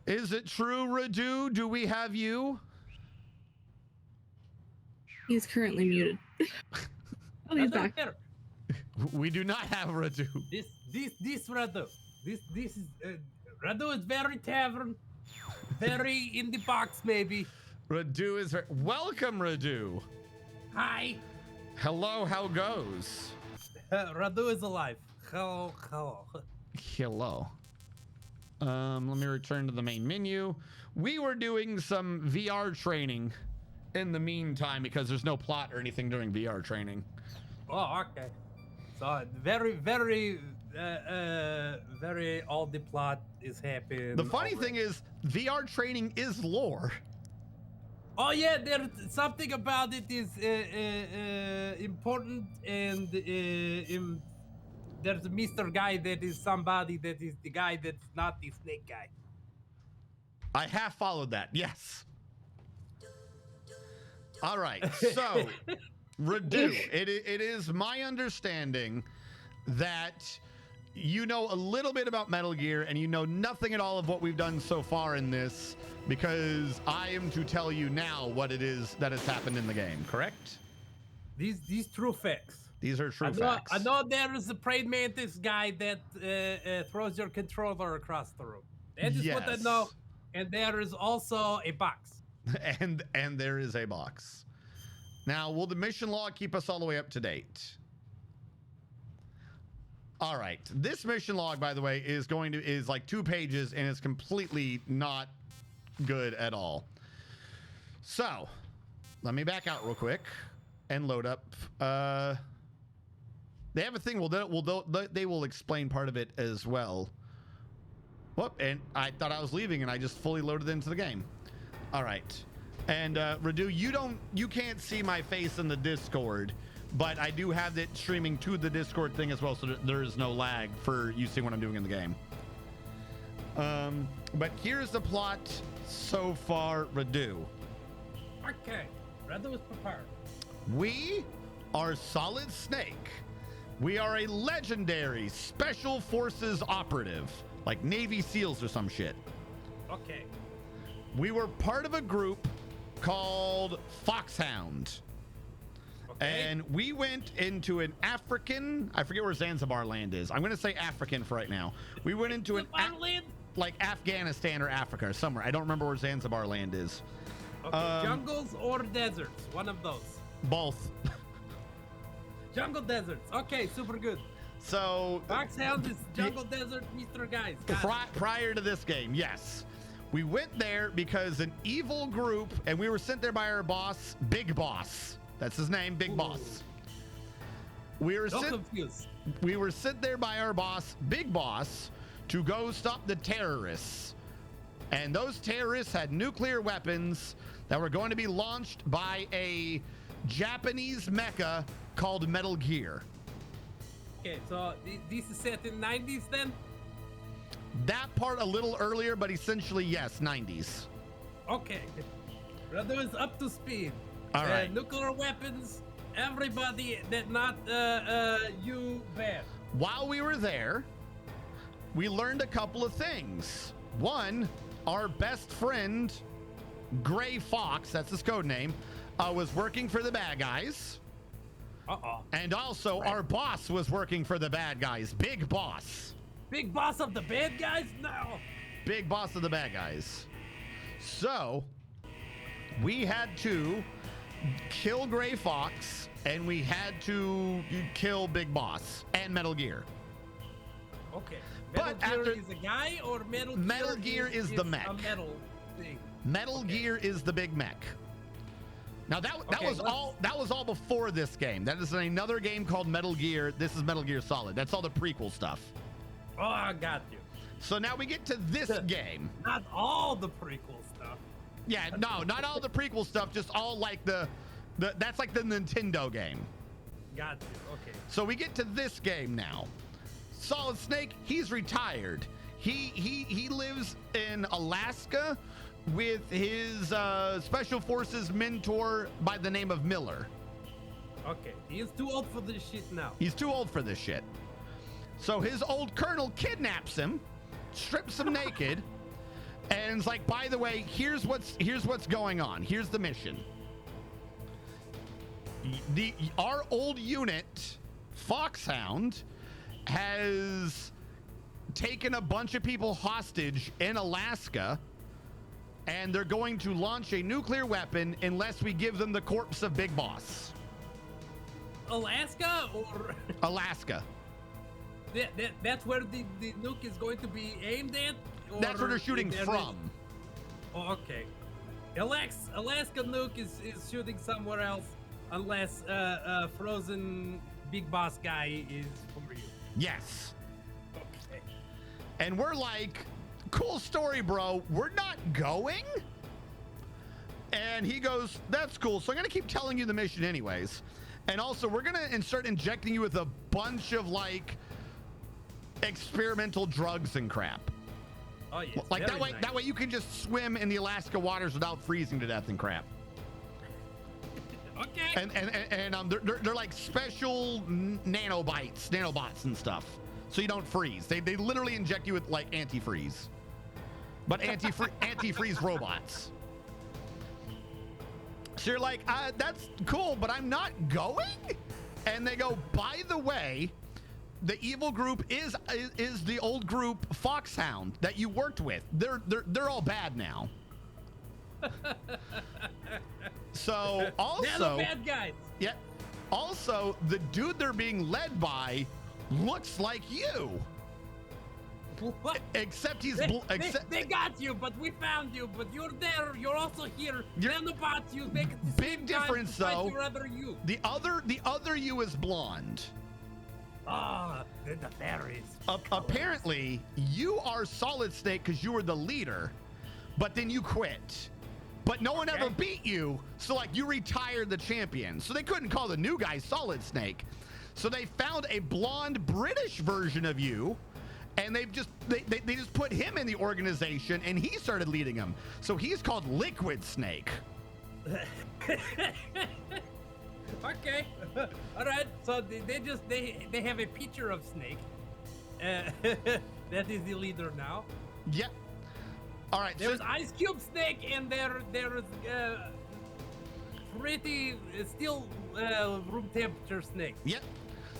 Is it true, Radu? Do we have you? He's currently muted. Oh, he's back. Here. We do not have Radu. This Radu. This is Radu is very tavern, very in the box maybe. Radu is welcome, Radu. Hi. Hello, how goes? Radu is alive. Hello. Hello. Let me return to the main menu. We were doing some VR training in the meantime because there's no plot or anything during VR training. Oh, okay. So very all the plot is happening. The funny thing is, VR training is lore. Oh yeah, there's something about it is important, and there's a Mr. Guy that is somebody that is the guy that's not the snake guy. I have followed that, yes. All right, so Radu, it is my understanding that you know a little bit about Metal Gear and you know nothing at all of what we've done so far in this, because I am to tell you now what it is that has happened in the game, correct? These true facts. These are true facts. I know there is a praying mantis guy that throws your controller across the room. That is what I know. And there is also a box. and there is a box. Now, will the mission log keep us all the way up to date? All right. This mission log, by the way, is like 2 pages and is completely not good at all. So, let me back out real quick and load up. They have a thing. They will explain part of it as well. Whoop! And I thought I was leaving, and I just fully loaded into the game. All right. And Radu, you can't see my face in the Discord, but I do have it streaming to the Discord thing as well, so there is no lag for you seeing what I'm doing in the game. But here's the plot so far, Radu. Okay, Radu is prepared. We are Solid Snake. We are a legendary Special Forces operative, like Navy SEALs or some shit. Okay. We were part of a group called Foxhound. Okay. And we went into an African, I forget where Zanzibar land is. I'm going to say African for right now. We went into like Afghanistan or Africa or somewhere. I don't remember where Zanzibar land is. Okay, jungles or deserts, one of those. Both. Jungle deserts. Okay, super good. So Foxhound is jungle desert, Mr. Guys. Prior to this game, yes. We went there because an evil group, and we were sent there by our boss, Big Boss. That's his name, Big Boss. We were sent there by our boss, Big Boss, to go stop the terrorists. And those terrorists had nuclear weapons that were going to be launched by a Japanese mecha called Metal Gear. Okay, so this is set in 90s then? That part a little earlier, but essentially, yes, 90s. Okay. Brother is up to speed. All right. Nuclear weapons, everybody that not you bad. While we were there, we learned a couple of things. One, our best friend, Gray Fox, that's his code name, was working for the bad guys. Uh-oh. And also, our boss was working for the bad guys. Big Boss. Big Boss of the bad guys? No. Big Boss of the bad guys. So, we had to kill Gray Fox, and we had to kill Big Boss and Metal Gear. Okay. Metal Gear is a guy, or Metal Gear is the mech. A metal thing. Metal Gear is the big mech. Now that was all before this game. That is another game called Metal Gear. This is Metal Gear Solid. That's all the prequel stuff. Oh, I got you. So now we get to this game. Not all the prequel stuff. Yeah, no, not all the prequel stuff. Just all like the that's like the Nintendo game. Got you. Okay. So we get to this game now. Solid Snake, he's retired. He lives in Alaska with his Special Forces mentor by the name of Miller. Okay, he is too old for this shit now. He's too old for this shit. So his old colonel kidnaps him, strips him naked, And it's like, by the way, here's what's going on. Here's the mission. Our old unit, Foxhound, has taken a bunch of people hostage in Alaska, and they're going to launch a nuclear weapon unless we give them the corpse of Big Boss. Alaska or Alaska. That's where the nuke is going to be aimed at? That's where they're shooting from. Oh, okay. Alaska nuke is shooting somewhere else unless frozen Big Boss guy is for you. Yes. Okay. And we're like, cool story, bro. We're not going? And he goes, that's cool. So I'm going to keep telling you the mission anyways. And also, we're going to start injecting you with a bunch of, like, experimental drugs and crap. Oh, yeah. Like, that way you can just swim in the Alaska waters without freezing to death and crap. Okay. And they're like special nanobots and stuff. So you don't freeze. They literally inject you with, like, antifreeze. But antifreeze robots. So you're like, that's cool, but I'm not going? And they go, by the way, the evil group is the old group Foxhound that you worked with. They're all bad now. So also, bad guys. Yeah. Also, the dude they're being led by looks like you. What? Except he's they got you, but we found you. But you're there. You're also here. Nanobots, you make it the big same difference time though. your other you. The other you is blonde. Ah, the fairies. Apparently, you are Solid Snake because you were the leader, but then you quit. But no one ever beat you, so like you retired the champion. So they couldn't call the new guy Solid Snake. So they found a blonde British version of you, and they just put him in the organization, and he started leading them. So he's called Liquid Snake. Okay. All right. So they have a picture of Snake. That is the leader now. Yep. All right. There's Ice Cube Snake, and there's pretty still room temperature Snake. Yep.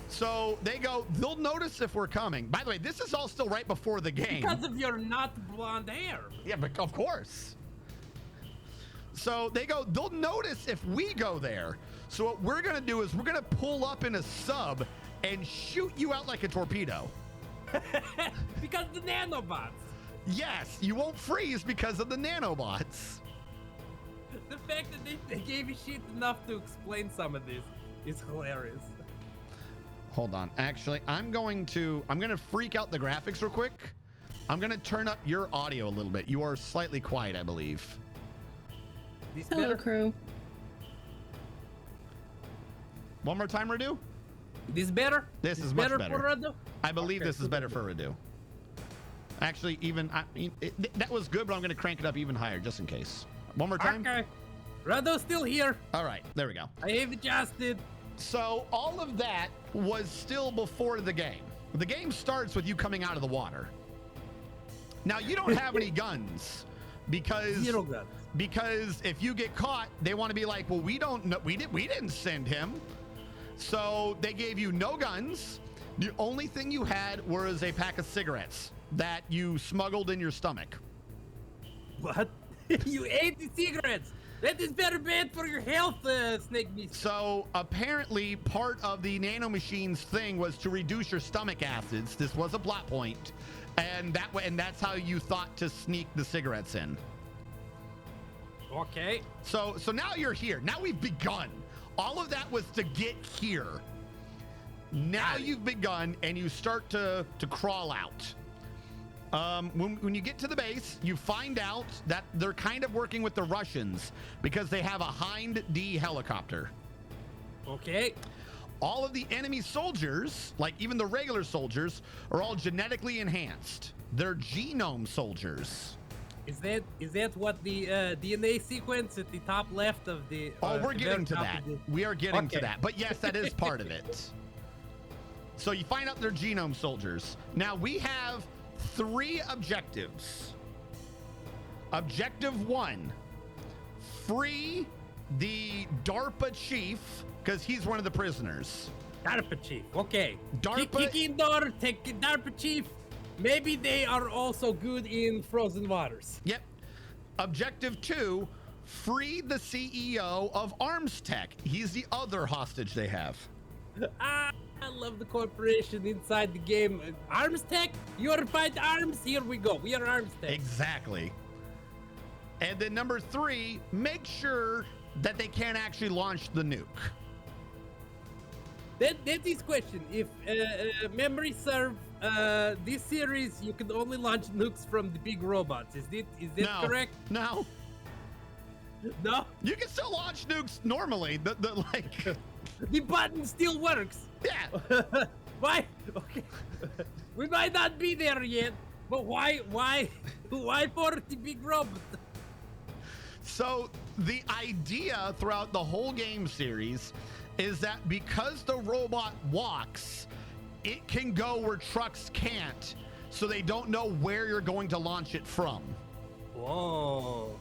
So they go, they'll notice if we're coming. By the way, this is all still right before the game. Because of your not blonde hair. Yeah, but of course. So they go, they'll notice if we go there. So what we're going to do is we're going to pull up in a sub and shoot you out like a torpedo. Because the nanobots. Yes, you won't freeze because of the nanobots. The fact that they gave you shit enough to explain some of this is hilarious. Hold on. Actually, I'm going to freak out the graphics real quick. I'm going to turn up your audio a little bit. You are slightly quiet, I believe. This Hello, better? crew. One more time, Radu? This better? This is much better. For Radu? I believe this is better for Radu. Actually, that was good, but I'm going to crank it up even higher just in case. One more time? Okay. Rado's still here. All right, there we go. I have adjusted. So all of that was still before the game. The game starts with you coming out of the water. Now, you don't have any guns because... Zero guns. Because if you get caught, they want to be like, well, we don't know. We didn't send him. So they gave you no guns. The only thing you had was a pack of cigarettes that you smuggled in your stomach. What? You ate the cigarettes. That is very bad for your health, Snake Beast. So apparently part of the nanomachines thing was to reduce your stomach acids. This was a plot point. And that's how you thought to sneak the cigarettes in. Okay. So now you're here. Now we've begun. All of that was to get here. Now you've begun, and you start to crawl out. When you get to the base, you find out that they're kind of working with the Russians because they have a Hind D helicopter. Okay. All of the enemy soldiers, like even the regular soldiers, are all genetically enhanced. They're genome soldiers. Is that what the DNA sequence at the top left of the? Oh, we're getting to that. We are getting to that. But yes, that is part of it. So you find out they're genome soldiers. Now we have 3 objectives. Objective 1, free the DARPA chief, because he's one of the prisoners. DARPA chief. Okay. DARPA- Kick in door. Take DARPA chief. Maybe they are also good in frozen waters. Yep. Objective 2, free the CEO of Arms Tech. He's the other hostage they have. I love the corporation inside the game. Arms Tech. You want to fight arms? Here we go. We are Arms Tech. Exactly. And then number 3, make sure that they can't actually launch the nuke. That is question. If memory serve, this series you can only launch nukes from the big robots. Is that No. correct? No. No. You can still launch nukes normally. The like, The button still works. yeah. Why? Okay. We might not be there yet, but why for the big robot? So the idea throughout the whole game series is that because the robot walks, it can go where trucks can't, so they don't know where you're going to launch it from. Whoa.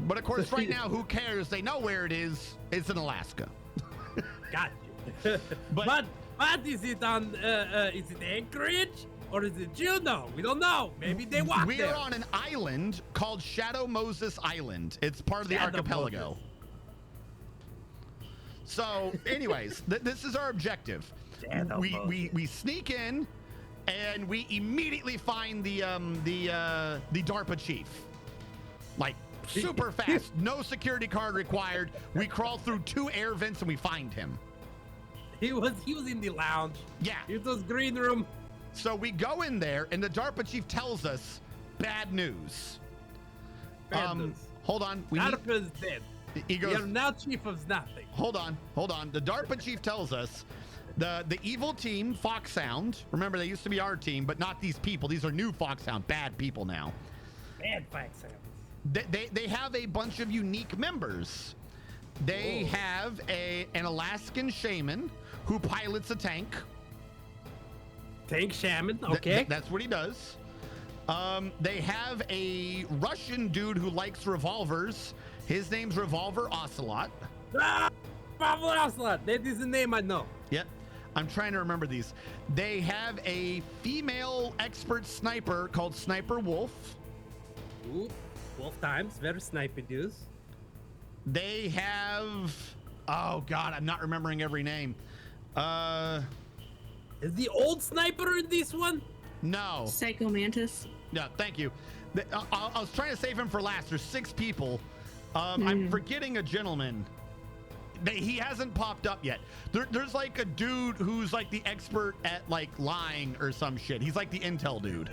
But of course, right now, who cares? They know where it is. It's in Alaska. Got you. But- but is it on? Is it Anchorage or is it Juneau? We don't know. Maybe they walk We there. are on an island called Shadow Moses Island. It's part of the Shadow archipelago. Moses. So, anyways, this is our objective. Shadow We sneak in, and we immediately find the DARPA chief. Like super fast, no security card required. We crawl through 2 air vents and we find him. He was in the lounge. Yeah. It was green room. So we go in there, and the DARPA chief tells us bad news. Bad news. Hold on. We need, DARPA's dead. he goes, You're now chief of nothing. hold on. The DARPA chief tells us the evil team, Foxhound. Remember, they used to be our team, but not these people. These are new Foxhound, bad people now. Bad facts. They have a bunch of unique members. They Whoa. have an Alaskan shaman who pilots a tank. Tank shaman. Th- Okay. that's what he does. They have a Russian dude who likes revolvers. His name's Revolver Ocelot. Pablo Ocelot. That is the name I know. Yep. I'm trying to remember these. They have a female expert sniper called Sniper Wolf. Ooh, 12 times. Very snipey dudes. They have, oh God, I'm not remembering every name. Is the old sniper in this one? No. Psycho Mantis. No, thank you. I was trying to save him for last. There's 6 people. I'm forgetting a gentleman. He hasn't popped up yet. There's like a dude who's like the expert at like lying or some shit. He's like the intel dude.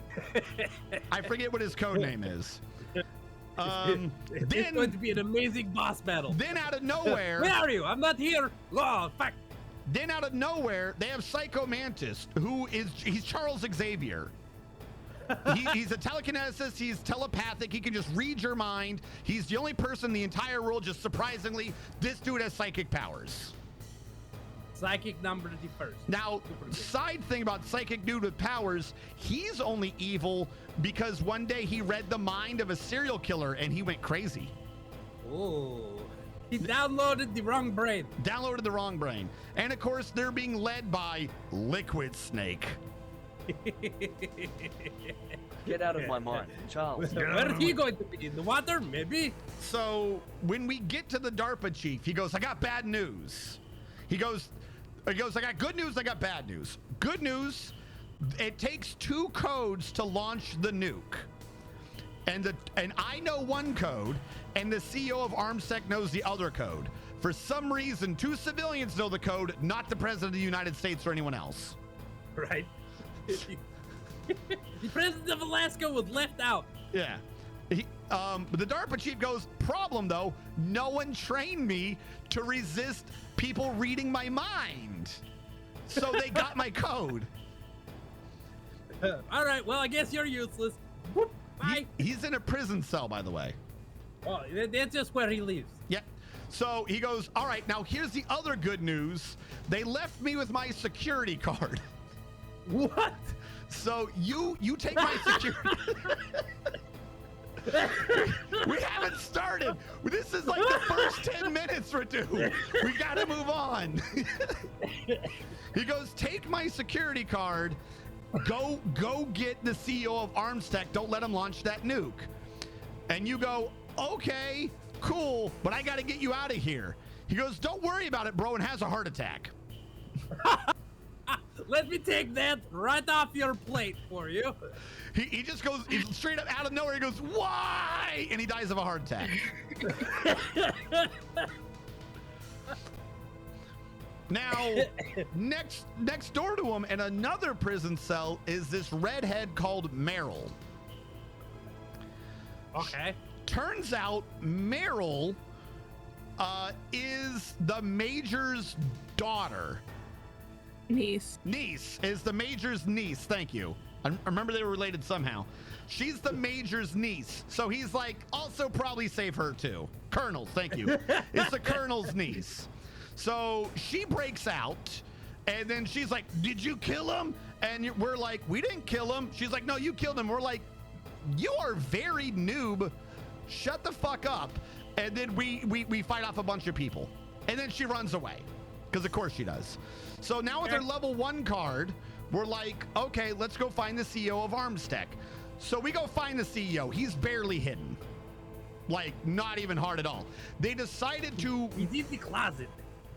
I forget what his code name is. It's going to be an amazing boss battle. Then out of nowhere, Where are you? I'm not here. Oh, fuck. then out of nowhere, they have Psycho Mantis, he's Charles Xavier. He's a telekineticist. He's telepathic. He can just read your mind. He's the only person in the entire world. Just surprisingly, this dude has psychic powers. Psychic number the first. Now, side thing about psychic dude with powers, he's only evil because one day he read the mind of a serial killer and he went crazy. Oh. He downloaded the wrong brain. Downloaded the wrong brain. And of course, they're being led by Liquid Snake. Get out of my mind, Charles. Where is he going to be? In the water? Maybe? So when we get to the DARPA chief, he goes, I got bad news. He goes, I got good news, I got bad news. Good news, it takes 2 codes to launch the nuke. And I know one code, and the CEO of ArmSec knows the other code. For some reason, 2 civilians know the code, not the president of the United States or anyone else. Right. The president of Alaska was left out. Yeah. But the DARPA chief goes, problem though, no one trained me to resist people reading my mind. So they got my code. All right, well, I guess you're useless. Whoop, bye. He's in a prison cell, by the way. Oh, that's just where he lives. Yep. So he goes, all right, now here's the other good news. They left me with my security card. What? So you take my security. We haven't started. This is like the first 10 minutes or two. We gotta move on. He goes, take my security card. Go get the CEO of ArmsTech. Don't let him launch that nuke. And you go, okay, cool, but I gotta get you out of here. He goes, don't worry about it, bro, and has a heart attack. Let me take that right off your plate for you. He just goes straight up out of nowhere. He goes, why? And he dies of a heart attack. Now, next door to him in another prison cell is this redhead called Meryl. Okay. Turns out Meryl is the Major's daughter. Niece. Niece is the Major's niece. Thank you. I remember they were related somehow. She's the Major's niece. So he's like, also probably save her too. Colonel's, thank you. It's the Colonel's niece. So she breaks out and then she's like, did you kill him? And we're like, we didn't kill him. She's like, no, you killed him. We're like, you are very noob. Shut the fuck up. And then we fight off a bunch of people. And then she runs away. Because of course she does. So now with her level 1 card, we're like, okay, let's go find the CEO of ArmsTech. So we go find the CEO. He's barely hidden. Like, not even hard at all. They decided to... He's in the closet.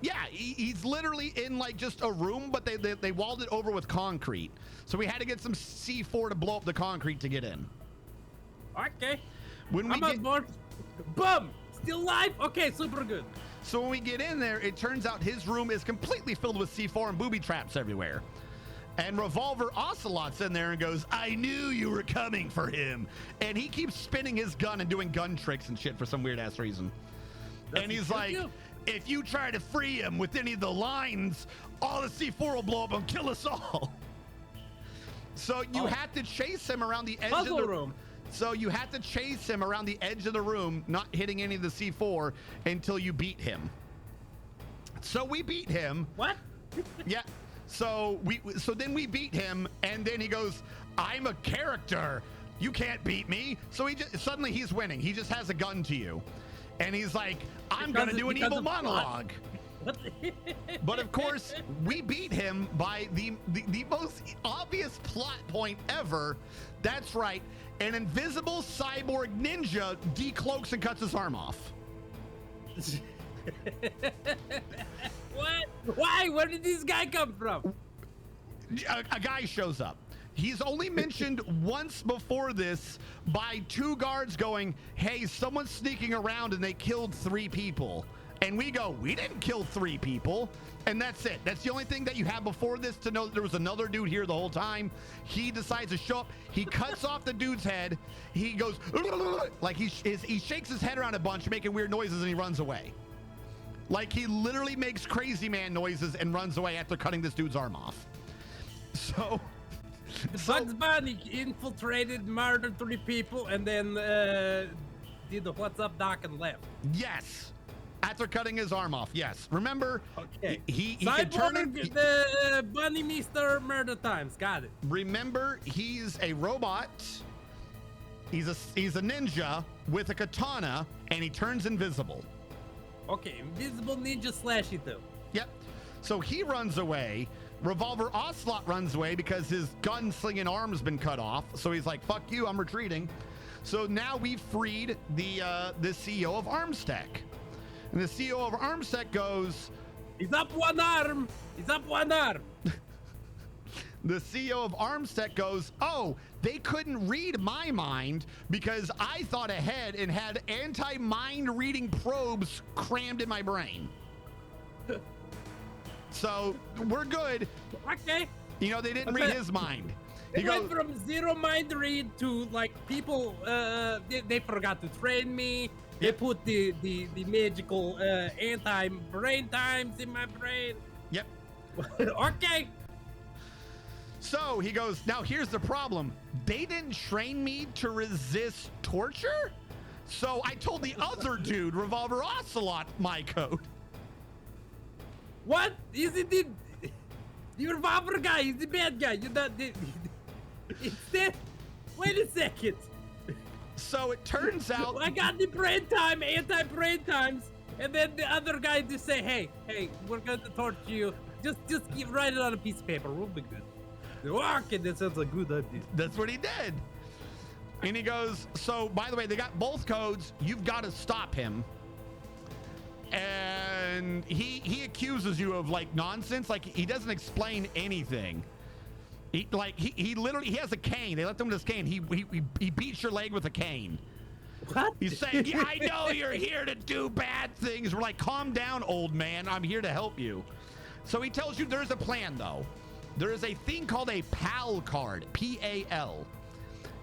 Yeah, he's literally in like just a room, but they walled it over with concrete. So we had to get some C4 to blow up the concrete to get in. Okay. When we I'm on board. Boom! Still alive? Okay, super good. So when we get in there, it turns out his room is completely filled with C4 and booby traps everywhere. And Revolver Ocelot's in there and goes, I knew you were coming for him. And he keeps spinning his gun and doing gun tricks and shit for some weird ass reason. And he's like, if you try to free him with any of the lines, all the C4 will blow up and kill us all. So you have to chase him around the edge of the room. So you have to chase him around the edge of the room, not hitting any of the C4 until you beat him. So we beat him. What? Yeah. So then we beat him, and then he goes, I'm a character. You can't beat me. So suddenly he's winning. He just has a gun to you. And he's like, I'm going to do an evil monologue. But of course, we beat him by the most obvious plot point ever. That's right. An invisible cyborg ninja decloaks and cuts his arm off. What? Why? Where did this guy come from? A guy shows up. He's only mentioned once before this by 2 guards going, hey, someone's sneaking around and they killed 3 people. And we go, we didn't kill 3 people. And that's it. That's the only thing that you have before this to know that there was another dude here the whole time. He decides to show up. He cuts off the dude's head. He goes, like he shakes his head around a bunch, making weird noises, and he runs away. Like he literally makes crazy man noises and runs away after cutting this dude's arm off. So... Bugs Bunny infiltrated, murdered 3 people, and then did the what's up doc and left. Yes. After cutting his arm off, yes. Remember, okay. he could turn the Bunny Mr. Murder Times. Got it. Remember, he's a robot. He's a ninja with a katana, and he turns invisible. Okay, invisible ninja slashy too. Yep. So he runs away. Revolver Ocelot runs away because his gun-slinging arm's been cut off. So he's like, fuck you, I'm retreating. So now we've freed the CEO of ArmsTech. And the CEO of ArmsTech goes... He's up one arm! He's up one arm! The CEO of ArmsTech goes, oh, they couldn't read my mind because I thought ahead and had anti-mind reading probes crammed in my brain. So we're good. Okay. You know, they didn't read his mind. They went from 0 mind read to like people, they forgot to train me. They put the magical anti-brain times in my brain. Yep. Okay. So he goes, now here's the problem. They didn't train me to resist torture. So I told the other dude, Revolver Ocelot, my code. What? Is it the revolver guy? He's the bad guy. You're not the... It's that... Wait a second. So it turns out I got the brain time, anti-brain times, and then the other guy just say, hey, we're going to torture you. Just write it on a piece of paper. We'll be good. Okay, that sounds like a good idea. that's what he did. And he goes, so by the way, they got both codes. You've got to stop him. And he accuses you of like nonsense. Like he doesn't explain anything. He literally, he has a cane. They left him with his cane. He beats your leg with a cane. What? He's saying, yeah, I know you're here to do bad things. We're like, calm down, old man. I'm here to help you. So he tells you there's a plan, though. There is a thing called a PAL card, P-A-L.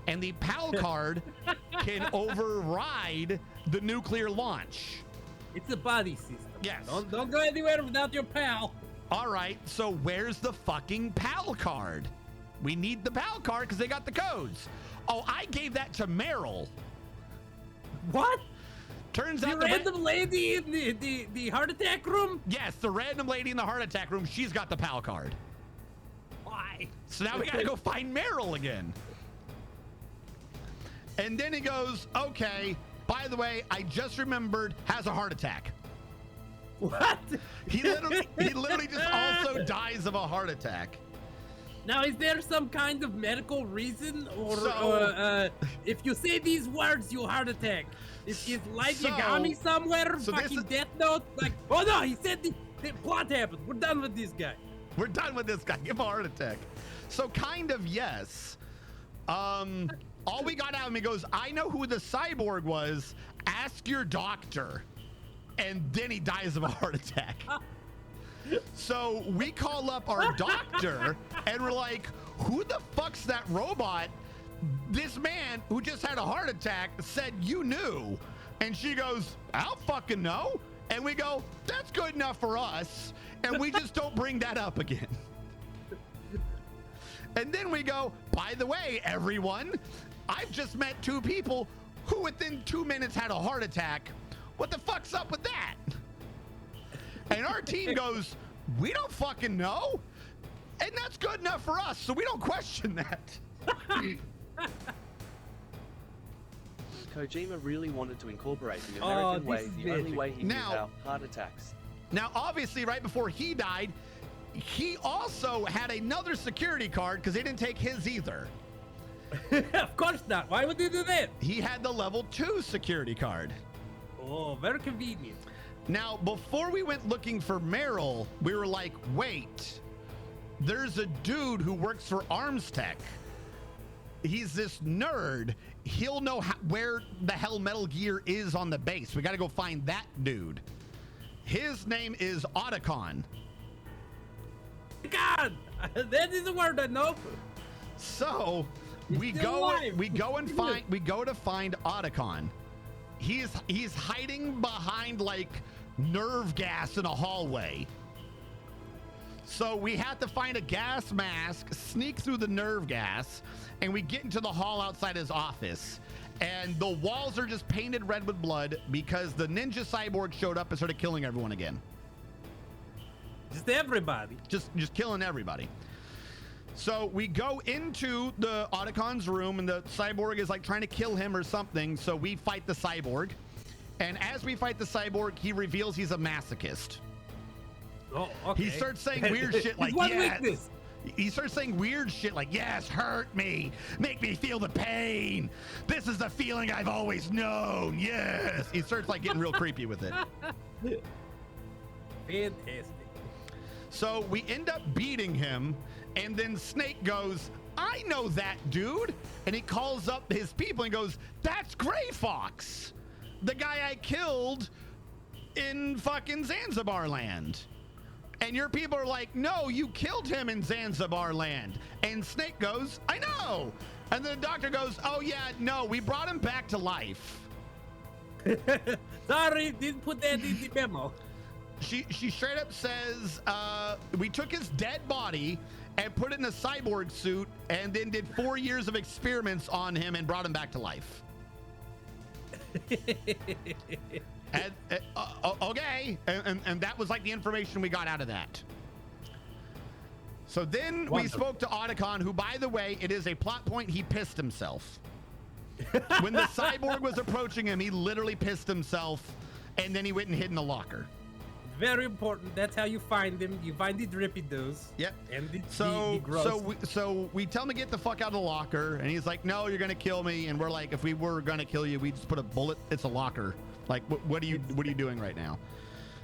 And the PAL card can override the nuclear launch. It's a body system. Yes. Don't go anywhere without your pal. All right, so where's the fucking PAL card? We need the PAL card because they got the codes. Oh, I gave that to Meryl. What? Turns The out random lady in the heart attack room? yes, the random lady in the heart attack room, she's got the PAL card. Why? So now we gotta go find Meryl again. And then he goes, okay, by the way, I just remembered, has a heart attack. What? He literally just also dies of a heart attack. Now, is there some kind of medical reason, or So- if you say these words, you heart attack? Is Light So- Yagami somewhere? so this Fucking is- Death Note? Like, oh no, he said the plot happened. We're done with this guy. We're done with this guy. Give him a heart attack. So kind of yes. All we got out of him, he goes, I know who the cyborg was. Ask your doctor. And then he dies of a heart attack. So we call up our doctor and we're like, who the fuck's that robot? This man who just had a heart attack said you knew. And she goes, I don't fucking know. And we go, that's good enough for us. And we just don't bring that up again. And then we go, by the way, everyone, I've just met two people who within 2 minutes had a heart attack. What the fuck's up with that? And our team goes, we don't fucking know. And that's good enough for us, so we don't question that. Kojima really wanted to incorporate the Oh, American this way, is the only magic. way he knew Now- how heart attacks. Now, obviously, right before he died, he also had another security card because he didn't take his either. Of course not. Why would they do that? He had the level 2 security card. Oh, very convenient. Now, before we went looking for Meryl, we were like, wait, there's a dude who works for Arms Tech. He's this nerd. He'll know where the hell Metal Gear is on the base. We got to go find that dude. His name is Otacon. God, that is a word I know. So we still go alive. we go to find Otacon. He's hiding behind like nerve gas in a hallway. So we have to find a gas mask, sneak through the nerve gas, and we get into the hall outside his office. And the walls are just painted red with blood because the ninja cyborg showed up and started killing everyone again. Just everybody. Just killing everybody. So we go into the Otacon's room and the cyborg is like trying to kill him or something. So we fight the cyborg. And as we fight the cyborg, he reveals he's a masochist. Oh, okay. He starts saying weird shit like, One yes. weakness. He starts saying weird shit like, yes, hurt me. Make me feel the pain. This is the feeling I've always known. Yes. He starts like getting real creepy with it. Fantastic. So we end up beating him, and then Snake goes, I know that dude. And he calls up his people and goes, that's Gray Fox, the guy I killed in fucking Zanzibar land. And your people are like, no, you killed him in Zanzibar land. And Snake goes, I know. And then the doctor goes, oh yeah, no, we brought him back to life. Sorry, didn't put that in the memo. She straight up says, we took his dead body and put it in a cyborg suit and then did 4 years of experiments on him and brought him back to life. And, okay. And that was like the information we got out of that. So then we Wonderful. spoke to Otacon, who, by the way, it is a plot point. He pissed himself. When the cyborg was approaching him, he literally pissed himself, and then he went and hid in the locker. Very important. That's how you find them. You find the drippy doos. Yep. And the So gross. so we tell him to get the fuck out of the locker, and he's like, "No, you're gonna kill me." And we're like, "If we were gonna kill you, we just put a bullet. It's a locker. Like, what are you doing right now?"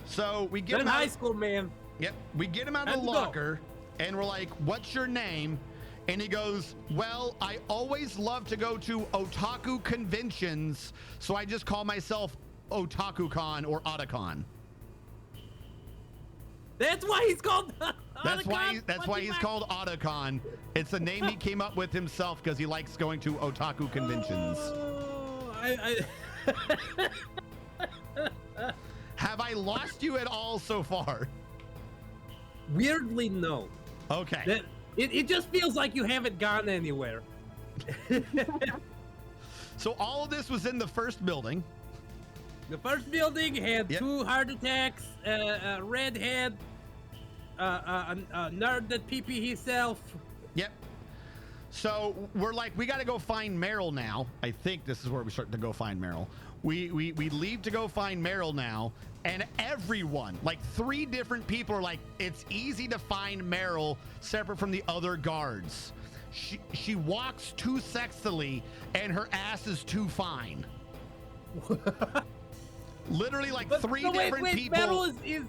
So we get You're him in out. high school, man. Yep. We get him out of Time the to go. locker, and we're like, "What's your name?" And he goes, "Well, I always love to go to otaku conventions, so I just call myself Otaku-con or Otacon." That's why he's called. That's why he's called Otacon. It's a name he came up with himself because he likes going to otaku conventions. Have I lost you at all so far? Weirdly, no. Okay. It just feels like you haven't gone anywhere. So all of this was in the first building. The first building had Yep. 2 heart attacks, a redhead, a nerd that pee himself. Yep. So we're like, we got to go find Meryl now. I think this is where we start to go find Meryl. We leave to go find Meryl now, and everyone, like 3 different people, are like, it's easy to find Meryl separate from the other guards. She walks too sexily, and her ass is too fine. Literally, like 3 different people. Meryl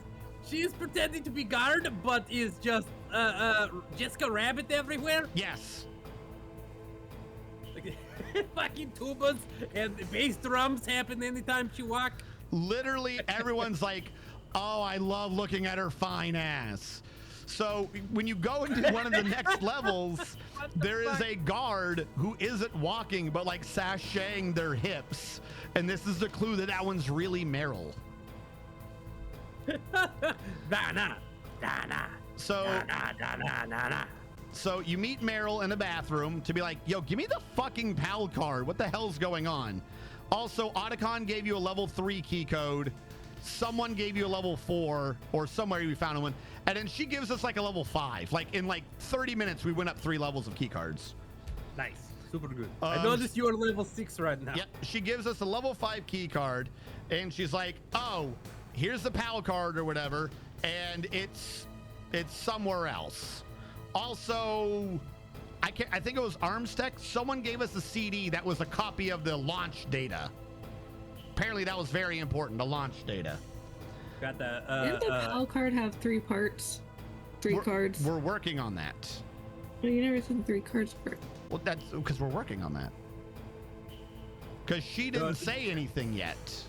she is pretending to be guard, but is just Jessica Rabbit everywhere. Yes. Like, fucking tubas and bass drums happen anytime she walks. Literally, everyone's like, "Oh, I love looking at her fine ass." So when you go into one of the next levels, there is a guard who isn't walking, but like sashaying their hips. And this is the clue that that one's really Meryl. Dana, Dana, So, Dana. so you meet Meryl in a bathroom to be like, "Yo, give me the fucking PAL card. What the hell's going on?" Also, Otacon gave you a level 3 key code. Someone gave you a level 4, or somewhere we found one. And then she gives us like a level 5. Like in like 30 minutes, we went up 3 levels of key cards. Nice, super good. I noticed you are level 6 right now. Yep, she gives us a level 5 key card, and she's like, "Oh, here's the PAL card or whatever, and it's somewhere else." Also, I think it was Armstech. Someone gave us a CD that was a copy of the launch data. Apparently, that was very important. The launch data. Got the Didn't the PAL card have 3 parts? 3 cards. We're working on that. Well, you never said 3 cards per. Well, that's because we're working on that. Because she didn't say anything yet.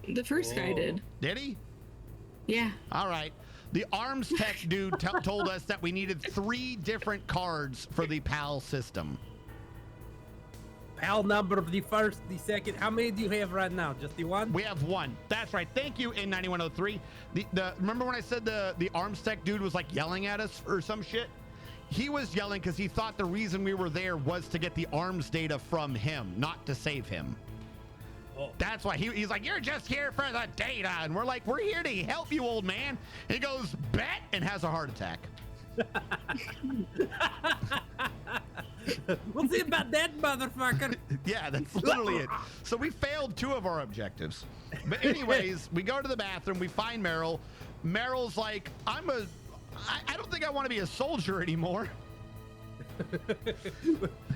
The first guy did. Did he? Yeah. All right. The arms tech dude told us that we needed 3 different cards for the PAL system. PAL number of the first, the second. How many do you have right now? Just the one? We have 1. That's right. Thank you, N9103. The remember when I said the arms tech dude was like yelling at us or some shit? He was yelling because he thought the reason we were there was to get the arms data from him, not to save him. Oh. That's why he's like, "You're just here for the data." And we're like, "We're here to help you, old man." He goes, "Bet," and has a heart attack. We'll see about that, motherfucker. Yeah, that's literally it. So we failed 2 of our objectives. But anyways, we go to the bathroom, we find Meryl. Meryl's like, I don't think I want to be a soldier anymore.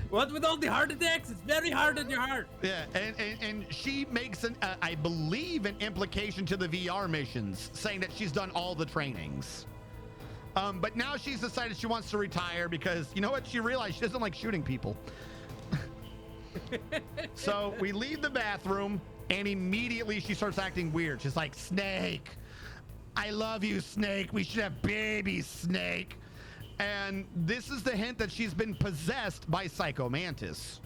What with all the heart attacks? It's very hard on your heart. Yeah, and she makes I believe, an implication to the VR missions, saying that she's done all the trainings. But now she's decided she wants to retire because, you know what? She realized she doesn't like shooting people. So we leave the bathroom, and immediately she starts acting weird. She's like, "Snake, I love you, Snake. We should have babies, Snake." And this is the hint that she's been possessed by Psycho Mantis.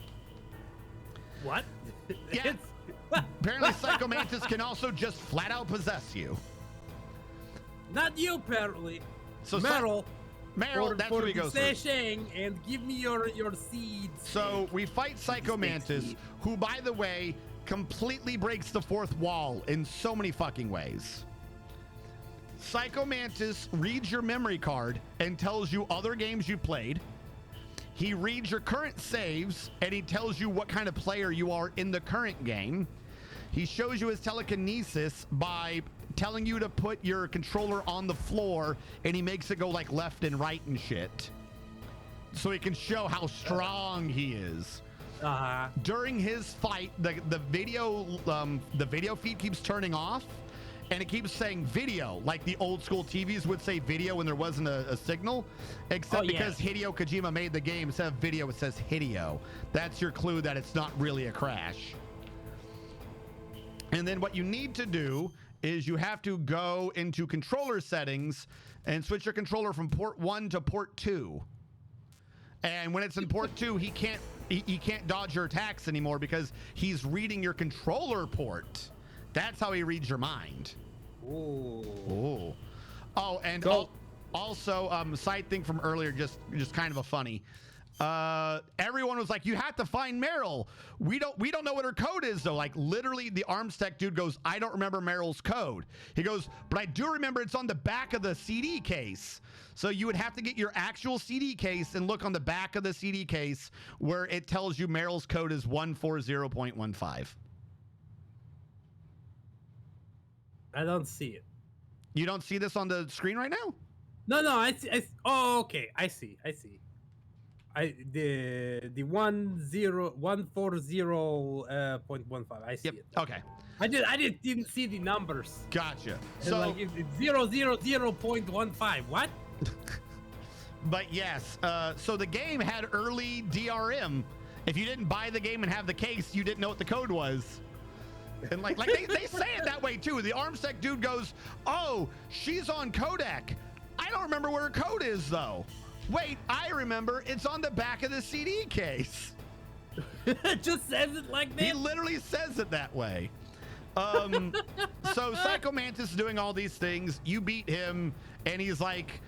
What? Yeah. Apparently, Psycho Mantis can also just flat out possess you. Not you, apparently. So Meryl. Meryl, that's what he goes through. Sashing and give me your seeds. So we fight Psycho Mantis, who, by the way, completely breaks the 4th wall in so many fucking ways. Psycho Mantis reads your memory card and tells you other games you played. He reads your current saves, and he tells you what kind of player you are in the current game. He shows you his telekinesis by telling you to put your controller on the floor, and he makes it go like left and right and shit. So he can show how strong he is. During his fight, the video feed keeps turning off, and it keeps saying video, like the old school TVs would say video when there wasn't a signal, except because Hideo Kojima made the game, instead of video, it says Hideo. That's your clue that it's not really a crash. And then what you need to do is you have to go into controller settings and switch your controller from port 1 to port 2. And when it's in port 2, he can't dodge your attacks anymore because he's reading your controller port. That's how he reads your mind. Ooh. Oh, and also, side thing from earlier, just kind of a funny. Everyone was like, you have to find Meryl. We don't know what her code is though. Like literally the arms tech dude goes, I don't remember Meryl's code. He goes, but I do remember it's on the back of the CD case. So you would have to get your actual CD case and look on the back of the CD case where it tells you Meryl's code is 140.15. I don't see it. You don't see this on the screen right now? No, I see. Oh, okay. I see. The 140.15. I see it. Okay. I didn't see the numbers. Gotcha. It's So like it's 000.15. What? But yes, so the game had early DRM. If you didn't buy the game and have the case, you didn't know what the code was. And like they say it that way too. The armsec dude goes, "Oh, she's on codec. I don't remember where her code is though. Wait, I remember. It's on the back of the CD case." It just says it like that. He literally says it that way. So Psycho Mantis is doing all these things. You beat him, and he's like,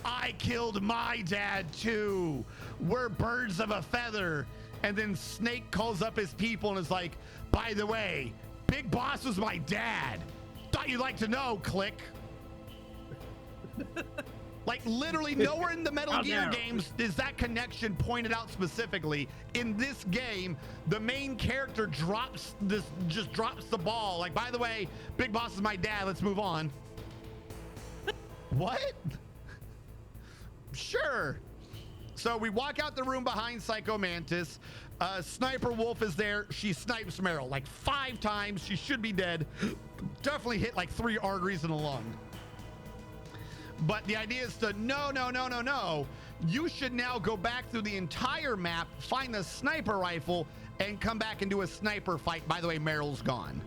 I killed my dad too. We're birds of a feather. And then Snake calls up his people and is like, by the way, Big Boss was my dad. Thought you'd like to know, click. Like literally nowhere in the Metal Gear games is that connection pointed out specifically. In this game, the main character just drops the ball. Like, by the way, Big Boss is my dad. Let's move on. What? Sure. So we walk out the room behind Psycho Mantis. Sniper Wolf is there. She snipes Meryl like 5 times. She should be dead. Definitely hit like 3 arteries in the lung. But the idea is to no. You should now go back through the entire map, find the sniper rifle, and come back and do a sniper fight. By the way, Meryl's gone.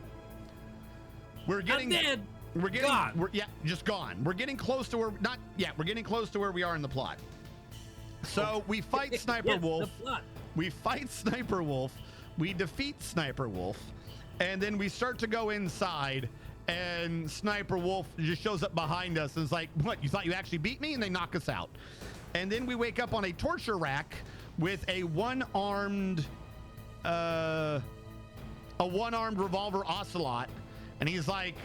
We're getting dead. We're getting just gone. We're getting close to where we're getting close to where we are in the plot. So we fight Sniper Wolf. We fight Sniper Wolf. We defeat Sniper Wolf, and then we start to go inside. And Sniper Wolf just shows up behind us and is like, what, you thought you actually beat me? And they knock us out. And then we wake up on a torture rack with a one-armed revolver Ocelot. And he's like,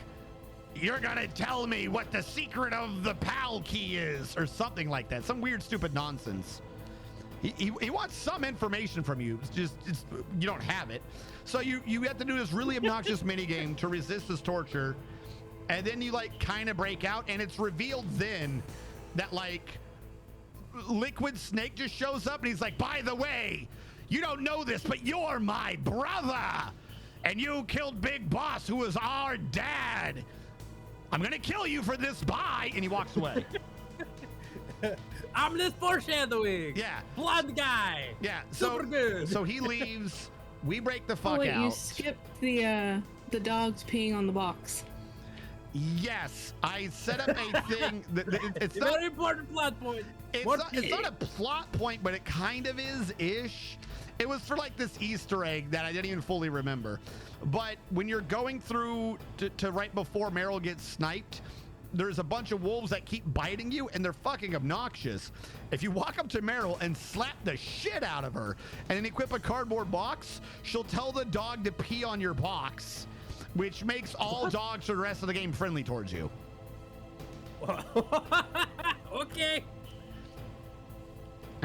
you're gonna tell me what the secret of the PAL key is, or something like that. Some weird, stupid nonsense. He wants some information from you. It's just you don't have it. So you have to do this really obnoxious minigame to resist his torture. And then you like kind of break out, and it's revealed then that like Liquid Snake just shows up and he's like, by the way, you don't know this, but you're my brother. And you killed Big Boss, who was our dad. I'm gonna kill you for this, bye. And he walks away. Ominous foreshadowing. Yeah. Blood guy. Yeah. Super good. So he leaves. We break the fuck wait, out. You skipped the dogs peeing on the box. Yes, I set up a thing. It's a not very important plot point. It's not a plot point, but it kind of is-ish. It was for like this Easter egg that I didn't even fully remember. But when you're going through to right before Meryl gets sniped, there's a bunch of wolves that keep biting you, and they're fucking obnoxious. If you walk up to Meryl and slap the shit out of her and then equip a cardboard box, she'll tell the dog to pee on your box, which makes all dogs for the rest of the game friendly towards you. Okay.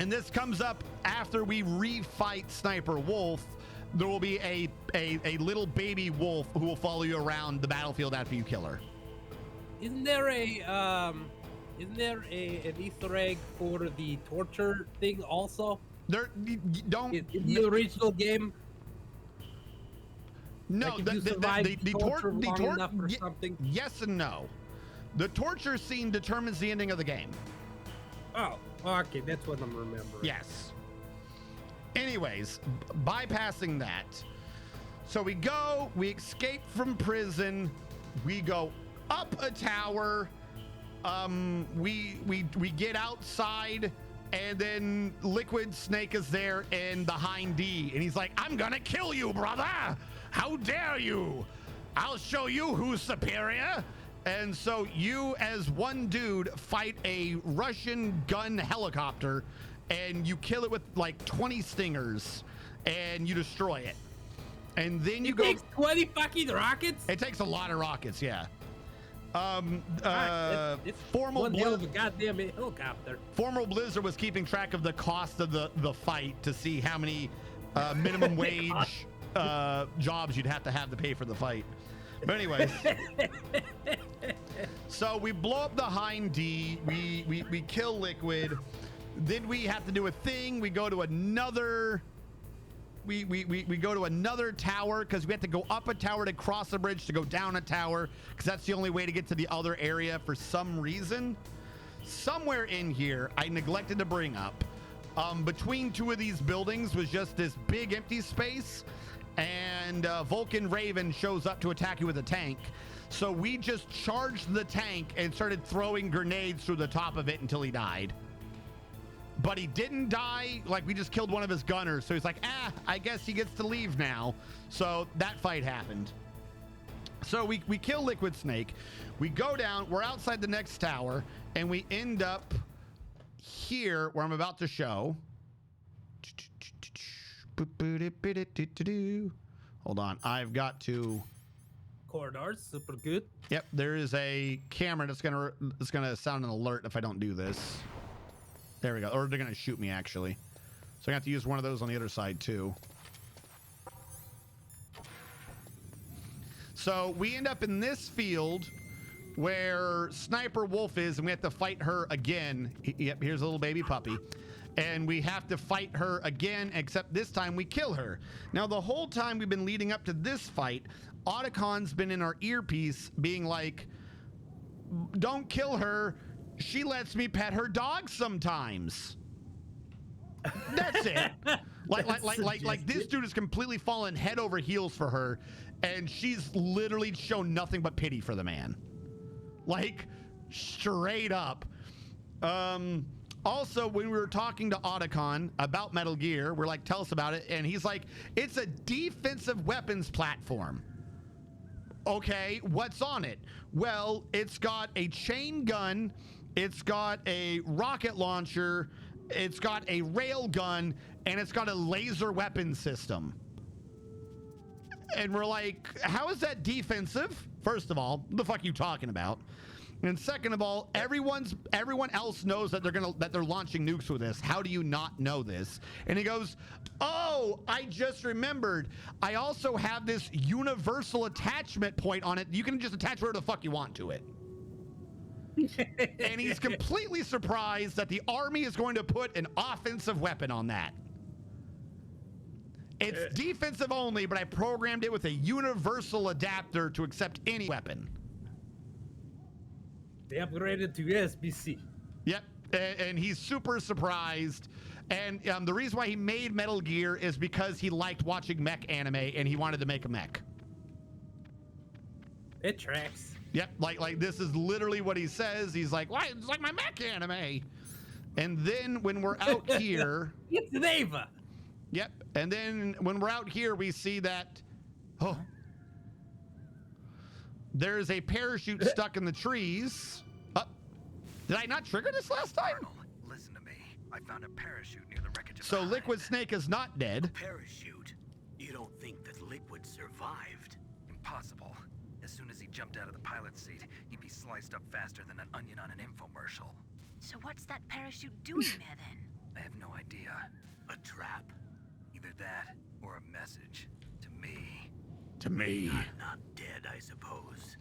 And this comes up after we refight Sniper Wolf. There will be a little baby wolf who will follow you around the battlefield after you kill her. Isn't there an Easter egg for the torture thing also? Don't In the original game? no. Like if you survive The torture long tor- enough or ye- something? Yes and no. The torture scene determines the ending of the game. Oh, okay, that's what I'm remembering. Yes. Anyways, bypassing that. So we escape from prison, we go up a tower, we get outside, and then Liquid Snake is there in the Hind D, and he's like, I'm gonna kill you, brother! How dare you! I'll show you who's superior! And so you, as one dude, fight a Russian gun helicopter, and you kill it with like 20 stingers, and you destroy it. And then you It go. takes 20 fucking rockets? It takes a lot of rockets, yeah. It's Formal one hell of a goddamn helicopter. Formal Blizzard was keeping track of the cost of the fight to see how many minimum wage jobs you'd have to pay for the fight. But anyways, so we blow up the Hind D, we kill Liquid, then we have to do a thing. We go to another. We go to another tower because we have to go up a tower to cross a bridge to go down a tower because that's the only way to get to the other area for some reason. Somewhere in here, I neglected to bring up, between two of these buildings was just this big empty space, and Vulcan Raven shows up to attack you with a tank. So we just charged the tank and started throwing grenades through the top of it until he died. But he didn't die. Like, we just killed one of his gunners. So he's like, I guess he gets to leave now. So that fight happened. So we kill Liquid Snake. We go down. We're outside the next tower. And we end up here where I'm about to show. Hold on. I've got to... Corridors, super good. Yep, there is a camera that's gonna sound an alert if I don't do this. There we go. Or they're gonna shoot me actually. So I have to use one of those on the other side too. So we end up in this field where Sniper Wolf is, and we have to fight her again. Yep, here's a little baby puppy. And we have to fight her again, except this time we kill her. Now, the whole time we've been leading up to this fight, Otacon's been in our earpiece being like, don't kill her. She lets me pet her dog sometimes. That's it. Like this dude has completely fallen head over heels for her, and she's literally shown nothing but pity for the man. Like, straight up. Also, when we were talking to Otacon about Metal Gear, we're like, tell us about it. And he's like, it's a defensive weapons platform. Okay, what's on it? Well, it's got a chain gun, it's got a rocket launcher, it's got a rail gun, and it's got a laser weapon system. And we're like, how is that defensive? First of all, what the fuck are you talking about? And second of all, everyone else knows that they're launching nukes with this. How do you not know this? And he goes, oh, I just remembered. I also have this universal attachment point on it. You can just attach whatever the fuck you want to it. And he's completely surprised that the army is going to put an offensive weapon on that. It's defensive only, but I programmed it with a universal adapter to accept any weapon. They upgraded to USB-C. Yep, and he's super surprised. And the reason why he made Metal Gear is because he liked watching mech anime and he wanted to make a mech. It tracks. Yep, like this is literally what he says. He's like, why? It's like my mech anime. And then when we're out here... It's Neva. Yep, and then when we're out here, we see that... Oh. There's a parachute stuck in the trees. Did I not trigger this last time? Arnold, listen to me. I found a parachute near the wreckage of So the Liquid Hive. Snake is not dead. Parachute? You don't think that Liquid survived? Impossible. As soon as he jumped out of the pilot's seat, he'd be sliced up faster than an onion on an infomercial. So what's that parachute doing there then? I have no idea. A trap? Either that or a message. To me. To me. Not dead, I suppose.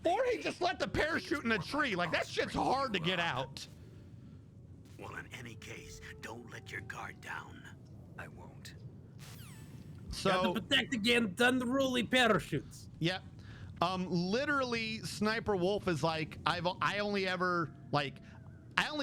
Or he just let the parachute in a tree. Like, that shit's hard to get out. Well, in any case, don't let your guard down. I won't. Got So, to protect against unruly parachutes. yeah. Literally, Sniper Wolf is like, I only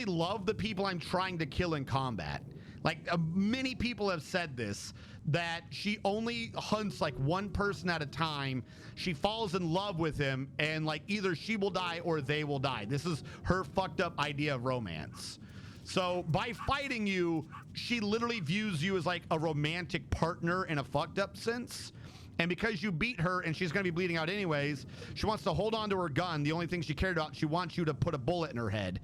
love the people I'm trying to kill in combat. Like, many people have said this, that she only hunts like one person at a time. She falls in love with him, and like either she will die or they will die. This is her fucked up idea of romance. So by fighting you, she literally views you as like a romantic partner in a fucked up sense. And because you beat her and she's going to be bleeding out anyways, she wants to hold on to her gun. The only thing she cared about, she wants you to put a bullet in her head.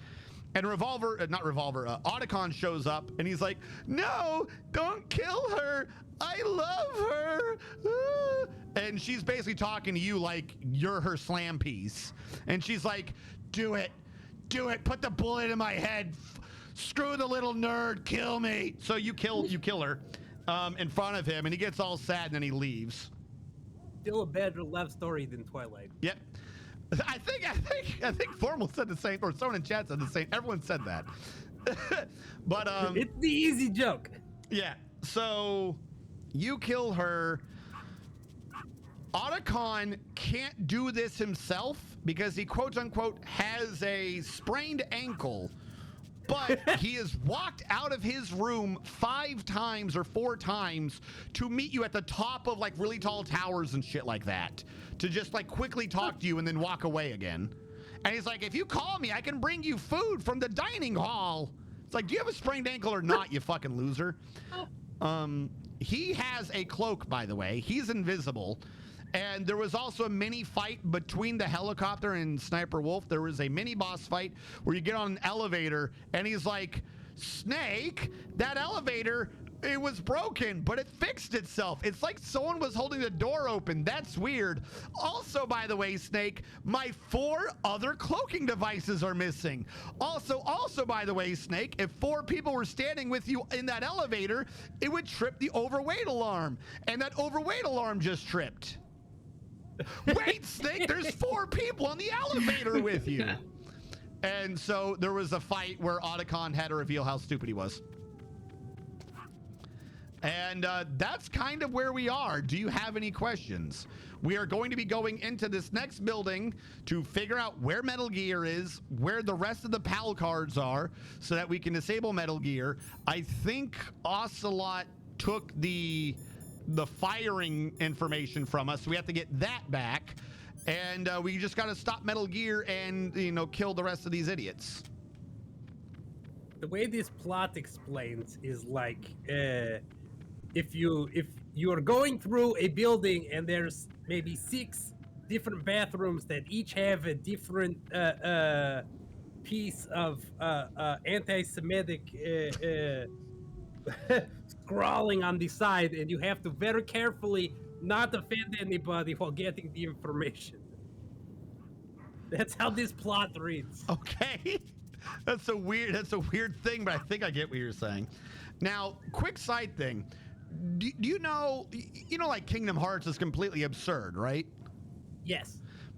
And Otacon shows up and he's like, no, don't kill her. I love her. Ah. And she's basically talking to you like you're her slam piece. And she's like, do it. Put the bullet in my head. Screw the little nerd. Kill me. So you kill her in front of him, and he gets all sad and then he leaves. Still a better love story than Twilight. Yep. I think Formal said the same, or someone in chat said the same. Everyone said that. But It's the easy joke. yeah. So you kill her. Otacon can't do this himself because he quote unquote has a sprained ankle. But he has walked out of his room 5 times or 4 times to meet you at the top of like really tall towers and shit like that, to just like quickly talk to you and then walk away again. And he's like, if you call me, I can bring you food from the dining hall. It's like, do you have a sprained ankle or not, you fucking loser? He has a cloak, by the way. He's invisible. And there was also a mini fight between the helicopter and Sniper Wolf. There was a mini boss fight where you get on an elevator and he's like, Snake, that elevator, it was broken, but it fixed itself. It's like someone was holding the door open. That's weird. Also, by the way, Snake, my 4 other cloaking devices are missing. Also, by the way, Snake, if 4 people were standing with you in that elevator, it would trip the overweight alarm. And that overweight alarm just tripped. Wait, Snake, there's 4 people on the elevator with you. And so there was a fight where Otacon had to reveal how stupid he was. And that's kind of where we are. Do you have any questions? We are going to be going into this next building to figure out where Metal Gear is, where the rest of the PAL cards are, so that we can disable Metal Gear. I think Ocelot took the firing information from us, so we have to get that back. And we just got to stop Metal Gear and, you know, kill the rest of these idiots. The way this plot explains is like, if you are going through a building and there's maybe 6 different bathrooms that each have a different piece of anti-Semitic scrawling on the side, and you have to very carefully not offend anybody while getting the information. That's how this plot reads. Okay. That's a weird thing, but I think I get what you're saying. Now, quick side thing. Do you know, like Kingdom Hearts is completely absurd, right? Yes.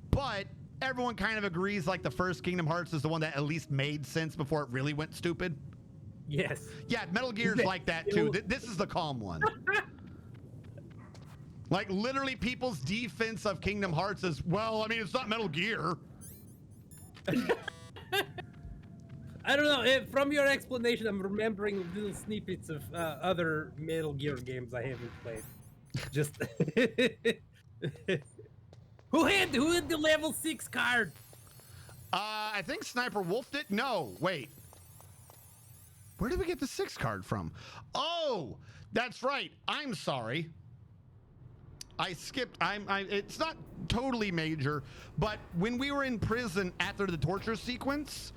But everyone kind of agrees like the first Kingdom Hearts is the one that at least made sense before it really went stupid. Yes. Yeah, Metal Gear's like that too. This is the calm one. Like literally people's defense of Kingdom Hearts is, well, I mean, it's not Metal Gear. I don't know. From your explanation, I'm remembering little snippets of other Metal Gear games I haven't played. Just who had the level 6 card? I think Sniper Wolf did. No, wait. Where did we get the 6 card from? Oh, that's right. I'm sorry. I skipped. It's not totally major, but when we were in prison after the torture sequence,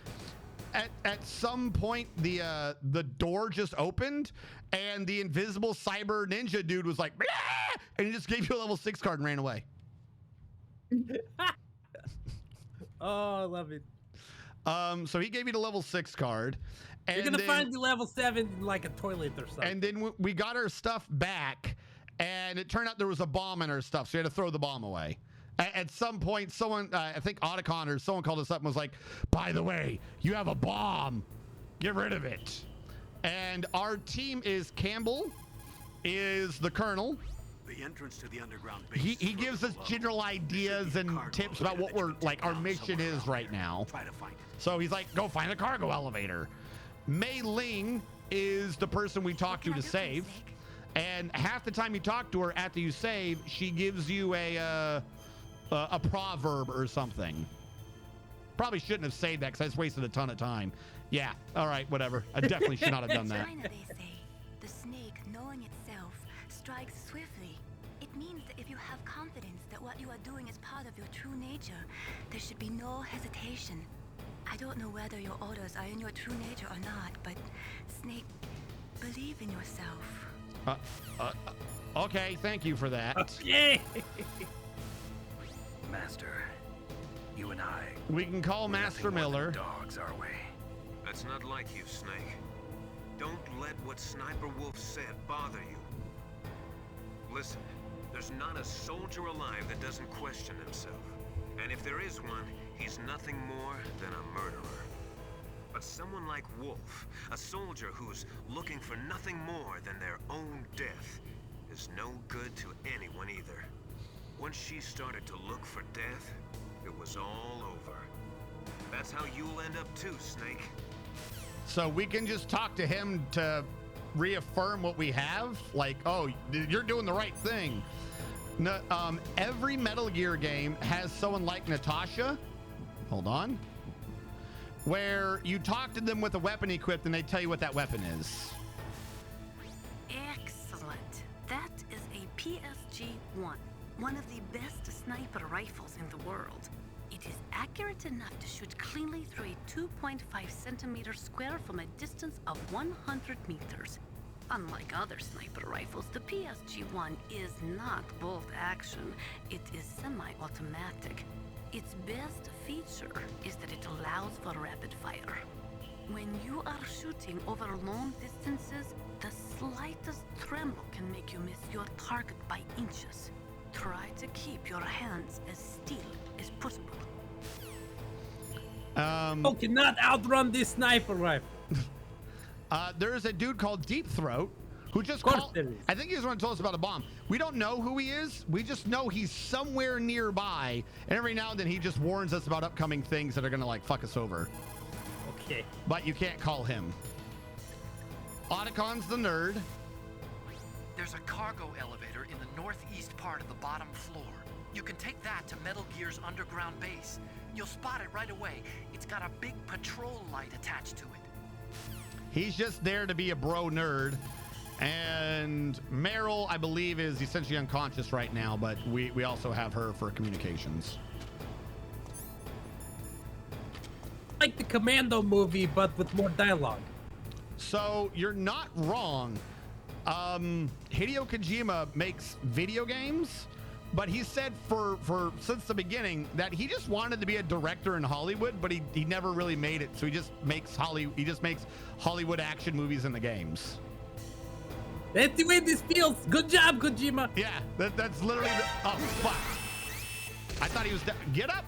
at some point the door just opened and the invisible cyber ninja dude was like, blah! And he just gave you a level 6 card and ran away. Oh, I love it. So he gave you the level 6 card. You're gonna find the level 7 in like a toilet or something. And then we got our stuff back, and it turned out there was a bomb in our stuff, so we had to throw the bomb away. At some point, someone, I think Otacon or someone called us up and was like, by the way, you have a bomb. Get rid of it. And our team is Campbell, is the Colonel. The entrance to the underground base. He gives us general ideas and tips about what we're, like, our mission is right now. Try to find it. So he's like, go find a cargo elevator. Mei Ling is the person we talk to save. And half the time you talk to her after you save, she gives you a proverb or something. Probably shouldn't have saved that because I just wasted a ton of time. Yeah, all right, whatever. I definitely should not have done that. China, they say, the snake, knowing itself, strikes swiftly. It means that if you have confidence that what you are doing is part of your true nature, there should be no hesitation. I don't know whether your orders are in your true nature or not, but Snake, believe in yourself. Okay, thank you for that. Okay. Master, you and I. We can call we're Master nothing more than Miller. Dogs, are we? That's not like you, Snake. Don't let what Sniper Wolf said bother you. Listen, there's not a soldier alive that doesn't question himself. And if there is one, he's nothing more than a murderer. But someone like Wolf, a soldier who's looking for nothing more than their own death, is no good to anyone either. Once she started to look for death, it was all over. That's how you'll end up too, Snake. So we can just talk to him to reaffirm what we have? Like, oh, you're doing the right thing. No, every Metal Gear game has someone like Natasha. Hold on. Where you talk to them with a weapon equipped and they tell you what that weapon is. Excellent. That is a PSG-1, one of the best sniper rifles in the world. It is accurate enough to shoot cleanly through a 2.5 centimeter square from a distance of 100 meters. Unlike other sniper rifles, the PSG-1 is not bolt action. It is semi-automatic. Its best feature is that it allows for rapid fire. When you are shooting over long distances, the slightest tremble can make you miss your target by inches. Try to keep your hands as still as possible. You cannot outrun this sniper rifle. There's a dude called Deep Throat who just called. I think he's the one who told us about a bomb. We don't know who he is. We just know he's somewhere nearby, and every now and then he just warns us about upcoming things that are gonna like fuck us over. Okay. But you can't call him. Otacon's the nerd. There's a cargo elevator in the northeast part of the bottom floor. You can take that to Metal Gear's underground base. You'll spot it right away. It's got a big patrol light attached to it. He's just there to be a bro nerd. And Meryl, I believe, is essentially unconscious right now, but we also have her for communications. Like the Commando movie, but with more dialogue. So you're not wrong. Hideo Kojima makes video games, but he said for since the beginning that he just wanted to be a director in Hollywood, but he never really made it. So he just makes Hollywood action movies in the games. That's the way this feels. Good job, Kojima. Yeah, that's literally oh fuck. I thought he was get up.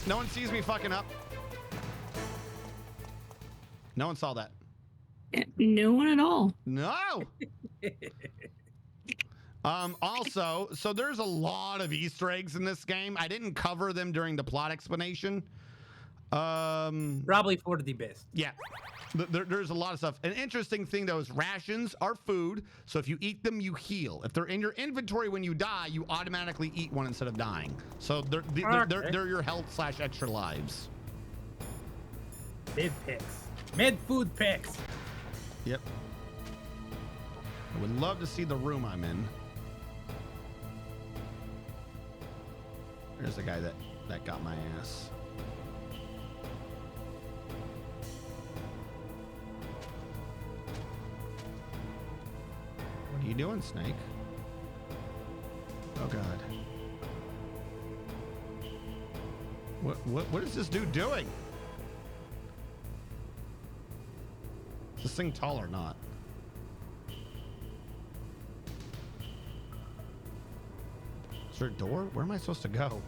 No one sees me fucking up. No one saw that. No one at all. No. Also, so there's a lot of Easter eggs in this game. I didn't cover them during the plot explanation. Probably for the best. Yeah. There's a lot of stuff. An interesting thing, though, is rations are food. So if you eat them, you heal. If they're in your inventory when you die, you automatically eat one instead of dying. So they're your health/extra lives. Med packs. Med food packs. Yep. I would love to see the room I'm in. There's the guy that got my ass. What are you doing, Snake? Oh God. What is this dude doing? this thing tall or not? Is there a door? Where am I supposed to go?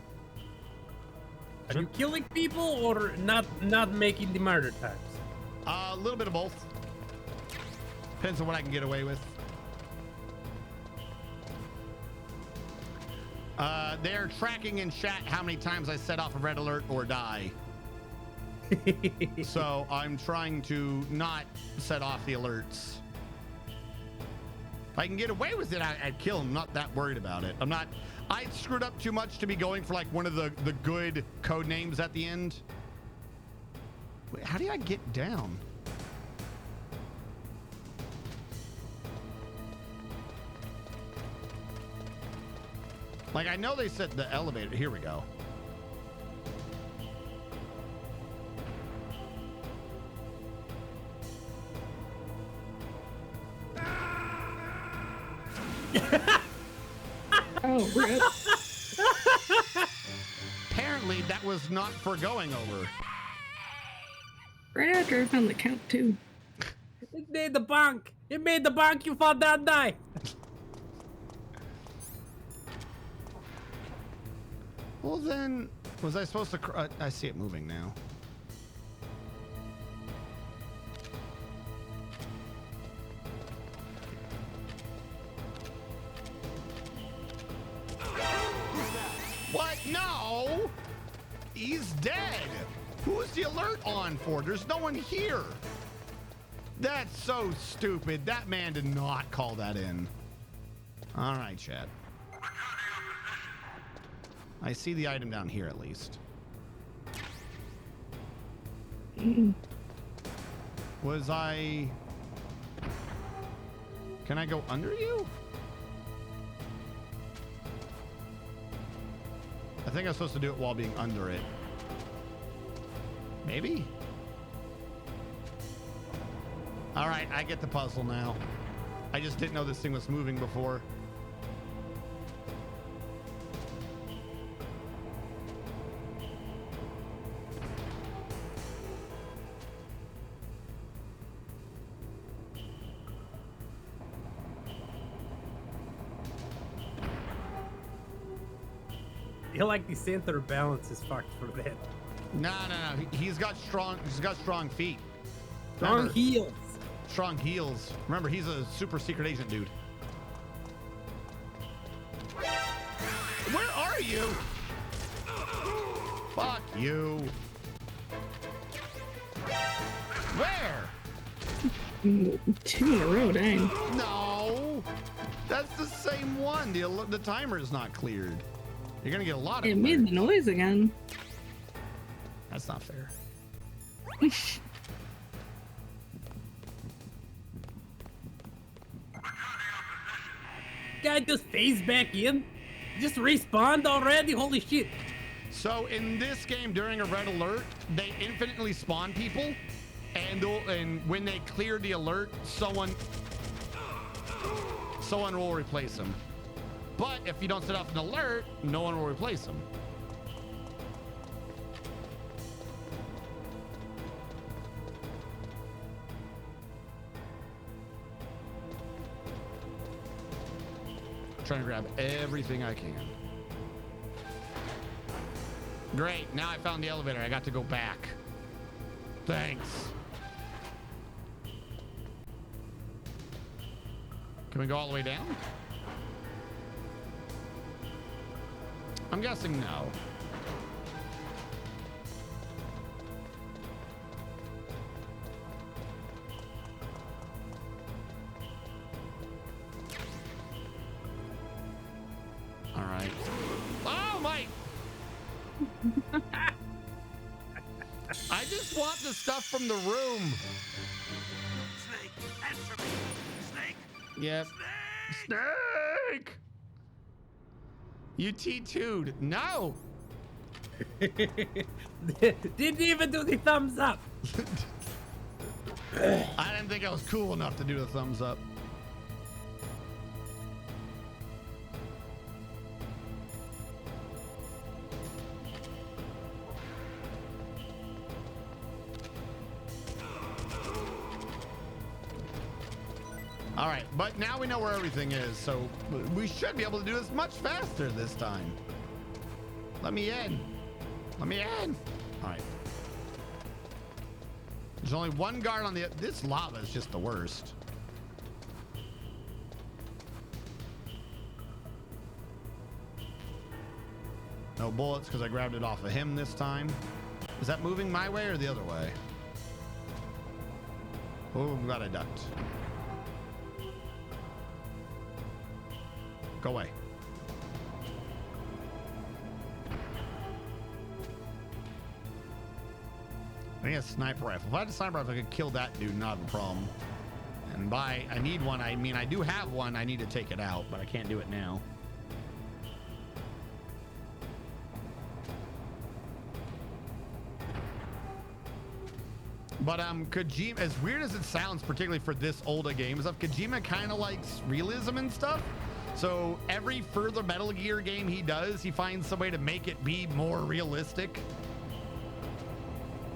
Are you killing people or not making the murder types? A little bit of both. Depends on what I can get away with. They're tracking in chat how many times I set off a red alert or die. So I'm trying to not set off the alerts. If I can get away with it, I'd kill him. I'm not that worried about it. I screwed up too much to be going for like one of the good code names at the end. Wait, how do I get down? Like, I know they said the elevator. Here we go. Oh, rip. Apparently, that was not for going over. Right after I found the count, too. It made the bank. It made the bank. You fall down, die. Well, then, was I supposed to? I see it moving now. What? No! He's dead! Who's the alert on for? There's no one here! That's so stupid. That man did not call that in. All right, Chad. I see the item down here at least. Was I... Can I go under you? I think I'm supposed to do it while being under it. Maybe? All right, I get the puzzle now. I just didn't know this thing was moving before. I feel like the center balance is fucked for that. No. He's got strong feet. Strong Remember, heels. Strong heels. Remember, he's a super secret agent dude. Where are you? Fuck you. Where? 2 in a row, dang. No. That's the same one. The timer is not cleared. You're gonna get a lot of It made the noise again. That's not fair. Guy just phased back in. Just respawned already. Holy shit. So in this game, during a red alert, they infinitely spawn people, and when they clear the alert, someone will replace them. But if you don't set off an alert, no one will replace them. Trying to grab everything I can. Great, now I found the elevator. I got to go back. Thanks. Can we go all the way down? I'm guessing no. All right. Oh my! I just want the stuff from the room. Snake, answer me. Snake. Yep. Snake! You T2'd. No! Didn't even do the thumbs up. I didn't think I was cool enough to do the thumbs up. All right, but now we know where everything is, so we should be able to do this much faster this time. Let me in. Let me in. All right. There's only one guard on the... This lava is just the worst. No bullets because I grabbed it off of him this time. Is that moving my way or the other way? Oh, I'm glad I ducked. Go away. I need a sniper rifle. If I had a sniper rifle, I could kill that dude, not a problem. And by I need one, I mean I do have one. I need to take it out, but I can't do it now. But Kojima, as weird as it sounds, particularly for this old a game stuff, Kojima kind of likes realism and stuff. So every further Metal Gear game he does, he finds some way to make it be more realistic.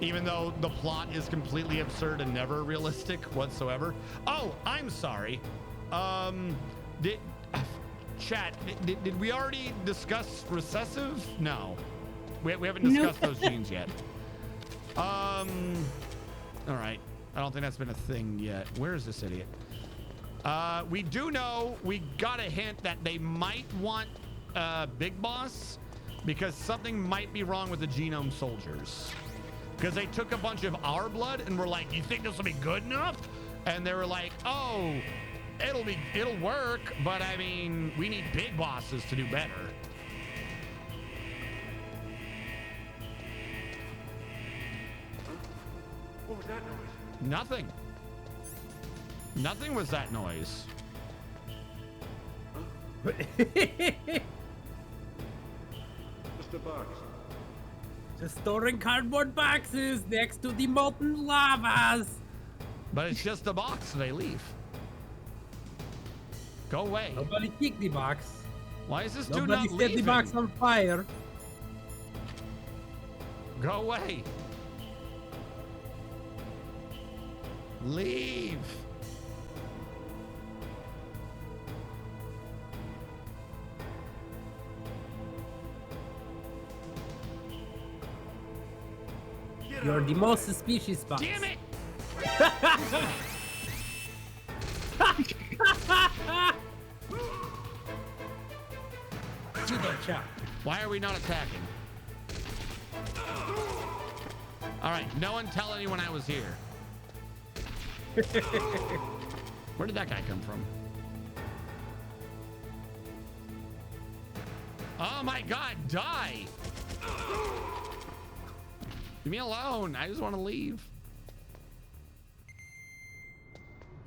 Even though the plot is completely absurd and never realistic whatsoever. Oh, I'm sorry. Chat, did we already discuss recessive? No. We haven't discussed those genes yet. All right. I don't think that's been a thing yet. Where is this idiot? We do know, we got a hint that they might want Big Boss because something might be wrong with the Genome Soldiers. Because they took a bunch of our blood and were like, you think this will be good enough? And they were like, oh, it'll work, but I mean, we need Big Bosses to do better. What was that noise? Nothing. Nothing was that noise. Just a box. Just storing cardboard boxes next to the molten lavas. But it's just a box. They leave. Go away. Nobody kicked the box. Why is this dude Nobody not set leaving? the box on fire. Go away. Leave. You're the most suspicious box. Damn it! Judo chop. Why are we not attacking? All right, no one tell anyone I was here. Where did that guy come from? Oh my God, die! Leave me alone. I just want to leave.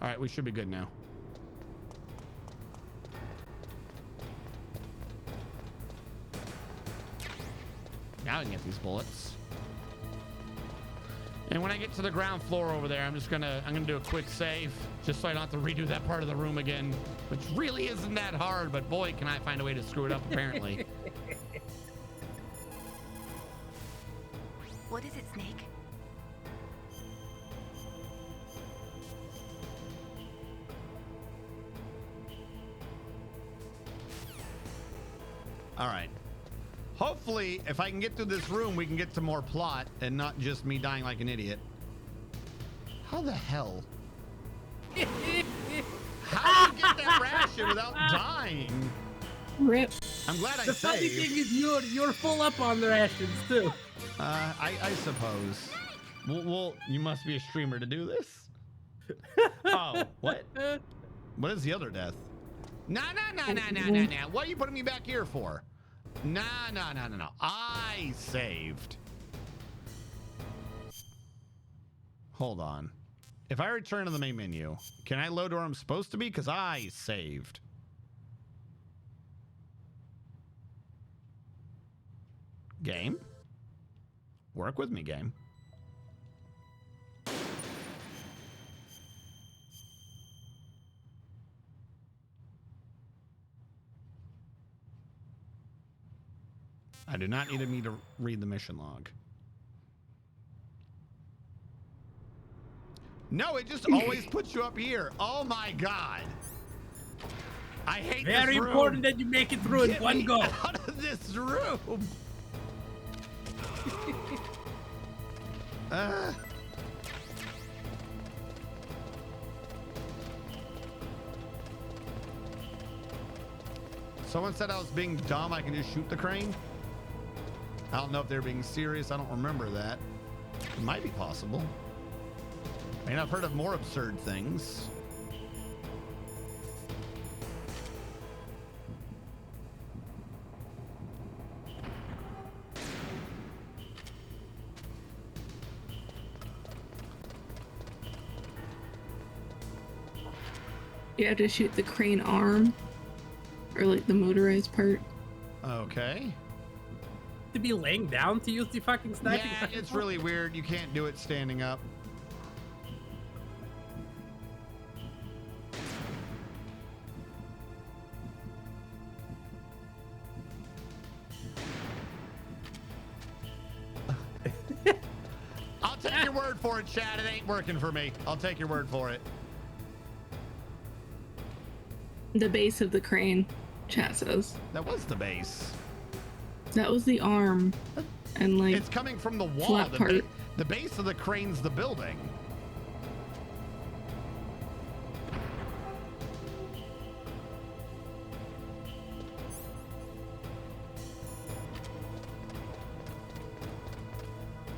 All right, we should be good now. Now I can get these bullets. And when I get to the ground floor over there, I'm gonna do a quick save just so I don't have to redo that part of the room again, which really isn't that hard, but boy, can I find a way to screw it up apparently. What is it, Snake? All right. Hopefully, if I can get through this room, we can get to more plot and not just me dying like an idiot. How the hell? How do you get that ration without dying? Rip. I'm glad I The funny saved. thing is you're full up on the rations too. I suppose. Well, you must be a streamer to do this. Oh, what? What is the other death? Nah. What are you putting me back here for? No. I saved. Hold on. If I return to the main menu, can I load where I'm supposed to be? Because I saved. Game? Work with me, game. I do not need me to read the mission log. No, it just always puts you up here. Oh my god. I hate this room. Very important that you make it through in Get one me go. out of this room. Someone said I was being dumb. I can just shoot the crane. I don't know if they're being serious. I don't remember that. It might be possible. I mean, I've heard of more absurd things. You have to shoot the crane arm, or like the motorized part. Okay. To be laying down to use the fucking sniping Yeah, it's really weird. You can't do it standing up. I'll take your word for it, Chad. It ain't working for me. I'll take your word for it. The base of the crane, chat says. That was the base. That was the arm, and like It's coming from the wall. flat part. The base of the crane's the building.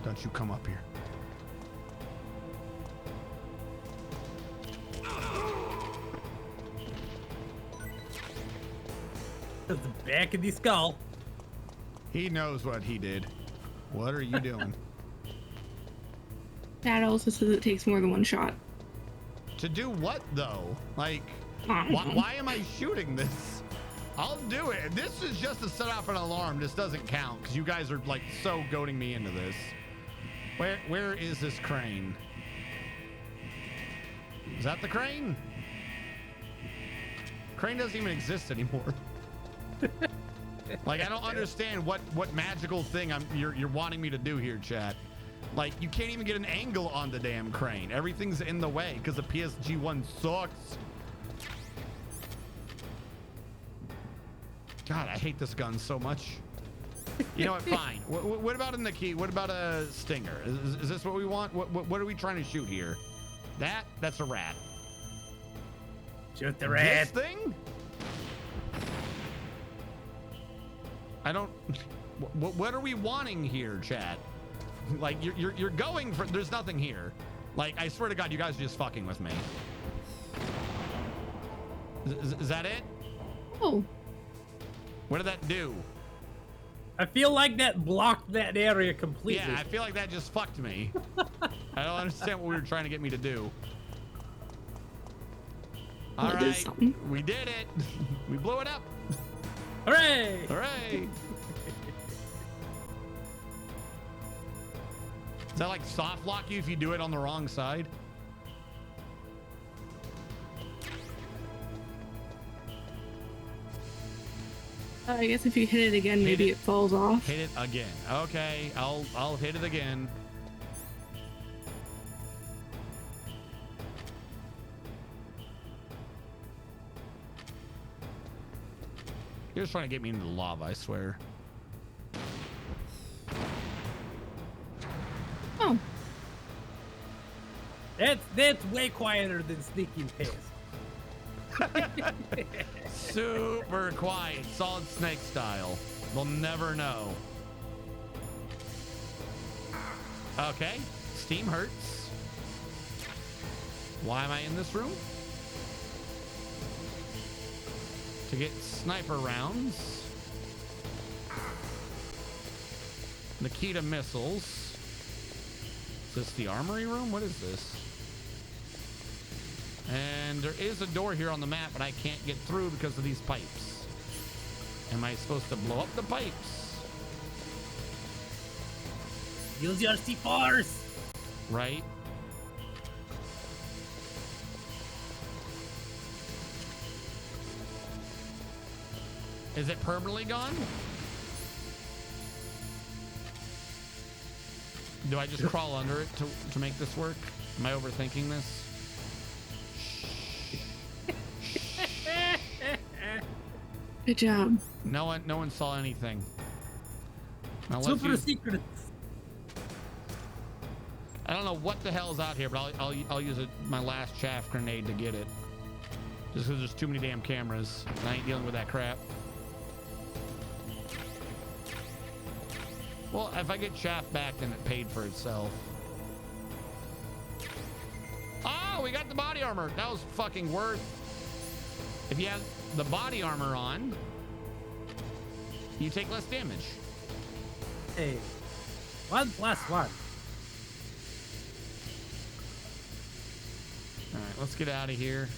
Don't you come up here. the back of the skull. He knows what he did. What are you doing? That also says it takes more than one shot. To do what, though? Like, I don't know. why am I shooting this? I'll do it. This is just to set off an alarm. This doesn't count because you guys are like so goading me into this. Where is this crane? Is that the crane? Crane doesn't even exist anymore. Like, I don't understand what magical thing you're wanting me to do here, chat. Like, you can't even get an angle on the damn crane. Everything's in the way because the PSG-1 sucks. God, I hate this gun so much. You know what? Fine. What about in the key? What about a stinger? Is this what we want? What are we trying to shoot here? That's a rat. Shoot the rat. This thing? I don't. What are we wanting here, chat? Like you're going for. There's nothing here. Like, I swear to God, you guys are just fucking with me. Is that it? Oh. What did that do? I feel like that blocked that area completely. Yeah, I feel like that just fucked me. I don't understand what we were trying to get me to do. All Well, it did right, something. we did it. We blew it up. Hooray! Hooray! Does that like soft lock you if you do it on the wrong side? I guess if you hit it again, maybe it falls off. Hit it again. Okay, I'll hit it again. You're just trying to get me into the lava, I swear. Oh. That's way quieter than sneaking past. Super quiet, Solid Snake style. They'll never know. Okay, steam hurts. Why am I in this room? To get sniper rounds. Nikita missiles. Is this the armory room? What is this? And there is a door here on the map, but I can't get through because of these pipes. Am I supposed to blow up the pipes? Use your C4s! Right? Is it permanently gone? Do I just crawl under it to make this work? Am I overthinking this? Good job. No one saw anything. Now let's Super use- secret. I don't know what the hell's out here, but I'll use my last chaff grenade to get it. Just because there's too many damn cameras. And I ain't dealing with that crap. Well, if I get chaff back, then it paid for itself. Oh, we got the body armor. That was fucking worth. If you have the body armor on, you take less damage. Hey, 1 + 1. All right, let's get out of here.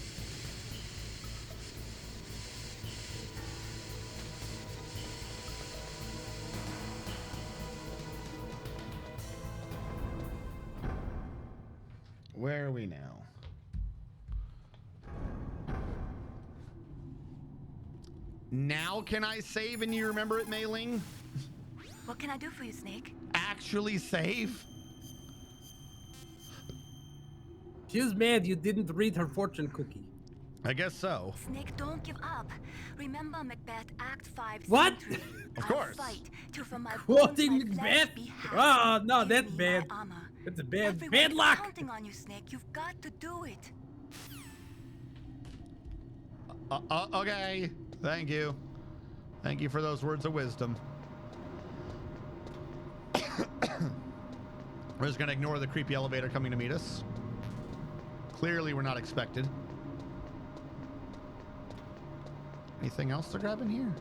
Where are we now? Now can I save and you remember it, Mei Ling? What can I do for you, Snake? Actually save? She's mad you didn't read her fortune cookie. I guess so. Snake, don't give up. Remember Macbeth Act 5. What? Scene 3. Of I'll course. fight till from my Quoting bones my flesh Macbeth? be hacked. Oh, no, Give that's me bad. my armor. That's a bad Everyone's luck. counting on you, Snake. You've got to do it. Okay. Thank you. Thank you for those words of wisdom. We're just going to ignore the creepy elevator coming to meet us. Clearly, we're not expected. Anything else to grab in here?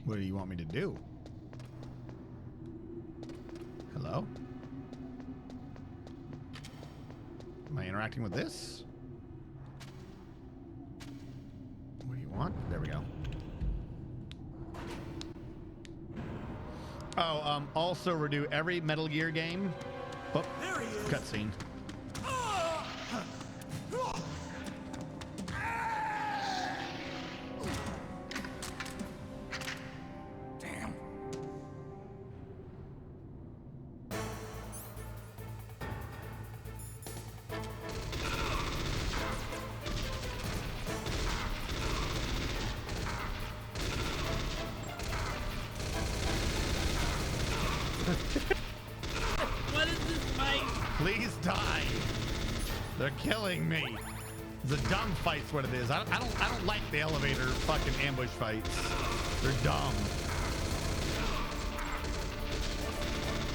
What do you want me to do? Hello? Am I interacting with this? What do you want? There we go. Oh, also redo every Metal Gear game. Oh, There he is. cutscene. Damn. What is this fight? Please die. They're killing me. The dumb fight's what it is. I don't like the elevator fucking ambush fights. They're dumb.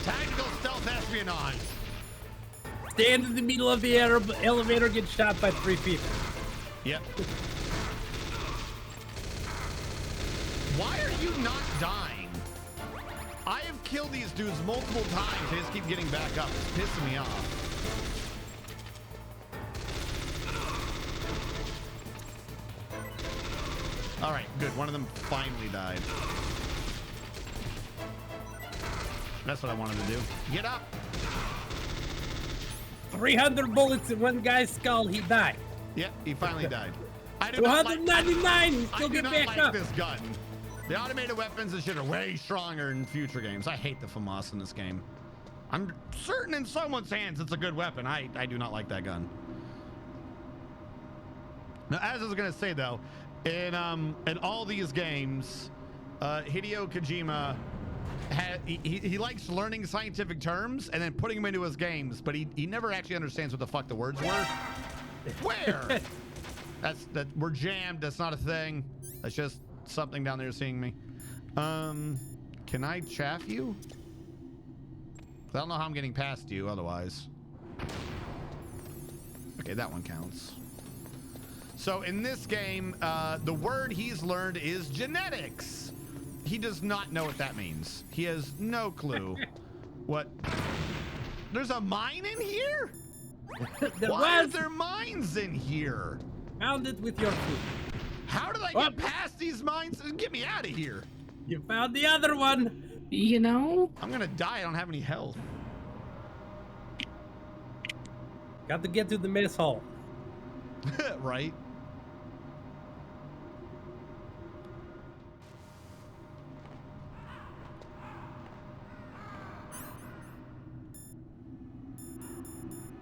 Tactical stealth espionage. Stand in the middle of the elevator, get shot by 3 people. Yep. Why are you not dying? I have killed these dudes multiple times. They just keep getting back up. It's pissing me off. All right, good. One of them finally died. That's what I wanted to do. Get up. 300 bullets in one guy's skull, he died. Yep, he finally died. I do not like, 299, he I still do get not back like up. this gun. The automated weapons and shit are way stronger in future games. I hate the FAMAS in this game. I'm certain in someone's hands it's a good weapon. I do not like that gun. Now, as I was gonna say though, in all these games, Hideo Kojima he likes learning scientific terms and then putting them into his games, but he never actually understands what the fuck the words were. Where? that we're jammed. That's not a thing. That's just something down there seeing me. Can I chaff you? I don't know how I'm getting past you otherwise. Okay, that one counts. So in this game, the word he's learned is genetics. He does not know what that means. He has no clue what. There's a mine in here? There Why are was. there mines in here? Found it with your food. How did I get past these mines? Get me out of here. You found the other one. You know? I'm gonna die. I don't have any health. Got to get to the mess hall. Right?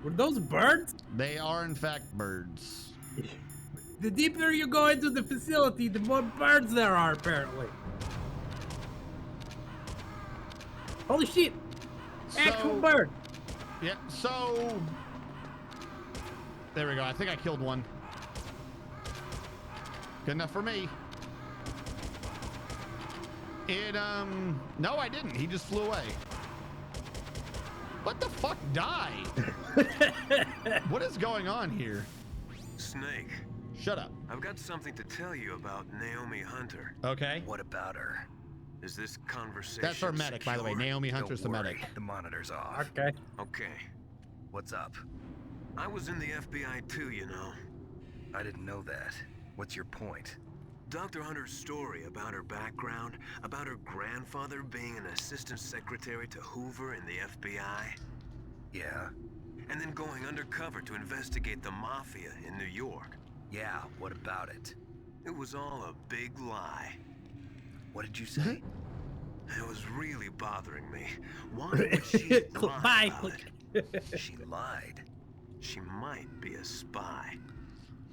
Were those birds? They are, in fact, birds. The deeper you go into the facility, the more birds there are, apparently. Holy shit! Actual bird! Yeah, so... There we go. I think I killed one. Good enough for me. No, I didn't. He just flew away. What the fuck died? What is going on here? Snake, Shut up. I've got something to tell you about Naomi Hunter. Okay. What about her? Is this conversation That's our medic, by the way. secure? Naomi Hunter's the Don't worry, medic. the monitor's off. Okay. Okay. What's up? I was in the FBI too, you know. I didn't know that. What's your point? Dr. Hunter's story about her background, about her grandfather being an assistant secretary to Hoover in the FBI, Yeah. and then going undercover to investigate the mafia in New York. Yeah, what about it? It was all a big lie. What did you say? It was really bothering me. Why would she lie Bye. about it? She lied. She might be a spy.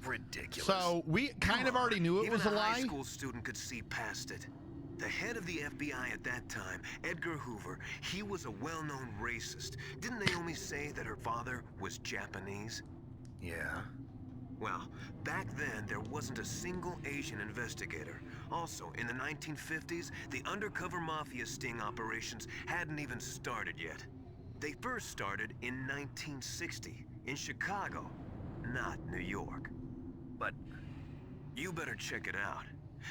Ridiculous. So we kind of already knew it Even was a a high lie. school student could see past it. The head of the FBI at that time, Edgar Hoover, he was a well-known racist. Didn't Naomi say that her father was Japanese? Yeah. Well, back then, there wasn't a single Asian investigator. Also, in the 1950s, the undercover mafia sting operations hadn't even started yet. They first started in 1960, in Chicago, not New York. But You better check it out.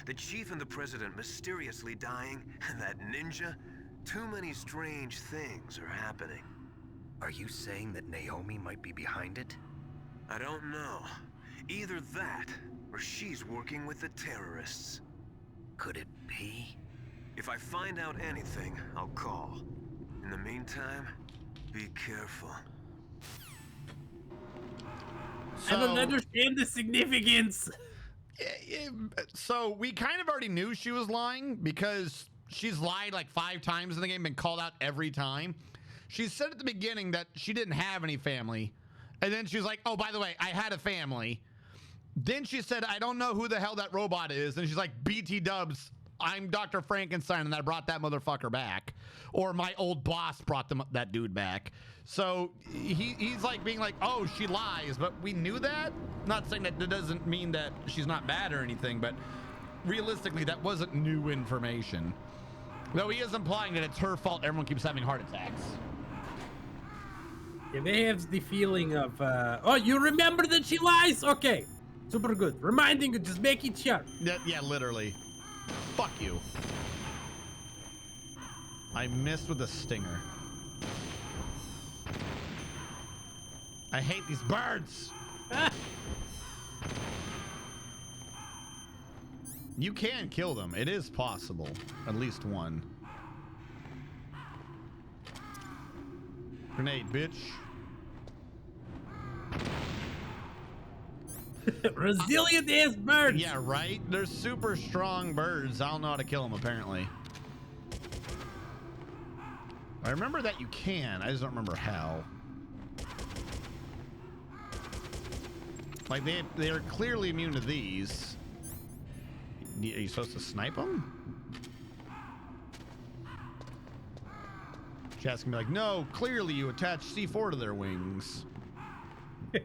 The chief and the president mysteriously dying, and that ninja. Too many strange things are happening. are you saying that Naomi might be behind it? I don't know. Either that, or she's working with the terrorists. Could it be? If I find out anything, I'll call. In the meantime, be careful. I don't understand the significance. So we kind of already knew she was lying because she's lied like 5 times in the game, been called out every time. She said at the beginning that she didn't have any family. And then she was like, oh, by the way, I had a family. Then she said, I don't know who the hell that robot is. And she's like, BT dubs, I'm Dr. Frankenstein and I brought that motherfucker back. Or my old boss brought that dude back. So he's like being like, oh, she lies, but we knew that. Not saying that doesn't mean that she's not bad or anything, but realistically, that wasn't new information. Though he is implying that it's her fault everyone keeps having heart attacks. Yeah, they have the feeling of, oh, you remember that she lies? Okay, super good. Reminding you, just make it sharp. Yeah, literally. Fuck you. I missed with a stinger. I hate these birds. You can kill them. It is possible. At least one. Grenade, bitch. Resilient as birds. Yeah, right? They're super strong birds. I don't know how to kill them, apparently. I remember that you can. I just don't remember how. Like, they are clearly immune to these. Are you supposed to snipe them? Chat's gonna be like, no, clearly you attach C4 to their wings. I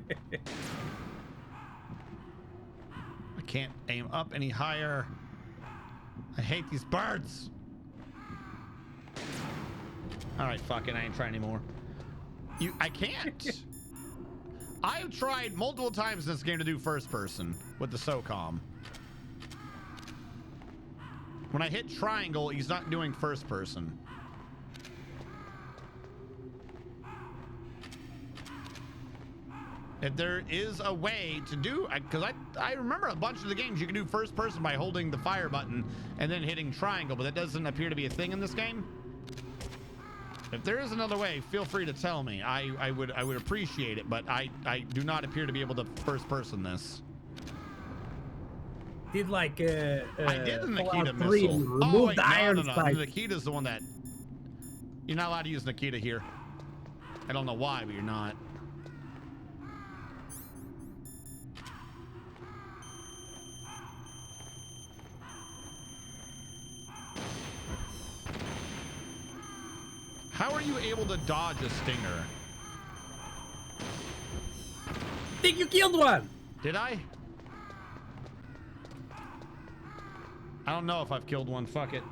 can't aim up any higher. I hate these birds. All right, fuck it. I ain't trying anymore. I can't. I've tried multiple times in this game to do first person with the SOCOM. When I hit triangle, he's not doing first person. If there is a way to do, because I remember a bunch of the games you can do first person by holding the fire button and then hitting triangle, but that doesn't appear to be a thing in this game. If there is another way, feel free to tell me. I would appreciate it, but I do not appear to be able to first person this. Did like I did the Fallout Nikita 3 missile. and Oh, remove wait, the iron no. The sight. Nikita's the one that you're not allowed to use Nikita here. I don't know why, but you're not. How are you able to dodge a stinger? Think you killed one. Did I? I don't know if I've killed one. Fuck it.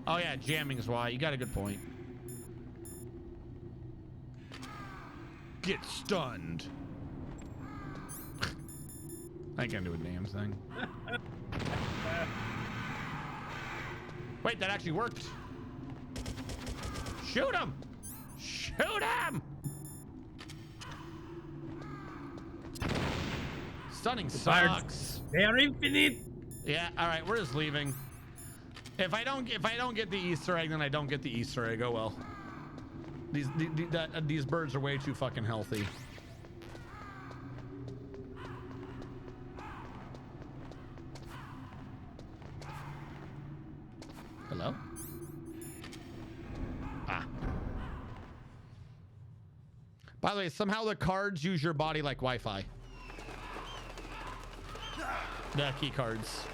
Oh yeah, jamming is why. You got a good point. Get stunned. I can't do a damn thing. Wait, that actually worked. Shoot him! Shoot him! Stunning sucks. They are infinite. Yeah, all right, we're just leaving. If I don't get the Easter egg, then I don't get the Easter egg. Oh well. These birds are way too fucking healthy. Hello? Ah. By the way, somehow the cards use your body like Wi-Fi. The key cards.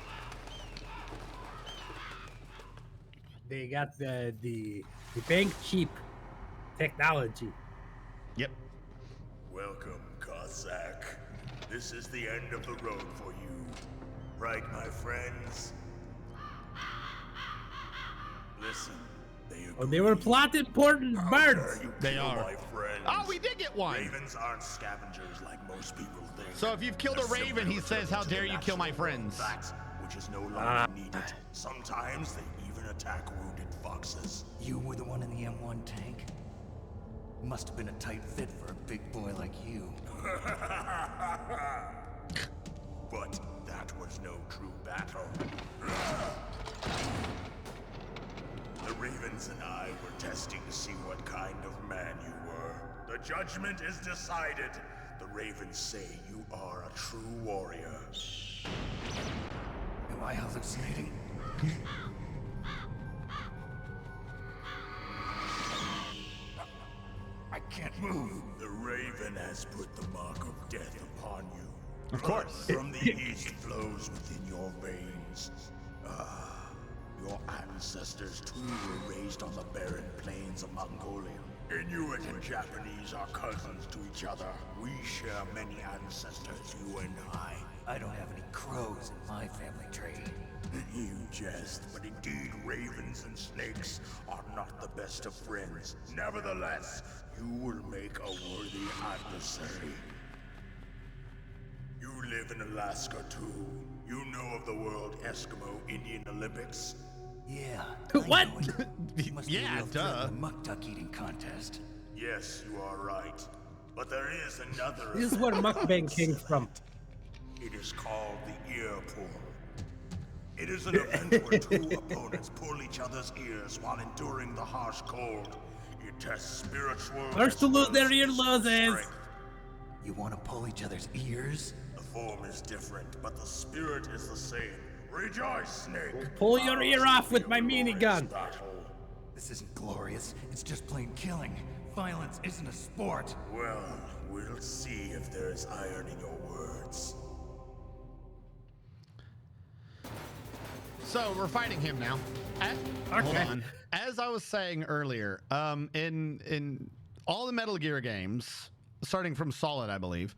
They got the bank cheap technology. Yep. Welcome, Cossack. This is the end of the road for you. Right, my friends? Listen, They were plotting important birds. They are. My friends. Oh, we did get one. Ravens aren't scavengers like most people think. So if you've killed a raven, he says, "How dare you kill my friends?" That which is no longer needed. Sometimes they even attack wounded foxes. You were the one in the M1 tank? Must have been a tight fit for a big boy like you. But that was no true battle. The Ravens and I were testing to see what kind of man you were. The judgment is decided. The Ravens say you are a true warrior. Am I hallucinating? I can't move. The Raven has put the mark of death upon you. Of course. Blood from the east flows within your veins. Your ancestors too were raised on the barren plains of Mongolia. Inuit and Japanese are cousins to each other. We share many ancestors, you and I. I don't have any crows in my family tree. You jest, but indeed ravens and snakes are not the best of friends. Nevertheless, you will make a worthy adversary. You live in Alaska too. You know of the World Eskimo Indian Olympics? Yeah. What? Must Yeah, be a real duh. thrill in the muck duck eating contest. Yes, you are right. But there is another. This is where mukbang came from. It is called the ear pull. It is an event where two opponents pull each other's ears while enduring the harsh cold. It tests spiritual. First to lose their as well as earlobes. strength. You want to pull each other's ears? The form is different, but the spirit is the same. Rejoice, Snake! Pull your ear off with my minigun. Battle. This isn't glorious. It's just plain killing. Violence isn't a sport. Well, we'll see if there is iron in your words. So we're fighting him now. Hold on. As I was saying earlier, in all the Metal Gear games, starting from Solid, I believe,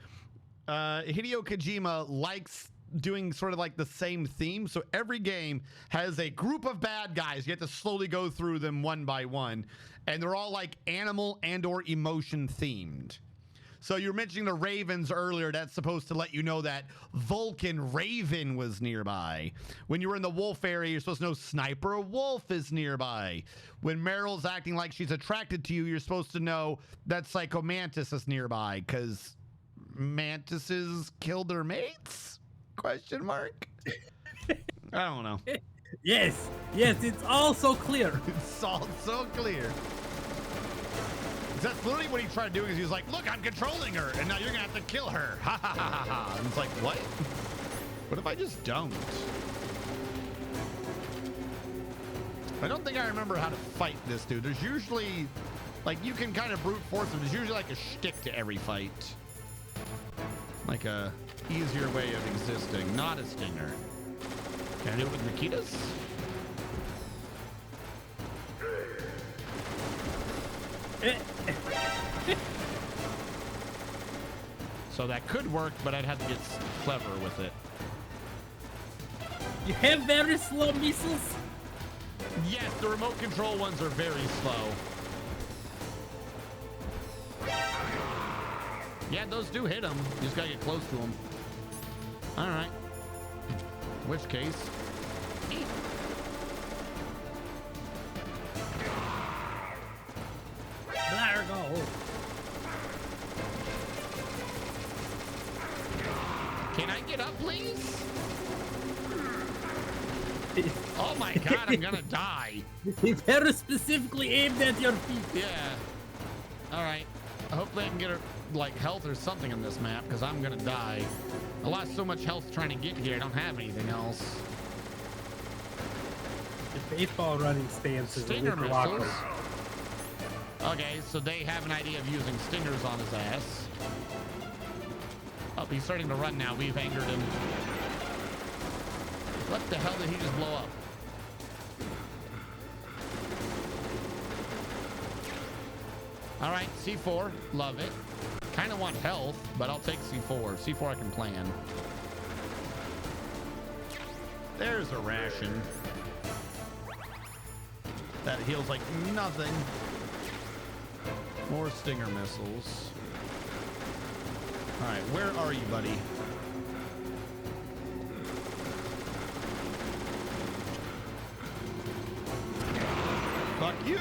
Hideo Kojima likes doing sort of like the same theme. So every game has a group of bad guys. You have to slowly go through them one by one, and they're all like animal and or emotion themed. So you were mentioning the ravens earlier. That's supposed to let you know that Vulcan Raven was nearby. When you were in the wolf area, you're supposed to know Sniper Wolf is nearby. When Meryl's acting like she's attracted to you, you're supposed to know that Psycho Mantis is nearby because mantises kill their mates? Question mark. I don't know. Yes, it's all so clear. It's all so clear. That's literally what he tried to do. Is he was like, "Look, I'm controlling her, and now you're gonna have to kill her." Ha ha ha ha ha. And it's like, what? What if I just don't? I don't think I remember how to fight this dude. There's usually, like, you can kind of brute force him. There's usually like a shtick to every fight, like a easier way of existing, not a stinger. Can I do it with Nikitas? So that could work, but I'd have to get clever with it. You have very slow missiles. Yes, the remote control ones are very slow. Yeah, those do hit them. You just gotta get close to them. All right. In which case, There go. can I get up, please? Oh my God, I'm gonna die. It's very specifically aimed at your feet. Yeah. All right. Hopefully I can get her like health or something in this map because I'm gonna die. I lost so much health trying to get here. I don't have anything else. The baseball running stance is Stinger a little missiles. awkward. Okay, so they have an idea of using stingers on his ass. Oh, he's starting to run now. We've angered him. What the hell did he just blow up? All right, C4, love it. Kind of want health, but I'll take C4. C4 I can plan. There's a ration. That heals like nothing. More stinger missiles. All right, where are you, buddy? Fuck you!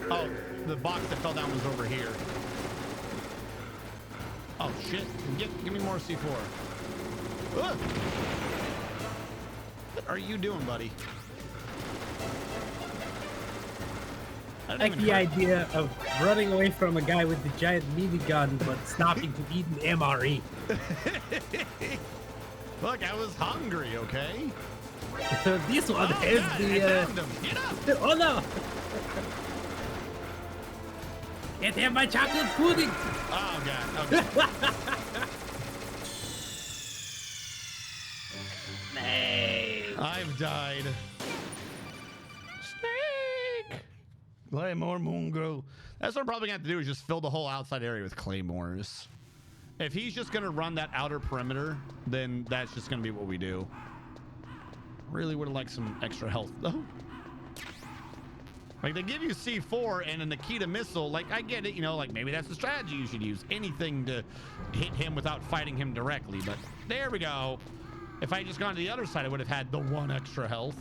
Oh, the box that fell down was over here. Oh shit! Give me more C4. Ugh. What are you doing, buddy? I like the idea of running away from a guy with the giant minigun, but stopping to eat an MRE. Look, I was hungry, okay? This one Oh, has God, the. I found him. Get up! Oh no! Can't have my chocolate pudding. Oh god. Okay. Snake. I've died. Snake. Claymore Moongrow. That's what I'm probably gonna have to do is just fill the whole outside area with claymores. If he's just gonna run that outer perimeter, then that's just gonna be what we do. Really would have liked some extra health though. Like, they give you C4 and a Nikita missile. Like, I get it, you know, like maybe that's the strategy you should use. Anything to hit him without fighting him directly. But there we go. If I had just gone to the other side, I would have had the one extra health.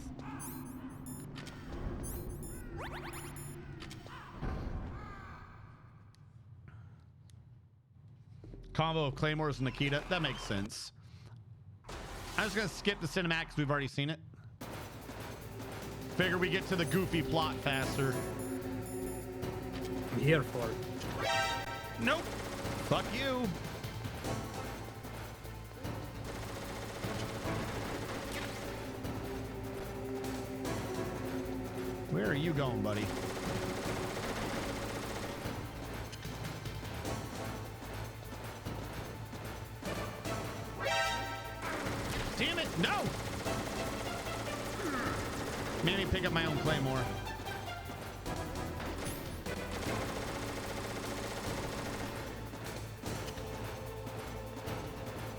Combo of Claymores and Nikita. That makes sense. I'm just going to skip the cinematic because we've already seen it. Figure we get to the goofy plot faster. I'm here for it. Nope. Fuck you. Where are you going, buddy? Damn it, no! Made me pick up my own claymore.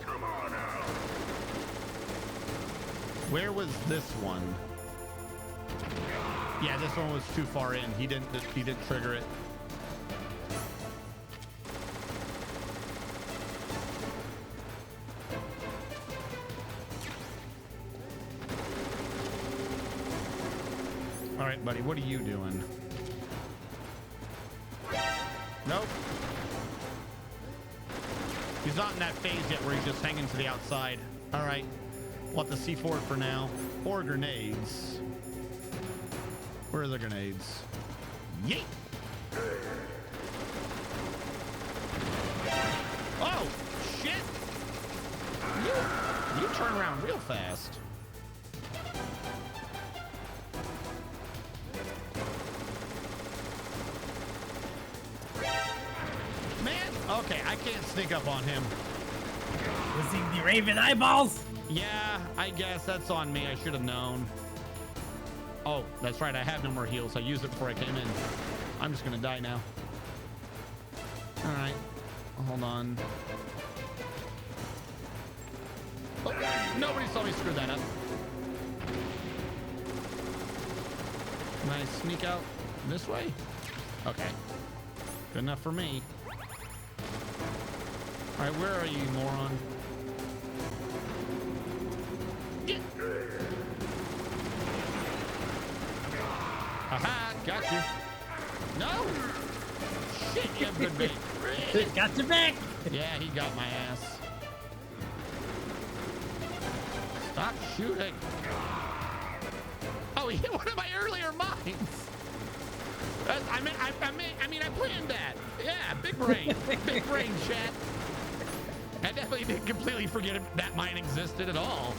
Come on out. Where was this one? Yeah, this one was too far in. He didn't trigger it. All right, buddy, what are you doing? Nope. He's not in that phase yet where he's just hanging to the outside. All right. We'll have to see for it for now. Or grenades. Where are the grenades? Yeet! Oh, shit! You turn around real fast. Man, okay, I can't sneak up on him. Using the Raven eyeballs? Yeah, I guess that's on me. I should have known. Oh, that's right. I have no more heals. I used it before I came in. I'm just going to die now. All right. Hold on. Oh, nobody saw me screw that up. Can I sneak out this way? Okay. Good enough for me. All right, where are you, moron? Get. Aha, got you. No! Shit, you have good bait. Got your back! Yeah, he got my ass. Stop shooting. Oh, he hit one of my earlier mines. I mean, I planned that. Yeah, big brain. Big brain, chat. I definitely didn't completely forget if that mine existed at all.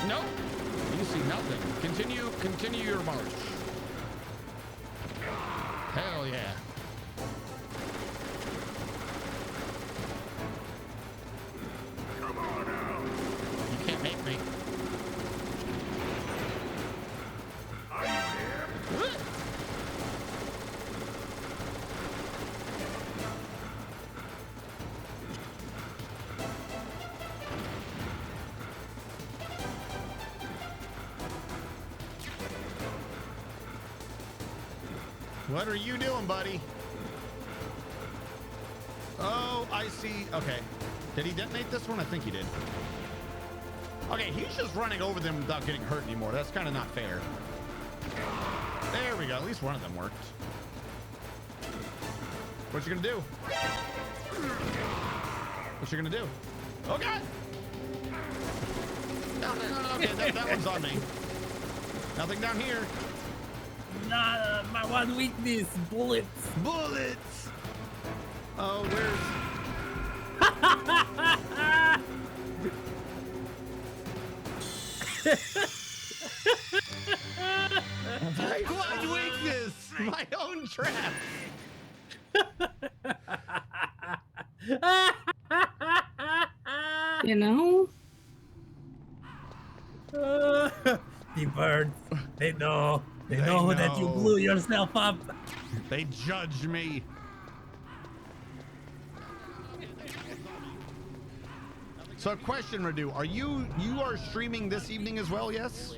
Nope. You see nothing. Continue your march. Hell yeah. Come on out. You can't make me. Are you here? What are you doing, buddy? Oh, I see. Okay. Did he detonate this one? I think he did. Okay, he's just running over them without getting hurt anymore. That's kind of not fair. There we go. At least one of them worked. What you gonna do? What you gonna do? Oh, God! No. Okay, that one's on me. Nothing down here. Nah, my one weakness, bullets. Bullets! Oh, where's... My one weakness! My own trap! You know? The birds, they know. They know that you blew yourself up. They judge me. So, question, Radu, are you are streaming this evening as well? Yes.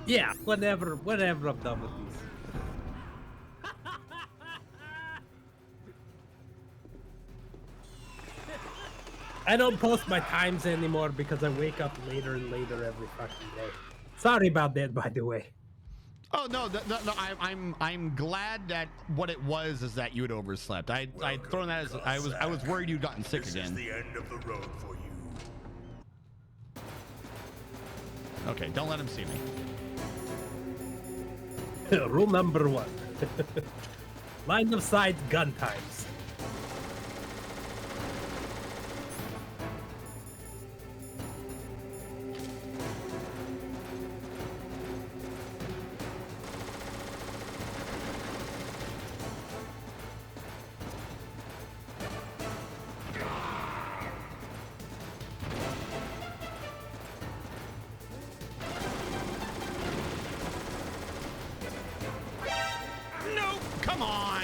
Yeah, whenever I'm done with these. I don't post my times anymore because I wake up later and later every fucking day. Sorry about that, by the way. Oh no, I'm glad that what it was is that you had overslept. I'd thrown that as I was worried you'd gotten sick This again. is the end of the road for you. Okay, don't let him see me. Rule number 1. Line of sight, gun times. No, come on.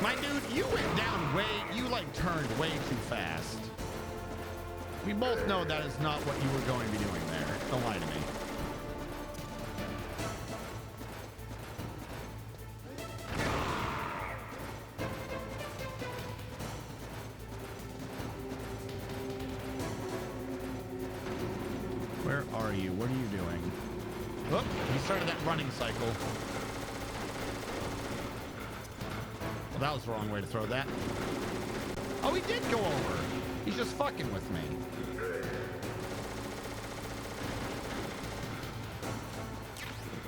My dude, you went down you like turned way too fast. We both know that is not what you were going to be doing there. Don't lie to me. are you? What are you doing? Oh, he started that running cycle. Well, that was the wrong way to throw that. Oh, he did go over. He's just fucking with me.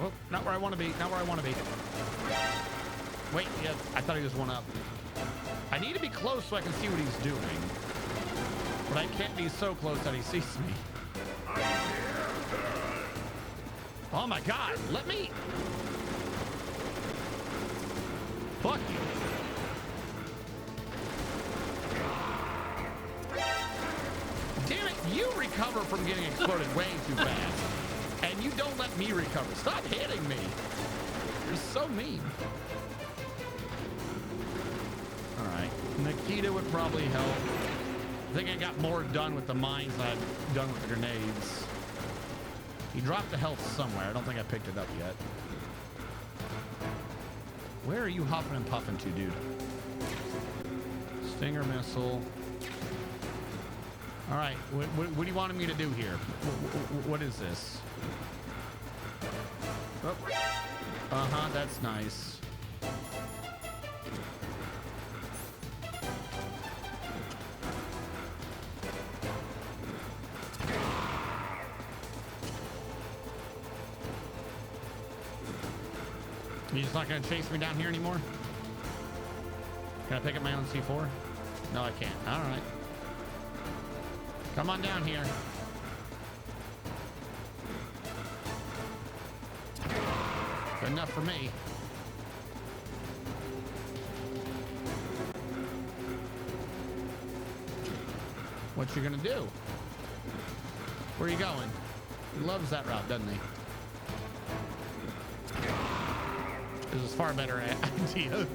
Oh, not where I want to be. Not where I want to be. Wait, yeah, I thought he was one up. I need to be close so I can see what he's doing. But I can't be so close that he sees me. Oh my God, let me. Fuck you. Damn it, you recover from getting exploded way too fast. And you don't let me recover. Stop hitting me. You're so mean. All right, Nikita would probably help. I think I got more done with the mines than I've done with the grenades. He dropped the health somewhere. I don't think I picked it up yet. Where are you hopping and puffing to, dude? Stinger missile. All right, what do you want me to do here? What is this? Oh. Uh-huh, that's nice. You're just not gonna chase me down here anymore? Can I pick up my own C4? No, I can't. All right. Come on down here. Good enough for me. What you gonna do? Where are you going? He loves that route, doesn't he? This is far better idea.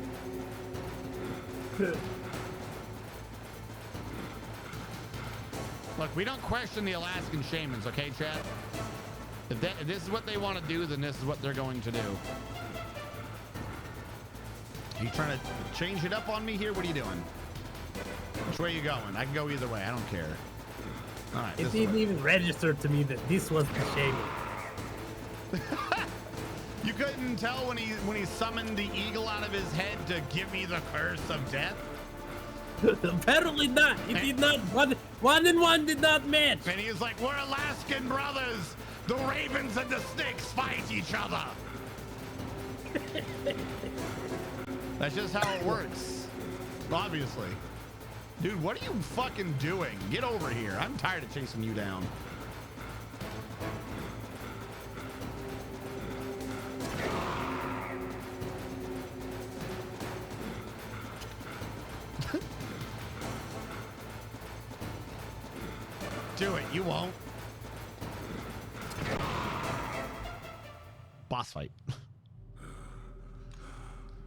Look, we don't question the Alaskan shamans, okay, chat? If this is what they want to do, then this is what they're going to do. You trying to change it up on me here? What are you doing? Which way are you going? I can go either way. I don't care. All right. It didn't even register to me that this was the shaman. You couldn't tell when he summoned the eagle out of his head to give me the curse of death? Apparently not. It did not. One and one did not match. And he was like, we're Alaskan brothers. The ravens and the snakes fight each other. That's just how it works. Obviously. Dude, what are you fucking doing? Get over here. I'm tired of chasing you down. Do it. You won't. Boss fight.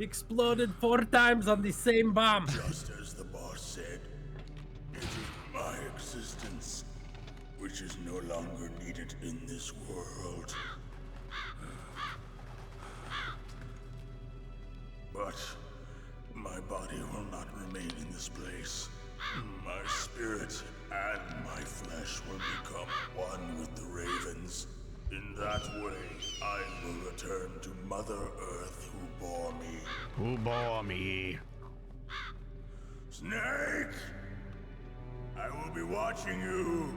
Exploded 4 times on the same bomb. Just as the boss said, it is my existence which is no longer needed in this world. But my body will not remain in this place. My spirit and my flesh will become one with the ravens. In that way, I will return to Mother Earth who bore me. Who bore me? Snake! I will be watching you.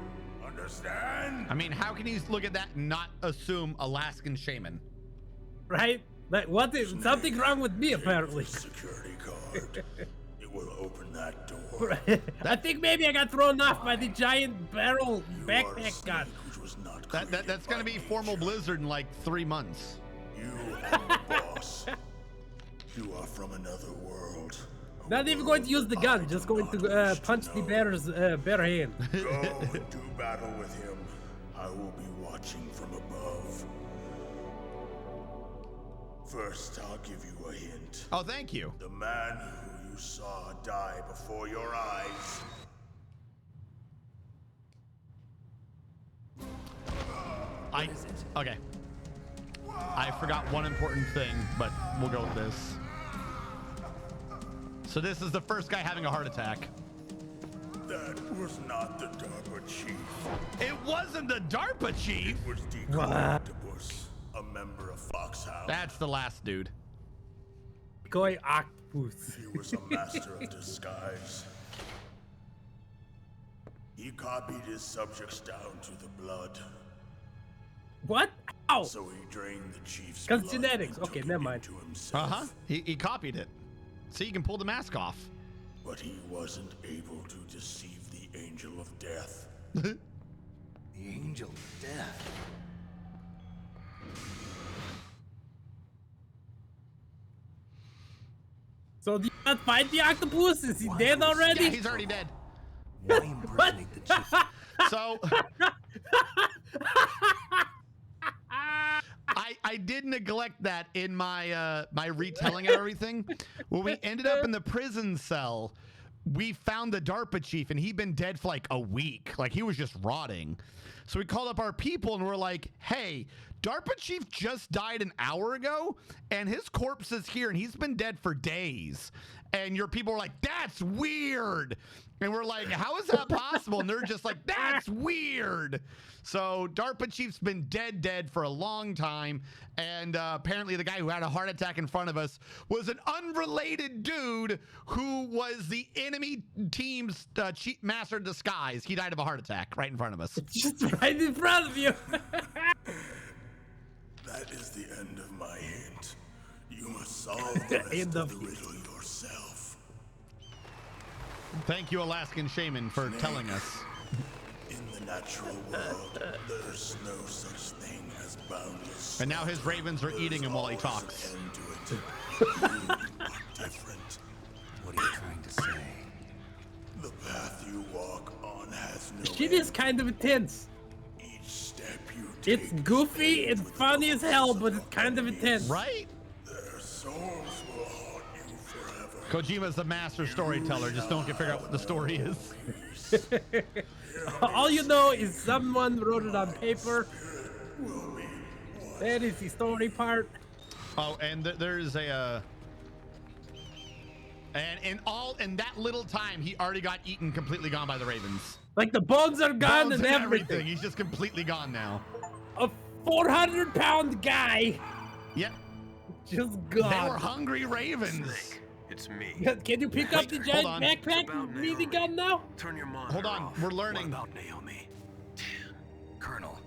Understand? I mean, how can you look at that and not assume Alaskan shaman? Right? Like, what is something wrong with me apparently? Security card. It will open that door. I think maybe I got thrown off by the giant barrel You are a backpack snake gun. which was not That's created gonna by be me. formal Blizzard in like 3 months. You are the boss. You are from another world. A Not even going to use the world gun, I just do going not to wish punch the know. bear's bare hand. Go and do battle with him. I will be watching from above. First, I'll give you a hint. Oh, thank you. The man who you saw die before your eyes. Okay. I forgot one important thing, but we'll go with this. So this is the first guy having a heart attack. That was not the DARPA chief. It wasn't the DARPA chief. It was Decoy Octopus, a member of Foxhound. That's the last dude. Koi Octopus. He was a master of disguise. He copied his subjects down to the blood. What? How? So he drained the chief's Because blood genetics. and Okay, took never it mind. into himself. Uh-huh. He copied it. So you can pull the mask off. But he wasn't able to deceive the Angel of Death. The Angel of Death. So do you not fight the octopus? Is he dead already? Yeah, he's already dead. Why impersonate the chief? So I did neglect that in my my retelling of everything. When we ended up in the prison cell, we found the DARPA chief, and he'd been dead for like a week. Like, he was just rotting. So we called up our people, and we're like, hey, DARPA chief just died an hour ago, and his corpse is here, and he's been dead for days. And your people were like, that's weird. And we're like, how is that possible? And they're just like, that's weird. So DARPA chief's been dead for a long time. And apparently the guy who had a heart attack in front of us was an unrelated dude who was the enemy team's chief master of disguise. He died of a heart attack right in front of us. Just right in front of you. That is the end of my hint. You must solve the rest End of of the riddle yourself. Thank you, Alaskan Shaman, for telling us. In the natural world, there's no such thing as boundless. And now his ravens are eating him while he There's always talks. an end to it. You are different. What are you trying to say? The path you walk on has no Shit end. is kind of intense. Each step you take It's is goofy, filled it's with funny as hell, but it's of kind of enemies. intense. Right? Their souls will haunt you forever. Kojima's the master storyteller. Just don't get figure out what the story is. All you know is someone wrote it on paper. That is the story part. Oh, and there's a and in that little time, he already got eaten, completely gone by the ravens. Like the bones are gone Bones and everything. He's just completely gone now. A 400-pound guy Yep. just They were gone. hungry ravens. Snake, it's me. Can you pick up the Wait, giant hold on. backpack About mini Naomi. gun now? Turn your monitor Hold on, off. we're What learning. about Naomi? Colonel,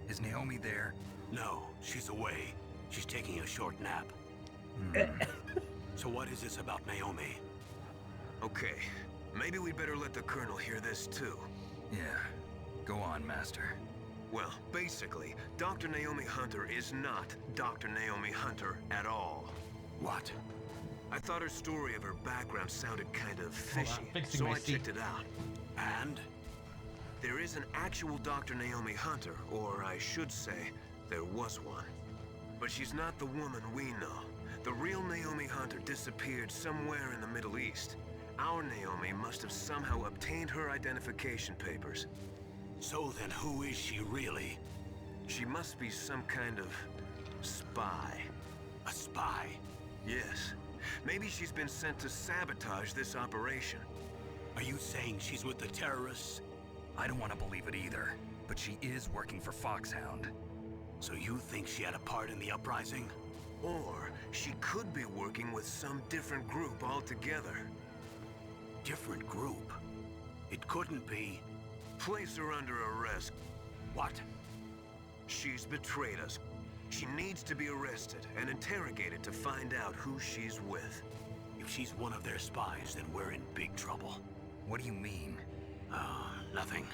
is Naomi there? No, she's away. She's taking a short nap. So what is this about Naomi? Okay, maybe we'd better let the Colonel hear this too. Yeah. Go on, Master. Well, basically, Dr. Naomi Hunter is not Dr. Naomi Hunter at all. What? I thought her story of her background sounded kind of fishy, fixing so my I seat. checked it out. And? There is an actual Dr. Naomi Hunter, or I should say, there was one. But she's not the woman we know. The real Naomi Hunter disappeared somewhere in the Middle East. Our Naomi must have somehow obtained her identification papers. So then who is she really? She must be some kind of spy. A spy? Yes. Maybe she's been sent to sabotage this operation. Are you saying she's with the terrorists? I don't want to believe it either, but she is working for Foxhound. So you think she had a part in the uprising? Or she could be working with some different group altogether. Different group? It couldn't be. Place her under arrest. What? She's betrayed us. She needs to be arrested and interrogated to find out who she's with. If she's one of their spies, then we're in big trouble. What do you mean? Nothing.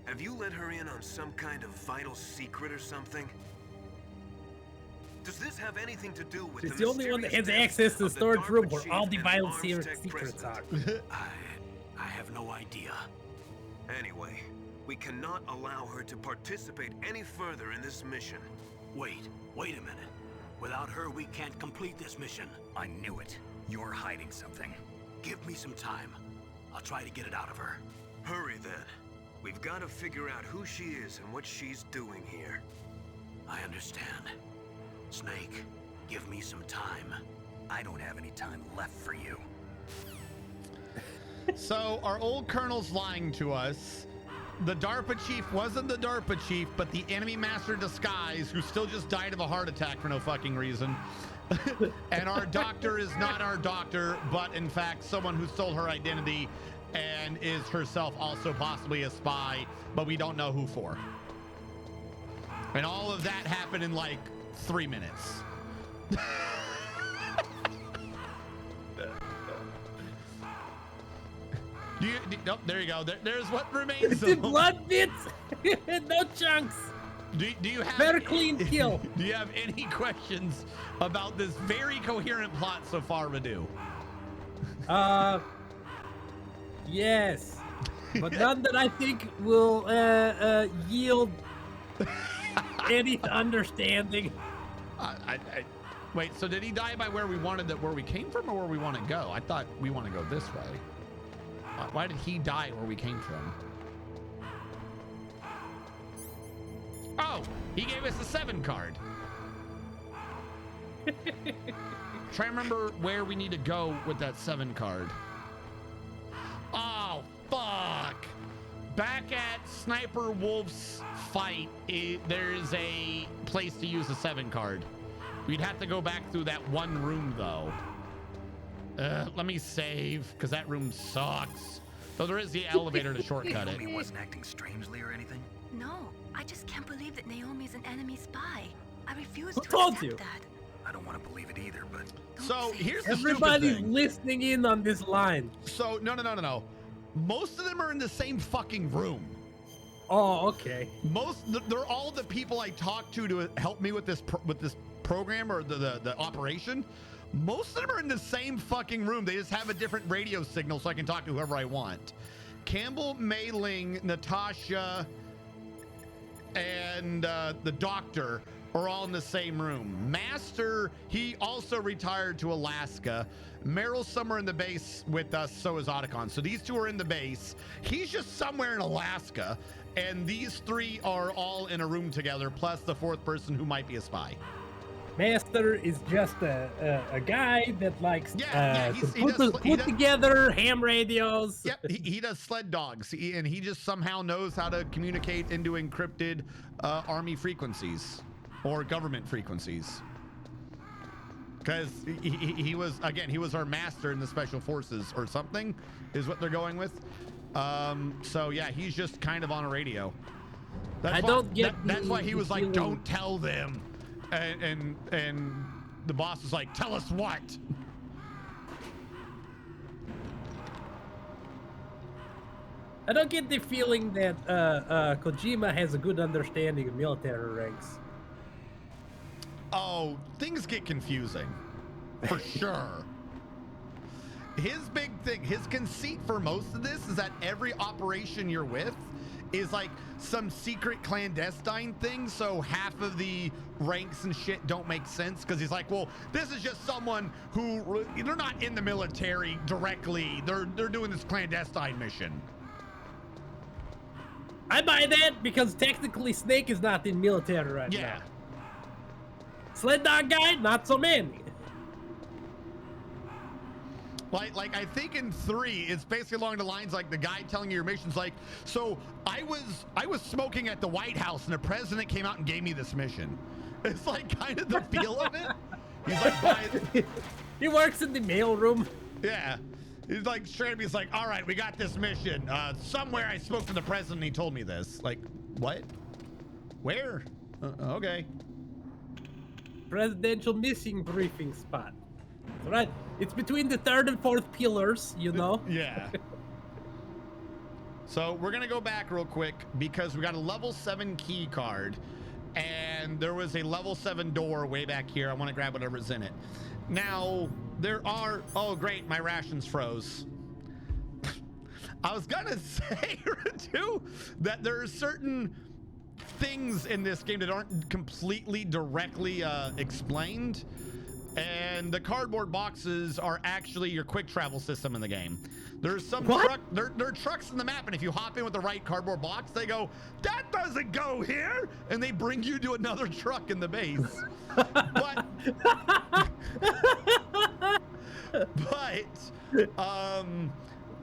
Have you let her in on some kind of vital secret or something? Does this have anything to do with She's the only one that has mysterious access to the death of storage DARPA room where chief all the and vital Armstead secrets are. president? I have no idea. Anyway, we cannot allow her to participate any further in this mission. Wait a minute. Without her, we can't complete this mission. I knew it. You're hiding something. Give me some time. I'll try to get it out of her. Hurry then. We've got to figure out who she is and what she's doing here. I understand. Snake, give me some time. I don't have any time left for you. So our old colonel's lying to us. The DARPA chief wasn't the DARPA chief, but the enemy master disguise who still just died of a heart attack for no fucking reason. And our doctor is not our doctor, but in fact someone who stole her identity and is herself also possibly a spy, but we don't know who for. And all of that happened in like 3 minutes. Oh, there you go. There's what remains. It's in blood bits, no chunks. Do you have Very clean kill? Do you have any questions about this very coherent plot so far, Radu? Yes, but none that I think will yield any understanding. Wait. So did he die by where we came from, or where we want to go? I thought we want to go this way. Why did he die where we came from? Oh, he gave us a 7 card. Try to remember where we need to go with that 7 card. Oh, fuck. Back at Sniper Wolf's fight, there's a place to use a 7 card. We'd have to go back through that one room, though. Let me save, because that room sucks. Though there is the elevator to shortcut it. Naomi wasn't acting strangely or anything? No, I just can't believe that Naomi's an enemy spy. I refuse Who to told accept you? that. I don't want to believe it either, but... So here's the Everybody's stupid thing. listening in on this line. So no. Most of them are in the same fucking room. Oh, okay. They're all the people I talked to help me with this program or the operation. Most of them are in the same fucking room. They just have a different radio signal so I can talk to whoever I want. Campbell, Mei Ling, Natasha, and the doctor are all in the same room. Master, he also retired to Alaska. Meryl's somewhere in the base with us, so is Otacon. So these two are in the base. He's just somewhere in Alaska, and these 3 are all in a room together, plus the 4th person who might be a spy. Master is just a guy that likes he put together ham radios. Yep, he does sled dogs, and he just somehow knows how to communicate into encrypted army frequencies or government frequencies. Because he was our master in the special forces or something, is what they're going with. So yeah, he's just kind of on a radio. That's why he was like, "Don't tell them." And the boss was like, "Tell us what?" I don't get the feeling that Kojima has a good understanding of military ranks. Oh, things get confusing, for sure. His big thing, his conceit for most of this is that every operation you're with is like some secret clandestine thing, so half of the ranks and shit don't make sense, because he's like, well, this is just someone who, they're not in the military directly, they're doing this clandestine mission. I buy that, because technically Snake is not in military right now. Sled dog guy, not so many. Like I think in 3, it's basically along the lines like the guy telling you your mission's like, so I was smoking at the White House and the president came out and gave me this mission. It's like kind of the feel of it. He's like, he works in the mail room. Yeah. He's like straight up, he's like, all right, we got this mission. Somewhere I spoke to the president and he told me this. Like, what? Where? Okay. Presidential missing briefing spot. That's right. It's between the 3rd and 4th pillars, you know? Yeah. So we're going to go back real quick because we got a level 7 key card and there was a level 7 door way back here. I want to grab whatever's in it. Now, there are... Oh, great. My rations froze. I was going to say, too, that there are certain things in this game that aren't completely directly explained. And the cardboard boxes are actually your quick travel system in the game. There's some there are trucks in the map, and if you hop in with the right cardboard box, they go, that doesn't go here, and they bring you to another truck in the base. but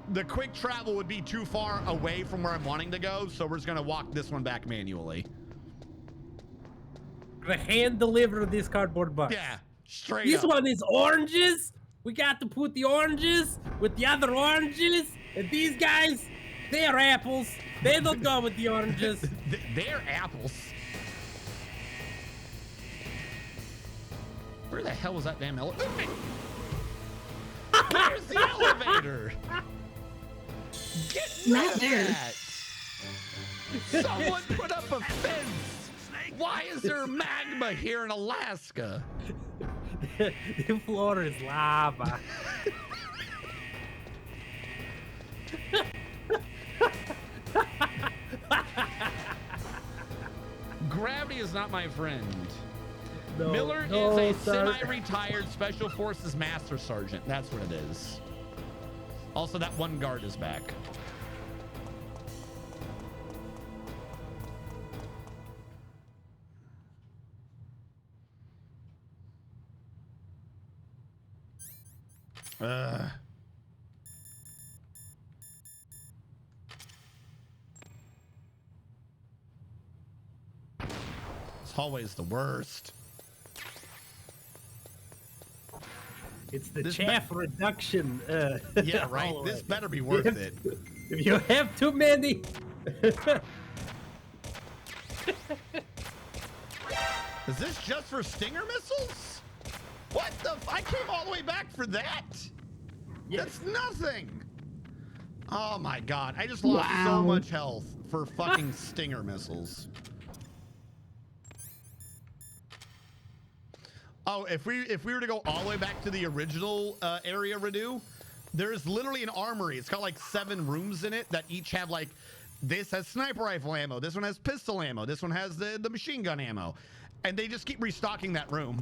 the quick travel would be too far away from where I'm wanting to go, so we're just gonna walk this one back manually. Gonna hand deliver this cardboard box. Yeah, straight This up. one is oranges. We got to put the oranges with the other oranges. And these guys, they're apples. They don't go with the oranges. They're apples. Where the hell was that damn elevator? Where's the elevator? Get rid Not of there. that. Someone put up a fence. Why is there magma here in Alaska? The floor is lava. Gravity is not my friend. No, Miller no, is a sir. semi-retired Special Forces Master Sergeant. That's what it is. Also, that one guard is back. This hallway is the worst. It's the This chaff reduction. Yeah, right. hallway. This better be worth it. If you have too many. Is this just for Stinger missiles? What the? I came all the way back for that. That's nothing. Oh my god! I just lost so Wow. much health for fucking Stinger missiles. Oh, if we were to go all the way back to the original area redo, there's literally an armory. It's got like 7 rooms in it that each have like, this has sniper rifle ammo, this one has pistol ammo, this one has the machine gun ammo, and they just keep restocking that room.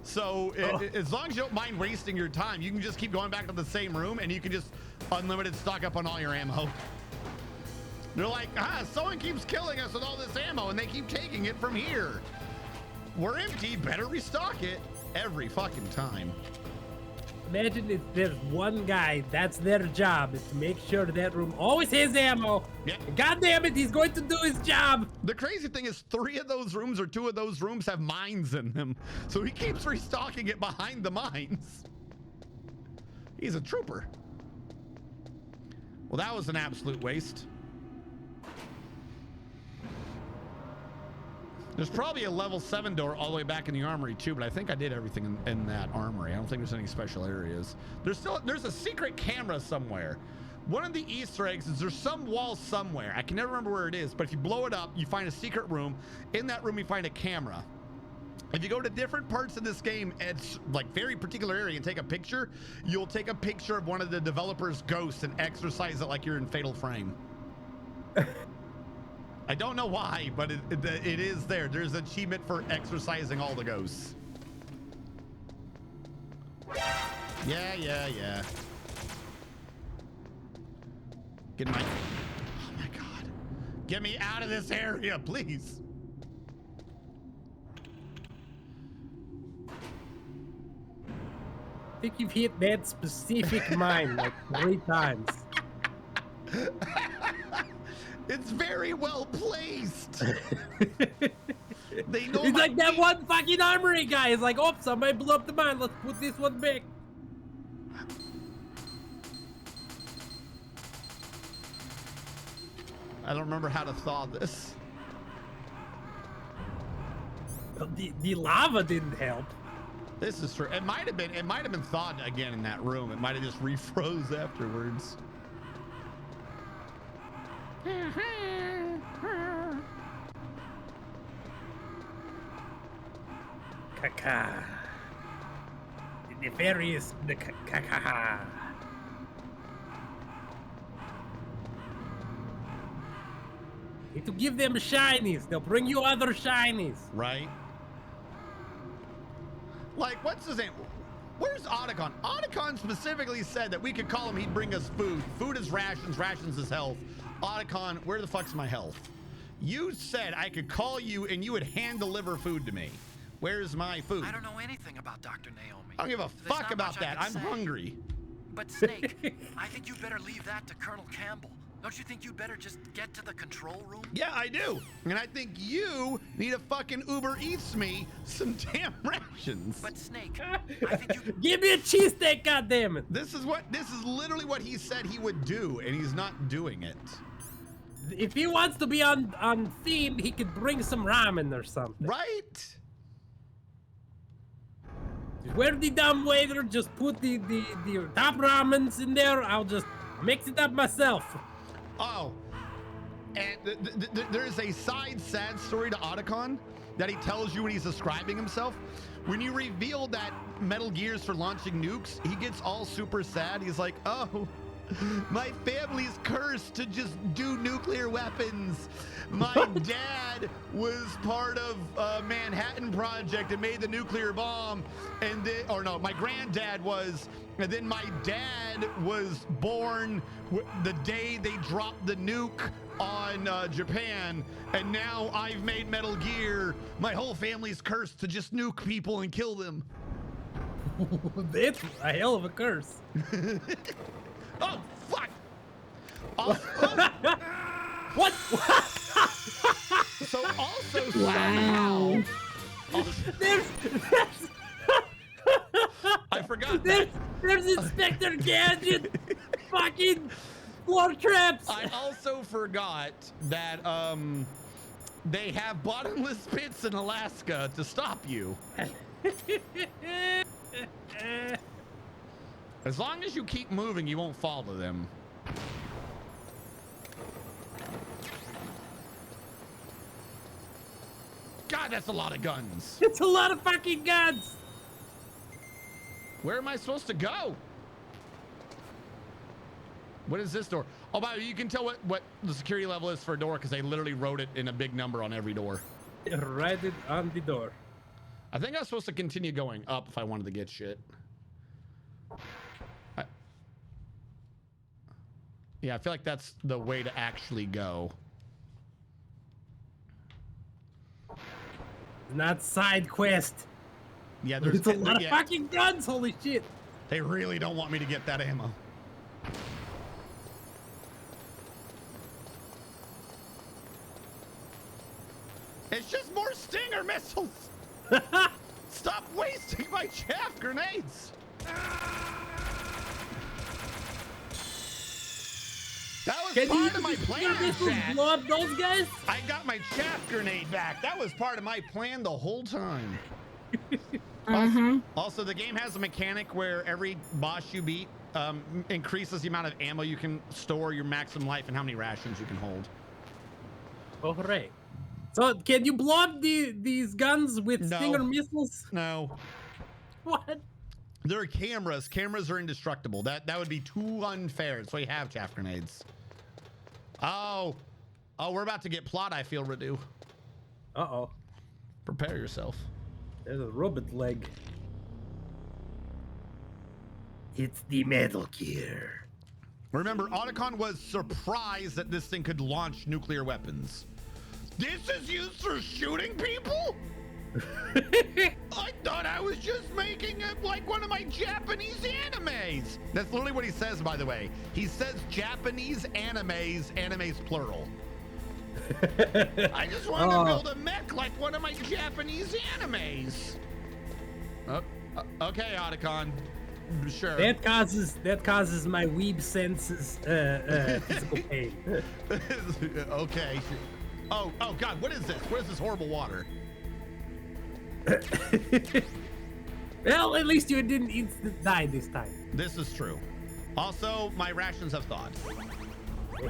So as long as you don't mind wasting your time, you can just keep going back to the same room and you can just unlimited stock up on all your ammo. They're like, someone keeps killing us with all this ammo and they keep taking it from here. We're empty, better restock it every fucking time. Imagine if there's one guy, that's their job, is to make sure that room always has ammo. Yeah. God damn it, he's going to do his job. The crazy thing is 3 of those rooms or 2 of those rooms have mines in them. So he keeps restocking it behind the mines. He's a trooper. Well, that was an absolute waste. There's probably a level 7 door all the way back in the armory too, but I think I did everything in that armory. I don't think there's any special areas. There's a secret camera somewhere. One of the Easter eggs is there's some wall somewhere. I can never remember where it is, but if you blow it up, you find a secret room. In that room, you find a camera. If you go to different parts of this game, it's like very particular area and take a picture, you'll take a picture of one of the developers' ghosts and exercise it like you're in Fatal Frame. I don't know why, but it is there. There's an achievement for exercising all the ghosts. Yeah. Get my... Oh my god. Get me out of this area, please. I think you've hit that specific mine like 3 times. It's very well placed. They know He's my like that feet. one fucking armory guy. He's like, oh, somebody blew up the mine. Let's put this one back. I don't remember how to thaw this. The lava didn't help. This is true. It might have been thawed again in that room. It might have just refroze afterwards. Caca. The nefarious the caca. Need to give them shinies. They'll bring you other shinies. Right? Like, what's his name? Where's Otacon? Otacon specifically said that we could call him, he'd bring us food. Food is rations, rations is health. Otacon, where the fuck's my health? You said I could call you and you would hand deliver food to me. Where's my food? I don't know anything about Dr. Naomi. I don't give a There's fuck not about much I that. can I'm say. hungry. But Snake, I think you better leave that to Colonel Campbell. Don't you think you'd better just get to the control room? Yeah, I do. And I think you need to fucking Uber Eats me some damn rations. But Snake, I think you... Give me a cheesesteak, goddammit! This is literally what he said he would do, and he's not doing it. If he wants to be on theme, he could bring some ramen or something. Right? Where the dumb waiter just put the top ramens in there, I'll just mix it up myself. Oh, and there's a side sad story to Otacon that he tells you when he's describing himself. When you reveal that Metal Gear's for launching nukes, he gets all super sad. He's like, oh, my family's cursed to just do nuclear weapons. My dad was part of Manhattan Project and made the nuclear bomb. And then, or no, my granddad was, and then my dad was born the day they dropped the nuke on Japan. And now I've made Metal Gear. My whole family's cursed to just nuke people and kill them. It's a hell of a curse. Oh, fuck! What? So also Wow. There's I forgot that. there's Inspector Gadget fucking floor traps. I also forgot that they have bottomless pits in Alaska to stop you. As long as you keep moving, you won't fall to them. God, that's a lot of guns. It's a lot of fucking guns. Where am I supposed to go? What is this door? Oh, by the way, you can tell what the security level is for a door because they literally wrote it in a big number on every door. Write it on the door. I think I was supposed to continue going up if I wanted to get shit. Yeah, I feel like that's the way to actually go. Not side quest. Yeah, there's a lot of fucking guns. Holy shit. They really don't want me to get that ammo. It's just more Stinger missiles. Stop wasting my chaff grenades. That was part of my plan, Chad. Blow up those guys? I got my chaff grenade back. That was part of my plan the whole time. Also, the game has a mechanic where every boss you beat increases the amount of ammo you can store, your maximum life, and how many rations you can hold. Oh, hooray. So, can you blow up these guns with Stinger missiles? No. What? There are cameras. Cameras are indestructible. That would be too unfair. That's why you have chaff grenades. Oh, we're about to get plot. I feel, Radu. Uh-oh. Prepare yourself. There's a robot leg. It's the Metal Gear. Remember, Otacon was surprised that this thing could launch nuclear weapons. This is used for shooting people? I thought I was just making it like one of my Japanese animes. That's literally what he says, by the way. He says Japanese animes plural. I just want to build a mech like one of my Japanese animes. Okay, Otacon. Sure. That causes my weeb senses physical pain. Okay. Oh God, what is this? What is this horrible water? Well, at least you didn't die this time. This is true. Also, my rations have thawed.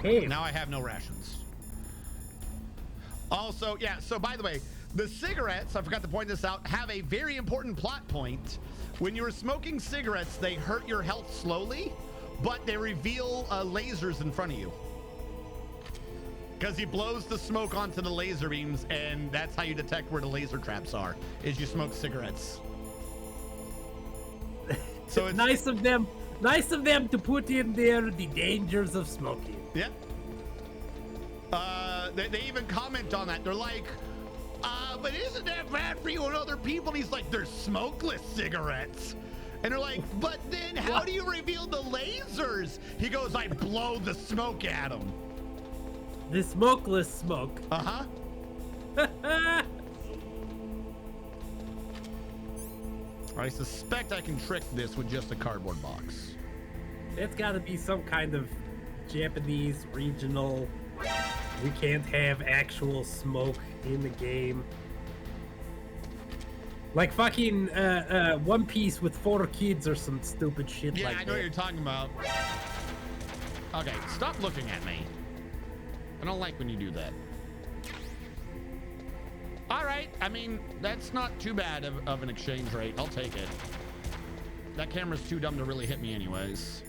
Hey. Now I have no rations. Also, yeah, so by the way, the cigarettes, I forgot to point this out, have a very important plot point. When you're smoking cigarettes, they hurt your health slowly, but they reveal lasers in front of you. Because he blows the smoke onto the laser beams, and that's how you detect where the laser traps are, is you smoke cigarettes. So it's nice of them to put in there the dangers of smoking. Yep. They even comment on that. They're like, but isn't that bad for you and other people? And he's like, they're smokeless cigarettes. And they're like, but then how do you reveal the lasers? He goes, I blow the smoke at them. The smokeless smoke. Uh-huh. I suspect I can trick this with just a cardboard box. It's got to be some kind of Japanese regional. We can't have actual smoke in the game. Like fucking One Piece with 4 kids or some stupid shit Yeah, like that. I know what you're talking about. Okay, stop looking at me. I don't like when you do that. All right, I mean, that's not too bad of an exchange rate. I'll take it. That camera's too dumb to really hit me anyways.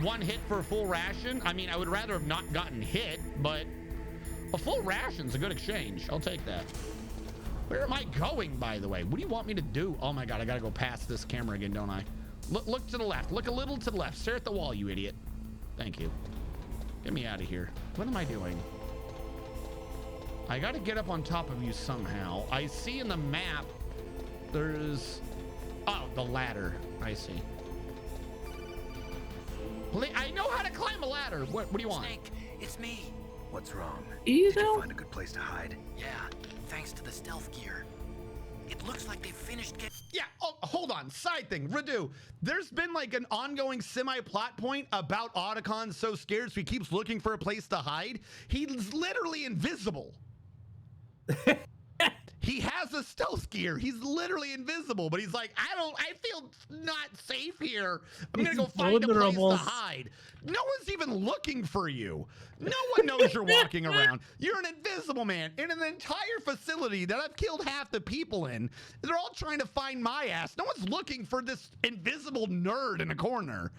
1 hit for a full ration? I mean, I would rather have not gotten hit, but a full ration's a good exchange. I'll take that. Where am I going, by the way? What do you want me to do? Oh my God, I gotta go past this camera again, don't I? Look to the left. Look a little to the left. Stare at the wall, you idiot. Thank you. Get me out of here. What am I doing? I gotta get up on top of you somehow. I see in the map, there's... Oh, the ladder. I see. I know how to climb a ladder. What do you want? Snake, it's me. What's wrong? You Did you know? find a good place to hide? Yeah, thanks to the stealth gear. It looks like they finished getting... Yeah, oh, hold on. Side thing, Radu. There's been like an ongoing semi-plot point about Otacon so scared so he keeps looking for a place to hide. He's literally invisible. He has a stealth gear. He's literally invisible, but he's like, I feel not safe here. I'm gonna go find a place to hide. No one's even looking for you. No one knows you're walking around. You're an invisible man in an entire facility that I've killed half the people in. They're all trying to find my ass. No one's looking for this invisible nerd in a corner.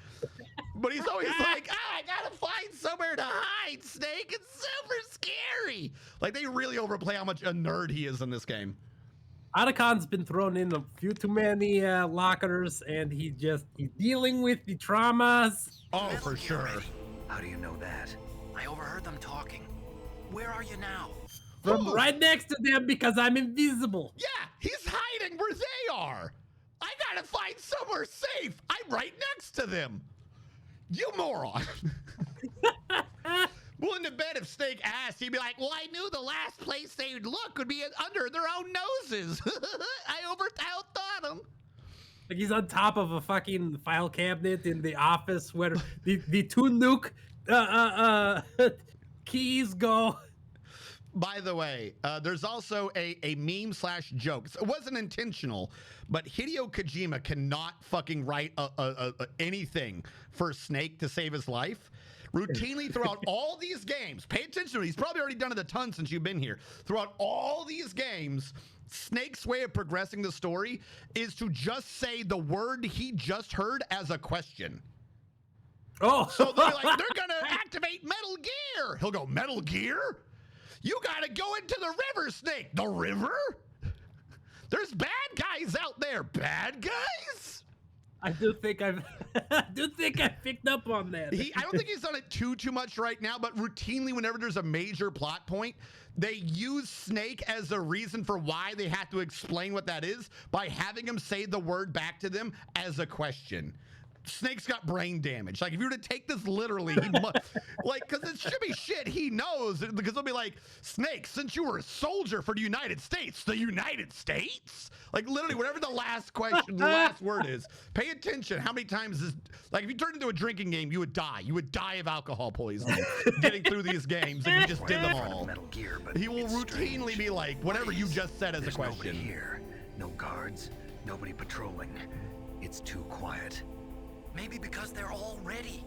But he's always like, I gotta find somewhere to hide, Snake. It's super scary. Like, they really overplay how much a nerd he is in this game. Otacon's been thrown in a few too many lockers, and he's dealing with the traumas. Oh, for sure. How do you know that? I overheard them talking. Where are you now? From right next to them because I'm invisible. Yeah, he's hiding where they are. I gotta find somewhere safe. I'm right next to them. You moron. Willing to bet if Snake asked, he'd be like, well, I knew the last place they would look would be under their own noses. I outthought them. Like he's on top of a fucking file cabinet in the office where the 2 nuke keys go. By the way, there's also a meme / joke. It wasn't intentional, but Hideo Kojima cannot fucking write anything for Snake to save his life. Routinely throughout all these games, pay attention to it. He's probably already done it a ton since you've been here. Throughout all these games, Snake's way of progressing the story is to just say the word he just heard as a question. Oh, so they're like, they're gonna activate Metal Gear. He'll go, Metal Gear? You gotta go into the river, Snake. The river? There's bad guys out there. Bad guys? I do think I've picked up on that. I don't think he's done it too much right now, but routinely whenever there's a major plot point, they use Snake as a reason for why they have to explain what that is by having him say the word back to them as a question. Snake's got brain damage. Like, if you were to take this literally, he like, because it should be shit he knows, because they'll be like, Snake, since you were a soldier for the United States, like, literally, whatever the last question, the last word is, pay attention. How many times is, like, if you turned into a drinking game, you would die. You would die of alcohol poisoning getting through these games if you just did them all. Metal Gear, but He will routinely be like, whatever you just said as a question. Nobody here. No guards. Nobody patrolling. It's too quiet. Maybe because they're all ready.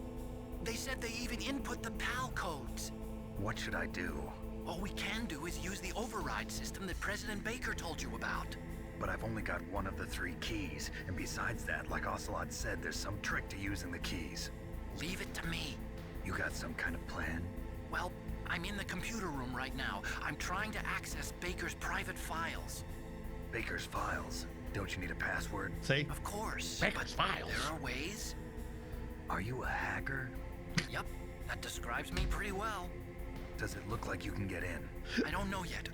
They said they even input the PAL codes. What should I do? All we can do is use the override system that President Baker told you about. But I've only got one of the 3 keys, and besides that, like Ocelot said, there's some trick to using the keys. Leave it to me. You got some kind of plan? Well, I'm in the computer room right now. I'm trying to access Baker's private files. Baker's files? Don't you need a password? See? Of course. Baker's files. There are ways. Are you a hacker? Yep, that describes me pretty well. Does it look like you can get in? I don't know yet.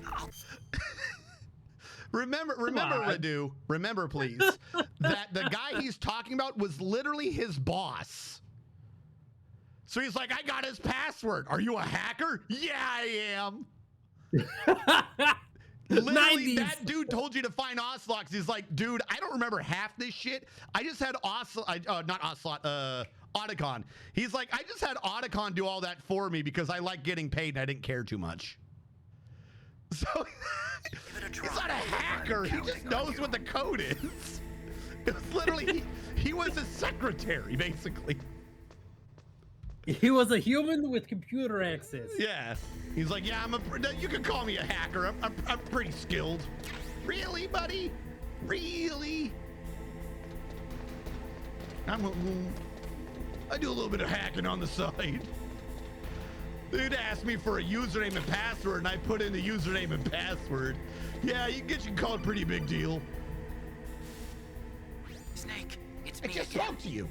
Remember, on. Radu, remember, please, that the guy he's talking about was literally his boss. So he's like, I got his password. Are you a hacker? Yeah, I am. Literally, 90s. that dude told you to find Ocelot. 'Cause he's like, dude, I don't remember half this shit. I just had Otacon. He's like, I just had Otacon do all that for me because I like getting paid and I didn't care too much. So he's not a hacker. He just knows what the code is. It was literally, he was a secretary, basically. He was a human with computer access. Yeah. He's like, yeah, you can call me a hacker. I'm pretty skilled. Really, buddy? Really? I do a little bit of hacking on the side. Dude asked me for a username and password, and I put in the username and password. Yeah, you can call it a pretty big deal. Snake, it's I me just again. spoke to you.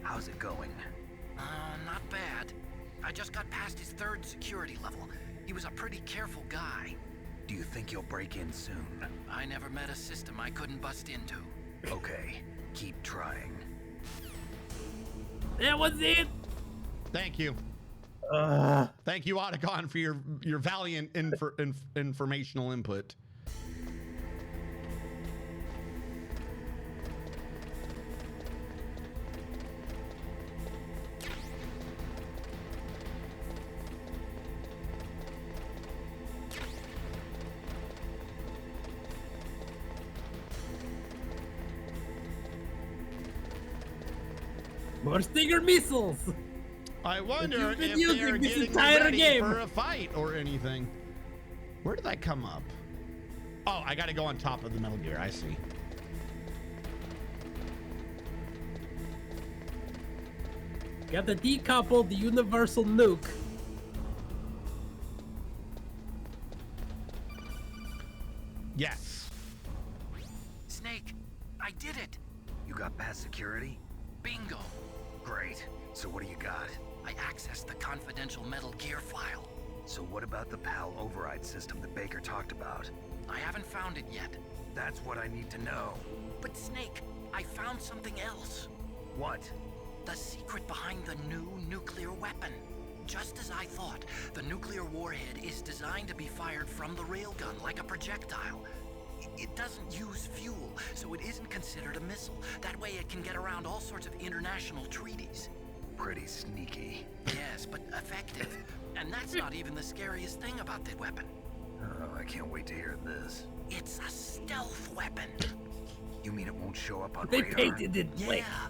How's it going? Not bad. I just got past his 3rd security level. He was a pretty careful guy. Do you think you'll break in soon? I never met a system I couldn't bust into. Okay, keep trying. That was it. Thank you. Thank you, Otacon, for your valiant informational input. More Stinger missiles. I wonder you've been if using they're this getting entire ready game. for a fight or anything. Where did that come up? Oh, I gotta go on top of the Metal Gear. I see. Got to decouple the universal nuke. Yes. Snake, I did it. You got past security? Bingo. Great. So what do you got? I accessed the confidential Metal Gear file. So what about the PAL override system that Baker talked about? I haven't found it yet. That's what I need to know. But Snake, I found something else. What? The secret behind the new nuclear weapon. Just as I thought, the nuclear warhead is designed to be fired from the railgun like a projectile. It doesn't use fuel, so it isn't considered a missile. That way it can get around all sorts of international treaties. Pretty sneaky. Yes, but effective. And that's not even the scariest thing about the weapon. Oh, I can't wait to hear this. It's a stealth weapon. You mean it won't show up on They radar? painted it black. Yeah.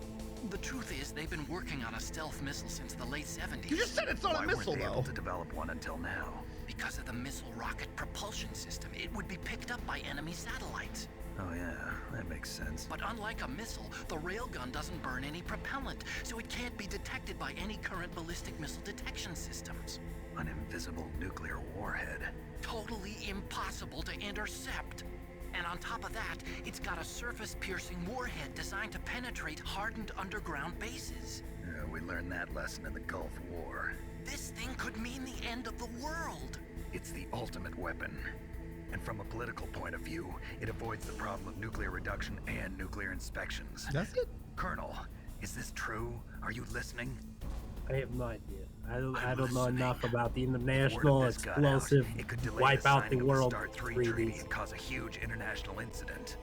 The truth is, they've been working on a stealth missile since the late 70s. You just said it's not Why a missile, weren't they though. able to develop one until now? Because of the missile rocket propulsion system, it would be picked up by enemy satellites. Oh yeah, that makes sense. But unlike a missile, the railgun doesn't burn any propellant, so it can't be detected by any current ballistic missile detection systems. An invisible nuclear warhead. Totally impossible to intercept. And on top of that, it's got a surface-piercing warhead designed to penetrate hardened underground bases. We learned that lesson in the Gulf War. This thing could mean the end of the world. It's the ultimate weapon. And from a political point of view, it avoids the problem of nuclear reduction and nuclear inspections. That's it. Colonel, is this true? Are you listening? I have no idea. I don't I'm know listening. enough about the If international word of this got explosive out, it could delay wipe the out the signing of world START 3 treaty treaties. and cause a huge international incident.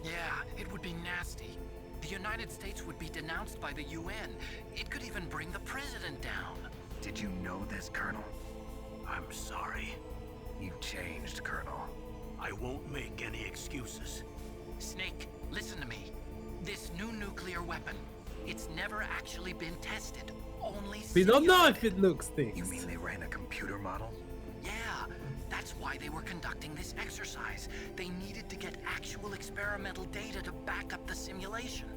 Yeah, it would be nasty. The United States would be denounced by the UN. It could even bring the president down. Did you know this, Colonel? I'm sorry. You've changed, Colonel. I won't make any excuses. Snake, listen to me. This new nuclear weapon, it's never actually been tested. Only We don't know simulated. if it looks things. You mean they ran a computer model? Yeah, that's why they were conducting this exercise. They needed to get actual experimental data to back up the simulation.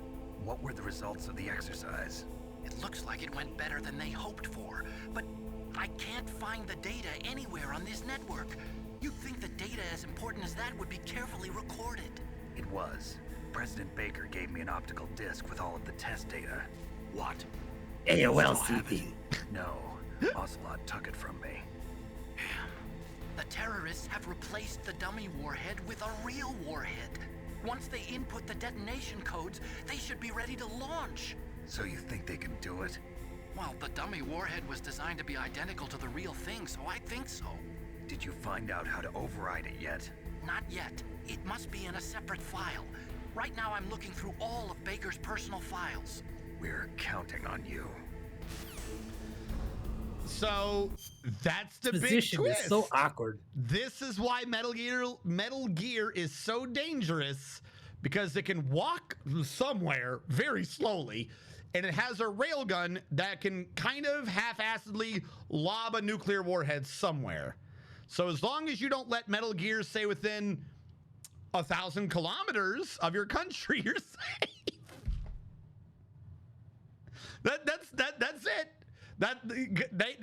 What were the results of the exercise? It looks like it went better than they hoped for, but I can't find the data anywhere on this network. You'd think the data as important as that would be carefully recorded. It was. President Baker gave me an optical disc with all of the test data. What? AOL Still have CD. No, Ocelot took it from me. The terrorists have replaced the dummy warhead with a real warhead. Once they input the detonation codes, they should be ready to launch. So you think they can do it? Well, the dummy warhead was designed to be identical to the real thing, so I think so. Did you find out how to override it yet? Not yet. It must be in a separate file. Right now I'm looking through all of Baker's personal files. We're counting on you. So that's the big Position twist. is so awkward. This is why Metal Gear is so dangerous, because it can walk somewhere very slowly, and it has a railgun that can kind of half-assedly lob a nuclear warhead somewhere. So as long as you don't let Metal Gear stay within 1,000 kilometers of your country, you're safe. That's it.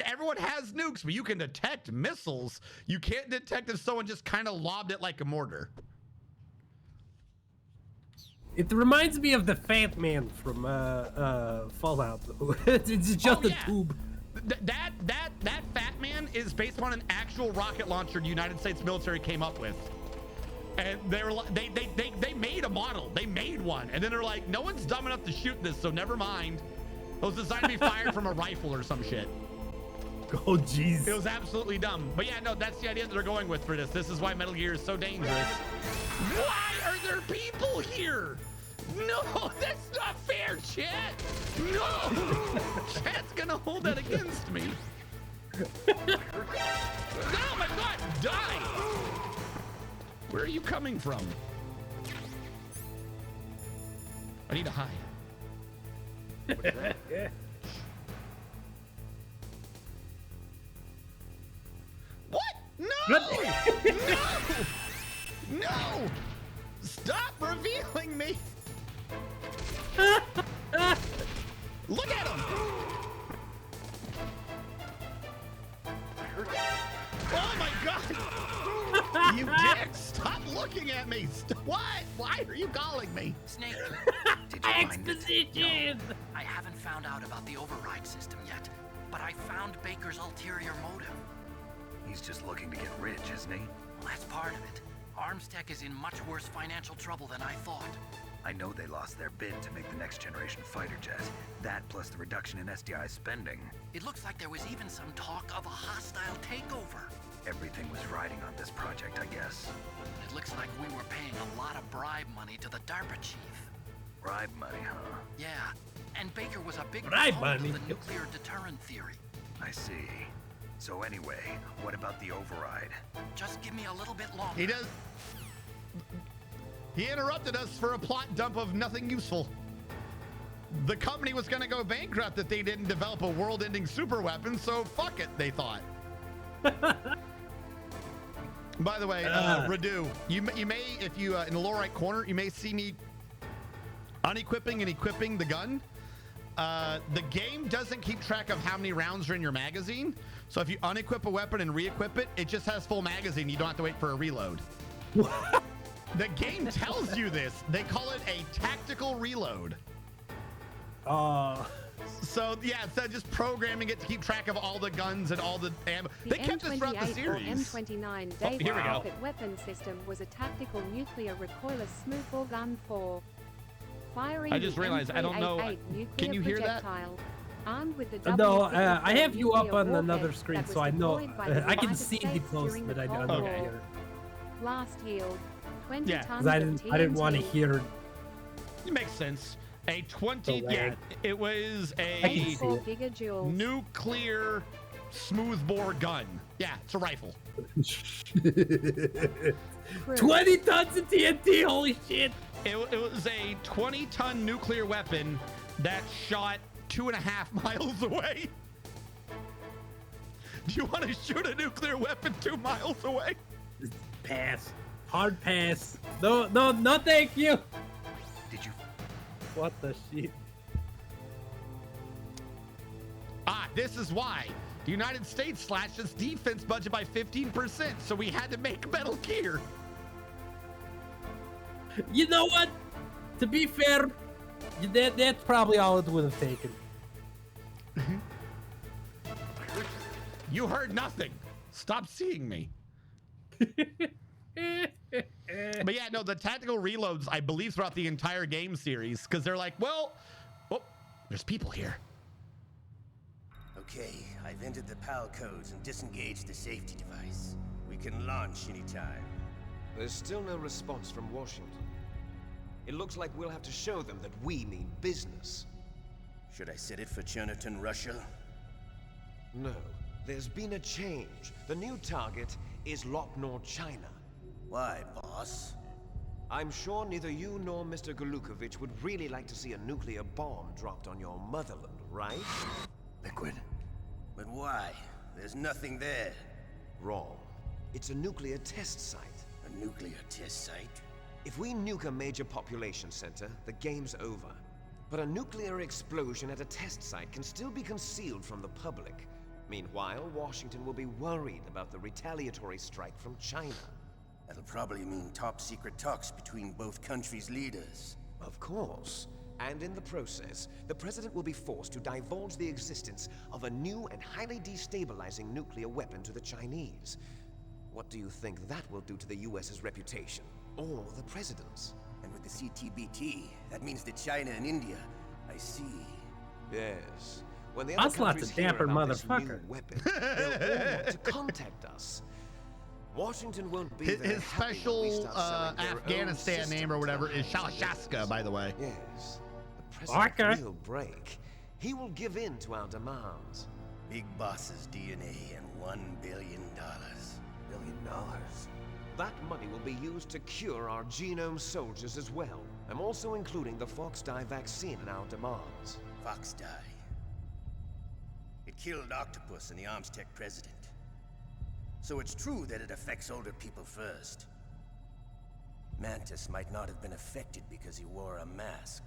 Everyone has nukes, but you can detect missiles. You can't detect if someone just kind of lobbed it like a mortar. It reminds me of the Fat Man from Fallout. It's just a tube. That Fat Man is based on an actual rocket launcher the United States military came up with. And they made a model. They made one. And then they're like, no one's dumb enough to shoot this, so never mind. It was designed to be fired from a rifle or some shit. Oh, jeez. It was absolutely dumb. But yeah, no, that's the idea that they're going with for this. This is why Metal Gear is so dangerous. Why are there people here? No, that's not fair, chat. No. Chat's gonna hold that against me. Oh my God, die. Where are you coming from? I need to hide. What? No! No! No! Stop revealing me! Look at him! Oh my God! You dick! Stop looking at me! What? Why are you calling me? Snake, Did you find it? Exposition! I haven't found out about the override system yet, but I found Baker's ulterior motive. He's just looking to get rich, isn't he? Well, that's part of it. Armstech is in much worse financial trouble than I thought. I know they lost their bid to make the next generation fighter jet. That plus the reduction in SDI spending. It looks like there was even some talk of a hostile takeover. Everything was riding on this project, I guess. It looks like we were paying a lot of bribe money to the DARPA chief. Bribe money, huh? Yeah, and Baker was a big Bribe proponent money? of the nuclear deterrent theory. I see. So anyway, what about the override? Just give me a little bit longer. He does. He interrupted us for a plot dump of nothing useful. The company was going to go bankrupt if they didn't develop a world-ending super weapon, so fuck it, they thought. By the way, Radu, you may, if you in the lower right corner, you may see me unequipping and equipping the gun. The game doesn't keep track of how many rounds are in your magazine, so if you unequip a weapon and re-equip it, it just has full magazine. You don't have to wait for a reload. The game tells you this. They call it a tactical reload. So yeah, instead of just programming it to keep track of all the guns and all the ammo, they kept this throughout the series. M29 Oh, here we go. rocket weapon system was a tactical nuclear recoilless smoothbore gun for firing. I just realized I don't know. nuclear Can you hear that? projectile. Armed with the No, W-54 I have you up nuclear on another warhead screen, that was so I know. deployed by the I can United see the States post, during but the I Cold don't War. hear. Blast yield 20 Yeah, tons because of I didn't want to TNT. hear. It makes sense. A 20, The yeah, lag. it was I can a see 4 it. gigajoules. nuclear smoothbore gun. Yeah, it's a rifle. Crew. 20 tons of TNT, holy shit! It was a 20-ton nuclear weapon that shot 2.5 miles away. Do you want to shoot a nuclear weapon 2 miles away? Pass. Hard pass. No, thank you. Did you? What the shit? This is why. The United States slashed its defense budget by 15%, so we had to make Metal Gear. You know what? To be fair, that's probably all it would have taken. You heard nothing. Stop seeing me. But yeah, no, the tactical reloads, I believe, throughout the entire game series, because they're like, well, oh, there's people here. Okay, I've entered the PAL codes and disengaged the safety device. We can launch anytime. There's still no response from Washington. It looks like we'll have to show them that we mean business. Should I set it for Cherniton, Russia? No, there's been a change. The new target is Lopnor, China. Why, boss? I'm sure neither you nor Mr. Golukovich would really like to see a nuclear bomb dropped on your motherland, right? Liquid. But why? There's nothing there. Wrong. It's a nuclear test site. A nuclear test site? If we nuke a major population center, the game's over. But a nuclear explosion at a test site can still be concealed from the public. Meanwhile, Washington will be worried about the retaliatory strike from China. That'll probably mean top-secret talks between both countries' leaders. Of course. And in the process, the president will be forced to divulge the existence of a new and highly destabilizing nuclear weapon to the Chinese. What do you think that will do to the US's reputation? Or the president's? And with the CTBT, that means that China and India. I see. Yes. When the other Ocelot's countries a hear dapper about this new motherfucker. weapon, they'll all want to contact us. Washington won't be very His happy when we special start selling their own Afghanistan system name or whatever to is hide Shalashaska, by the way. Yes. The president will break. He will give in to our demands. Big Boss's DNA and $1 billion. $1 billion? That money will be used to cure our genome soldiers as well. I'm also including the Foxdie vaccine in our demands. Foxdie. It killed Octopus and the Armstech president. So it's true that it affects older people first. Mantis might not have been affected because he wore a mask.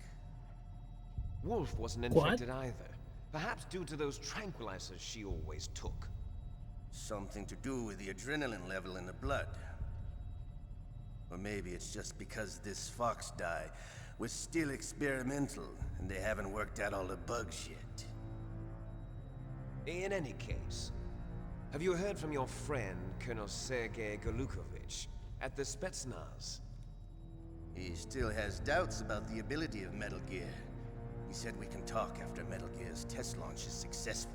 Wolf wasn't infected either. Perhaps due to those tranquilizers she always took. Something to do with the adrenaline level in the blood. Or maybe it's just because this Foxdie was still experimental and they haven't worked out all the bugs yet. In any case, have you heard from your friend, Colonel Sergei Golukovich, at the Spetsnaz? He still has doubts about the ability of Metal Gear. He said we can talk after Metal Gear's test launch is successful.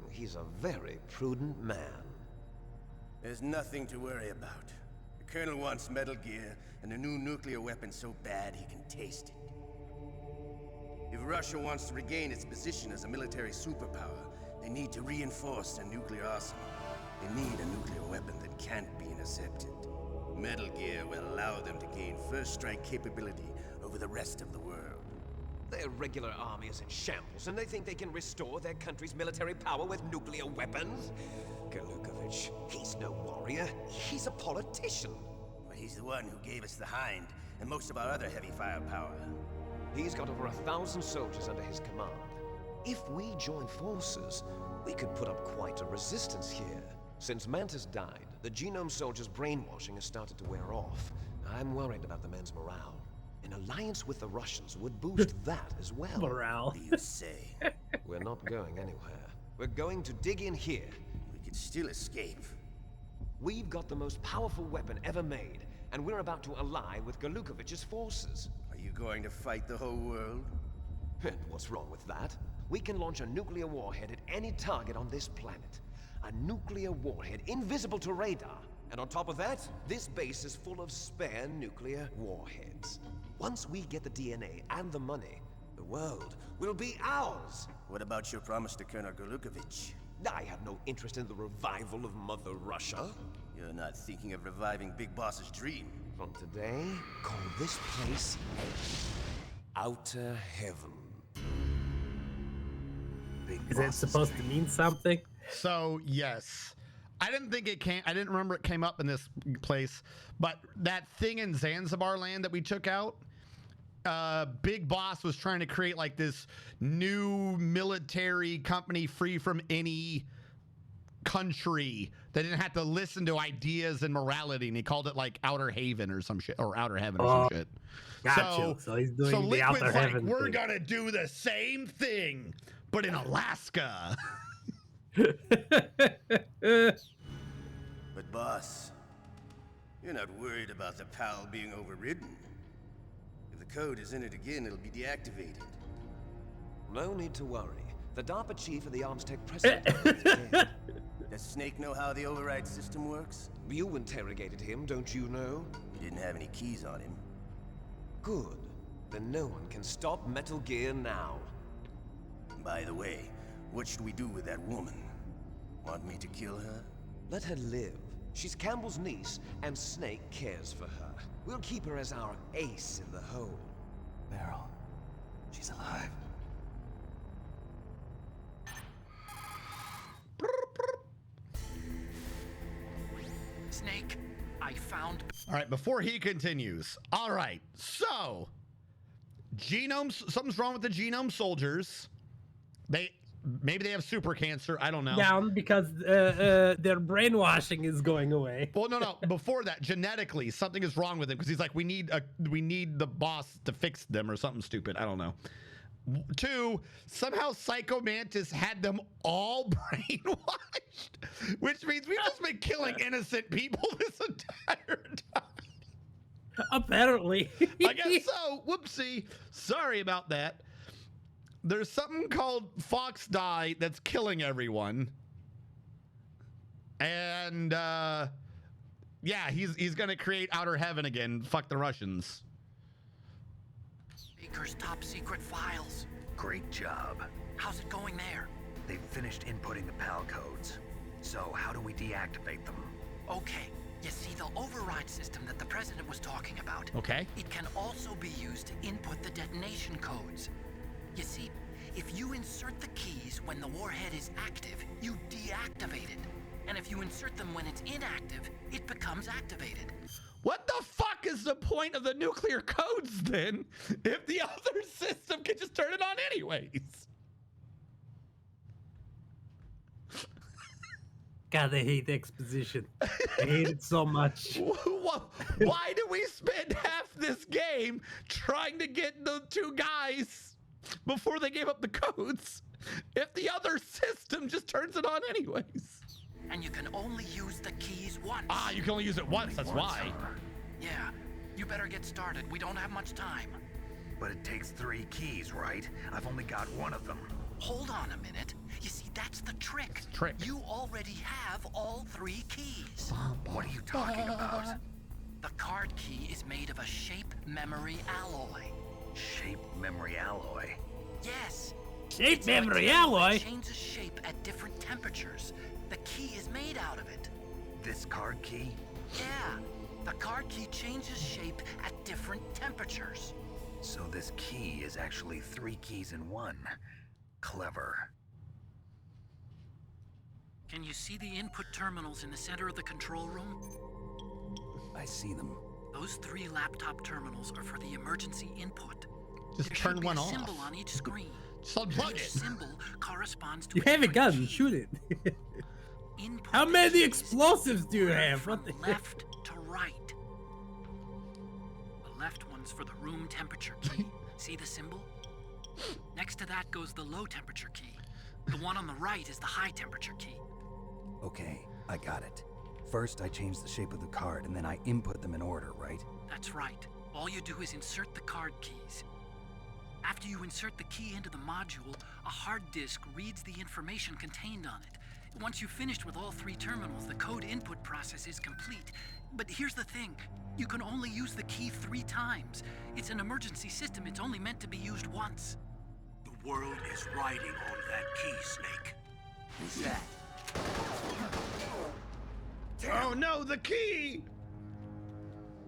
He's a very prudent man. There's nothing to worry about. The Colonel wants Metal Gear and a new nuclear weapon so bad he can taste it. If Russia wants to regain its position as a military superpower, they need to reinforce their nuclear arsenal. They need a nuclear weapon that can't be intercepted. Metal Gear will allow them to gain first strike capability over the rest of the world. Their regular army is in shambles, and they think they can restore their country's military power with nuclear weapons? Golukovich, he's no warrior. He's a politician. But he's the one who gave us the Hind and most of our other heavy firepower. He's got over 1,000 soldiers under his command. If we join forces, we could put up quite a resistance here. Since Mantis died, the genome soldiers' brainwashing has started to wear off. I'm worried about the men's morale. An alliance with the Russians would boost that as well. Morale. What do you say? We're not going anywhere. We're going to dig in here. We could still escape. We've got the most powerful weapon ever made, and we're about to ally with Golukovich's forces. Are you going to fight the whole world? And what's wrong with that? We can launch a nuclear warhead at any target on this planet. A nuclear warhead invisible to radar. And on top of that, this base is full of spare nuclear warheads. Once we get the DNA and the money, the world will be ours. What about your promise to Colonel Golukovich? I have no interest in the revival of Mother Russia. You're not thinking of reviving Big Boss's dream. From today, call this place Outer Heaven. Is it supposed to mean something? So, yes. I didn't remember it came up in this place, but that thing in Zanzibar land that we took out, Big Boss was trying to create like this new military company free from any country that didn't have to listen to ideas and morality, and he called it like Outer Haven or some shit, or Outer Heaven or some shit. Gotcha. So he's doing the Liquid's Outer Heaven we're thing. gonna do the same thing, but in Alaska. But Boss, you're not worried about the PAL being overridden. If the code is in it again, it'll be deactivated. No need to worry. The DARPA chief of the Armstech president. Does Snake know how the override system works? You interrogated him, don't you know? He didn't have any keys on him. Good. Then no one can stop Metal Gear now. By the way, what should we do with that woman? Want me to kill her? Let her live. She's Campbell's niece, and Snake cares for her. We'll keep her as our ace in the hole. Meryl, she's alive. Snake, I found... All right, before he continues. All right, so genomes, something's wrong with the genome soldiers. Maybe they have super cancer. I don't know. Down because their brainwashing is going away. Well, no. Before that, genetically, something is wrong with him because he's like, we need the boss to fix them or something stupid. I don't know. 2, somehow Psycho Mantis had them all brainwashed, which means we've just been killing innocent people this entire time. Apparently. I guess so. Whoopsie. Sorry about that. There's something called Fox Die that's killing everyone. And yeah, he's gonna create outer heaven again. Fuck the Russians. Baker's top secret files. Great job. How's it going there? They've finished inputting the PAL codes. So how do we deactivate them? Okay, you see the override system that the president was talking about. Okay. It can also be used to input the detonation codes. You see, if you insert the keys when the warhead is active, you deactivate it. And if you insert them when it's inactive, it becomes activated. What the fuck is the point of the nuclear codes then, if the other system can just turn it on anyways? God, I hate exposition. I hate it so much. Why do we spend half this game trying to get the 2 guys before they gave up the codes if the other system just turns it on anyways? And you can only use the keys once. Ah, you can only use it once, that's why. Yeah, you better get started. We don't have much time. But it takes 3 keys, right? I've only got 1 of them. Hold on a minute. You see, that's the trick. You already have all 3 keys. What are you talking about? The card key is made of a shape memory alloy. Shape memory alloy? Yes. Shape memory alloy? It changes shape at different temperatures. The key is made out of it. This card key? Yeah. The card key changes shape at different temperatures. So this key is actually 3 keys in 1. Clever. Can you see the input terminals in the center of the control room? I see them. Those 3 laptop terminals are for the emergency input. Just there turn should be one a off. symbol on each screen. Just unplug Each it. symbol corresponds to You a have a different gun, key. shoot it. Input How many keys explosives do you order have? from What the left to right. The left one's for the room temperature key. See the symbol? Next to that goes the low temperature key. The one on the right is the high temperature key. Okay, I got it. First, I change the shape of the card, and then I input them in order, right? That's right. All you do is insert the card keys. After you insert the key into the module, a hard disk reads the information contained on it. Once you've finished with all 3 terminals, the code input process is complete. But here's the thing. You can only use the key 3 times. It's an emergency system. It's only meant to be used once. The world is riding on that key, Snake. Who's that? Oh no, the key!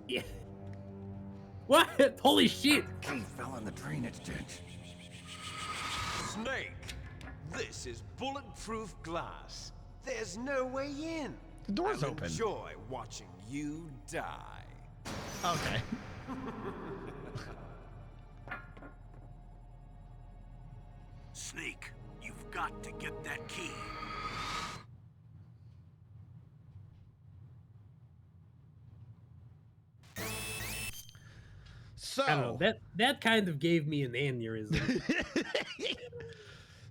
Yeah. What? Holy shit! Key fell in the drainage ditch. Snake, this is bulletproof glass. There's no way in. The door's I'll open. Enjoy watching you die. Okay. Snake, you've got to get that key. So I don't know, that kind of gave me an aneurysm.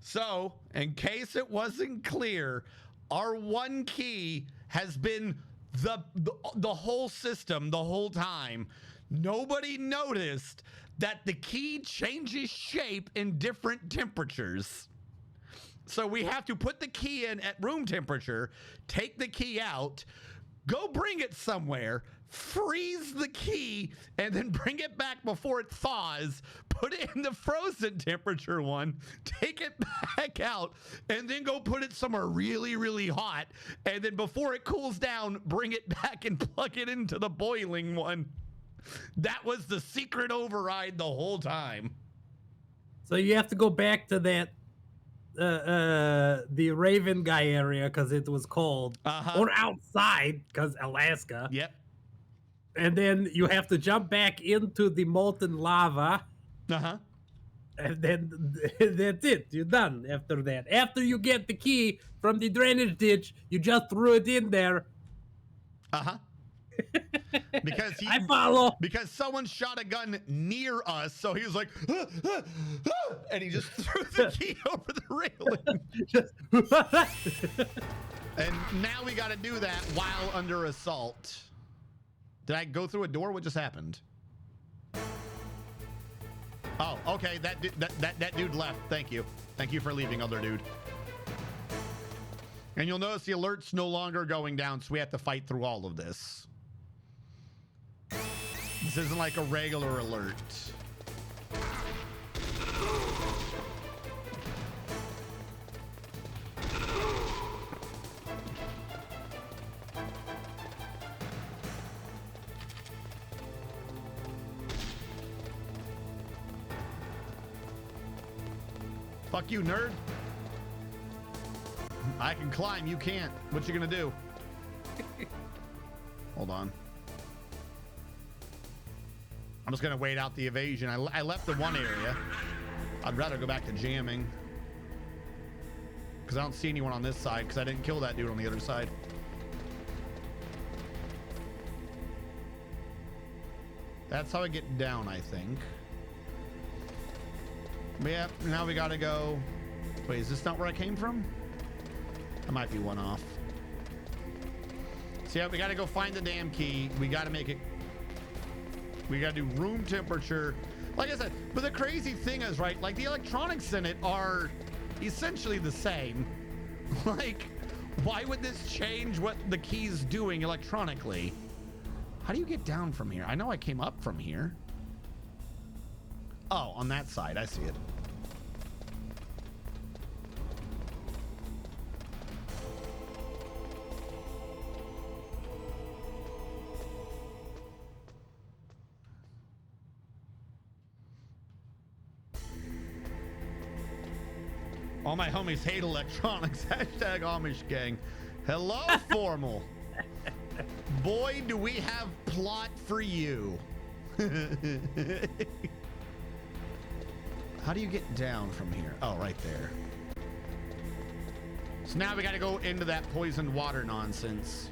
So, in case it wasn't clear, our 1 key has been the whole system, the whole time, nobody noticed that the key changes shape in different temperatures. So we have to put the key in at room temperature, take the key out, go bring it somewhere, freeze the key, and then bring it back before it thaws, put it in the frozen temperature one, take it back out, and then go put it somewhere really, really hot. And then before it cools down, bring it back and plug it into the boiling one. That was the secret override the whole time. So you have to go back to that the Raven Guy area because it was cold, or outside because Alaska. Yep. And then you have to jump back into the molten lava. And then that's it. You're done after that. After you get the key from the drainage ditch, you just threw it in there. Because I follow. Because someone shot a gun near us, so he was like, "Ah, ah, ah," and he just threw the key over the railing. And now we got to do that while under assault. Did I go through a door? What just happened? Oh, okay. That dude left. Thank you. Thank you for leaving, other dude. And you'll notice the alert's no longer going down, so we have to fight through all of this. This isn't like a regular alert. Fuck you, nerd. I can climb, you can't. What you gonna do? Hold on. I'm just gonna wait out the evasion. I left the one area. I'd rather go back to jamming. Because I don't see anyone on this side, because I didn't kill that dude on the other side. That's how I get down, I think. But yeah, now we gotta go. Wait, is this not where I came from? I might be one off. So yeah, we gotta go find the damn key. We gotta make it. We gotta do room temperature. Like I said, but the crazy thing is, right, like the electronics in it are essentially the same. Like, why would this change what the key's doing electronically? How do you get down from here? I know I came up from here. Oh, on that side, I see it. All my homies hate electronics. Hashtag Amish gang. Hello, Formal. Boy, do we have plot for you. How do you get down from here? Oh, right there. So now we got to go into that poisoned water nonsense.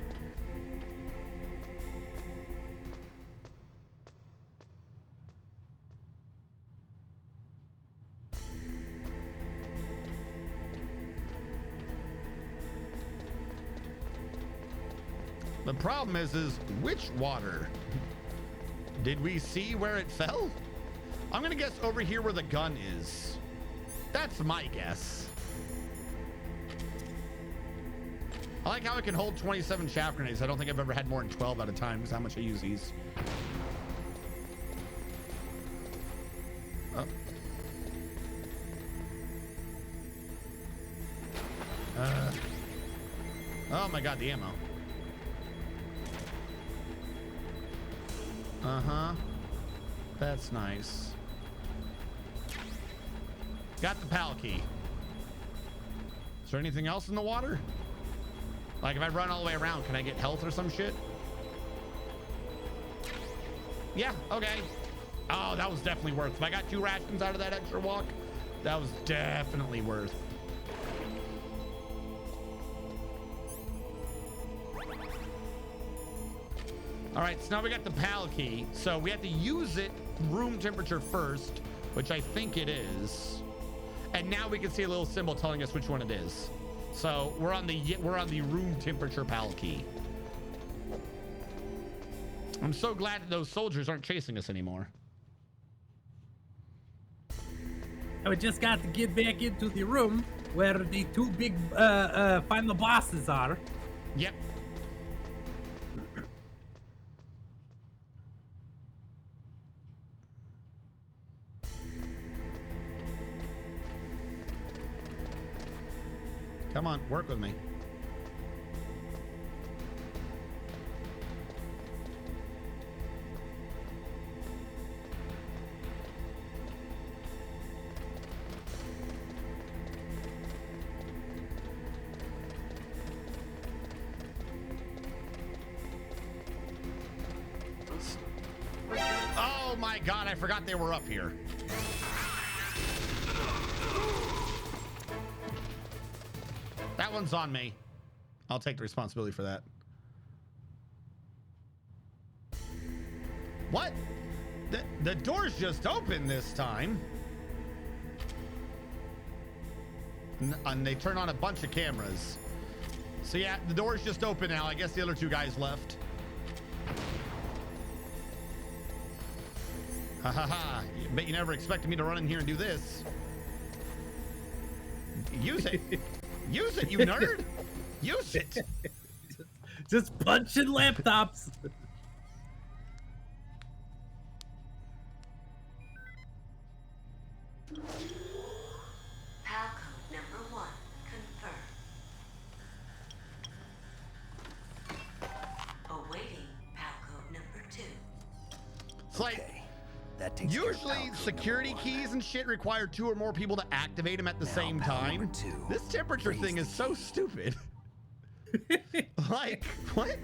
The problem is which water? Did we see where it fell? I'm gonna guess over here where the gun is. That's my guess. I like how it can hold 27 chaff grenades. I don't think I've ever had more than 12 at a time because how much I use these. Oh. Oh my god, the ammo. Uh-huh. That's nice. Got the PAL key. Is there anything else in the water? Like if I run all the way around, can I get health or some shit? Yeah, okay. Oh, that was definitely worth. If I got 2 rations out of that extra walk, that was definitely worth. All right, so now we got the PAL key. So we have to use it room temperature first, which I think it is. And now we can see a little symbol telling us which one it is. So we're on the room temperature PAL key. I'm so glad that those soldiers aren't chasing us anymore. We just got to get back into the room where the two big final bosses are. Yep. Come on, work with me. Oh my God, I forgot they were up here. That one's on me. I'll take the responsibility for that. What? The door's just open this time. And they turn on a bunch of cameras. So yeah, the door's just open now. I guess the other two guys left. Ha ha ha. Bet you never expected me to run in here and do this. Use it. Use it, you nerd. Use it. Just punching laptops. PAL code number 1 confirmed. Awaiting PAL code number 2. It's like, usually security keys and shit require 2 or more people to activate them at the same time. This temperature thing is so stupid. Like, what?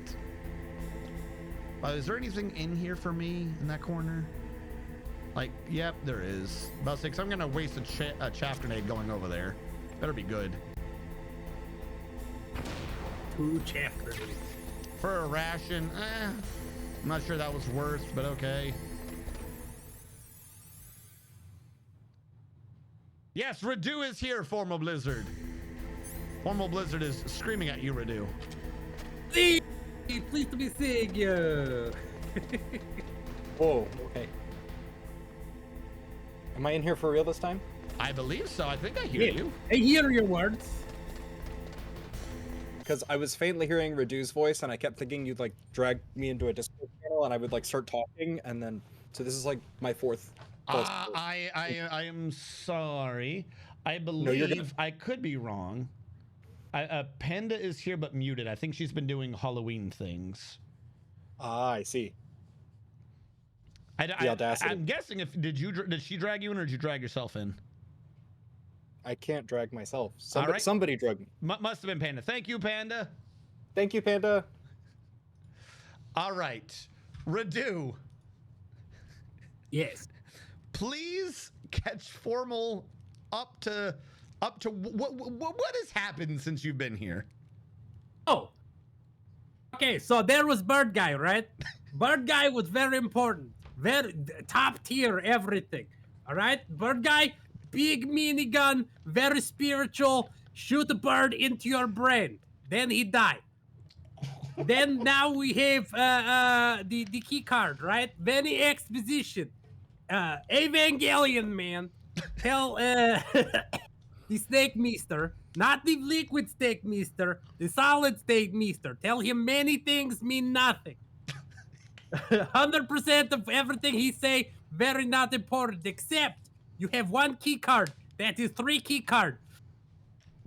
Is there anything in here for me in that corner? Like, yep, there is. About 6. I'm gonna waste a chapter nade going over there. Better be good. 2 chapter nades. For a ration, I'm not sure that was worth, but okay. Yes, Radu is here, Formal Blizzard. Formal Blizzard is screaming at you, Radu. Pleased to be seeing you. Whoa, okay. Am I in here for real this time? I believe so. I think I hear you. I hear your words. Because I was faintly hearing Radu's voice, and I kept thinking you'd like drag me into a Discord channel, and I would like start talking, and then so this is like my fourth. I am sorry. I believe I could be wrong. Panda is here but muted. I think she's been doing Halloween things. Ah, I see. The audacity. I'm guessing did she drag you in or did you drag yourself in? I can't drag myself. Somebody drug me. Must have been Panda. Thank you, Panda. Thank you, Panda. All right, Radu. Yes. Please catch Formal up to what has happened since you've been here? Oh. Okay, so there was Bird Guy, right? Bird Guy was very important. Very top tier everything. All right? Bird Guy, big minigun, very spiritual. Shoot a bird into your brain. Then he died. Then now we have the key card, right? Very exposition. Evangelion, man. Tell the Snake Meester, not the liquid Snake Meester, the solid Snake Meester. Tell him many things mean nothing. 100% of everything he say, very not important, except you have 1 key card. That is 3 key card.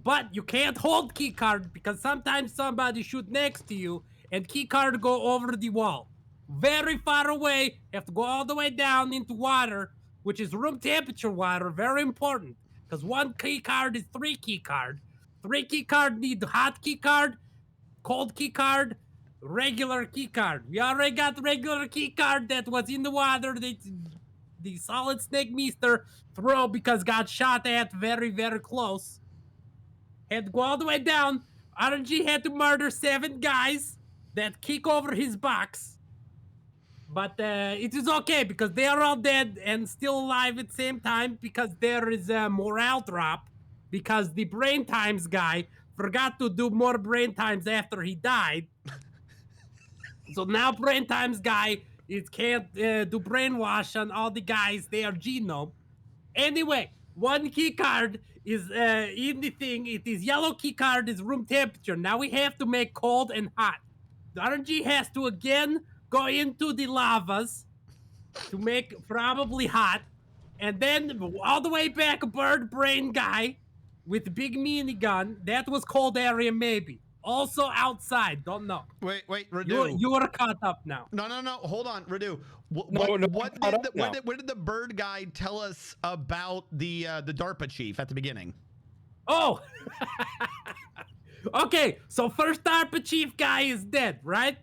But you can't hold key card because sometimes somebody shoot next to you and key card go over the wall. Very far away, you have to go all the way down into water, which is room temperature water, very important. Because 1 key card is 3 key card. 3 key card need hot key card, cold key card, regular key card. We already got regular key card that was in the water. The solid Snake Meester throw because got shot at very, very close. Had to go all the way down. RNG had to murder 7 guys that kick over his box. But it is okay because they are all dead and still alive at the same time because there is a morale drop because the Brain Times guy forgot to do more Brain Times after he died. So now Brain Times guy can't do brainwash on all the guys, their genome. Anyway, one key card is in the thing. It is yellow key card is room temperature. Now we have to make cold and hot. The RNG has to again go into the lavas to make probably hot. And then all the way back, a bird brain guy with a big minigun. That was cold area maybe. Also outside, don't know. Wait, Radu. You are caught up now. No. Hold on, Radu. What did the bird guy tell us about the DARPA chief at the beginning? Oh, okay. So first DARPA chief guy is dead, right?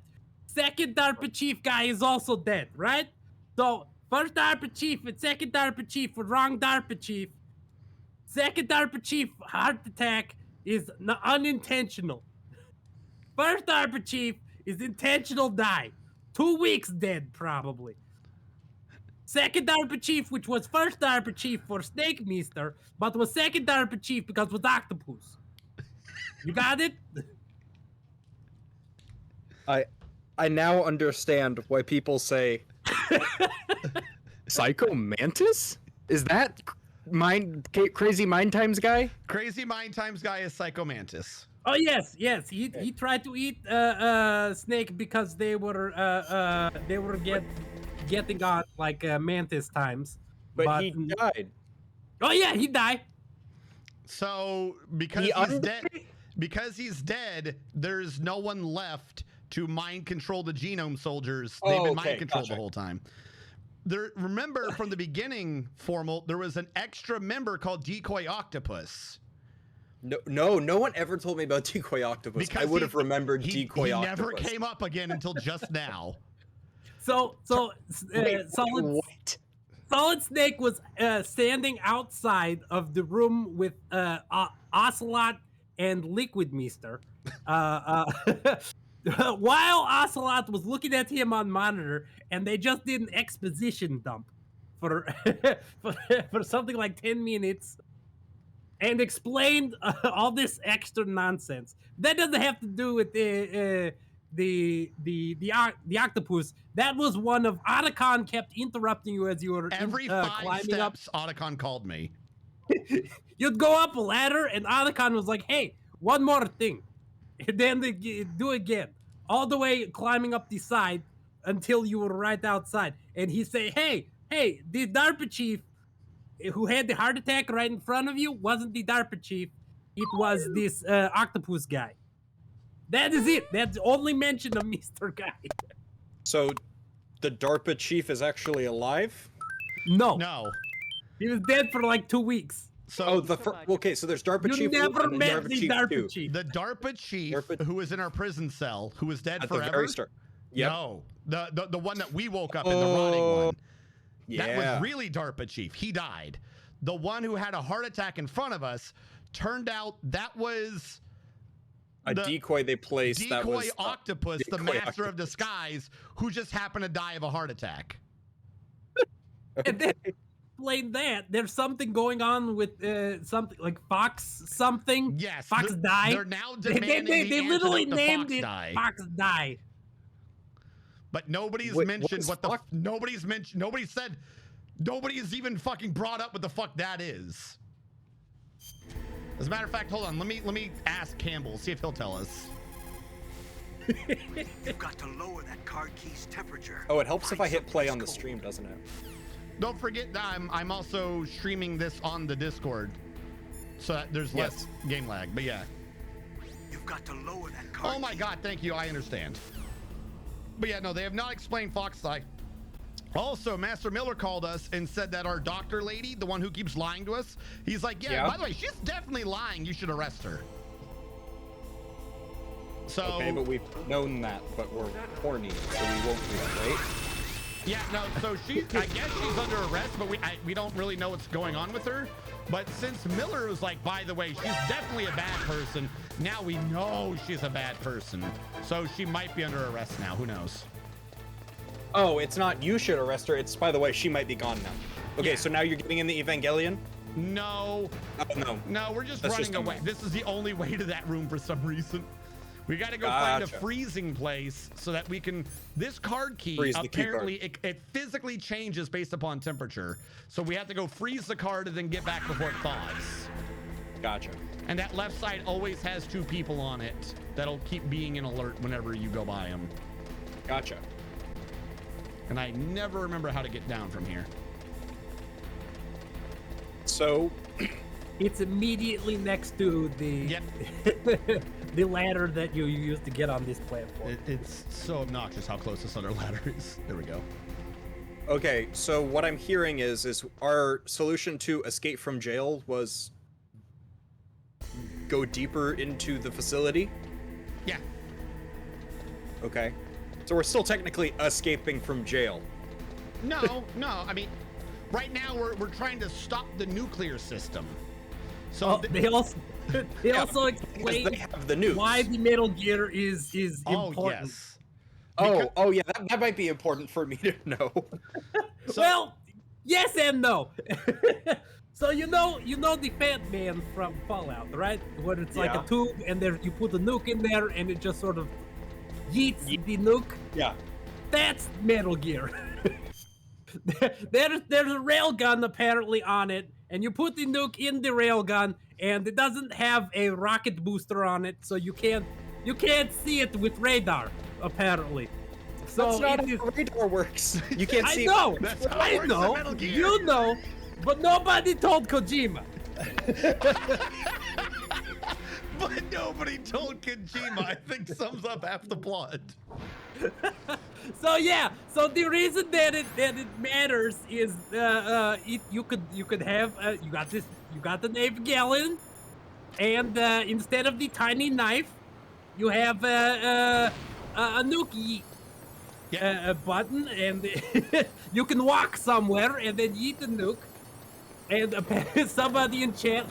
Second DARPA chief guy is also dead, right? So first DARPA chief and second DARPA chief were wrong DARPA chief. Second DARPA chief heart attack is unintentional. First DARPA chief is intentional die. 2 weeks dead, probably. Second DARPA chief, which was first DARPA chief for Snake Meester, but was second DARPA chief because it was Octopus. You got it? I now understand why people say Psycho Mantis? Is that Crazy Mind Times guy? Crazy Mind Times guy is Psycho Mantis. Oh yes. He tried to eat Snake because they were getting on like Mantis times. But he died. Oh yeah, he died. So because he's dead, there's no one left to mind control the genome soldiers. They've been mind controlled the whole time. Remember from the beginning, Formal, there was an extra member called Decoy Octopus. No one ever told me about Decoy Octopus. Because I would have remembered Decoy Octopus. He never came up again until just now. Solid Snake was standing outside of the room with Ocelot and Liquid Meester. While Ocelot was looking at him on monitor, and they just did an exposition dump for for something like 10 minutes. And explained all this extra nonsense. That doesn't have to do with the octopus. That was one of Otacon kept interrupting you as you were every 5 steps. Otacon called me. You'd go up a ladder, and Otacon was like, "Hey, one more thing," and then they do again, all the way climbing up the side until you were right outside. And he say, "Hey, the DARPA chief who had the heart attack right in front of you wasn't the DARPA chief. It was this octopus guy." That is it. That's the only mention of Mr. Guy. So, the DARPA chief is actually alive? No. He was dead for like 2 weeks. So so there's DARPA chief. You never met the DARPA chief. The DARPA chief who was in our prison cell, who was dead at forever. The very start. Yep. No, the one that we woke up in, the rotting one. Yeah. That was really DARPA chief. He died. The one who had a heart attack in front of us, turned out that was a decoy they placed. Decoy that was Octopus, the master of disguise, who just happened to die of a heart attack. And then explain that there's something going on with something like Fox something. Yes, Fox die. They're now demanding they literally named it die. Fox die. But nobody's mentioned what the nobody's even fucking brought up what the fuck that is. As a matter of fact, hold on. Let me ask Campbell, see if he'll tell us. You've got to lower that card key's temperature. Oh, it helps if I hit play on the stream, doesn't it? Don't forget that I'm also streaming this on the Discord, so that there's less game lag. But yeah. You've got to lower that card. Oh my god, thank you. I understand. But yeah, no, they have not explained Fox Die. Also, Master Miller called us and said that our doctor lady, the one who keeps lying to us, he's like, yeah, by the way, she's definitely lying. You should arrest her. So okay, but we've known that, but we're horny, so we won't do that, right? Yeah, no, so I guess she's under arrest, but we don't really know what's going on with her. But since Miller was like, by the way, she's definitely a bad person, now we know she's a bad person. So she might be under arrest now, who knows? Oh, it's not you should arrest her, it's, by the way, she might be gone now. Okay, so now you're getting in the Evangelion? No. Oh, no. No, we're just running away. This is the only way to that room for some reason. We got to go find a freezing place so that we can. This card key Freeze the key apparently it physically changes based upon temperature. So we have to go freeze the card and then get back before it thaws. Gotcha. And that left side always has 2 people on it that'll keep being in alert whenever you go by them. Gotcha. And I never remember how to get down from here. So it's immediately next to the the ladder that you used to get on this platform. It's so obnoxious how close this other ladder is. There we go. Okay, so what I'm hearing is our solution to escape from jail was go deeper into the facility? Yeah. Okay. So we're still technically escaping from jail. No, no. I mean, right now we're trying to stop the nuclear system. So they also explain they have the nukes. why the Metal Gear is important. Yes. Oh yeah, that might be important for me to know. Well, yes and no. So you know the Fat Man from Fallout, right? Where it's like a tube, and there you put a nuke in there, and it just sort of yeets the nuke. Yeah. That's Metal Gear. There's a railgun apparently on it, and you put the nuke in the railgun, and it doesn't have a rocket booster on it, so you can't see it with radar apparently. So that's not how radar works. You can't see. I know. You know, but nobody told Kojima. But nobody told Kojima, I think sums up half the plot. So yeah, so the reason that it matters is you could have you got the Navy Gallon, and instead of the tiny knife, you have a nuke button, and you can walk somewhere and then eat the nuke. And somebody in chat,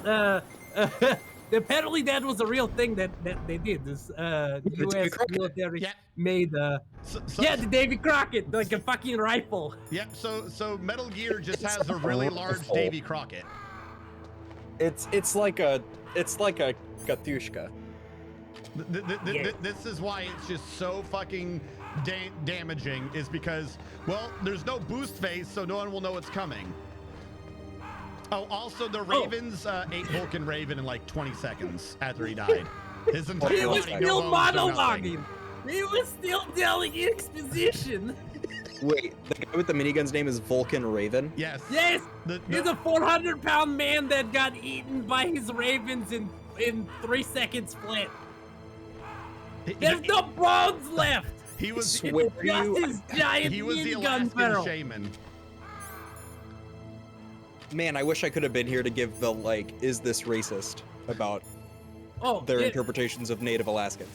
apparently that was a real thing that they did. This U.S. military made the Davy Crockett, like a fucking rifle. Yep. So Metal Gear just has a really large Davy Crockett. It's like a Katyushka. This is why it's just so fucking damaging. Is because there's no boost phase, so no one will know it's coming. Oh, also the Ravens ate Vulcan Raven in like 20 seconds after he died. His entire He was body still goes to nothing. monologuing. He was still telling exposition. Wait, the guy with the minigun's name is Vulcan Raven? Yes. Yes. He's a 400-pound man that got eaten by his ravens in 3 seconds flat. There's no bones left. He was It's just his giant he was the minigun Alaskan barrel. shaman. Man, I wish I could have been here to give the is this racist about their interpretations of Native Alaskans.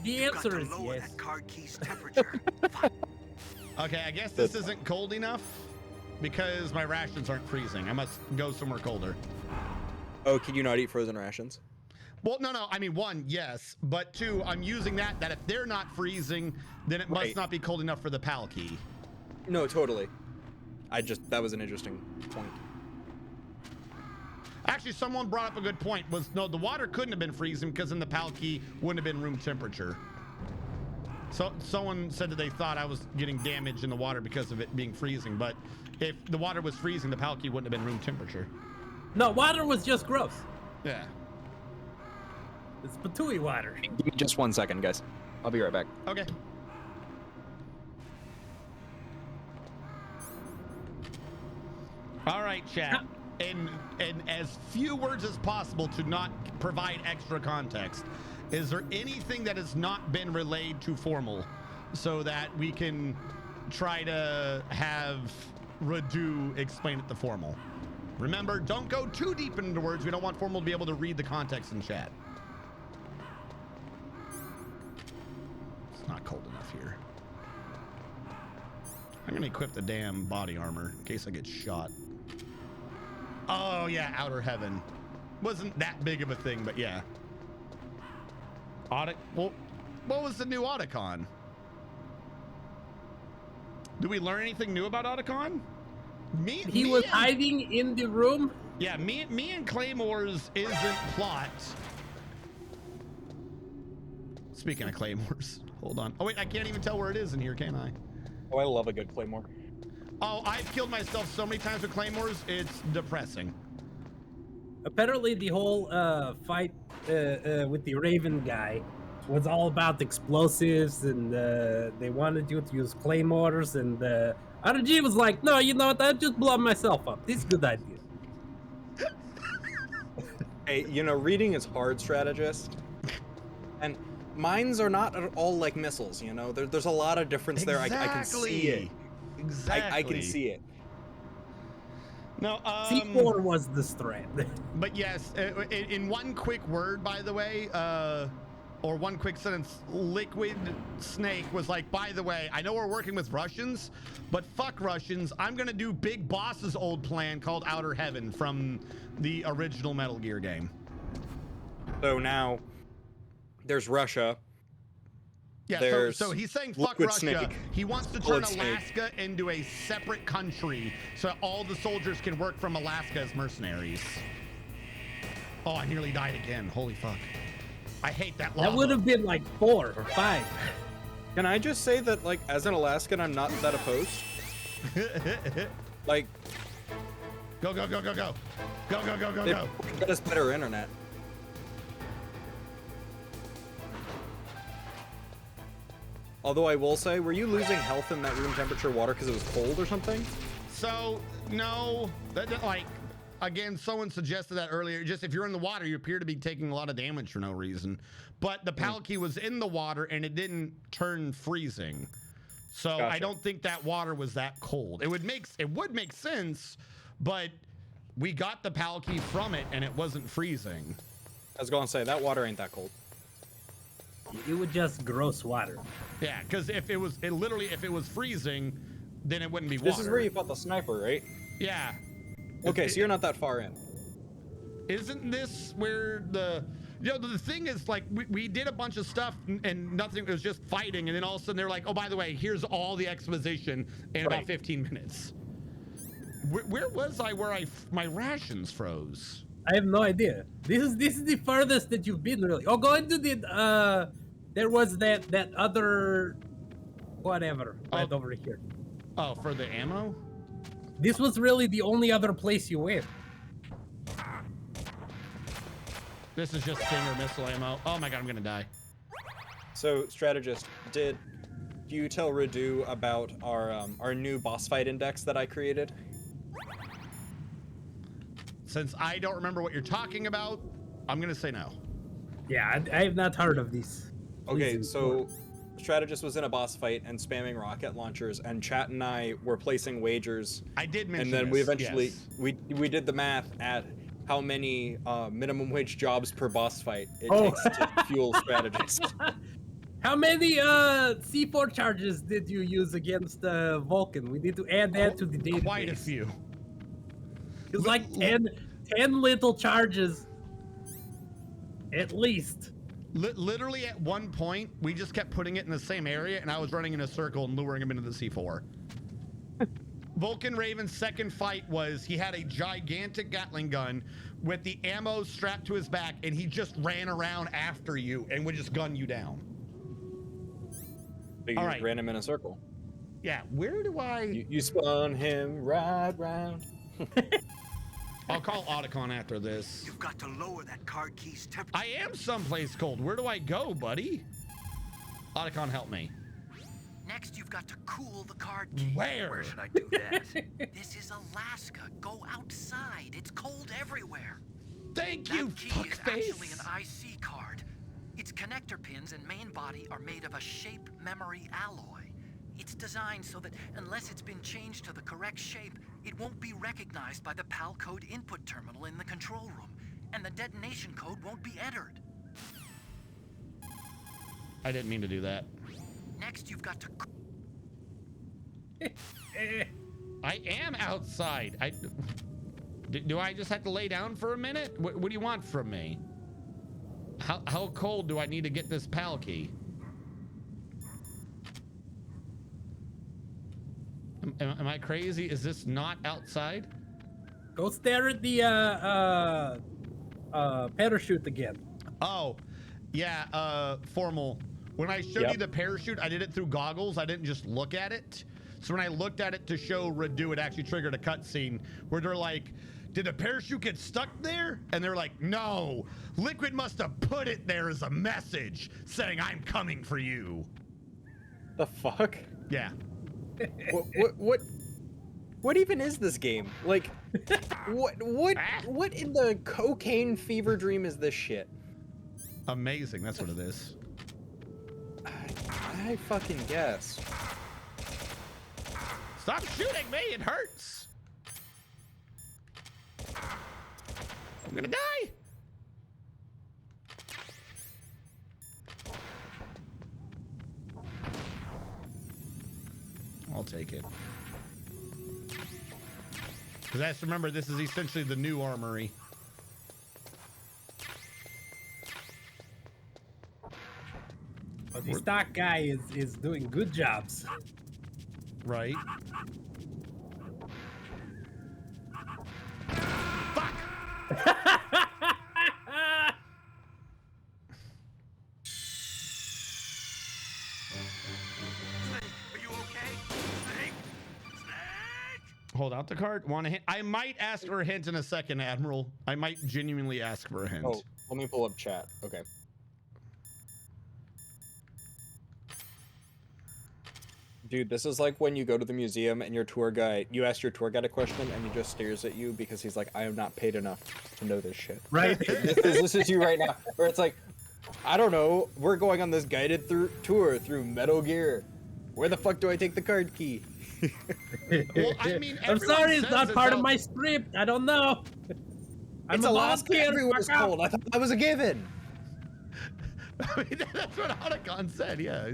The answer is yes. Okay, I guess this isn't cold enough because my rations aren't freezing. I must go somewhere colder. Oh, can you not eat frozen rations? Well, no. I mean, 1, yes, but 2, I'm using that if they're not freezing, then it must not be cold enough for the PAL key. No, totally. That was an interesting point. Actually, someone brought up a good point. The water couldn't have been freezing because then the PAL key wouldn't have been room temperature. So someone said that they thought I was getting damaged in the water because of it being freezing, but if the water was freezing, the PAL key wouldn't have been room temperature. No, water was just gross. Yeah. It's patooey water. Give me just 1 second, guys. I'll be right back. Okay. All right, chat. In as few words as possible to not provide extra context, is there anything that has not been relayed to Formal so that we can try to have Radu explain it to Formal? Remember, don't go too deep into words. We don't want Formal to be able to read the context in chat. It's not cold enough here. I'm gonna equip the damn body armor in case I get shot. Oh yeah, Outer Heaven. Wasn't that big of a thing, but yeah. Well, what was the new Otacon? Did we learn anything new about Otacon? He was hiding in the room. Yeah, me and Claymore's isn't plot. Speaking of claymores, hold on. Oh wait, I can't even tell where it is in here, can I? Oh, I love a good claymore. Oh, I've killed myself so many times with claymores, it's depressing. Apparently, the whole fight with the Raven guy was all about explosives, and they wanted you to use claymores, and RNG was like, no, you know what, I'll just blow myself up. This is a good idea. Hey, you know, reading is hard, strategist. And mines are not at all like missiles, you know? There's a lot of difference there. I can see it. Exactly. I can see it. No, C4 was the threat. But yes, in one quick word, by the way, or one quick sentence, Liquid Snake was like, by the way, I know we're working with Russians, but fuck Russians. I'm going to do Big Boss's old plan called Outer Heaven from the original Metal Gear game. So now there's Russia. Yeah, so he's saying fuck Liquid Russia. Snake. He wants to turn Alaska into a separate country so all the soldiers can work from Alaska as mercenaries. Oh, I nearly died again. Holy fuck. I hate that lava. That would have been like 4 or 5. Can I just say that, like, as an Alaskan, I'm not that opposed? Like, go, go, go, go, go. Go, go, go, go, they go. get us better internet. Although I will say, were you losing health in that room temperature water because it was cold or something? So, no. Like, again, someone suggested that earlier. Just if you're in the water, you appear to be taking a lot of damage for no reason. But the Palkia was in the water and it didn't turn freezing. So Gotcha. I don't think that water was that cold. It would make sense, but we got the Palkia from it and it wasn't freezing. I was going to say, that water ain't that cold. It would just gross water. Yeah, because if it was freezing, then it wouldn't be water. This is where you put the sniper, right? Yeah. Okay, so you're not that far in. Isn't this where the thing is, like, we did a bunch of stuff and nothing, it was just fighting, and then all of a sudden they're like, oh, by the way, here's all the exposition in about 15 minutes. Where was I where my rations froze? I have no idea. This is the furthest that you've been, really. Oh, go into the there was that other whatever right over here. Oh, for the ammo? This was really the only other place you went. This is just Stinger missile ammo. Oh my god, I'm gonna die. So, strategist, did you tell Redu about our new boss fight index that I created? Since I don't remember what you're talking about, I'm gonna say no. Yeah, I have not heard of these. Okay, so strategist was in a boss fight and spamming rocket launchers, and Chat and I were placing wagers. I did mention and then we this, eventually yes. we did the math at how many minimum wage jobs per boss fight it takes to fuel strategist. How many C4 charges did you use against Vulcan? We need to add that to the database. Quite a few. It's like 10 little charges, at least. Literally at one point, we just kept putting it in the same area, and I was running in a circle and luring him into the C4. Vulcan Raven's second fight was he had a gigantic Gatling gun with the ammo strapped to his back, and he just ran around after you and would just gun you down. So you just ran him in a circle. Yeah, where do I... You spun him right round. I'll call Otacon after this. You've got to lower that card key's temperature. I am someplace cold. Where do I go, buddy? Otacon, help me. Next, you've got to cool the card key. Where should I do that? This is Alaska. Go outside. It's cold everywhere. Thank you, That key is fuckface. actually an IC card. Its connector pins and main body are made of a shape memory alloy. It's designed so that unless it's been changed to the correct shape, it won't be recognized by the PAL code input terminal in the control room, and the detonation code won't be entered. I didn't mean to do that. Next, you've got to... I am outside. Do I just have to lay down for a minute? What do you want from me? How cold do I need to get this PAL key? Am I crazy? Is this not outside? Go stare at the parachute again. Oh, yeah. Formal. When I showed you the parachute, I did it through goggles. I didn't just look at it. So when I looked at it to show Radu, it actually triggered a cutscene where they're like, did the parachute get stuck there? And they're like, no, Liquid must have put it there as a message saying, I'm coming for you. The fuck? Yeah. What even is this game? Like, what in the cocaine fever dream is this shit? Amazing, that's what it is. I fucking guess. Stop shooting me, it hurts. I'm gonna die. I'll take it. Because I have to remember, this is essentially the new armory. But the stock guy is doing good jobs. Right. Fuck! Hold out the card. Want a hint? I might ask for a hint in a second, Admiral. I might genuinely ask for a hint. Oh, let me pull up chat. Okay. Dude, this is like when you go to the museum and your tour guide, you ask your tour guide a question and he just stares at you because he's like, I am not paid enough to know this shit. Right? This is you right now. Where it's like, I don't know, we're going on this guided tour through Metal Gear. Where the fuck do I take the card key? Well, I mean, I'm sorry, it's not part of my script. I don't know. It's Alaska. Everyone is cold. I thought that was a given. I mean, that's what Otacon said. Yeah.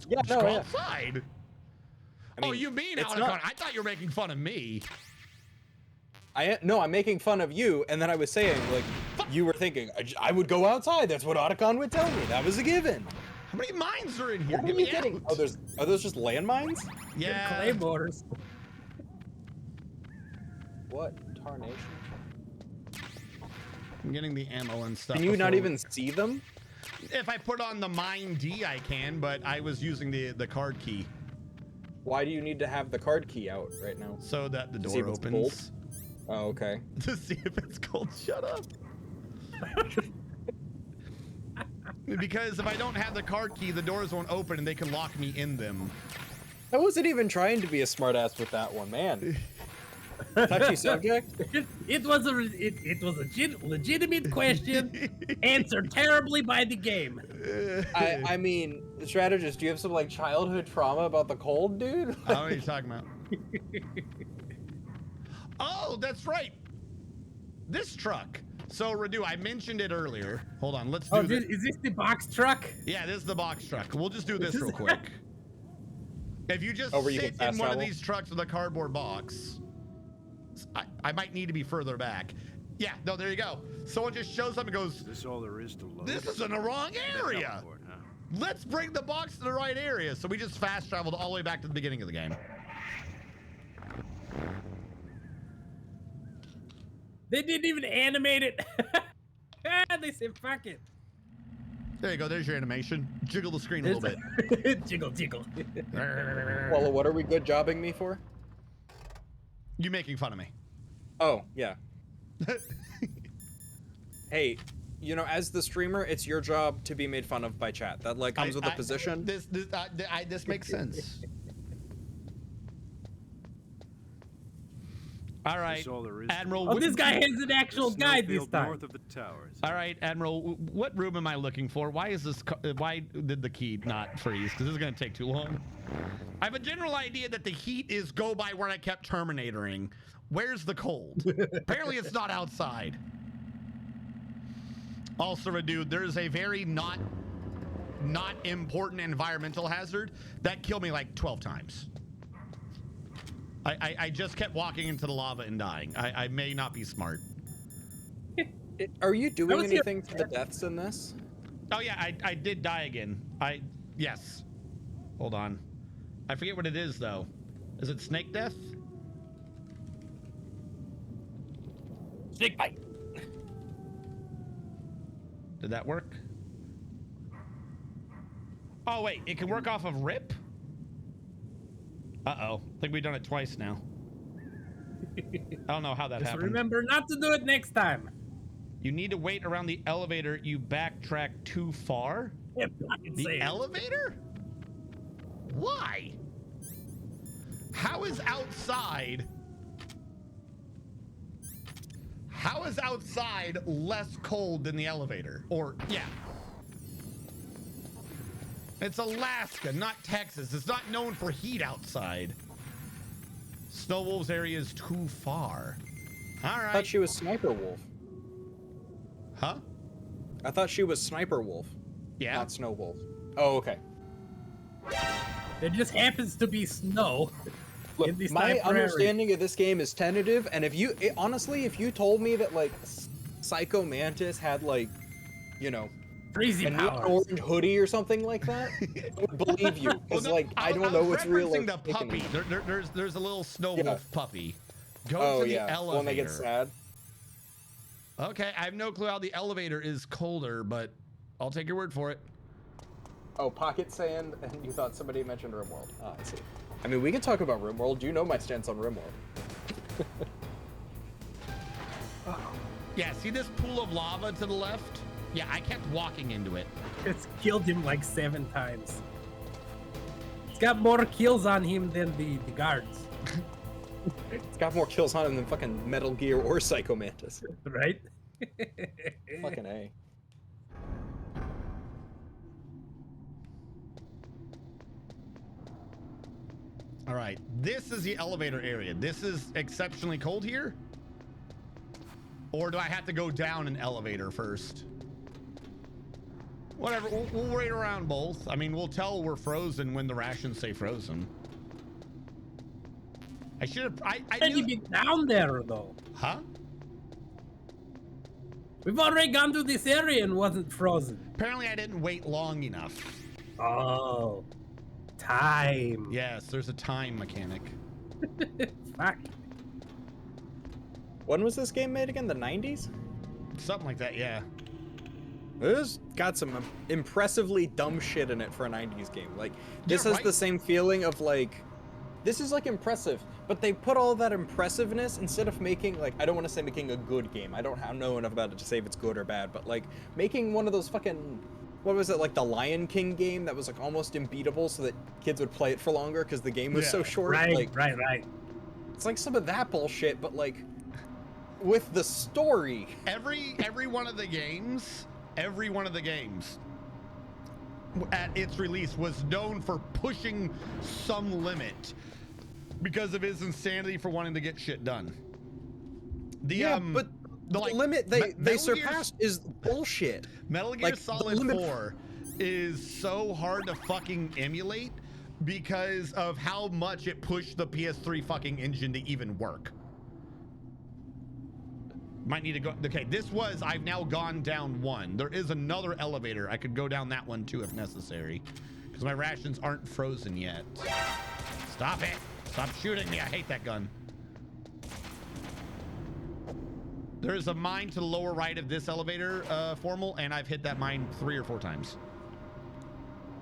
Yeah, Just no, go yeah. outside. I mean, oh, you mean it's Otacon? not- I thought you were making fun of me. No, I'm making fun of you, and then I was saying, like, you were thinking, I would go outside. That's what Otacon would tell me. That was a given. How many mines are in here? What are Get you me getting? out. Oh, are those just landmines? Yeah. Claymores. What? Tarnation? I'm getting the ammo and stuff. Can you not before- even see them? If I put on the Mine D, I can, but I was using the card key. Why do you need to have the card key out right now? So that the To see if door it's opens. Oh, okay. To see if it's cold. Shut up. Because if I don't have the card key, the doors won't open and they can lock me in them. I wasn't even trying to be a smartass with that one, man. Touchy subject. It was a legitimate question, answered terribly by the game. I mean, strategist, do you have some like childhood trauma about the cold, dude? I don't know what you're talking about. Oh, that's right. This truck. So, Radu, I mentioned it earlier. Hold on, let's do this. Is this the box truck? Yeah, this is the box truck. We'll just do this real quick. If you just where you sit can in fast one of travel? these trucks with a cardboard box, I might need to be further back. Yeah, no, there you go. Someone just shows up and goes, This all there is to load. this is in the wrong area. Teleport, huh? Let's bring the box to the right area. So we just fast traveled all the way back to the beginning of the game. They didn't even animate it. They said, fuck it. There you go. There's your animation. Jiggle the screen a little bit. Jiggle, jiggle. Well, what are we good jobbing me for? You making fun of me. Oh, yeah. Hey, you know, as the streamer, it's your job to be made fun of by chat. That like comes with a position. This makes sense. All right, This all there is. Admiral. Oh, what- this guy has an actual The guide this snowfield time. north of the towers. All right, Admiral. What room am I looking for? Why is this? Why did the key not freeze? Because this is gonna take too long. I have a general idea that the heat is go by where I kept Terminatoring. Where's the cold? Apparently, it's not outside. Also, dude, there is a very not important environmental hazard that killed me like 12 times. I just kept walking into the lava and dying. I may not be smart. Are you doing was here- anything to the deaths in this? Oh yeah, I did die again. Yes. Hold on. I forget what it is though. Is it snake death? Snake bite. Did that work? Oh, wait. It can work off of RIP? Uh-oh. I think we've done it twice now. I don't know how that Just happened. remember not to do it next time. You need to wait around the elevator. You backtrack too far? The elevator? Why? How is outside... How is outside less cold than the elevator? Or, yeah. It's Alaska, not Texas. It's not known for heat outside. Snow Wolf's area is too far. All right. I thought she was Sniper Wolf. Huh? I thought she was Sniper Wolf. Yeah. Not Snow Wolf. Oh, okay. There just happens to be snow. Look, my understanding of this game is tentative, and if you honestly, if you told me that like Psycho Mantis had like, you know, crazy a neon orange hoodie or something like that, I would believe you. Because like I don't know what's real. The puppy. There's a little Snow Wolf puppy. Go to the elevator. When they get sad. Okay, I have no clue how the elevator is colder, but I'll take your word for it. Oh, Pocket Sand, and you thought somebody mentioned RimWorld. Ah, I see. I mean, we can talk about RimWorld. You know my stance on RimWorld. Yeah, see this pool of lava to the left? Yeah, I kept walking into it. It's killed him like 7 times. It's got more kills on him than the guards. It's got more kills on him than fucking Metal Gear or Psycho Mantis. Right? Fucking A. All right, this is the elevator area. This is exceptionally cold here? Or do I have to go down an elevator first? Whatever, we'll wait around both. I mean, we'll tell we're frozen when the rations say frozen. I should have, I knew you'd be down there though. Huh? We've already gone to this area and wasn't frozen. Apparently I didn't wait long enough. Oh. Time. Yes, there's a time mechanic. Fuck. When was this game made again? The 90s? Something like that, yeah. This got some impressively dumb shit in it for a 90s game. Like, this has the same feeling of like, this is like impressive, but they put all that impressiveness instead of making like, I don't want to say making a good game. I don't know enough about it to say if it's good or bad, but like making one of those fucking, what was it, like the Lion King game that was like almost unbeatable so that kids would play it for longer because the game was so short. Right, like, right. It's like some of that bullshit, but like with the story. Every one of the games at its release was known for pushing some limit because of his insanity for wanting to get shit done. But the limit they surpassed is bullshit. Metal Gear Solid 4 is so hard to fucking emulate because of how much it pushed the PS3 fucking engine to even work. Might need to go. Okay, I've now gone down one. There is another elevator. I could go down that one too if necessary because my rations aren't frozen yet. Stop it. Stop shooting me. I hate that gun. There is a mine to the lower right of this elevator, Formal, and I've hit that mine 3 or 4 times.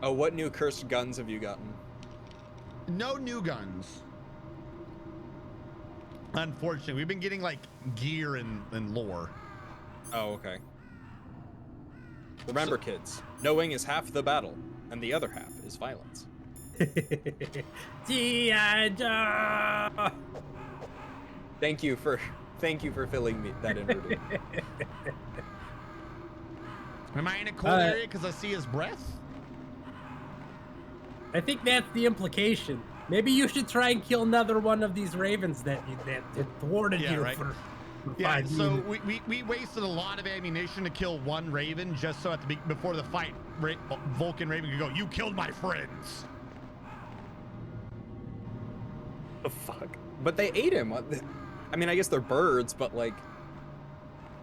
Oh, what new cursed guns have you gotten? No new guns. Unfortunately, we've been getting like gear and lore. Oh, okay. Remember, kids, knowing is half the battle, and the other half is violence. G.I. Joe! Thank you for filling me that in, Ruby. Am I in a cold area because I see his breath? I think that's the implication. Maybe you should try and kill another one of these ravens that thwarted you right. for yeah, 5 so minutes. we wasted a lot of ammunition to kill one raven just so before the fight, Vulcan Raven could go, "You killed my friends." The fuck? But they ate him. I mean, I guess they're birds, but like,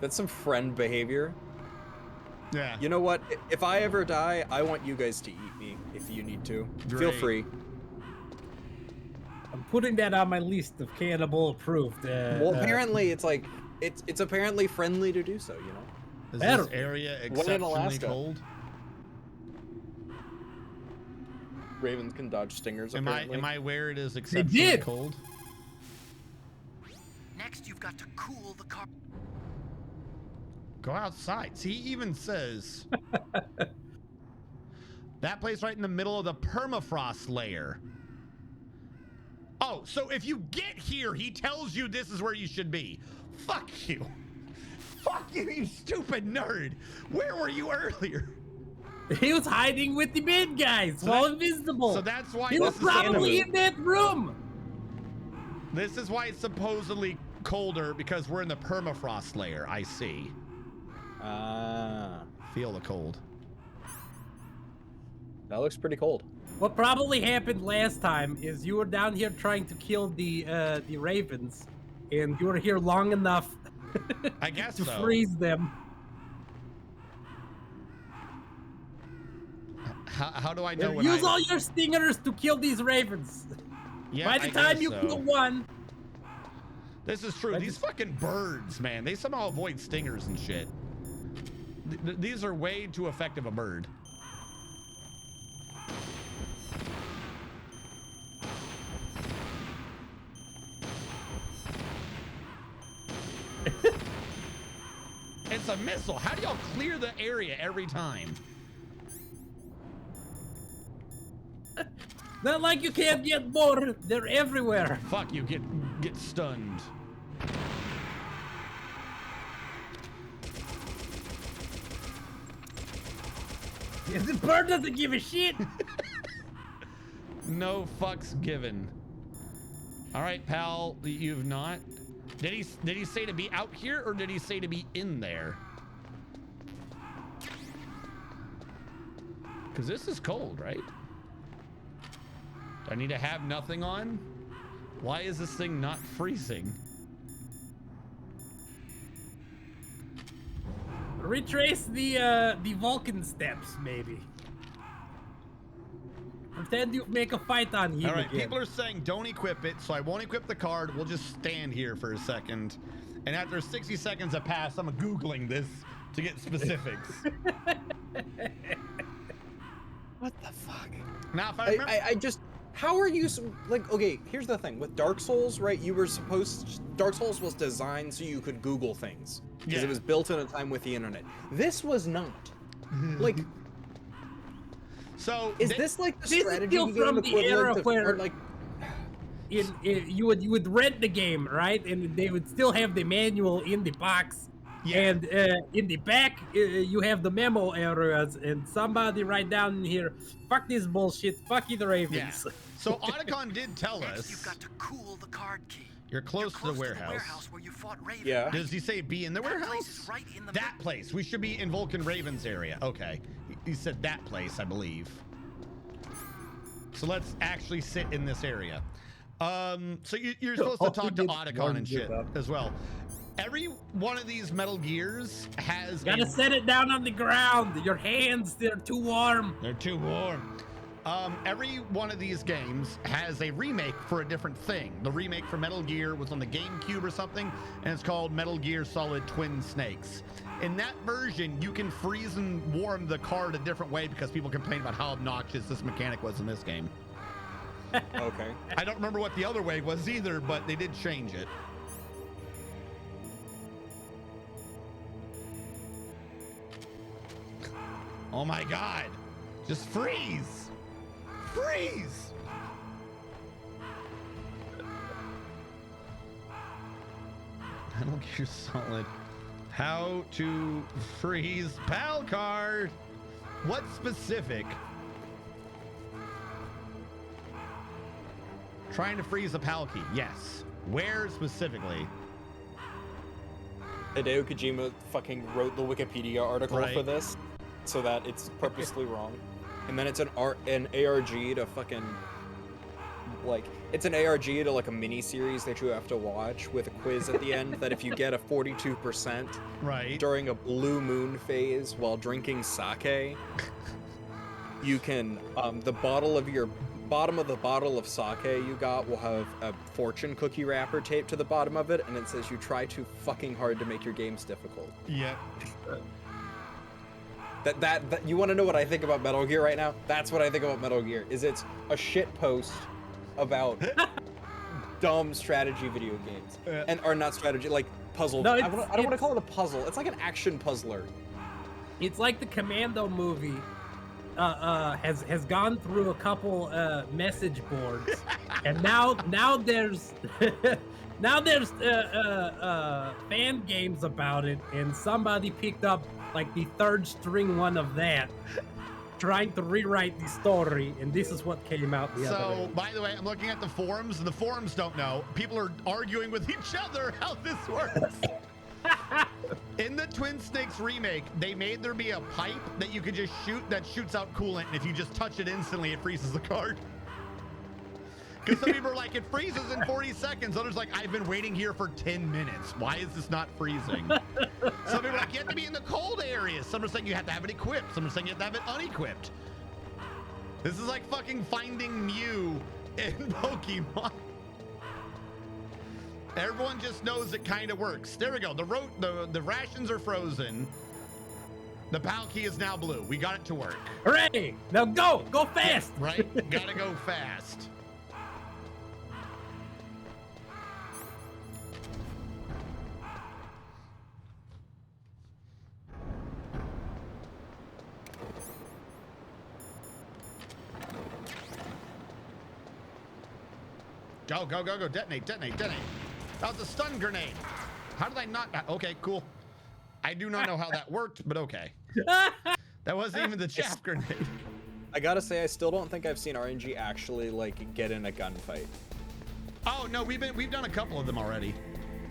that's some friend behavior. Yeah. You know what? If I ever die, I want you guys to eat me if you need to. Great. Feel free. I'm putting that on my list of cannibal approved. Well, apparently it's like it's apparently friendly to do so. You know. Is this area exceptionally cold? ravens can dodge stingers. Am Apparently. I where it is exceptionally did. cold? Next, you've got to cool the car. Go outside. See, he even says that place right in the middle of the permafrost layer. Oh, so if you get here, he tells you this is where you should be. Fuck you. Fuck you, you stupid nerd. Where were you earlier? He was hiding with the bad guys while invisible. So that's why he was this is probably in that room. This is why it's supposedly colder, because we're in the permafrost layer. I see. Feel the cold. That looks pretty cold. What probably happened last time is you were down here trying to kill the ravens, and you were here long enough I guess to so. freeze them. How do I know when Use all your stingers to kill these ravens. Yeah, By the I time guess you so. kill one, This is true. These fucking birds, man, they somehow avoid stingers and shit. These are way too effective a bird. It's a missile. How do y'all clear the area every time? not like you can't get more. They're everywhere. Fuck you, get stunned. The bird doesn't give a shit. No fucks given. All right, pal, you've not. Did he say to be out here, or did he say to be in there? Because this is cold, right? Do I need to have nothing on? Why is this thing not freezing? Retrace the Vulcan steps, maybe. Pretend you make a fight on him All right, again. people are saying don't equip it, so I won't equip the card. We'll just stand here for a second. And after 60 seconds have passed, I'm Googling this to get specifics. What the fuck? Now, if I remember... I just... How are you... Like, okay, here's the thing. With Dark Souls, right, you were supposed... Dark Souls was designed so you could Google things. Because it was built in a time with the internet. This was not. Like... So is this like the This is strategy still game from the era equivalent where of, like... you would rent the game, right? And they would still have the manual in the box. Yeah. And in the back, you have the memo areas, and somebody write down in here, "Fuck this bullshit, fuck the Ravens." Yeah. So Otacon did tell us. You've got to cool the card key. You're close to the warehouse. Where you fought Raven. Yeah. Does he say be in the warehouse? Place is right in the That place. We should be in Vulcan Raven's area. Okay. He said that place, I believe. So let's actually sit in this area. So you're supposed to talk to Otacon and shit as well. Every one of these Metal Gears has Gotta set it down on the ground. Your hands, they're too warm. They're too warm. Every one of these games has a remake for a different thing. The remake for Metal Gear was on the GameCube or something, and it's called Metal Gear Solid Twin Snakes. In that version, you can freeze and warm the card a different way because people complain about how obnoxious this mechanic was in this game. Okay. I don't remember what the other way was either, but they did change it. Oh my God. Just freeze. Freeze. Metal Gear Solid. How to freeze PAL card. What specific? Trying to freeze a PAL key. Yes. Where specifically? Hideo Kojima fucking wrote the Wikipedia article Right. for this, so that it's purposely wrong. And then it's an ARG to fucking, like, it's an ARG to like a mini series that you have to watch with a quiz at the end that if you get a 42% right during a blue moon phase while drinking sake, you can, the bottom of the bottle of sake you got will have a fortune cookie wrapper taped to the bottom of it, and it says you try too fucking hard to make your games difficult. Yep. That you want to know what I think about Metal Gear right now? That's what I think about Metal Gear. Is it's a shit post about dumb strategy video games, or not strategy, like puzzle. No, I don't want to call it a puzzle. It's like an action puzzler. It's like the Commando movie has gone through a couple message boards, and now there's fan games about it, and somebody picked up like the third string one of that, trying to rewrite the story, and this is what came out the other day. So, by the way, I'm looking at the forums. The forums don't know. People are arguing with each other how this works. In the Twin Snakes remake, they made there be a pipe that you could just shoot that shoots out coolant, and if you just touch it instantly, it freezes the card. Because some people are like, it freezes in 40 seconds. Others like, I've been waiting here for 10 minutes. Why is this not freezing? Some people are like, you have to be in the cold areas. Some are saying you have to have it equipped. Some are saying you have to have it unequipped. This is like fucking finding Mew in Pokemon. Everyone just knows it kind of works. There we go. The rations are frozen. The PAL key is now blue. We got it to work. Hooray! Now go! Go fast! Yeah, right? Gotta go fast. Go, go, go, go. Detonate, detonate, detonate. That was a stun grenade. How did I not? Okay, cool. I do not know how that worked, but okay. That wasn't even the chaff grenade. I gotta say, I still don't think I've seen RNG actually like get in a gunfight. Oh no, we've done a couple of them already.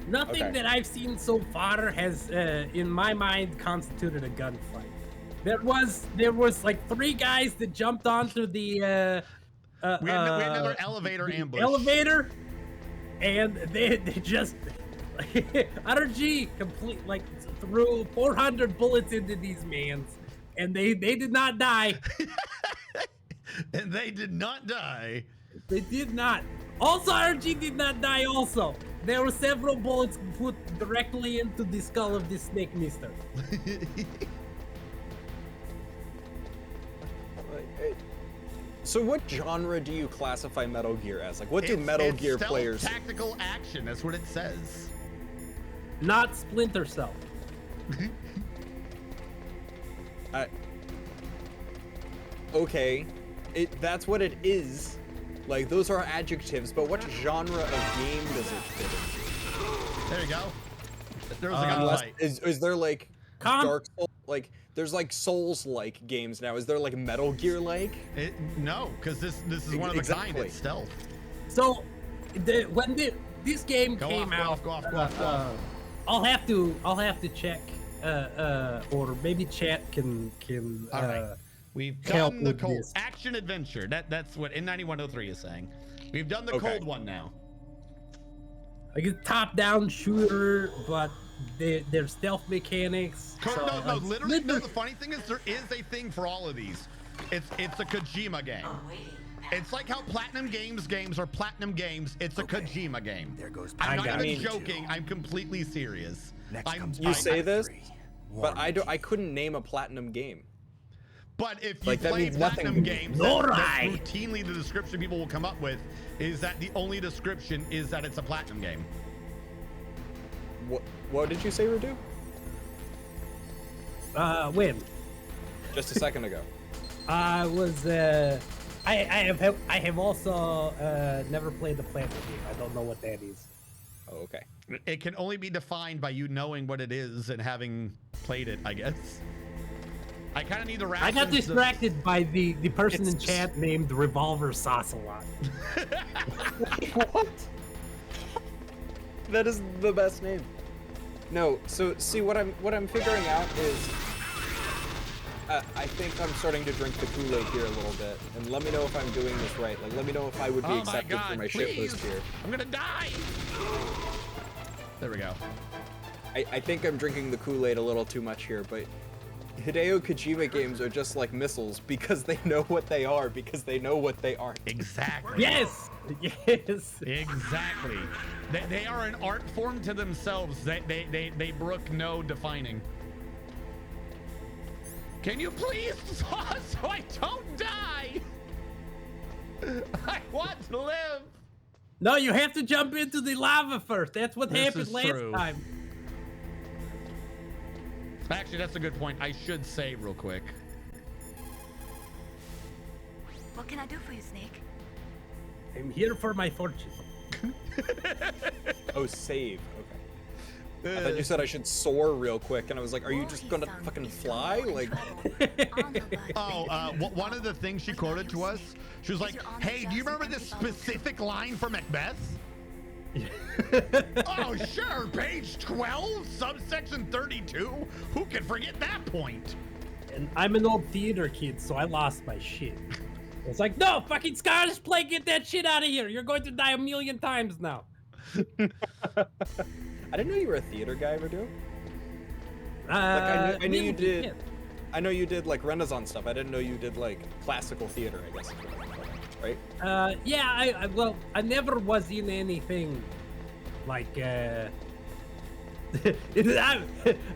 Nothing that I've seen so far has, in my mind, constituted a gunfight. There was like 3 guys that jumped onto the we had another elevator ambush. Elevator, and they just RNG complete like threw 400 bullets into these mans, and they did not die. And they did not die. They did not. Also, RNG did not die. Also, there were several bullets put directly into the skull of this snake mister. So what genre do you classify Metal Gear as? Like, what do Metal Gear stealth players? Tactical action. That's what it says. Not Splinter Cell. Okay, that's what it is. Like, those are adjectives, but what genre of game does it fit into? There you go. There was a gunfight. Is there like Dark Souls, like there's like Souls-like games now? Is there like Metal Gear-like? No, because this is one of a kind. It's stealth. So, when this game came out, go off. I'll have to check, or maybe chat can. All right. We've done the cold action adventure. That's what N9103 is saying. We've done the cold one now. Like a top-down shooter, but there's stealth mechanics. No, literally. No, the funny thing is there is a thing for all of these. It's a Kojima game. It's like how Platinum games are Platinum games. It's a Kojima game. There goes. I'm not even joking. I'm completely serious. You say this, but I couldn't name a Platinum game. But if you play Platinum games, that's routinely the description people will come up with is that the only description is that it's a Platinum game. What did you say, Radu? When? Just a second ago. I have also never played the Platinum game. I don't know what that is. Oh, okay. It can only be defined by you knowing what it is and having played it, I guess. I kind of need the rations. I got distracted by the person in chat named Revolver Sauce-a-lot. What? That is the best name. No, so see what I'm figuring out is I think I'm starting to drink the Kool-Aid here a little bit, and let me know if I'm doing this right. Like, let me know if I would be accepted for my shitpost here. I'm gonna die. There we go. I think I'm drinking the Kool-Aid a little too much here, but Hideo Kojima games are just like missiles because they know what they are, because they know what they aren't. Exactly. Yes! Yes! Exactly. They are an art form to themselves. They brook no defining. Can you please pause so I don't die? I want to live. No, you have to jump into the lava first. That's what This happened is last true. time. Actually, that's a good point. I should save real quick. What can I do for you, Snake? I'm here for my fortune. Oh, save. Okay. I thought you said I should soar real quick, and I was like, are you just gonna fucking fly? Like, One of the things she quoted to us, she was like, hey, do you remember this specific line from Macbeth? Oh, sure, page 12, subsection 32. Who can forget that point? And I'm an old theater kid, so I lost my shit. It's like, no, fucking Scottish play, get that shit out of here. You're going to die a million times now. I didn't know you were a theater guy, Verdu. I knew you did. Yeah. I know you did like Renaissance stuff. I didn't know you did like classical theater, I guess. Right? Yeah, well, I never was in anything like, I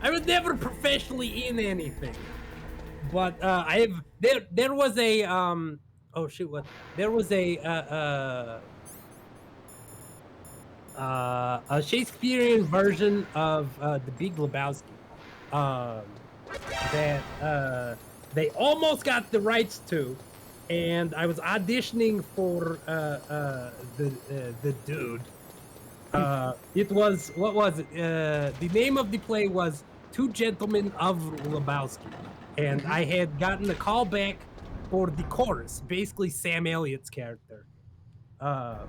was never professionally in anything. But there was a oh shit, what? There was a Shakespearean version of The Big Lebowski that they almost got the rights to, and I was auditioning for the dude. It was, what was it? The name of the play was Two Gentlemen of Lebowski, and I had gotten a call back for the chorus, basically Sam Elliott's character. Now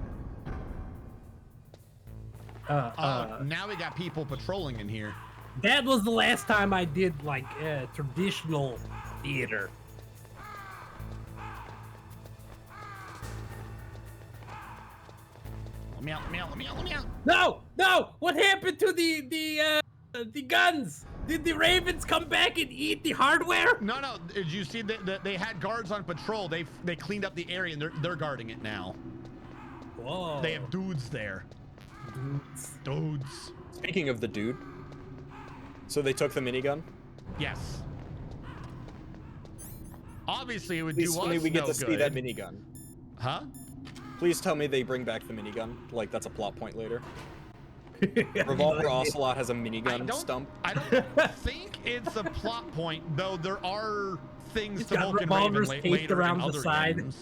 we got people patrolling in here. That was the last time I did like traditional theater. Let me out, let me out, let me out, let me out. No! What happened to the guns? Did the Ravens come back and eat the hardware? No. Did you see that they had guards on patrol? They cleaned up the area and they're guarding it now. Whoa. They have dudes there. Dudes. Speaking of the dude, so they took the minigun? Yes. Obviously, it would Please do tell me us we get no to see good. that minigun. Huh? Please tell me they bring back the minigun. Like, that's a plot point later. Revolver Ocelot has a minigun stump. I don't think it's a plot point, though there are things He's to got Vulcan revolvers Raven taped later around in the other side. games.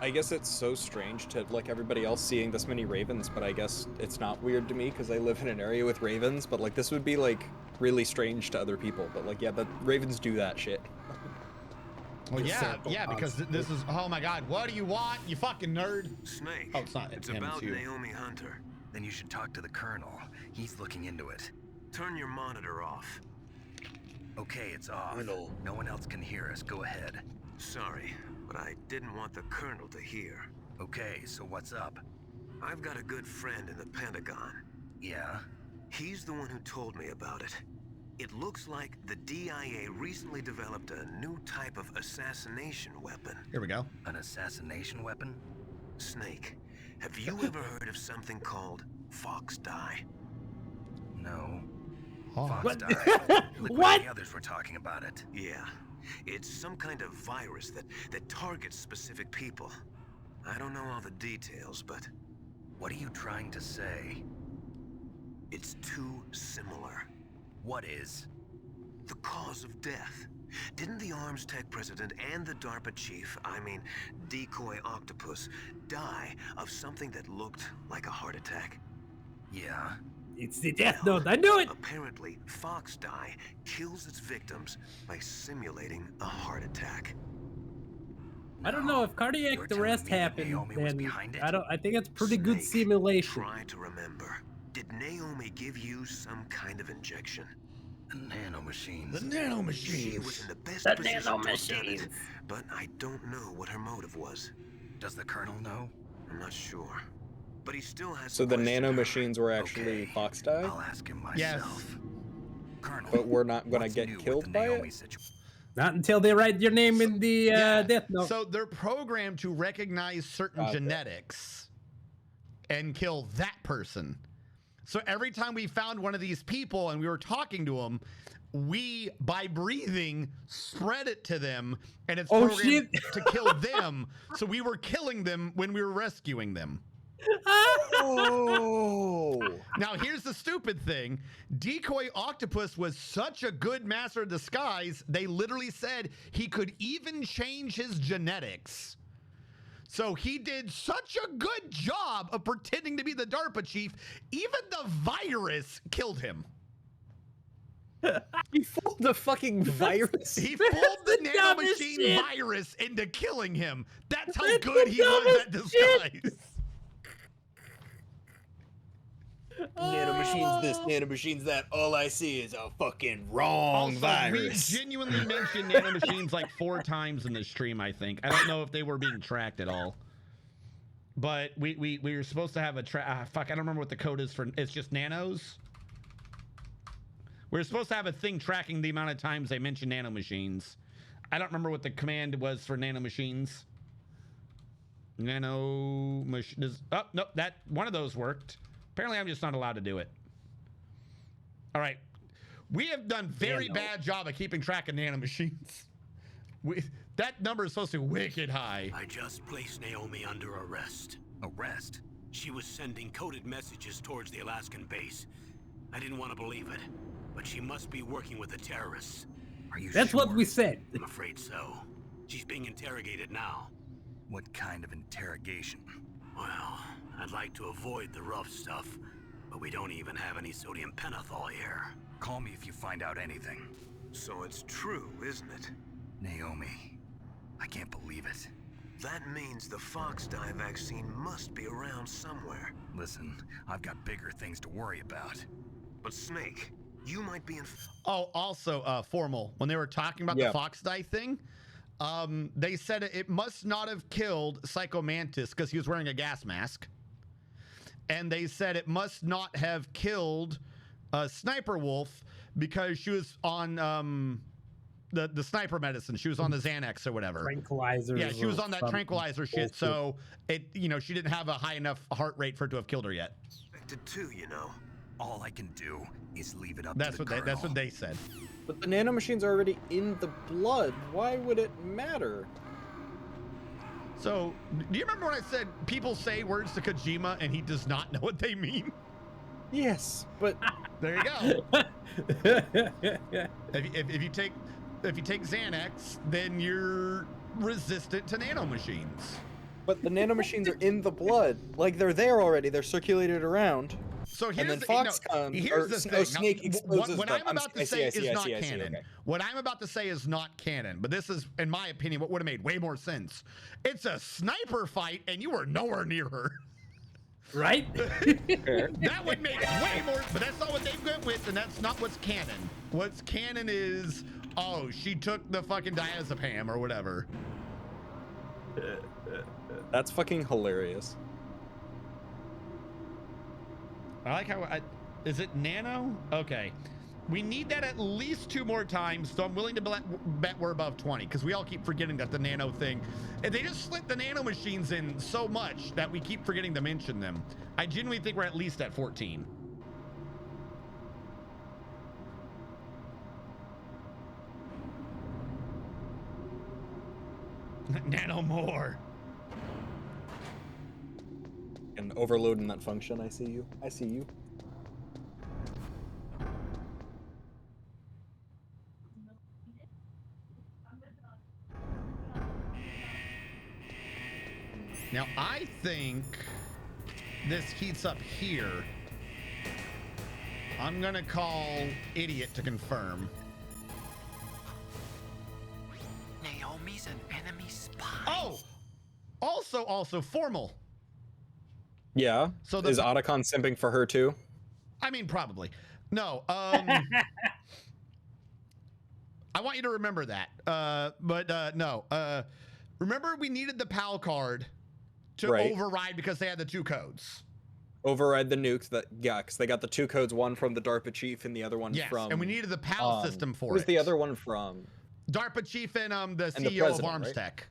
I guess it's so strange to like everybody else seeing this many ravens, but I guess it's not weird to me because I live in an area with ravens, but like this would be like really strange to other people, but like yeah, the ravens do that shit. Well, yeah, because this is, oh my god, what do you want, you fucking nerd? Snake. Oh, it's not It's him, about it's you. Naomi Hunter. Then you should talk to the Colonel. He's looking into it. Turn your monitor off. Okay, it's off. No one else can hear us. Go ahead. Sorry, but I didn't want the Colonel to hear. Okay, so what's up? I've got a good friend in the Pentagon. Yeah? He's the one who told me about it. It looks like the DIA recently developed a new type of assassination weapon. Here we go. An assassination weapon? Snake, have you ever heard of something called Fox Die? No. Oh. Fox Die. Look What? The others were talking about it. Yeah. It's some kind of virus that targets specific people. I don't know all the details, but... What are you trying to say? It's too similar. What is? The cause of death. Didn't the Arms Tech president and the DARPA chief, I mean, Decoy Octopus, die of something that looked like a heart attack? Yeah. It's the Death Note. I knew it. Apparently, Fox Die kills its victims by simulating a heart attack. I don't know if cardiac arrest happened. Then I think it's pretty good simulation. Try to remember. Did Naomi give you some kind of injection? The nanomachines. The nanomachines. She was in the best The position to have done nanomachines. it, but I don't know what her motive was. Does the Colonel know? I'm not sure. But he still has So to the question nano her. machines were actually Okay, Fox Die, I'll ask him myself. Yes. Colonel, but we're not gonna what's get new with killed the by Naomi it? situation? Not until they write your name in the death note. So they're programmed to recognize certain genetics and kill that person. So every time we found one of these people and we were talking to them, we, by breathing, spread it to them, and it's programmed to kill them. So we were killing them when we were rescuing them. Oh. Now here's the stupid thing. Decoy Octopus was such a good master of disguise, they literally said he could even change his genetics. So he did such a good job of pretending to be the DARPA chief, even the virus killed him. He fooled the fucking virus. He fooled the nanomachine virus into killing him. That's how good he was at disguise. Nanomachines this, nanomachines that. All I see is a fucking wrong virus. We genuinely mentioned nanomachines like 4 times in this stream, I think. I don't know if they were being tracked at all. But we were supposed to have a fuck, I don't remember what the code is for. It's just nanos. We're supposed to have a thing tracking the amount of times they mention nanomachines. I don't remember what the command was for nanomachines. Nanomachines. Oh, nope, that one of those worked. Apparently, I'm just not allowed to do it. All right. We have done very bad job of keeping track of nanomachines. That number is supposed to be wicked high. I just placed Naomi under arrest. Arrest? She was sending coded messages towards the Alaskan base. I didn't want to believe it, but she must be working with the terrorists. Are you That's sure? what we said. I'm afraid so. She's being interrogated now. What kind of interrogation? Well, I'd like to avoid the rough stuff, but we don't even have any sodium pentothal here. Call me if you find out anything. So it's true, isn't it? Naomi, I can't believe it. That means the Fox dye vaccine must be around somewhere. Listen, I've got bigger things to worry about. But Snake, you might be in... Oh, also, Formal, when they were talking about the Fox dye thing, they said it must not have killed Psycho Mantis because he was wearing a gas mask. And they said it must not have killed Sniper Wolf because she was on the sniper medicine. She was on the Xanax or whatever. Tranquilizer. Yeah, she was on that tranquilizer shit. So she didn't have a high enough heart rate for it to have killed her yet. Expected to, you know. All I can do is leave it up That's to the what that's what they said. But the nanomachines are already in the blood. Why would it matter? So, do you remember when I said people say words to Kojima and he does not know what they mean? Yes, but there you go. if you take Xanax, then you're resistant to nanomachines. But the nanomachines are in the blood. Like, they're there already. They're circulated around. So here's the thing. Snake exposes what I'm about to say is not canon. What I'm about to say is not canon, but this is, in my opinion, what would have made way more sense. It's a sniper fight, and you were nowhere near her. Right? That would make way more, but that's not what they went with, and that's not what's canon. What's canon is, oh, she took the fucking diazepam or whatever. That's fucking hilarious. I like how is it nano? Okay. We need that at least 2 more times, so I'm willing to bet we're above 20, because we all keep forgetting that the nano thing. And they just split the nano machines in so much that we keep forgetting to mention them. I genuinely think we're at least at 14. Nano more. And overloading that function, I see you. I see you. Now, I think this heats up here. I'm gonna call Idiot to confirm. Naomi's an enemy spy. Oh! Also, Formal. Yeah. So is Otacon simping for her too? I mean, probably. No. I want you to remember that. No. Remember, we needed the PAL card to override because they had the 2 codes. Override the nukes because they got the 2 codes, one from the DARPA chief and the other one from. And we needed the PAL system for it. Who's the other one from? DARPA chief and the And the CEO of president, Arms right? Tech.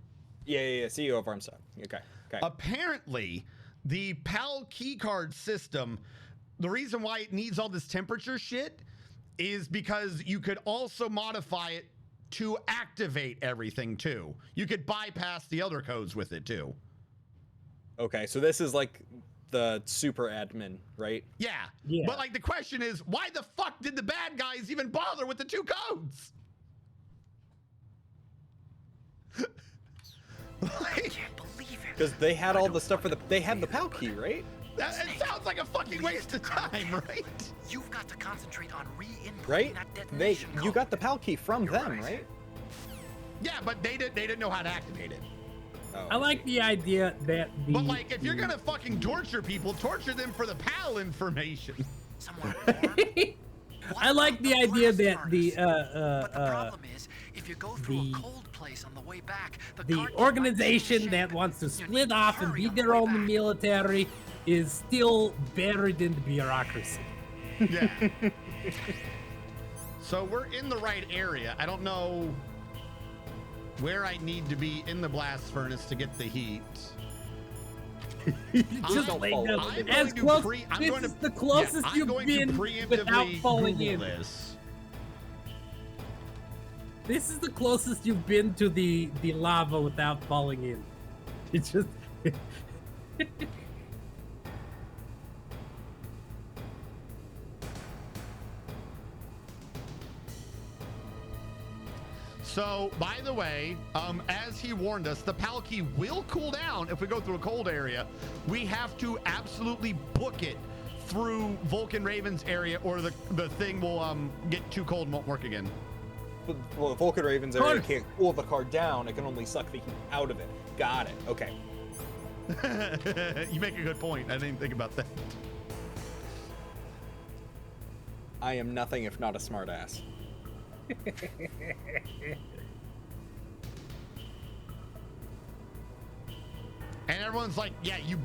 Yeah, CEO of Arms Tech. Okay. Apparently, the PAL keycard system, the reason why it needs all this temperature shit is because you could also modify it to activate everything too. You could bypass the other codes with it too. Okay, so this is like the super admin, right? Yeah. But like the question is, why the fuck did the bad guys even bother with the 2 codes? I can't believe it. Because they had all the stuff for they had the PAL key, right? It sounds like a fucking waste of time, right? You've got to concentrate on re-inputting Right? that detonation You got the PAL key from them, right? Yeah, but they didn't know how to activate it. Oh. I like the idea that the. But like, if you're gonna fucking torture people, torture them for the PAL information. I like the idea that the problem is, if you go through a cold place on the way back, the organization that wants to split off and be their own military is still buried in the bureaucracy. Yeah. So we're in the right area. I don't know where I need to be in the blast furnace to get the heat. Just I'm lay going down. to As close, I'm this going to- is the closest I'm you've going to been without preemptively falling Google in. this. This is the closest you've been to the lava without falling in. It's just. So, by the way, as he warned us, the PAL key will cool down if we go through a cold area. We have to absolutely book it through Vulcan Raven's area, or the thing will get too cold and won't work again. Well, the Vulcan Ravens area can't cool the car down. It can only suck the heat out of it. Got it. Okay. You make a good point. I didn't think about that. I am nothing if not a smartass. And everyone's like, yeah, you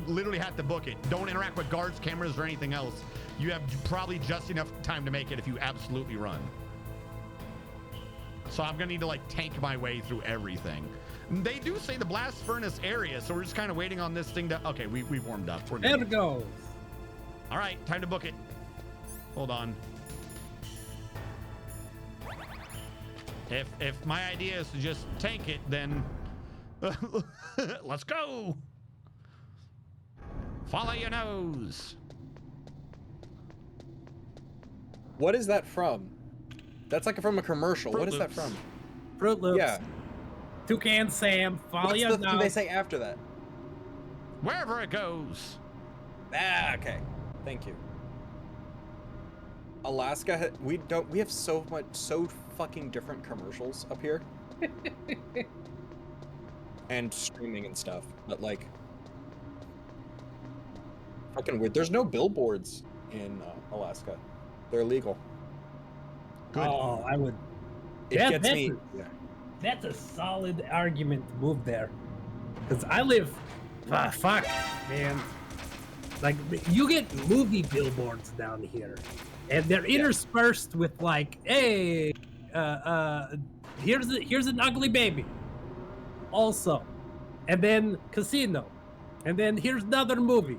literally have to book it. Don't interact with guards, cameras, or anything else. You have probably just enough time to make it if you absolutely run. So I'm gonna need to like tank my way through everything. They do say the blast furnace area, so we're just kind of waiting on this thing to. Okay, we've warmed up. We're good. There it goes. All right, time to book it. Hold on. If my idea is to just tank it, then let's go. Follow your nose. What is that from? That's like from a commercial. Fruit What is that Loops. from? Fruit Loops. Yeah. Toucan Sam. Follow What's your the thing nose. they say after that? Wherever it goes. Ah, okay. Thank you. Alaska, we have so fucking different commercials up here. And streaming and stuff, but like fucking weird. There's no billboards in Alaska. They're illegal. Good. Oh, I would. It gets that's me. That's a solid argument to move there. Because I live. Fuck, man. Like, you get movie billboards down here. And they're interspersed with, like, hey, here's an ugly baby. Also. And then Casino. And then here's another movie.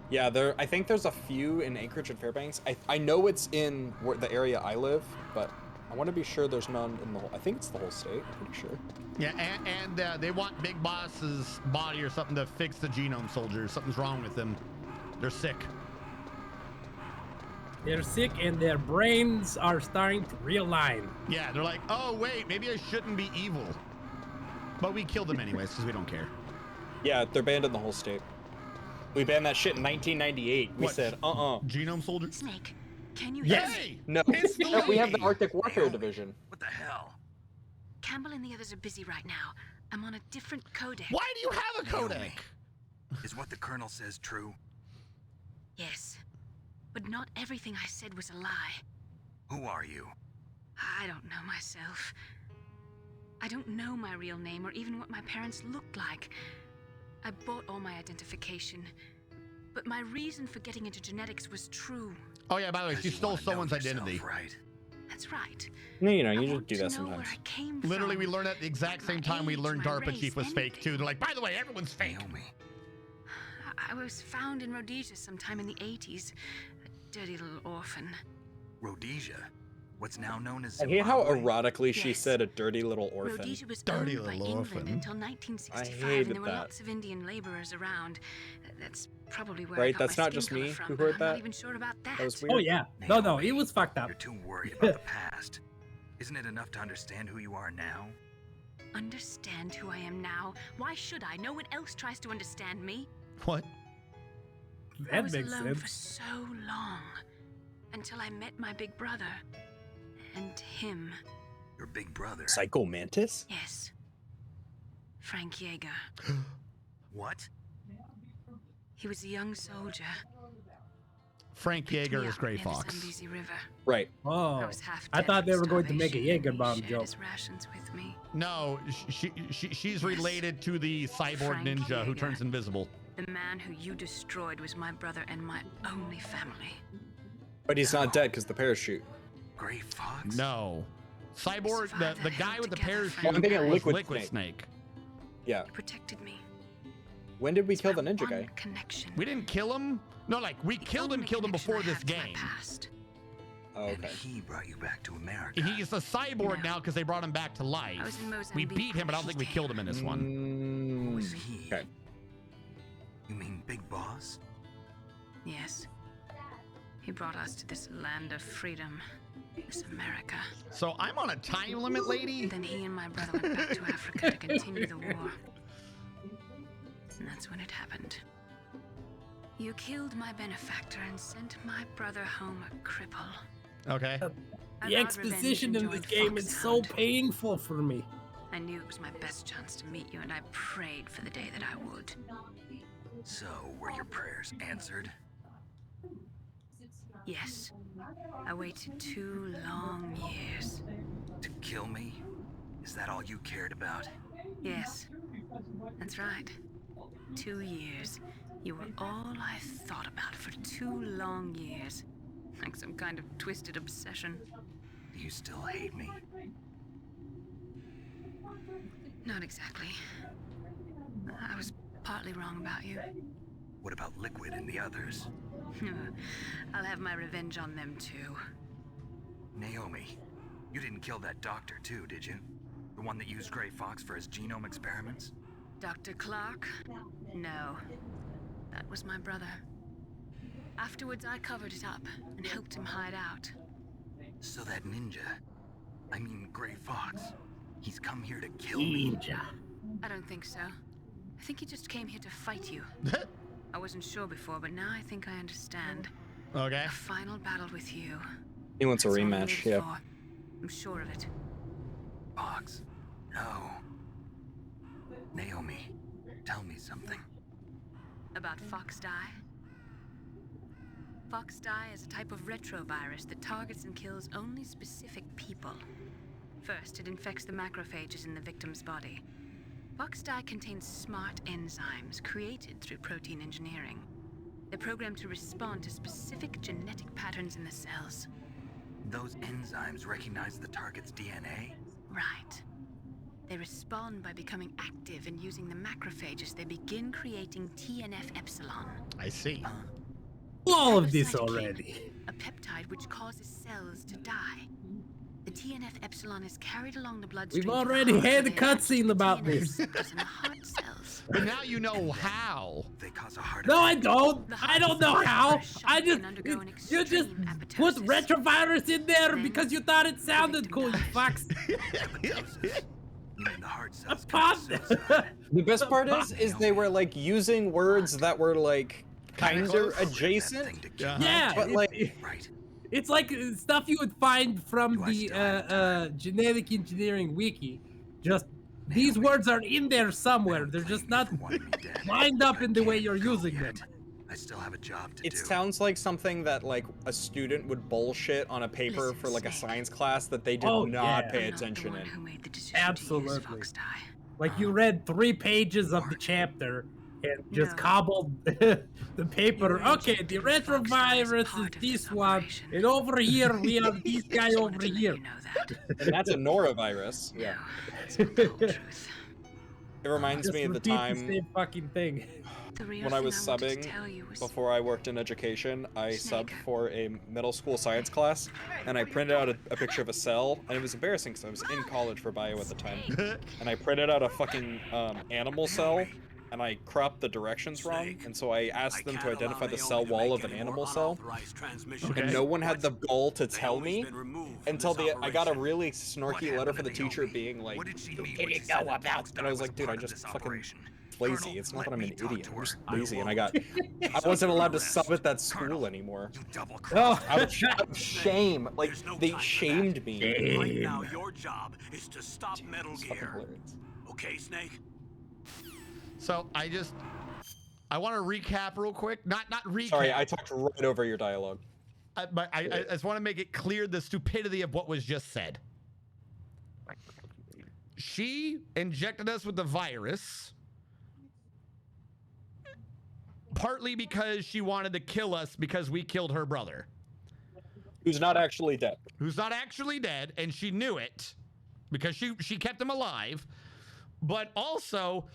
Yeah, I think there's a few in Anchorage and Fairbanks. I know it's in the area I live, but I want to be sure there's none in the whole. I think it's the whole state. I'm pretty sure. Yeah, and they want Big Boss's body or something to fix the genome soldiers. Something's wrong with them. They're sick. They're sick and their brains are starting to realign. Yeah, they're like, oh wait, maybe I shouldn't be evil. But we killed them anyways because we don't care. Yeah, they're banned in the whole state. We banned that shit in 1998. We What? said, Genome soldiers? Snake, can you Yes. hear me? No. It's the No, we have the lady. Arctic Warfare Division. What the hell? Campbell and the others are busy right now. I'm on a different codec. Why do you have a codec? Is what the colonel says true? Yes. But not everything I said was a lie. Who are you? I don't know myself. I don't know my real name or even what my parents looked like. I bought all my identification. But my reason for getting into genetics was true. Oh yeah, by the way, she stole wanna know someone's yourself, identity. Right. That's right. No, you know, I you just want do to that know sometimes. where I came Literally, from. we learned at the exact same time we learned my DARPA race, chief was fake too. They're like, by the way, everyone's fake. I was found in Rhodesia sometime in the 80s. A dirty little orphan. Rhodesia? What's now known as I Zimbabwe? hate how erotically she said a dirty little orphan. Rhodesia was Dirty owned by little England orphan. until I 1965, hated and there were that. lots of Indian laborers around. That's probably where I Right? got That's my not skin just color me from, who but heard I'm that. not even sure about that. That was weird. Oh yeah. No, it was fucked up. You're too worried about the past. Isn't it enough to understand who you are now? Understand who I am now? Why should I? No one else tries to understand me. What? I That was makes alone for sense. so long, until I met my big brother, and him. Your big brother. Psycho Mantis? Yes, Frank Yeager. What? He was a young soldier. Frank Picked Yeager me is up Gray near the Fox. Zambezi River. Right. Oh, I was half I dead thought they from were going to make a starvation, Jaeger and bomb he shared joke. his rations with me. No, she's related to the cyborg Frank ninja who Yeager. turns invisible. The man who you destroyed was my brother and my only family. But he's not dead because the parachute. Gray Fox? No. Cyborg, the guy with the parachute Well, I'm thinking was Liquid Liquid Snake. Snake. Yeah. He protected me. When did we kill the ninja One guy? connection. We didn't kill him. No, like we killed him before this game. Oh, And okay. he brought you back to America. He's a cyborg now because they brought him back to life. I was in We Mozambique beat him, but I don't think we killed him in this one. Who was he? Okay. You mean Big Boss? Yes. He brought us to this land of freedom. This America. So I'm on a time limit, lady? Then he and my brother went back to Africa to continue the war. And that's when it happened. You killed my benefactor and sent my brother home a cripple. Okay. I The vowed exposition revenge in and this joined game is so Foxhound. painful for me. I knew it was my best chance to meet you, and I prayed for the day that I would. So, were your prayers answered? Yes. I waited 2 long years. To kill me? Is that all you cared about? Yes. That's right. 2 years. You were all I thought about for 2 long years. Like some kind of twisted obsession. Do you still hate me? Not exactly. I was partly wrong about you. What about Liquid and the others? I'll have my revenge on them too. Naomi, you didn't kill that doctor too, did you? The one that used Gray Fox for his genome experiments? Dr. Clark? No. That was my brother. Afterwards, I covered it up and helped him hide out. So that ninja, I mean Gray Fox, he's come here to kill me? Ninja. I don't think so. I think he just came here to fight you. I wasn't sure before, but now I think I understand. Okay. A final battle with you. He wants a That's all he rematch, lives yeah. for. I'm sure of it. Fox, no. Naomi, tell me something. About Fox Die? Fox Die is a type of retrovirus that targets and kills only specific people. First, it infects the macrophages in the victim's body. Fox Die contains smart enzymes created through protein engineering. They're programmed to respond to specific genetic patterns in the cells. Those enzymes recognize the target's DNA? Right. They respond by becoming active and using the macrophages. They begin creating TNF-epsilon. I see. All of this already. A peptide which causes cells to die. The TNF-epsilon is carried along the bloodstream. We've to the already heart had a where they act cutscene as about TNF this. receptors in the heart cells. But now you know how. They cause a heart No, I attack. don't. I don't know how. I just undergo an you just put retrovirus in there because you thought it sounded cool, you fox. You mean the heart cells Pop- The best part is they were like using words that were like kind of adjacent. Yeah, But like, Right. it's like stuff you would find from the genetic engineering wiki. Just these words are in there somewhere. They're just not lined up in the way you're using them. I still have a job to it do. sounds like something that like a student would bullshit on a paper for like a science class that they did Oh, not yeah. pay attention in. Who made the decision Absolutely. to use Fox Die. Like you read 3 pages of the chapter and just cobbled the paper. Okay, the retrovirus is this one, and over here we have this guy over here. And that's a norovirus. Yeah. It reminds me of the time same fucking thing. when I was subbing before I worked in education. I subbed for a middle school science class, and I printed out a picture of a cell, and it was embarrassing because I was in college for bio at the time. And I printed out a fucking animal cell, and I cropped the directions wrong, and so I asked them to identify the cell wall of an animal cell, and no one had the gall to tell me until I got a really snarky letter from the teacher being like, "You didn't know about that." And I was like, dude, I just fucking lazy. It's not that I'm an idiot, I'm just lazy, and I wasn't allowed to sub at that school anymore. Oh, out of shame. Like, they shamed me. Right now, your job is to stop Metal Gear. Okay, Snake? So I want to recap real quick. Not recap. Sorry, I talked right over your dialogue. But I just want to make it clear the stupidity of what was just said. She injected us with the virus partly because she wanted to kill us because we killed her brother. Who's not actually dead. Who's not actually dead, and she knew it because she kept him alive. But also,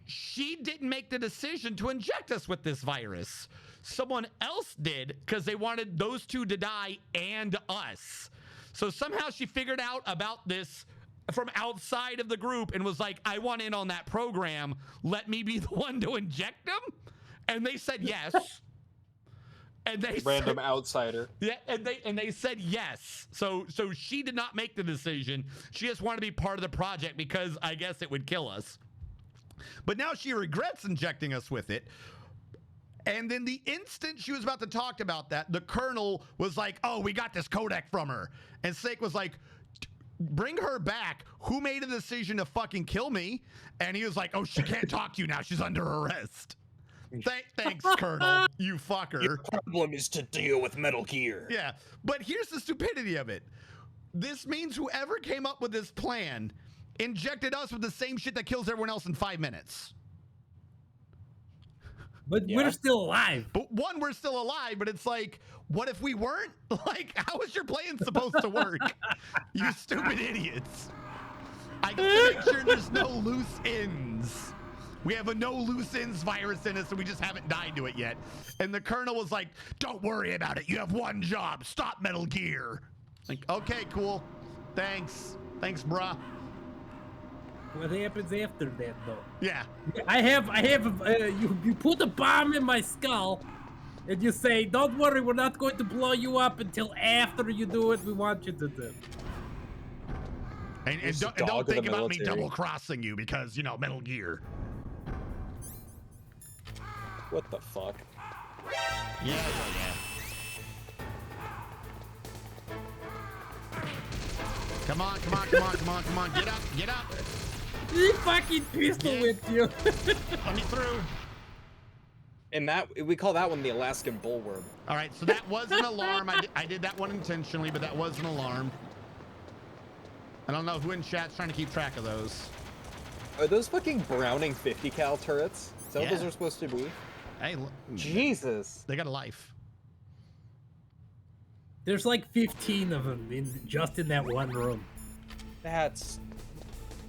she didn't make the decision to inject us with this virus. Someone else did because they wanted those two to die and us. So somehow she figured out about this from outside of the group and was like, I want in on that program. Let me be the one to inject them. And they said yes. And they random outsider. Yeah, and they said yes. So she did not make the decision. She just wanted to be part of the project because I guess it would kill us. But now she regrets injecting us with it. And then the instant she was about to talk about that, the colonel was like, oh, we got this codec from her. And Snake was like, bring her back. Who made a decision to fucking kill me? And he was like, oh, she can't talk to you now. She's under arrest. Thanks, Colonel, you fucker. Your problem is to deal with Metal Gear. Yeah, but here's the stupidity of it. This means whoever came up with this plan injected us with the same shit that kills everyone else in 5 minutes. But we're still alive. But one, we're still alive, but it's like, what if we weren't? Like, how is your plan supposed to work? You stupid idiots. I can make sure there's no loose ends. We have a no loose ends virus in us, and we just haven't died to it yet. And the colonel was like, don't worry about it. You have one job. Stop Metal Gear. Like, okay, cool. Thanks, bruh. What happens after that, though? Yeah. I have. You put a bomb in my skull, and you say, "Don't worry, we're not going to blow you up until after you do what we want you to do." And don't think about me double crossing you because, you know, Metal Gear. What the fuck? Yeah. Come on. Get up. He fucking pistol whipped you. Let me through. And that, we call that one the Alaskan bullworm. All right, so that was an alarm. I did that one intentionally, but that was an alarm. I don't know who in chat's trying to keep track of those. Are those fucking Browning 50 cal turrets? Is that what those are supposed to be? Hey, Jesus. They got a life. There's like 15 of them just in that one room. That's...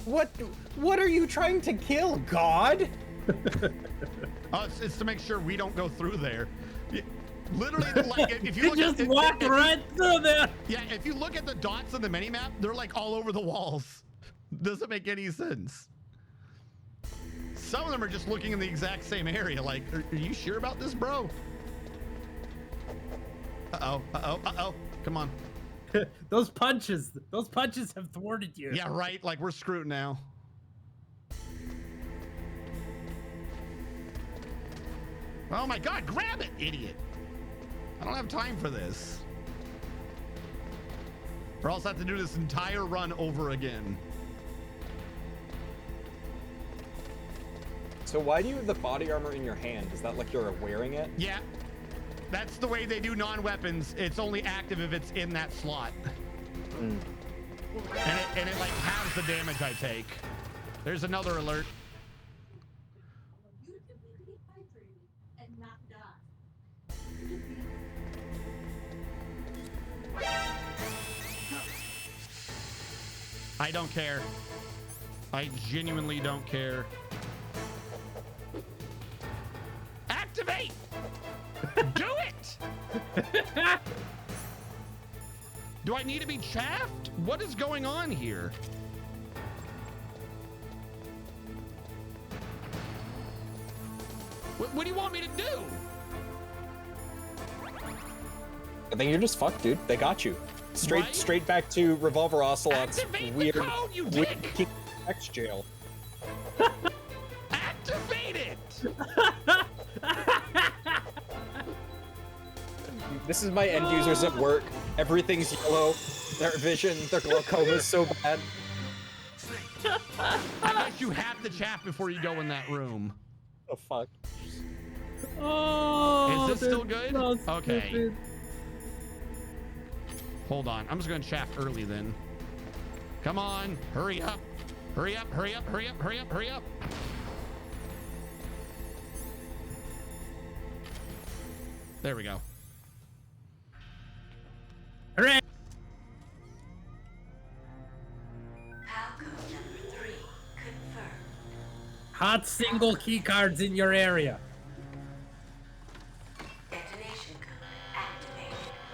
What are you trying to kill, God? Oh, it's to make sure we don't go through there. Literally, like, if you look just at, walk right through there. Yeah, if you look at the dots on the minimap, they're like all over the walls. Doesn't make any sense. Some of them are just looking in the exact same area. Like, are you sure about this, bro? Uh-oh. Come on. Those punches have thwarted you. Yeah, right. Like, we're screwed now. Oh my God, grab it, idiot. I don't have time for this. Or else I have to do this entire run over again. So why do you have the body armor in your hand? Is that like you're wearing it? Yeah. That's the way they do non-weapons. It's only active if it's in that slot. And it like halves the damage I take. There's another alert. I don't care. I genuinely don't care. Activate! Do it! Do I need to be chaffed? What is going on here? What do you want me to do? I think you're just fucked, dude. They got you. Straight back to Revolver Ocelot's weird King X jail. Activate it! This is my end users at work. Everything's yellow. Their vision, their glaucoma is so bad. I guess you have to chaff before you go in that room. Oh fuck. Oh, is this still good? So okay. stupid. Hold on. I'm just gonna chaff early then. Come on, hurry up. Hurry up, hurry up, hurry up, hurry up, hurry up. There we go. Hooray! Hot single key cards in your area.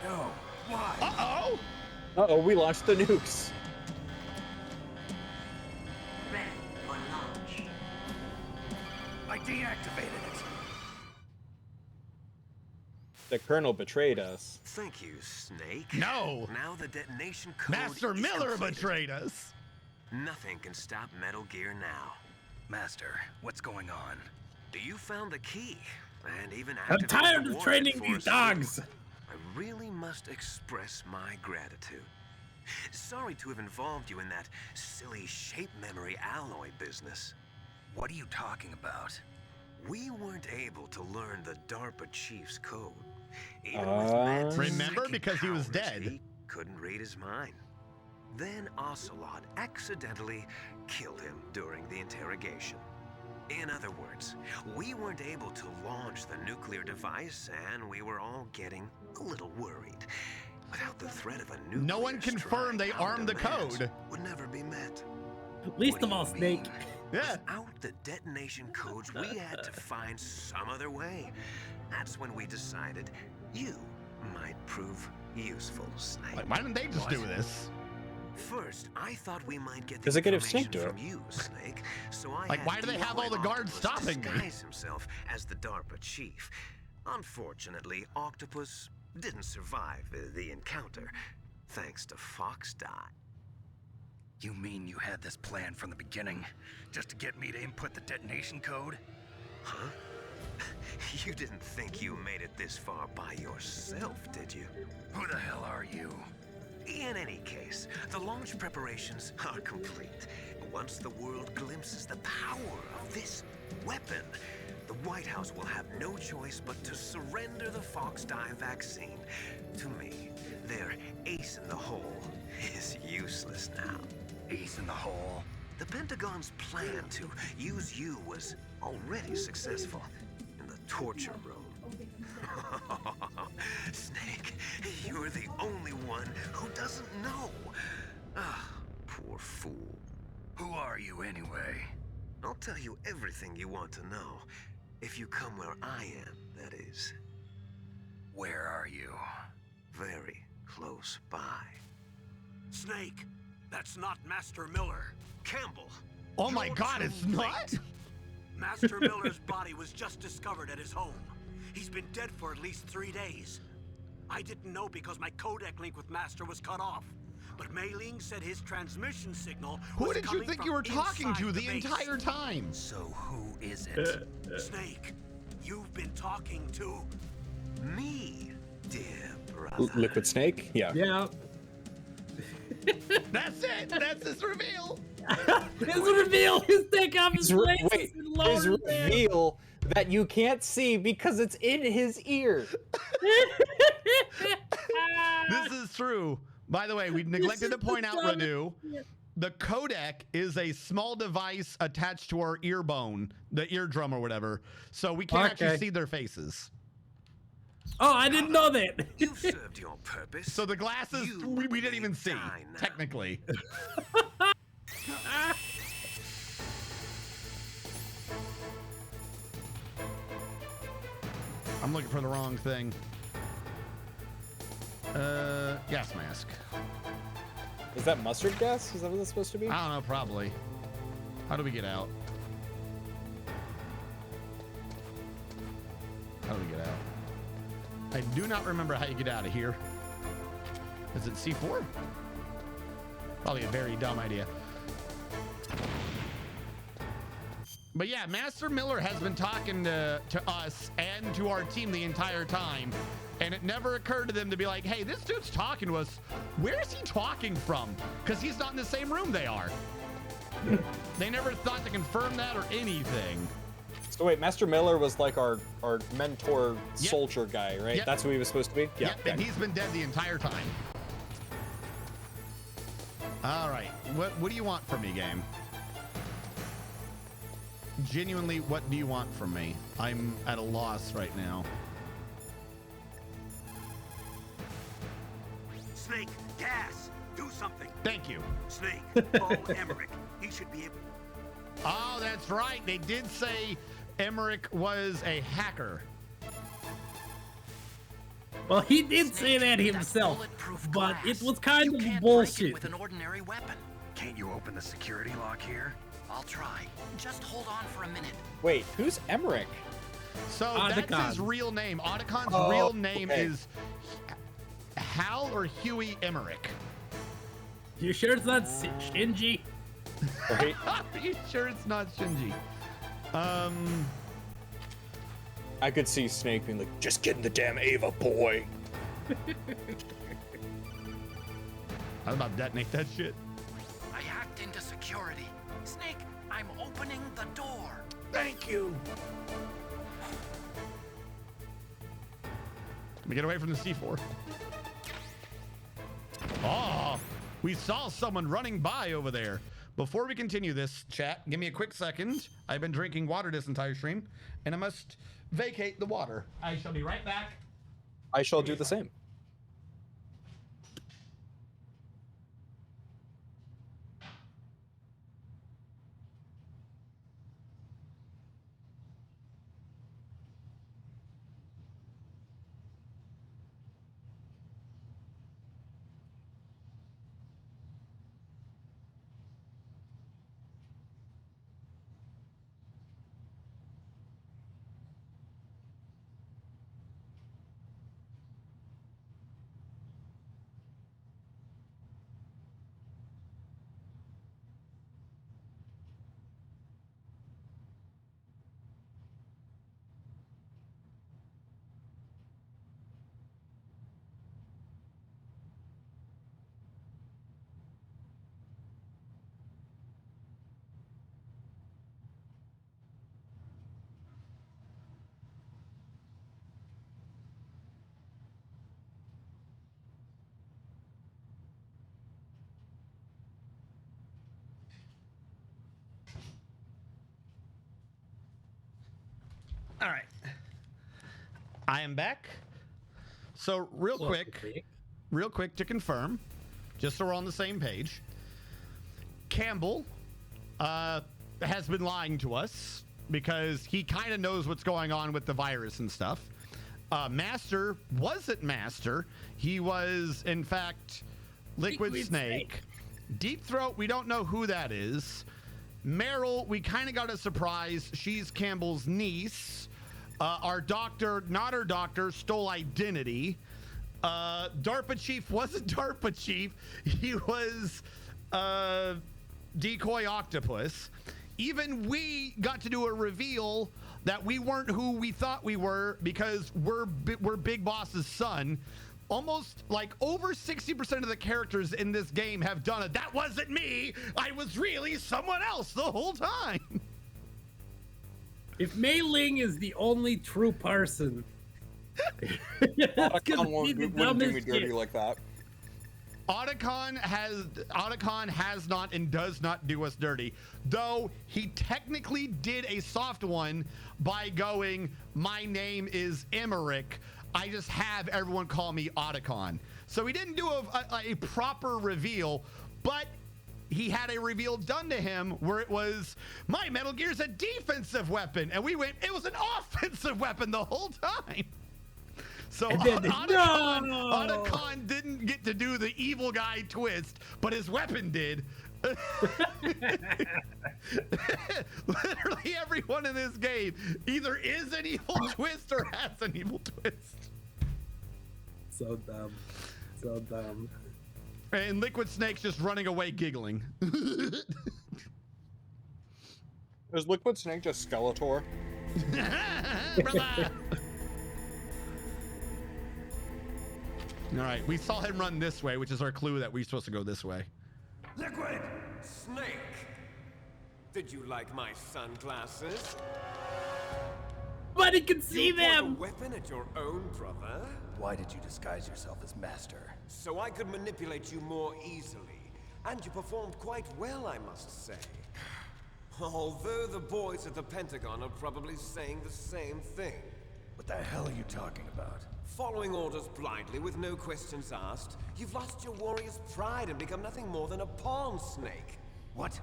No, why? Uh-oh! Uh-oh, we launched the nukes. I deactivated it. The Colonel betrayed us. Thank you, Snake. No! Now the detonation code Master is Miller completed. betrayed us. Nothing can stop Metal Gear now. Master, what's going on? You found the key, and even I'm activated tired the of warhead training for these us. dogs. I really must express my gratitude. Sorry to have involved you in that silly shape memory alloy business. What are you talking about? We weren't able to learn the DARPA chief's code. Even with Matt's Remember? psychic Because he was powers, dead. He couldn't read his mind. Then Ocelot accidentally killed him during the interrogation. In other words, we weren't able to launch the nuclear device, and we were all getting a little worried. Without the threat of a nuclear No one confirmed they strike, our armed the demands code. would never be met. Least What of do all, you Snake. mean? Yeah. Without the detonation codes, we had to find some other way. That's when we decided you might prove useful, Snake. Like, why didn't they just do this? First, I thought we might get the Does it get if information Snake do from you, Snake. So I Like, had why do they have all the DOI guards Octopus stopping me? disguise himself as the DARPA chief. Unfortunately, Octopus didn't survive the encounter, thanks to FoxDot. You mean you had this plan from the beginning, just to get me to input the detonation code? Huh? You didn't think you made it this far by yourself, did you? Who the hell are you? In any case, the launch preparations are complete. Once the world glimpses the power of this weapon, the White House will have no choice but to surrender the FoxDie vaccine to me. Their ace in the hole is useless now. Ace in the hole? The Pentagon's plan to use you was already successful in the torture room. Snake, you're the only one who doesn't know. Ah, poor fool. Who are you anyway? I'll tell you everything you want to know. If you come where I am, that is. Where are you? Very close by. Snake, that's not Master Miller. Campbell! Oh my god, it's not? Master Miller's body was just discovered at his home. He's been dead for at least 3 days. I didn't know because my codec link with Master was cut off. But Mei Ling said his transmission signal was Who did you coming think from you were talking inside to the the base. entire time? So who is it? Snake, you've been talking to me, dear brother. Liquid Snake? Yeah. Yeah. That's it. That's his reveal. His reveal. His take off his braces Wait, and lower his his hair. reveal that you can't see because it's in his ear. This is true. By the way, we neglected to point out, Radu, the codec is a small device attached to our ear bone, the eardrum or whatever. So we can't actually see their faces. Oh, I didn't know that. You've served your purpose. So the glasses, we didn't even see, technically. I'm looking for the wrong thing. Gas mask. Is that mustard gas? Is that what that's supposed to be? I don't know, probably. How do we get out? How do we get out? I do not remember how you get out of here. Is it C4? Probably a very dumb idea. But yeah, Master Miller has been talking to us and to our team the entire time, and it never occurred to them to be like, hey, this dude's talking to us. Where is he talking from? Because he's not in the same room they are. They never thought to confirm that or anything. So wait, Master Miller was like our mentor soldier guy, right? Yep. That's what he was supposed to be? Yeah. Yep, and he's been dead the entire time. All right, what do you want from me, game? Genuinely, what do you want from me? I'm at a loss right now. Snake, gas, do something. Thank you. Snake, call Emmerich. He should be able. Oh, that's right. They did say Emmerich was a hacker. Well, he did say that himself, but it was kind of bullshit. With an ordinary weapon. Can't you open the security lock here? I'll try. Just hold on for a minute. Wait, who's Emmerich? So Otacon. that's his real name. Otacon's Oh, real name okay. is Hal or Huey Emmerich. You sure it's not Shinji? Right? Are you sure it's not Shinji? I could see Snake being like, just get in the damn Ava, boy. I was about to detonate that shit. I hacked into security. Snake, I'm opening the door. Thank you. Let me get away from the C4. Oh, we saw someone running by over there. Before we continue this, chat, give me a quick second. I've been drinking water this entire stream, and I must vacate the water. I shall be right back. I shall do the same. All right. I am back. So real quick to confirm, just so we're on the same page, Campbell has been lying to us because he kind of knows what's going on with the virus and stuff. Master wasn't Master. He was, in fact, Liquid Snake. Deep Throat, we don't know who that is. Meryl, we kind of got a surprise. She's Campbell's niece. Our doctor, not her doctor, stole identity. DARPA Chief wasn't DARPA Chief. He was Decoy Octopus. Even we got to do a reveal that we weren't who we thought we were because we're Big Boss's son. Almost like over 60% of the characters in this game have done it. That wasn't me. I was really someone else the whole time. If Mei Ling is the only true person, Otacon wouldn't do me dirty like that. Otacon has not and does not do us dirty, though he technically did a soft one by going, my name is Emmerich. I just have everyone call me Otacon. So he didn't do a proper reveal, but he had a reveal done to him where it was, my Metal Gear's a defensive weapon. And we went, it was an offensive weapon the whole time. So Otacon didn't get to do the evil guy twist, but his weapon did. Literally everyone in this game either is an evil twist or has an evil twist. So dumb. So dumb. And Liquid Snake's just running away giggling. Is Liquid Snake just Skeletor? All right, we saw him run this way, which is our clue that we're supposed to go this way. Liquid! Snake! Did you like my sunglasses? But he can see you them! You a weapon at your own, brother? Why did you disguise yourself as Master? So I could manipulate you more easily. And you performed quite well, I must say. Although the boys at the Pentagon are probably saying the same thing. What the hell are you talking about? Following orders blindly with no questions asked, you've lost your warrior's pride and become nothing more than a pawn, Snake. What?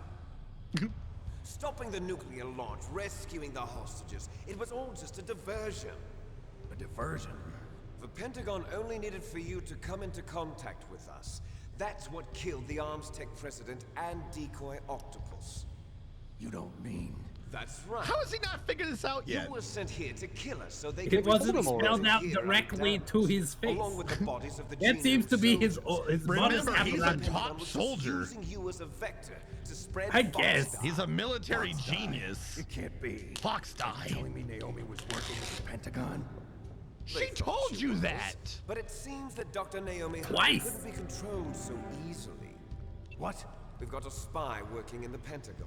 Stopping the nuclear launch, rescuing the hostages, it was all just a diversion. A diversion? The Pentagon only needed for you to come into contact with us. That's what killed the ArmsTech president and decoy Octopus. You don't mean... That's right. How has he not figured this out yet? You were sent here to kill us so they It could... wasn't spelled out directly to his face. Along with the bodies of the That seems to be his modus Remember, he's a operandi. top soldier. Using you as a vector to spread I guess. He's a military genius. It can't be. Fox died. Telling me Naomi was working with the Pentagon? She told you that. But it seems that Dr. Naomi Twice. couldn't be controlled so easily. What? We've got a spy working in the Pentagon.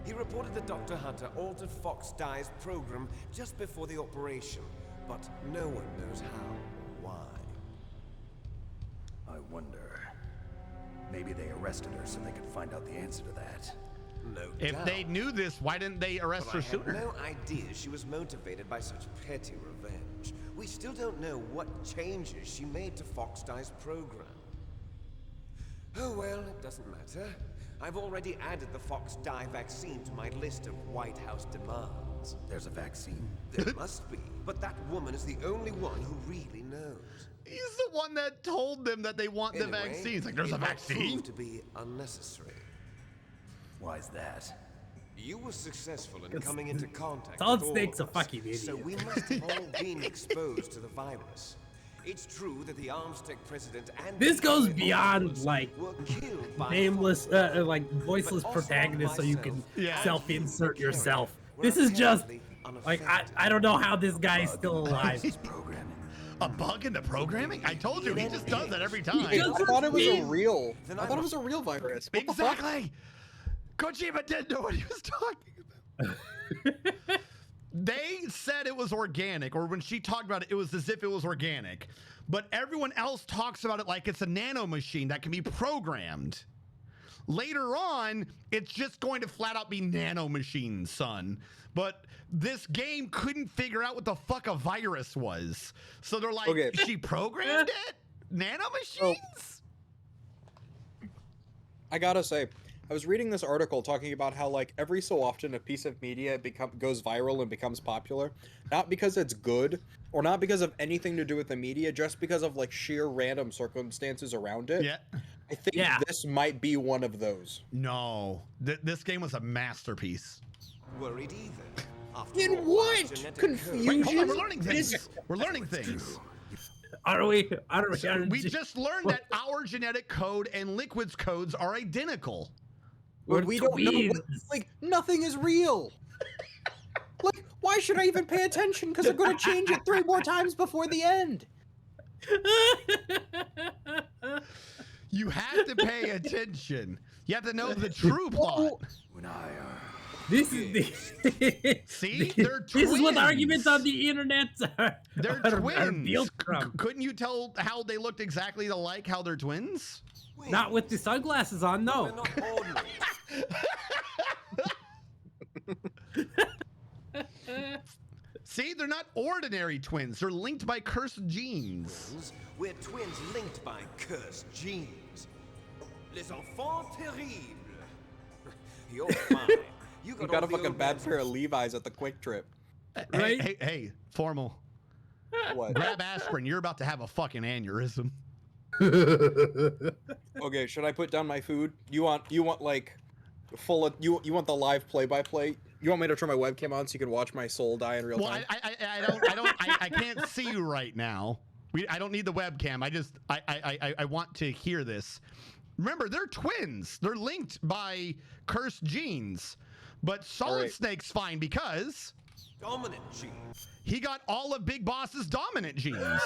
He reported that Dr. Hunter altered Fox Dye's program just before the operation, but no one knows how or why. I wonder. Maybe they arrested her so they could find out the answer to that. No If doubt. they knew this, why didn't they arrest But her I had sooner? no idea she was motivated by such petty revenge. We still don't know what changes she made to Fox Dye's program. Oh well, it doesn't matter. I've already added the Fox Dye vaccine to my list of White House demands. There's a vaccine? There must be, but that woman is the only one who really knows. He's the one that told them that they want the Anyway, vaccine. It's like, there's a it might vaccine? prove to be unnecessary. Why's that? You were successful in coming into contact Solid with all Snake's of a us, fucking idiot. so we must have all been exposed to the virus. It's true that the ArmsTech president and This goes decoy beyond Octopus like were killed by nameless, like voiceless But also protagonists, so you can Yeah. self-insert Carrier yourself. were This is just apparently like unaffected. I don't know how this guy is still alive. Programming. A bug in the programming? I told you, he just does that every time. He I just thought it was a repeated. real. Then I I thought it must- was a real virus. What the fuck? Exactly. Kojima didn't know what he was talking about. They said it was organic, or when she talked about it, it was as if it was organic. But everyone else talks about it like it's a nano machine that can be programmed. Later on, it's just going to flat out be nano machines, son. But this game couldn't figure out what the fuck a virus was. So they're like, Okay. she programmed it? Nano machines? I gotta say, I was reading this article talking about how like every so often a piece of media goes viral and becomes popular, not because it's good or not because of anything to do with the media, just because of like sheer random circumstances around it. Yeah. I think this might be one of those. No. This game was a masterpiece. Worried either. After In all, what? genetic code- Confusion? Wait, hold on, we're learning things. We're learning things. Are we? We just learned that our genetic code and Liquid's codes are identical. But we don't know. tweens. Like nothing is real. Like, why should I even pay attention? Because they're going to change it 3 more times before the end. You have to pay attention. You have to know the true plot. When I, This is the See, they're twins. This is what arguments on the internet are. They're are twins. built from. Couldn't you tell how they looked exactly alike? How they're twins? Not with the sunglasses on, They're no. not ordinary. See, they're not ordinary twins. They're linked by cursed genes. We're twins linked by cursed genes. Les enfants terribles. You're fine. You got a fucking bad pair of Levi's at the Quick Trip. Hey, formal. What? Grab aspirin. You're about to have a fucking aneurysm. Okay, should I put down my food? You want like full of you want the live play-by-play? You want me to turn my webcam on so you can watch my soul die in real time? I can't see you right now. I don't need the webcam. I want to hear this. Remember, they're twins. They're linked by cursed genes. But Solid Snake's fine because dominant genes. He got all of Big Boss's dominant genes.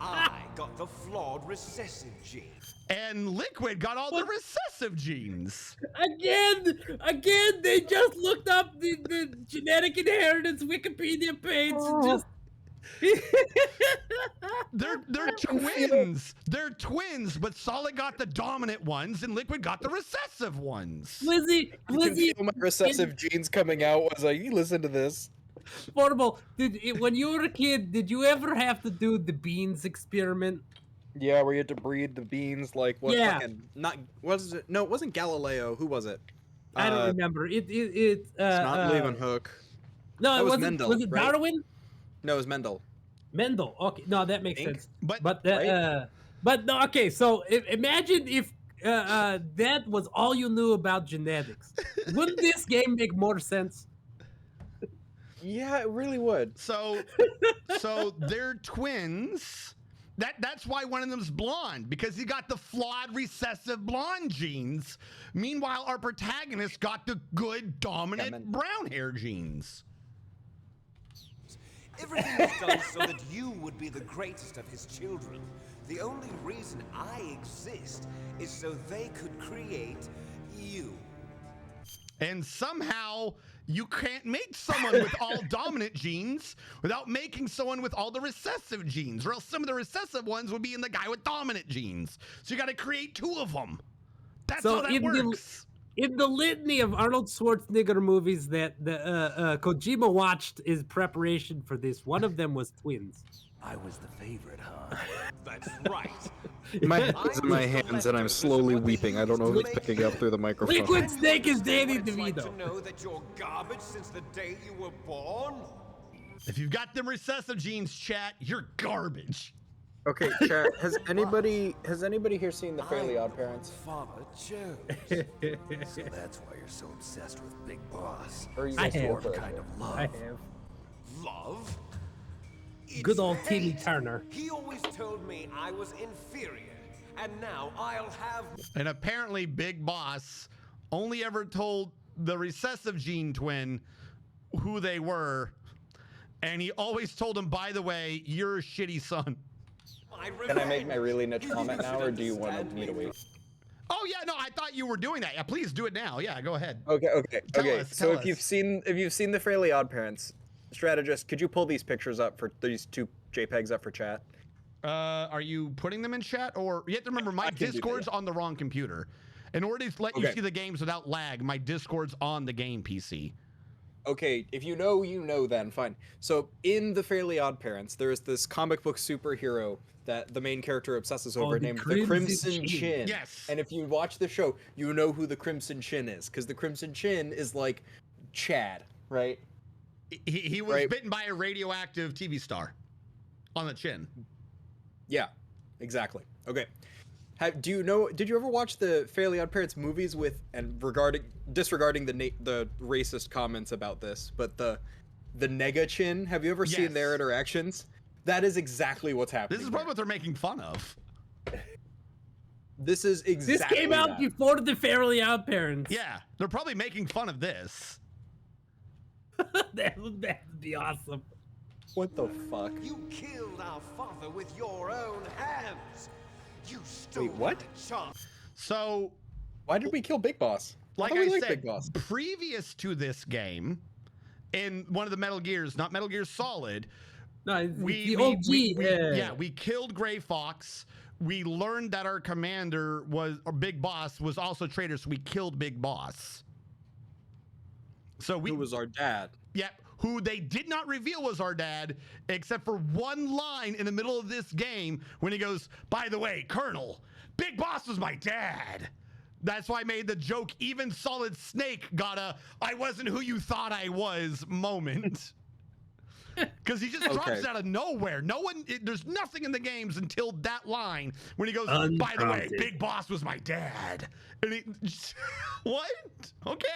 I got the flawed recessive gene. And Liquid got all the recessive genes. Again, they just looked up the genetic inheritance Wikipedia page. And They're twins. They're twins, but Solid got the dominant ones and Liquid got the recessive ones. Lizzie, I can feel my recessive genes coming out. I was like, you listen to this. Portable, when you were a kid, did you ever have to do the beans experiment? Yeah, where you had to breed the beans, like what? Yeah. Was it? No, it wasn't Galileo. Who was it? I don't remember. It's not Leeuwenhoek. No, that it wasn't. Mendel, Was it right? Darwin? No, it was Mendel. Mendel. Okay, no, that makes sense. But no. Okay, so imagine if that was all you knew about genetics. Wouldn't this game make more sense? Yeah, it really would. So they're twins. That's why one of them's blonde, because he got the flawed recessive blonde genes. Meanwhile, our protagonist got the good dominant brown hair genes. Everything was done so that you would be the greatest of his children. The only reason I exist is so they could create you. And somehow you can't make someone with all dominant genes without making someone with all the recessive genes, or else some of the recessive ones would be in the guy with dominant genes. So you got to create two of them. That's how that works. In the litany of Arnold Schwarzenegger movies that Kojima watched in preparation for this, one of them was Twins. I was the favorite, huh? That's right. My head's in my hands and I'm slowly weeping. I don't know if it's picking up through the microphone. Liquid Snake is Danny Like DeVito. to know that you're garbage since the day you were born? If you've got them recessive genes, chat, you're garbage. Okay, chat. Has anybody here seen the Fairly Odd Parents? Father chose. So that's why you're so obsessed with Big Boss. Or you I guys have. both are? Kind of love. I have. Love? Good old It's Timmy hate. Turner. He always told me I was inferior, and now I'll have. And apparently Big Boss only ever told the recessive gene twin who they were. And he always told him, by the way, you're a shitty son. Can I make my really niche comment now, or do you want me to wait? Oh yeah, no, I thought you were doing that. Yeah, please do it now. Yeah, go ahead. Okay. Tell So us. if you've seen the Fairly Odd Parents, strategist, could you pull these pictures up for these two JPEGs up for chat? Are you putting them in chat, or you have to remember my I can do that, Discord's on the wrong computer. In order to let you Okay. see the games without lag, my Discord's on the game PC. Okay, if you know, you know then, fine. So in the Fairly Odd Parents, there is this comic book superhero that the main character obsesses over the named the Crimson Crimson Chin. Chin. Yes. And if you watch the show, you know who the Crimson Chin is, because the Crimson Chin is like Chad, right? He was Right. bitten by a radioactive TV star on the chin. Yeah, exactly. Okay. Did you ever watch the Fairly Odd Parents movies disregarding the racist comments about this, but the Nega Chin? Have you ever seen their interactions? That is exactly what's happening. This is probably what they're making fun of. This is exactly This came out that. before the Fairly Odd Parents. Yeah, they're probably making fun of this. that would be awesome. What the fuck? You killed our father with your own hands. You stole Wait, what? my chance. So, why did we kill Big Boss? like thought we I liked said, Big Boss. previous to this game, in one of the Metal Gears, not Metal Gear Solid, No, it's we killed Gray Fox. We learned that our commander or Big Boss was also a traitor, so we killed Big Boss. So Who was our dad? Yep. who they did not reveal was our dad, except for one line in the middle of this game when he goes, "By the way, Colonel, Big Boss was my dad." That's why I made the joke. Even Solid Snake got a "I wasn't who you thought I was" moment. Because he just drops it out of nowhere. There's nothing in the games until that line when he goes, "By the way, Big Boss was my dad." And he, what? Okay.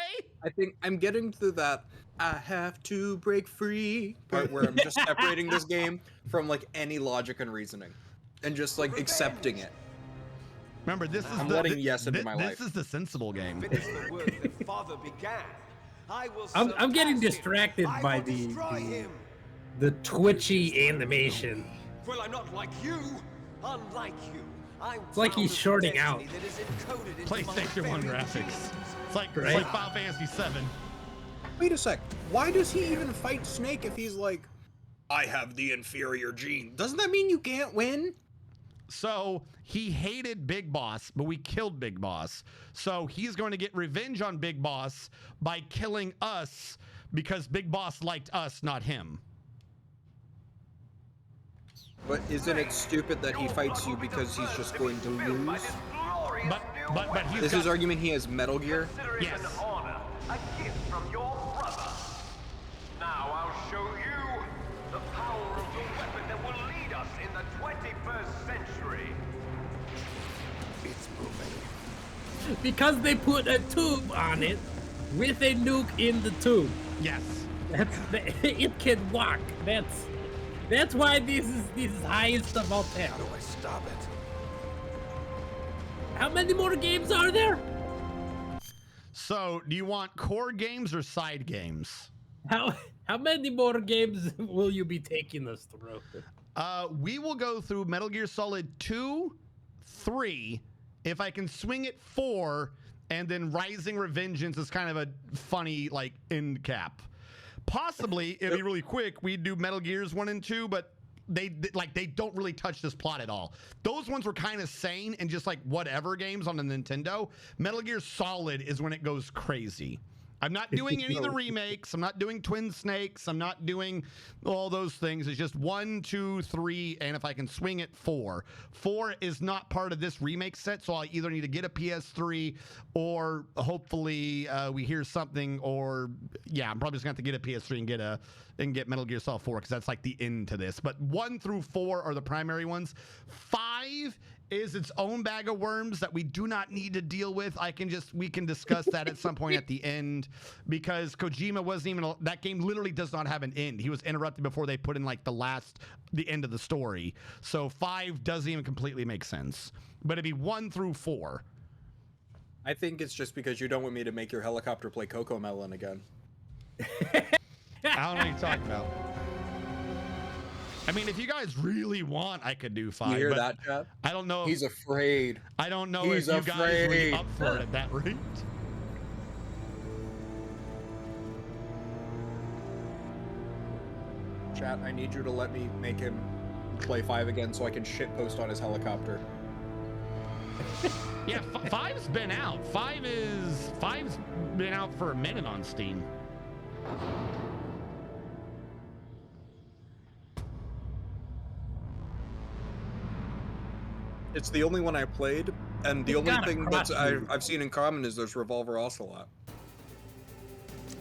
I think I'm getting to that "I have to break free" part where I'm just separating this game from like any logic and reasoning and just like accepting it. Remember, this is I'm letting yes into my life. This is the sensible game. Finish the work that Father began. I will I'm getting surpass him. distracted I by will destroy him. the twitchy animation. Well, I'm not like you. Unlike you, I'm It's like he's shorting out. that is encoded into PlayStation my 1 very graphics. genes. It's like Right. Final Fantasy 7. Wait a sec. Why does he even fight Snake if he's like, "I have the inferior gene"? Doesn't that mean you can't win? So he hated Big Boss, but we killed Big Boss. So he's going to get revenge on Big Boss by killing us because Big Boss liked us, not him. But isn't it stupid that he fights you because he's just going to lose? But he's This got, is argument he has Metal Gear. yes. A gift from your brother. Now I'll show you the power of the weapon that will lead us in the 21st century. It's moving. Because they put a tube on it with a nuke in the tube. Yes. It can walk. That's why this is highest of all time. How do I stop it? How many more games are there? So do you want core games or side games? How many more games will you be taking us through? We will go through Metal Gear Solid 2, 3, if I can swing it 4, and then Rising Revengeance is kind of a funny like end cap. Possibly, it'd be really quick. We'd do Metal Gears 1 and 2, but they don't really touch this plot at all. Those ones were kind of sane and just like whatever games on the Nintendo. Metal Gear Solid is when it goes crazy. I'm not doing any of the remakes. I'm not doing Twin Snakes. I'm not doing all those things. It's just 1, 2, 3, and if I can swing it, 4. 4 is not part of this remake set, so I either need to get a PS3 or hopefully we hear something, or yeah, I'm probably just gonna have to get a PS3 and get Metal Gear Solid 4 because that's like the end to this. But 1 through 4 are the primary ones. 5 is its own bag of worms that we do not need to deal with. We can discuss that at some point at the end, because Kojima wasn't even, that game literally does not have an end. He was interrupted before they put in like the end of the story. So 5 doesn't even completely make sense, but it'd be 1 through 4. I think it's just because you don't want me to make your helicopter play Coco Melon again. I don't know what you're talking about. I mean, if you guys really want, I could do 5. You hear but that, Chad? I don't know. He's afraid. I don't know He's if you guys would be afraid. up for it at that rate. Chat, I need you to let me make him play 5 again so I can shitpost on his helicopter. Yeah, 5's been out. 5's been out for a minute on Steam. It's the only one I played, and the It's only got a thing that's crossbow. I've seen in common is there's Revolver Ocelot.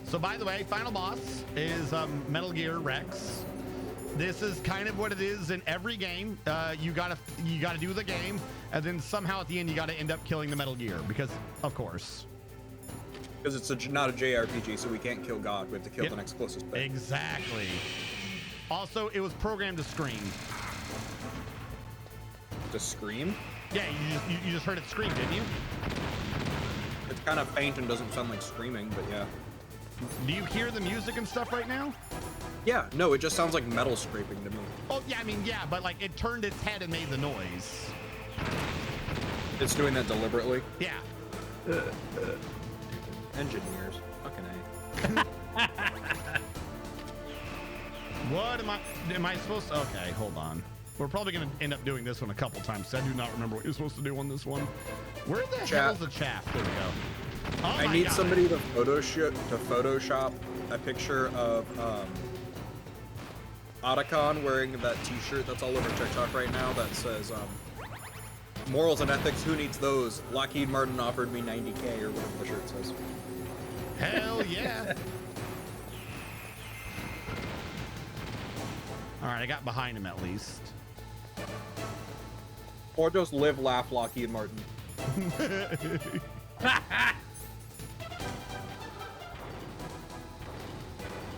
So by the way, final boss is Metal Gear Rex. This is kind of what it is in every game. You gotta do the game, and then somehow at the end you gotta end up killing the Metal Gear, because of course. Because it's not a JRPG, so we can't kill God. We have to kill the next closest thing. Exactly. Also, it was programmed to scream. To scream? Yeah, you just heard it scream, didn't you? It's kind of faint and doesn't sound like screaming, but yeah. Do you hear the music and stuff right now? Yeah, no, it just sounds like metal scraping to me. Oh, yeah, I mean, yeah, but like it turned its head and made the noise. It's doing that deliberately. Yeah. Engineers. Fucking A. What am I supposed to? Okay, hold on. We're probably going to end up doing this one a couple times. So I do not remember what you're supposed to do on this one. Where the hell's the chaff? There we go. Oh I need somebody to Photoshop a picture of Otacon wearing that T-shirt that's all over TikTok right now that says morals and ethics, who needs those? Lockheed Martin offered me 90K or whatever the shirt says. Hell yeah. All right, I got behind him at least. Or just live, laugh, Lockheed Martin.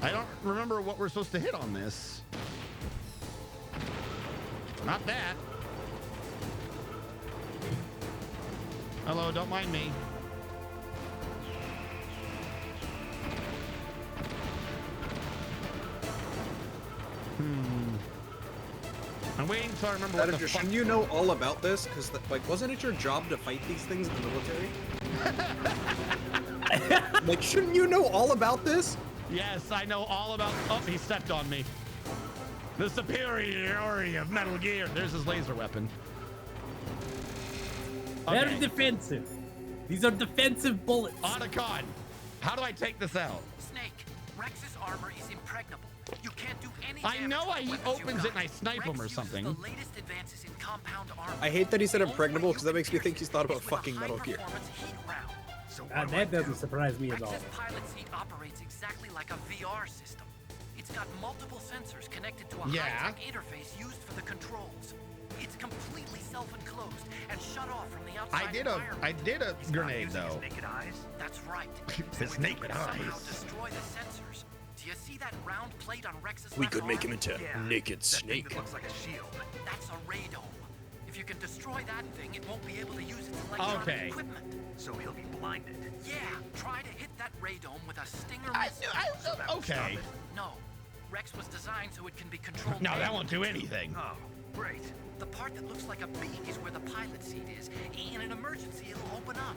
I don't remember what we're supposed to hit on this. Not that. Hello, don't mind me. I'm waiting until I remember what the fuck. Shouldn't you know all about this? Because, like, wasn't it your job to fight these things in the military? Like, shouldn't you know all about this? Yes, I know all about. Oh, he stepped on me. The superiority of Metal Gear. There's his laser weapon. Very defensive. These are defensive bullets. Otacon, how do I take this out? Snake, Rex's armor is impregnable. You can't do any I damage know to he weapons opens it and I snipe him or something. The latest advances in compound armor. I hate that he said impregnable because that makes me think he's thought about fucking Metal Gear. That doesn't surprise me at all. Rex's pilot seat operates exactly like a VR system. It's got multiple sensors connected to a high-tech interface used for the controls. It's completely self-enclosed and shut off from the outside I did a grenade though. naked eyes? That's right. His naked eyes. Somehow destroy the sensors. Do you see that round plate on Rex's We left could make arm? him into Naked Snake. That looks like a shield. That's a radome. If you can destroy that thing, it won't be able to use its electronic equipment. So he'll be blinded. Yeah, try to hit that radome with a Stinger missile. Okay. No, Rex was designed so it can be controlled. No, that won't do anything. Oh, great. The part that looks like a beak is where the pilot seat is. In an emergency, it'll open up.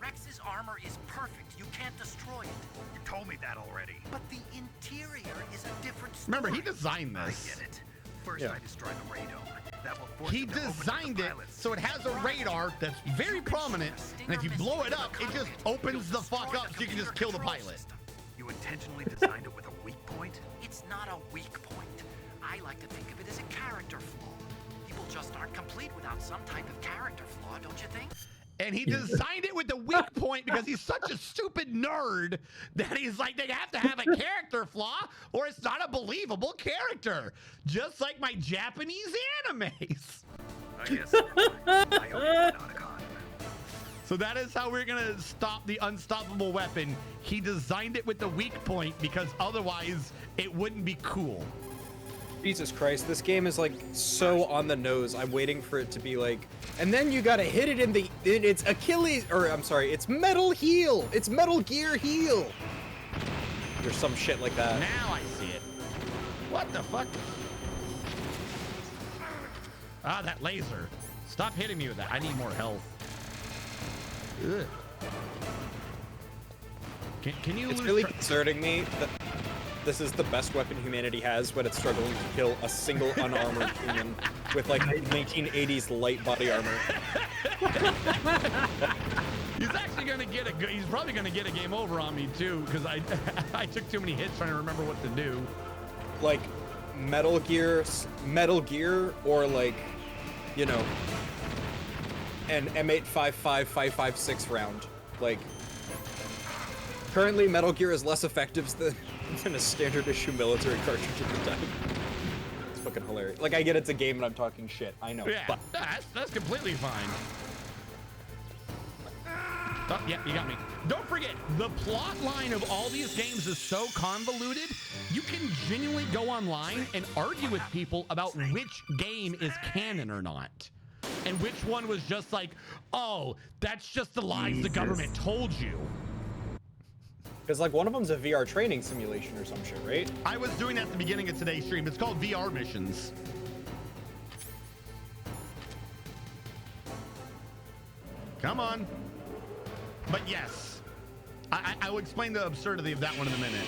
Rex's armor is perfect. You can't destroy it. You told me that already. But the interior is a different story. Remember, he designed this. I get it. First, I destroy the radome. That will force He him to open up the designed it pilot so it has a radar that's very prominent, and if you blow it up, it just opens the fuck up so you can just kill the pilot. You intentionally designed it with a weak point? It's not a weak point. I like to think of it as a character flaw. People just aren't complete without some type of character flaw, don't you think? And he designed it with the weak point because he's such a stupid nerd that he's like, they have to have a character flaw or it's not a believable character. Just like my Japanese animes. I guess. I owe Otacon. So that is how we're gonna stop the unstoppable weapon. He designed it with the weak point because otherwise it wouldn't be cool. Jesus Christ, this game is like so on the nose. I'm waiting for it to be like, and then you gotta hit it in it's Achilles, or I'm sorry, it's Metal Heel. It's Metal Gear Heel. Or some shit like that. Now I see it. What the fuck? Ah, that laser. Stop hitting me with that. I need more health. Ugh. Can you It's lose really concerning me that this is the best weapon humanity has when it's struggling to kill a single unarmored human with like 1980s light body armor. He's actually gonna get he's probably gonna get a game over on me too because I I took too many hits trying to remember what to do. Like Metal Gear, or like, you know, an M855-556 round. Like, currently Metal Gear is less effective than a standard issue military cartridge at the time. It's fucking hilarious. Like, I get it's a game and I'm talking shit. I know. Yeah, But that's completely fine. Oh, yeah, you got me. Don't forget, the plot line of all these games is so convoluted, you can genuinely go online and argue with people about which game is canon or not. And which one was just like, oh, that's just the lies the government told you. because like one of them's a VR training simulation or some shit, right? I was doing that at the beginning of today's stream. It's called VR Missions. Come on. But yes, I will explain the absurdity of that one in a minute.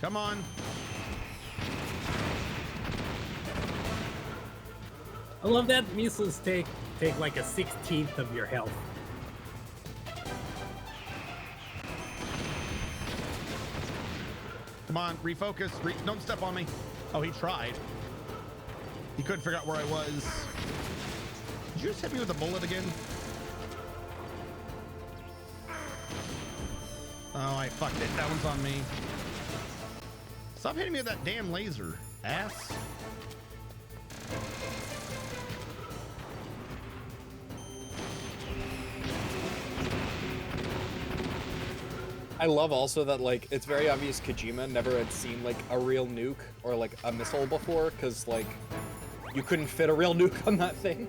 Come on. I love that missiles take like a 16th of your health. Come on, refocus. Don't step on me. Oh, he tried. He couldn't figure out where I was. Did you just hit me with a bullet again? Oh, I fucked it. That one's on me. Stop hitting me with that damn laser, ass. I love also that, like, it's very obvious Kojima never had seen, like, a real nuke or, like, a missile before, because, like, you couldn't fit a real nuke on that thing.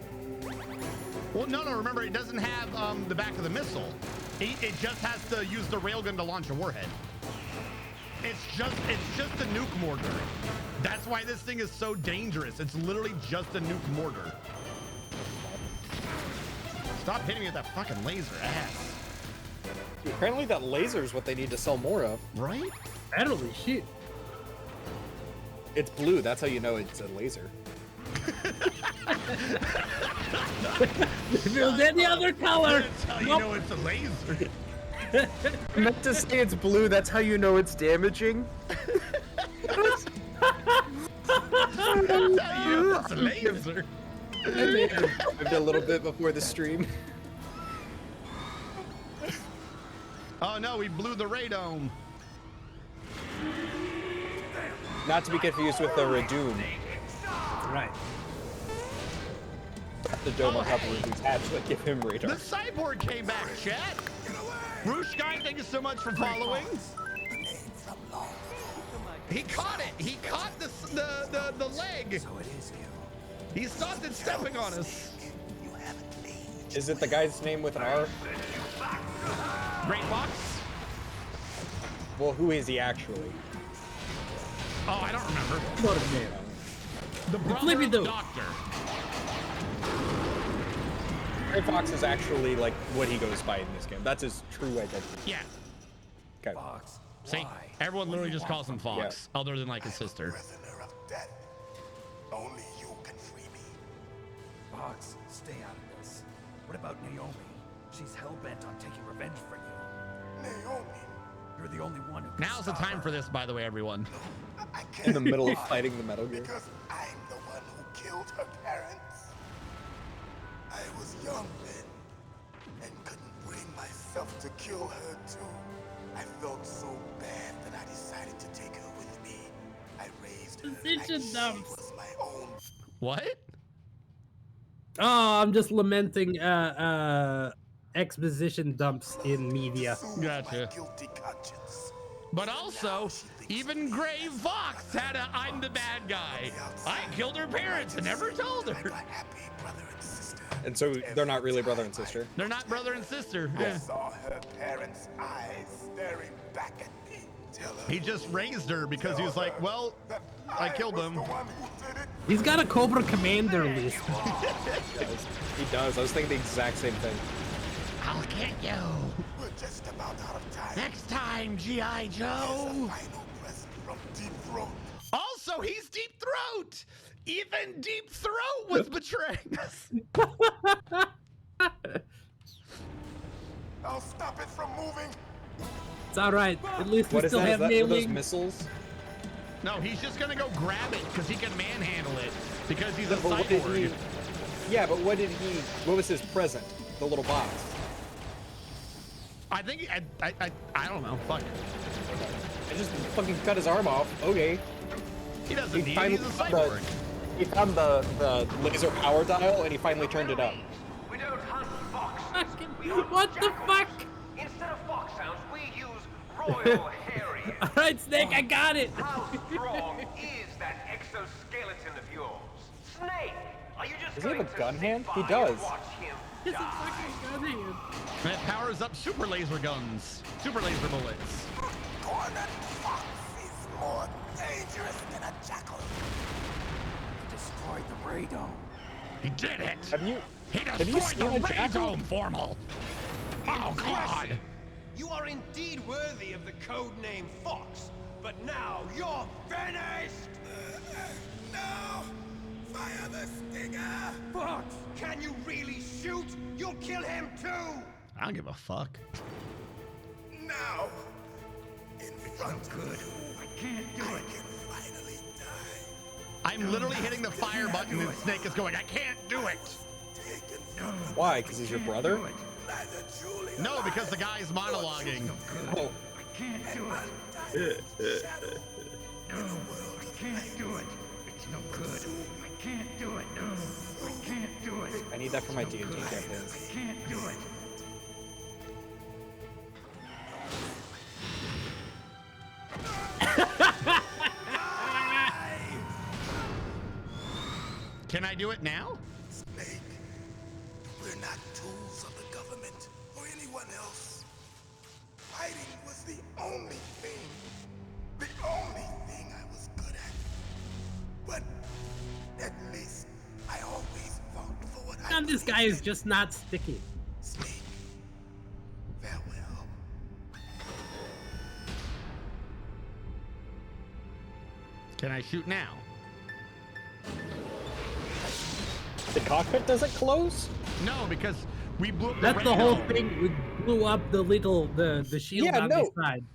Well, no, remember, it doesn't have the back of the missile. It just has to use the railgun to launch a warhead. It's just a nuke mortar. That's why this thing is so dangerous. It's literally just a nuke mortar. Stop hitting me with that fucking laser, ass. Apparently that laser is what they need to sell more of. Right? Holy shit. It's blue, that's how you know it's a laser. If it was any other color. That's how you know it's a laser. I meant to say it's blue, that's how you know it's damaging. That's how you know it's a laser. I may have moved a little bit before the stream. Oh no, we blew the radome. Not to be confused with the Radoom. Right. The dome on top of Radoom's hatch that give him radar. The cyborg came back, chat. Roosh Guy, thank you so much for following. He caught it. He caught the leg. He stopped it stepping on us. Is it the guy's name with an R? Great Fox? Well, who is he actually? Oh, I don't remember. What a name. The brother of the doctor. Great Fox is actually like what he goes by in this game. That's his true identity. Yeah. Okay. Fox. See, everyone literally just calls him Fox, other than like his sister. Prisoner of death. Only you can free me. Fox, stay out of this. What about Naomi? She's hell-bent on taking revenge for you. Naomi. You're the only one who can Now's the stop time her. for this, by the way, everyone. In the middle of fighting the Metal Gear. Because I'm the one who killed her parents. I was young then, and couldn't bring myself to kill her too. I felt so bad that I decided to take her with me. I raised her like she was my own. What? Oh, I'm just lamenting exposition dumps in media. Gotcha. But also, even Gray Fox had a I'm the bad guy. I killed her parents and never told her. And so they're not really brother and sister. They're not brother and sister. I Yeah. saw her parents' eyes staring back at me. Tell her He just raised her because he was like, well, I killed them. He's got a Cobra Commander list. He does. I was thinking the exact same thing. I'll get you. We're just about out of time. Next time, G.I. Joe. Final present from Deep Throat. Also, he's Deep Throat. Even Deep Throat was betraying us. I'll stop it from moving. It's all right. At least we What is still that? Is have that for those mailing. missiles? No, he's just gonna go grab it because he can manhandle it because he's a But what did cyborg. he? Yeah, but what did he? What was his present? The little box. I think I don't know. Fuck. I just fucking cut his arm off. Okay. He doesn't need it. finally He's a found cyborg. He found the laser power dial and he finally turned it up. We don't hunt foxes. We hunt What the fuck? Instead of foxhounds, we use Royal Harriers. All right, Snake, I got it. How strong is that exoskeleton of yours? Snake, are you just Does he have going a to gun sit hand? by He and does. watch him It's a die? fucking gun hand. And it powers up super laser guns, super laser bullets. Cornet Fox is more dangerous than a jackal. He destroyed the radome. He did it. Have you? He Have you destroyed seen the a jackal? radome, Formal. Oh God. You are indeed worthy of the codename Fox, but now you're finished! No! Fire the stinger! Fox, can you really shoot? You'll kill him too! I don't give a fuck. Now! In front of you. can't do it. Finally die. I'm literally hitting the fire button and Snake is going, I can't do it. Why? Because he's your brother? No, because the guy's monologuing. Oh. I can't do it. No, I can't do it. It's no good. I can't do it. No, I can't do it. I need that for my D&D campaigns. I can't do it. Can I do it now? Snake, we're not tools of the government or anyone else. Fighting was the only thing I was good at. But at least I always fought for what I And this guy is just not sticky. Snake, farewell. Can I shoot now? The cockpit doesn't close? No, because we blew up That's the whole thing. We blew up the shield on the side.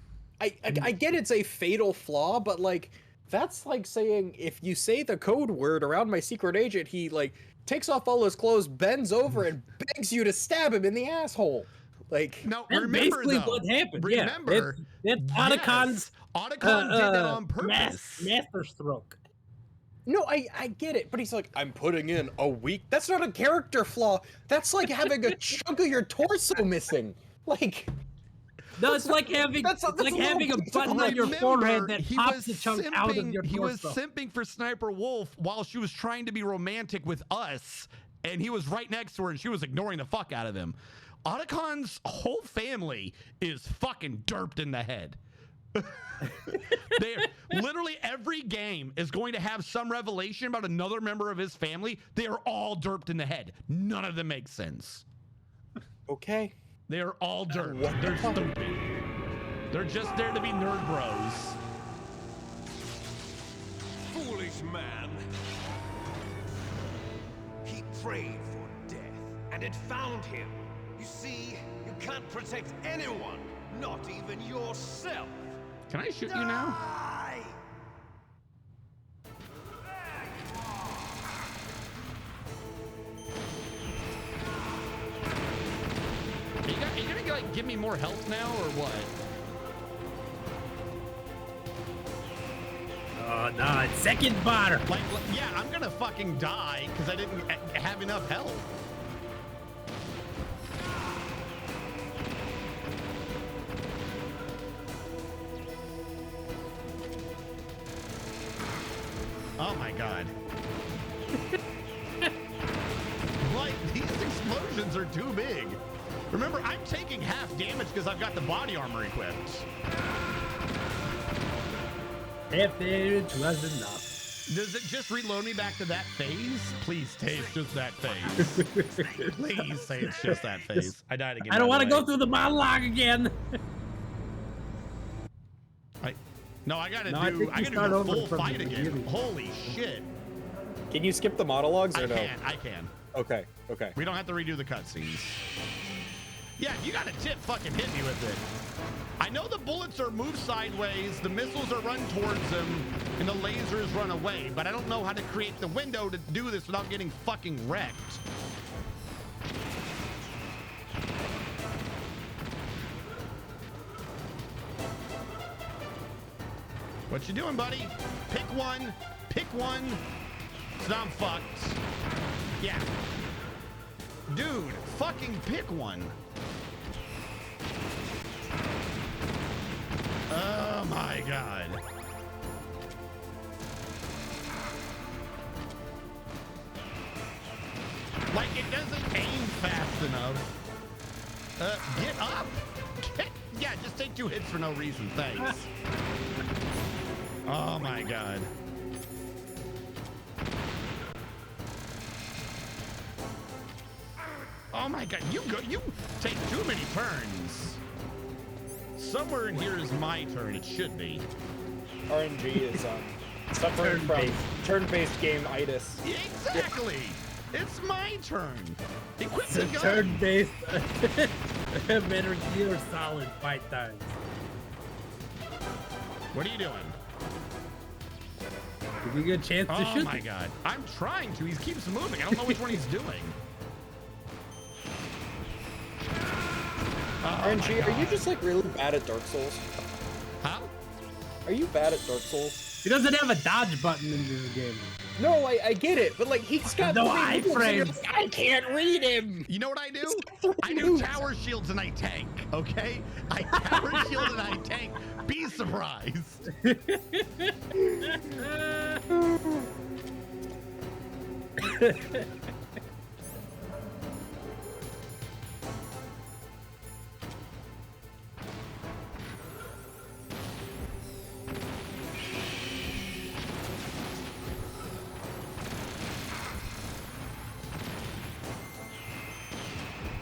I get it's a fatal flaw, but like that's like saying if you say the code word around my secret agent, he like takes off all his clothes, bends over, and begs you to stab him in the asshole. Like no, that's remember basically though, what happened. Remember, yeah, that's Otacon's Otacon did that on purpose. Master stroke. No, I get it, but he's like, I'm putting in a week. That's not a character flaw. That's like having a chunk of your torso missing. Like, no, it's like having having a button on your forehead that pops a chunk out of your torso. He was simping for Sniper Wolf while she was trying to be romantic with us, and he was right next to her, and she was ignoring the fuck out of him. Otacon's whole family is fucking derped in the head. Literally every game is going to have some revelation about another member of his family. They are all derped in the head. None of them make sense. Okay. They are all derped. They're stupid. They're just there to be nerd bros. Foolish man. He prayed for death, and it found him. You see, you can't protect anyone, not even yourself. Can I shoot you now? Are you gonna like give me more health now or what? Oh no, it's second bar. Like, yeah, I'm gonna fucking die because I didn't have enough health. Oh my god. Like, these explosions are too big. Remember, I'm taking half damage because I've got the body armor equipped. Half damage was enough. Does it just reload me back to that phase? Please say it's just that phase. Please say it's just that phase. I died again. I don't want to go through the monologue again. I gotta do the full fight again. Holy shit. Can you skip the monologues or no? I can. Okay, okay. We don't have to redo the cutscenes. Yeah, you got a tip, fucking hit me with it. I know the bullets are moved sideways, the missiles are run towards them, and the lasers run away, but I don't know how to create the window to do this without getting fucking wrecked. What you doing, buddy? Pick one. Pick one. So now I'm fucked. Yeah. Dude, fucking pick one. Oh my god. Like, it doesn't aim fast enough. Get up. Yeah, just take 2 hits for no reason. Thanks. Oh my god. Oh my god, you take too many turns. Somewhere in here is my turn, it should be. RNG is suffering from turn-based game-itis. Exactly! It's my turn! Equip the gun! Turn-based Metal Gear Solid fight times. What are you doing? Give you a good chance to shoot. Oh my god. I'm trying to. He keeps moving. I don't know which one he's doing. RNG, are you just like really bad at Dark Souls? Huh? Are you bad at Dark Souls? He doesn't have a dodge button in this game. No, I get it, but like he's got no iframes. iframes. I can't read him. You know what I do? I do tower shields and I tank, okay? I tower shield and I tank. Be surprised.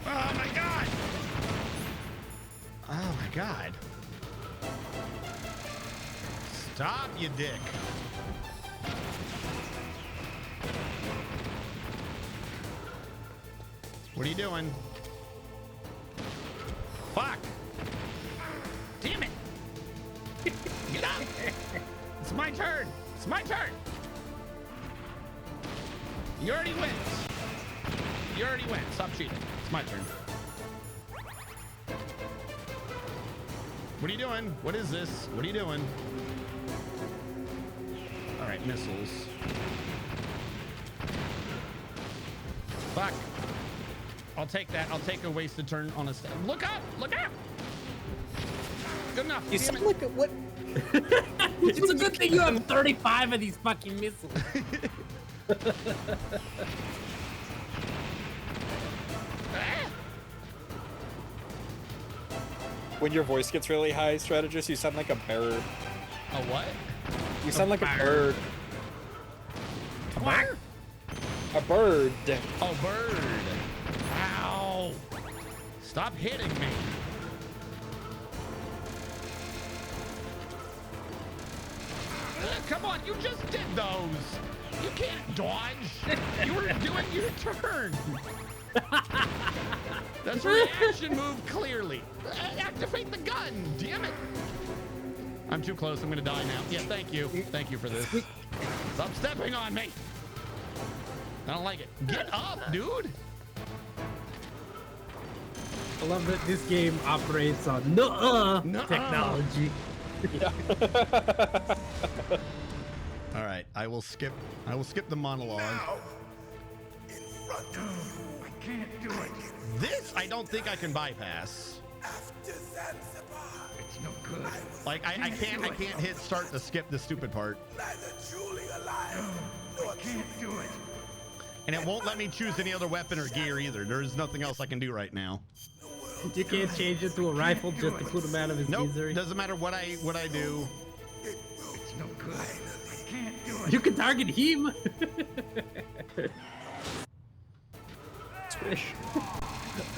Oh my god! Oh my god. Stop, you dick. What are you doing? Fuck! Damn it! Get up! It's my turn! It's my turn! You already went. You already went. Stop cheating. It's my turn. What are you doing? What is this? What are you doing? All right, missiles. Fuck. I'll take that. I'll take a wasted turn on a step. Look up! Look up! Good enough. You sound like a, what? It's a good thing you have 35 of these fucking missiles. When your voice gets really high, strategist, you sound like a bird. A what? You sound like a bird. A bird? A bird. Oh, bird. Ow. Stop hitting me. Come on, you just did those. You can't dodge. You were doing your turn. That's a reaction move, clearly. Activate the gun, damn it. I'm too close, I'm gonna die now. Yeah, thank you. Thank you for this. Stop stepping on me. I don't like it. Get up, dude. I love that this game operates on technology. All right, I will skip the monologue. Now, in front of you, I can't do it. This I don't think I can bypass. After Zanzibar, it's no good. Like I can't hit start to skip the stupid part. Neither truly alive, nor can't do it. And it won't let me choose any other weapon or gear either. There's nothing else I can do right now. You can't change it to a rifle just to put him out of his misery. Doesn't matter what I do. It's no good. I can't do it. You can target him. Squish.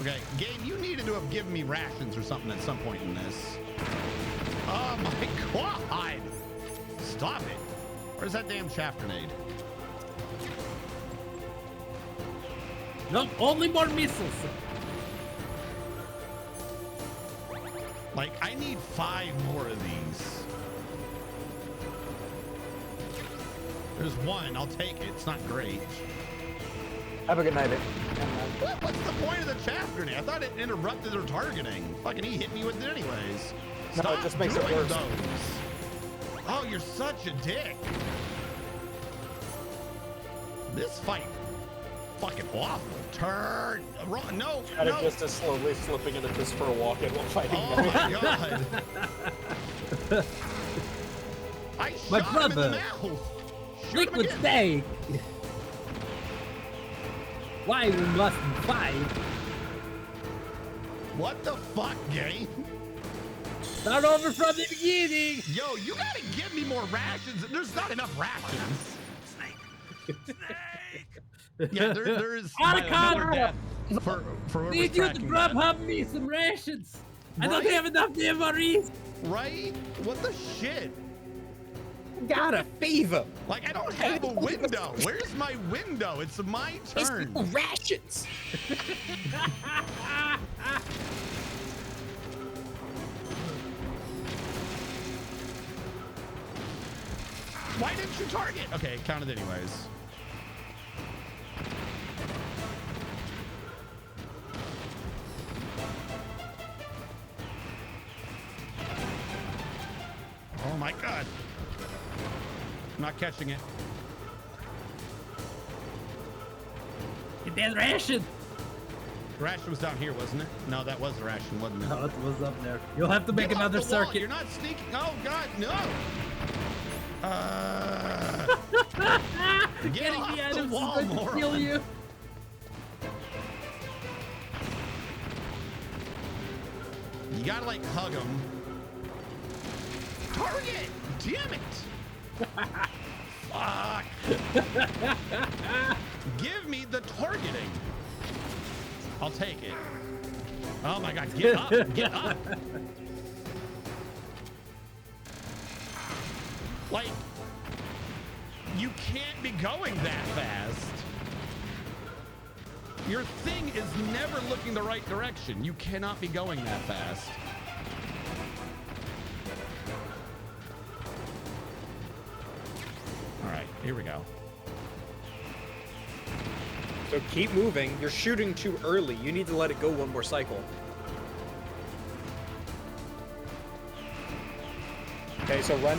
Okay, Gabe, you needed to have given me rations or something at some point in this. Oh my god! Stop it. Where's that damn chaff grenade? Nope, only more missiles. Like, I need 5 more of these. There's one, I'll take it. It's not great. Have a good night. What's the point of the chaff grenade? I thought it interrupted their targeting. Fucking he hit me with it anyways. No, Stop it just makes it doing worse. those. Oh, you're such a dick. This fight, fucking awful. Turn. No, no. Just is slowly slipping into Christopher Walken while fighting. Oh my god. I My shot him in the brother. mouth. Shoot him Liquid again. steak. Why we must fight? What the fuck, game? Start over from the beginning. Yo, you gotta give me more rations. There's not enough rations. Yeah, there is another death for whoever's Need you to tracking drop that. hub me some rations. I don't Right? have enough MREs. Right? What the shit? Got a fever. Like, I don't have a window. Where's my window? It's my turn. It's rations. Why didn't you target? Okay, it counted anyways. Oh my god. I'm not catching it. Get that ration! The ration was down here, wasn't it? No, that was the ration, wasn't it? No, it was up there. You'll have to make Get off another the wall. circuit. You're not sneaking. Oh god, no! Get Getting off the the items wall, is going to kill moron. you. You gotta like hug him. Target! Damn it! Fuck! Give me the targeting. I'll take it. Oh my god, get up! Get up! Like, you can't be going that fast. Your thing is never looking the right direction. You cannot be going that fast. All right, here we go. So keep moving. You're shooting too early. You need to let it go one more cycle. Okay, so run.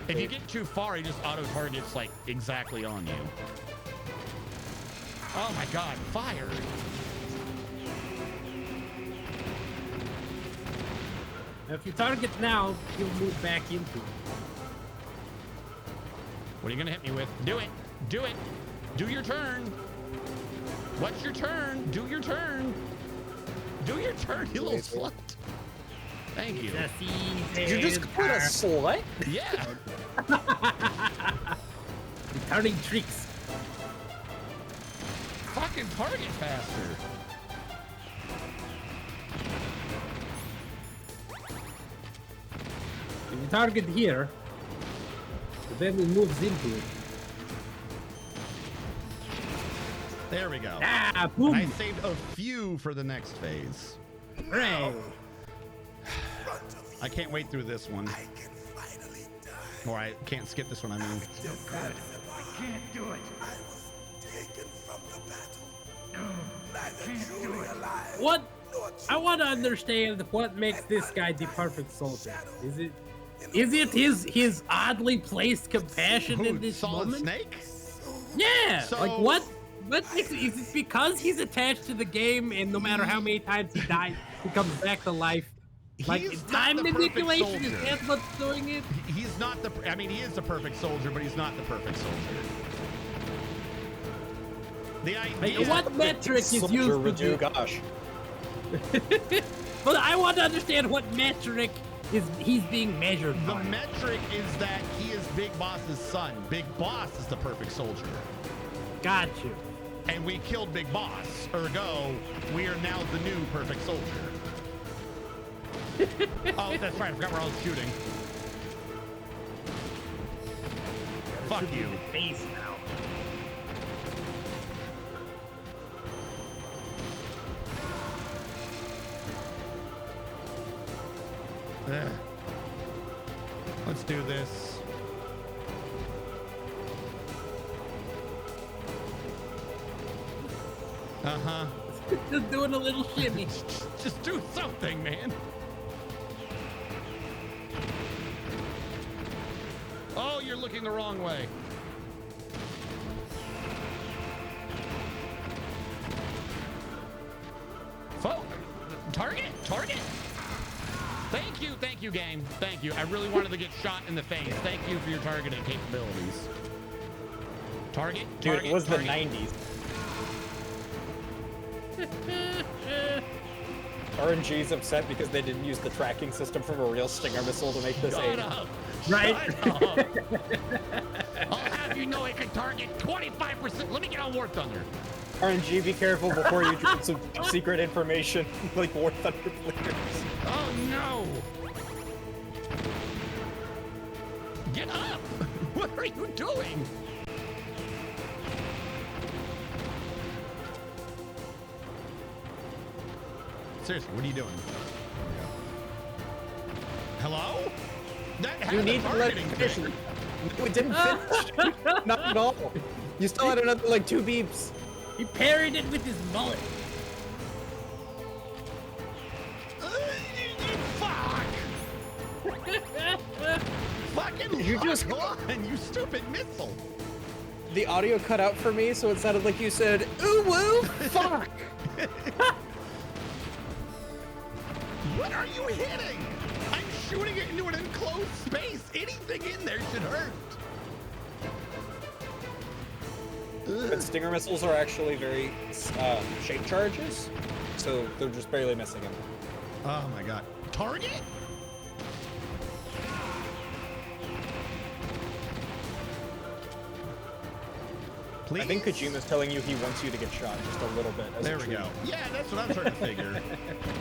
If you get too far, he just auto targets like exactly on you. Oh my god, fire! If you target now, you'll move back into it. What are you gonna hit me with? Do it! Do it! Do your turn! What's your turn? Do your turn! Do your turn, you little slut! Thank you. Did you just call it a slut? Yeah! Turning tricks. Fucking target faster! If you target here, then it moves into it. There we go. Ah, boom! I saved a few for the next phase. Hooray! I can't wait through this one. Or I can't skip this one, I mean. I can't do it. I was taken from the battle. Neither truly alive. What? I want to understand what makes this guy the perfect soldier. Is it his oddly placed compassion in this Solid moment? Snake? Yeah. So- like what? What makes it? Is it because he's attached to the game, and no matter how many times he dies, he comes back to life? Like He's not time the perfect manipulation is soldier. that what's doing it? He's not the. I mean, he is the perfect soldier, but he's not the perfect soldier. The idea. Like, what metric is Soldier used to would do, do? gosh. But I want to understand what metric is he's being measured The by. metric is that he is Big Boss's son. Big Boss is the perfect soldier. Got you. And we killed Big Boss. Ergo, we are now the new perfect soldier. Oh, that's right. I forgot where I was shooting. Fuck you. Face now. Ugh. Let's do this. Uh-huh. Just doing a little shimmy. Just do something, man. Oh, you're looking the wrong way. Target! Thank you, game. Thank you. I really wanted to get shot in the face. Thank you for your targeting capabilities. Target. Dude, target, it was target. the 90s. RNG's upset because they didn't use the tracking system from a real Stinger missile to make this Shut aim. up. Right? Shut up. I'll have you know it can target 25%. Let me get on War Thunder. RNG, be careful before you drop some secret information like War Thunder players. Oh no! Get up! What are you doing? Seriously, what are you doing? Hello? You need to let it finish. No, it didn't finish. Not at all. You still had another like 2 beeps. He parried it with his mullet. Fuck! Fucking you just on, you stupid missile! The audio cut out for me, so it sounded like you said, "Ooh woo, fuck." What are you hitting? I'm shooting it into an enclosed space. Anything in there should hurt. But Stinger missiles are actually very shape charges, so they're just barely missing him. Oh my god. Target? Please? I think Kojima's telling you he wants you to get shot just a little bit. As there we go. Yeah, that's what I'm trying to figure.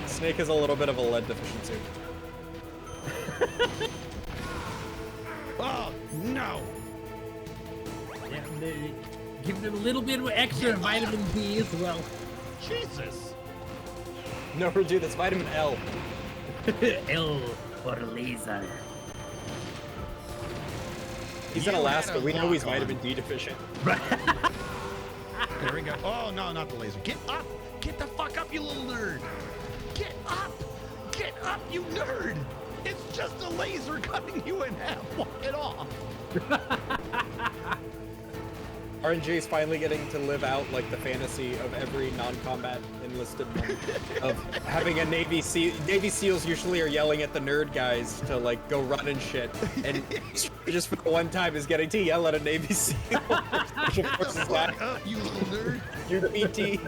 Snake has a little bit of a lead deficiency. Oh, no! Yeah, give them a little bit of extra vitamin D as well. Jesus! No, dude, that's vitamin L. L for laser. He's in Alaska. We know he's vitamin D deficient. There we go. Oh, no, not the laser. Get up! Get the fuck up, you little nerd! Get up! Get up, you nerd! It's just a laser cutting you in half. Walk it off. RNG is finally getting to live out like the fantasy of every non-combat enlisted one of having a Navy SEALs usually are yelling at the nerd guys to like go run and shit, and just for the one time is getting to yell at a Navy SEAL. Special Forces guy. You little nerd. You're the PT.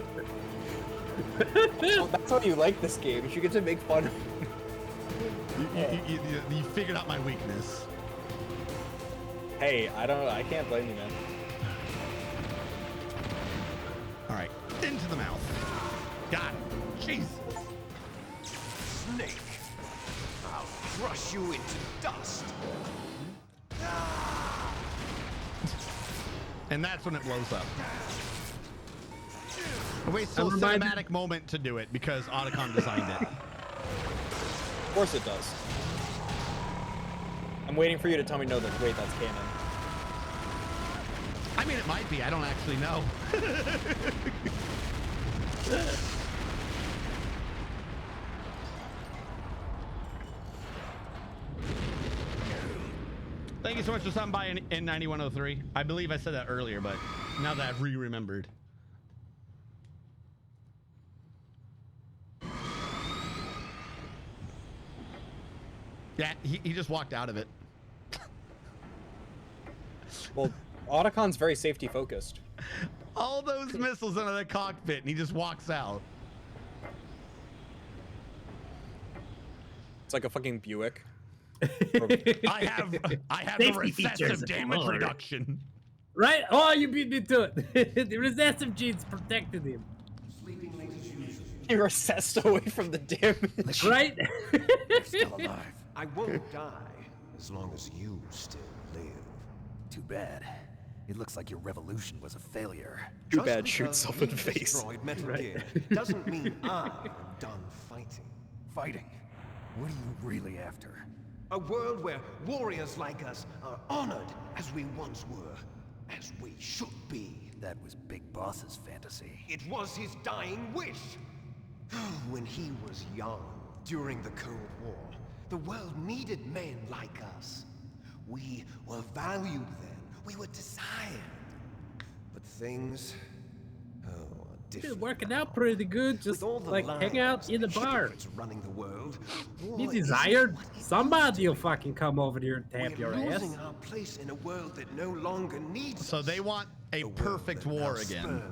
Well, that's how you like this game. You get to make fun of You figured out my weakness. Hey, I can't blame you, man. All right, into the mouth. God, Jesus. Snake, I'll crush you into dust. And that's when it blows up. It waits till a cinematic moment to do it because Otacon designed it. Of course it does. I'm waiting for you to tell me no, wait, that's canon. I mean, it might be. I don't actually know. Thank you so much for stopping by in 9103. I believe I said that earlier, but now that I've remembered. Yeah, he just walked out of it. Well, Otacon's very safety focused. All those missiles into the cockpit, and he just walks out. It's like a fucking Buick. I have the recessive damage reduction. Right? Oh, you beat me to it. The recessive genes protected him. You're recessed away from the damage. Right? You're still alive. I won't die as long as you still live. Too bad. It looks like your revolution was a failure. Too bad, shoot yourself in the face. Destroyed Metal Gear doesn't mean I'm done fighting. Fighting? What are you really after? A world where warriors like us are honored as we once were, as we should be. That was Big Boss's fantasy. It was his dying wish. When he was young, during the Cold War, the world needed men like us. We were valued then. We were desired. But things, are different. Been working out pretty good, just like hang out in the bar. Running the world. Be desired. Somebody will fucking come over here and tap your ass. Losing our place in a world that no longer needs So they want a perfect war again.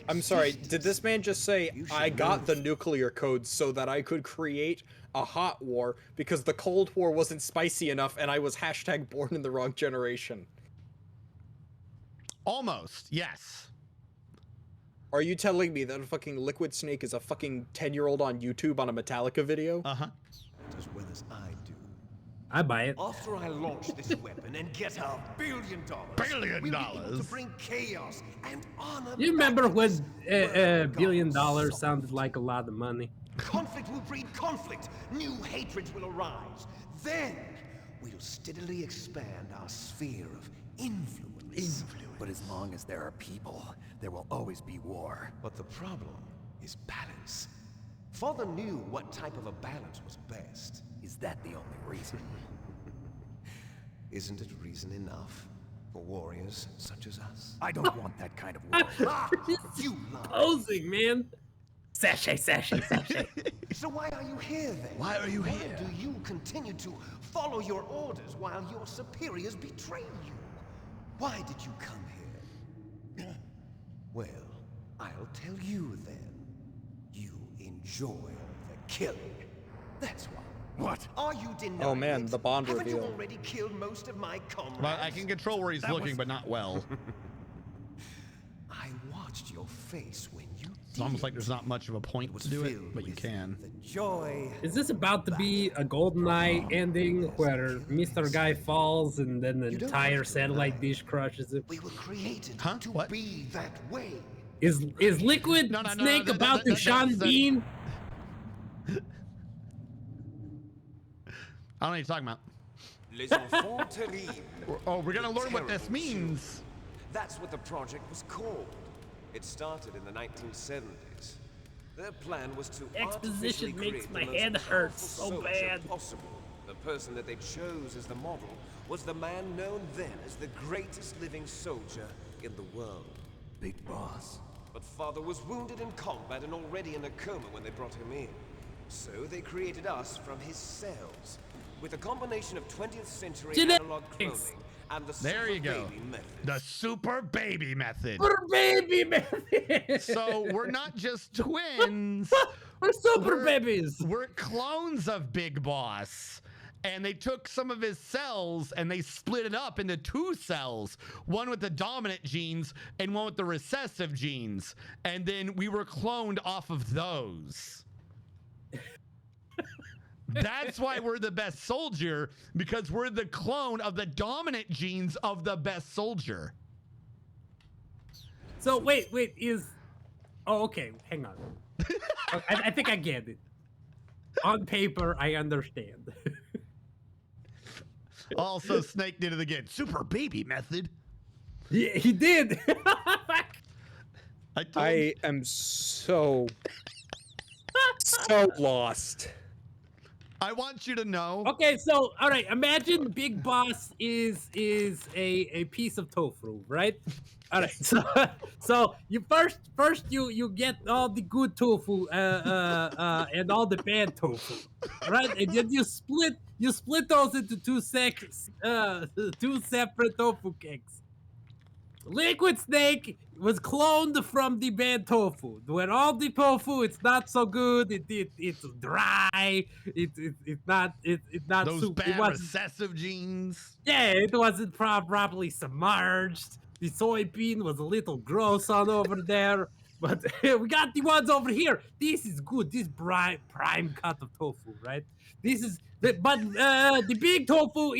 I'm sorry, did this man just say, I got the nuclear codes so that I could create a hot war because the Cold War wasn't spicy enough and I was hashtag born in the wrong generation? Almost, yes. Are you telling me that a fucking Liquid Snake is a fucking 10-year-old on YouTube on a Metallica video? Uh-huh. As well as I do. I buy it. After I launch this weapon and get $1 billion, $1 billion, we'll be able to bring chaos and honor. You remember when $1 billion sounded like a lot of money? Conflict will breed conflict. New hatreds will arise. Then we'll steadily expand our sphere of influence. But as long as there are people, there will always be war. But the problem is balance. Father knew what type of a balance was best. Is that the only reason? Isn't it reason enough for warriors such as us? I don't want that kind of war. You lie. Posing, man. Sashay. So why are you here then? Why are you here? Why do you continue to follow your orders while your superiors betray you? Why did you come here? Well, I'll tell you then. You enjoy the killing. That's why. What? Are you denying Oh man, it? the Bond Haven't reveal. you already killed most of my comrades? Well, I can control where he's looking, but not well. I watched your face when you It's almost like there's not much of a point to do it, but you can. joy. Is this about to be a GoldenEye ending where Mr. Guy falls and then the entire satellite dish crushes it? We were created to be that way. Is Liquid Snake about to Sean Bean? I don't know what you're talking about. Les enfants terribles. Oh, we're gonna learn what this Terrible means. children. That's what the project was called. It started in the 1970s. Their plan was to Exposition artificially makes create my the most head hurt powerful so soldier bad. possible. The person that they chose as the model was the man known then as the greatest living soldier in the world. Big Boss. But Father was wounded in combat and already in a coma when they brought him in. So they created us from his cells. With a combination of 20th century analog cloning and the There you super go. baby method. The super baby method. Super baby method. So we're not just twins. We're super babies. We're clones of Big Boss. And they took some of his cells and they split it up into two cells, one with the dominant genes and one with the recessive genes. And then we were cloned off of those. That's why we're the best soldier, because we're the clone of the dominant genes of the best soldier. So wait, oh, okay, hang on. I think I get it. On paper, I understand. Also, Snake did it again. Super baby method. Yeah, he did. I am so lost. I want you to know. Okay, so all right, imagine Big Boss is a piece of tofu, right? All right, so you first you get all the good tofu and all the bad tofu, right? And then you split those into two separate tofu cakes. Liquid Snake was cloned from the bad tofu. Where all the tofu, it's not so good. It's dry. It's not Those super. bad recessive genes. Yeah, it wasn't properly submerged. The soybean was a little gross on over there. But we got the ones over here. This is good. This prime cut of tofu, right? This is the big tofu.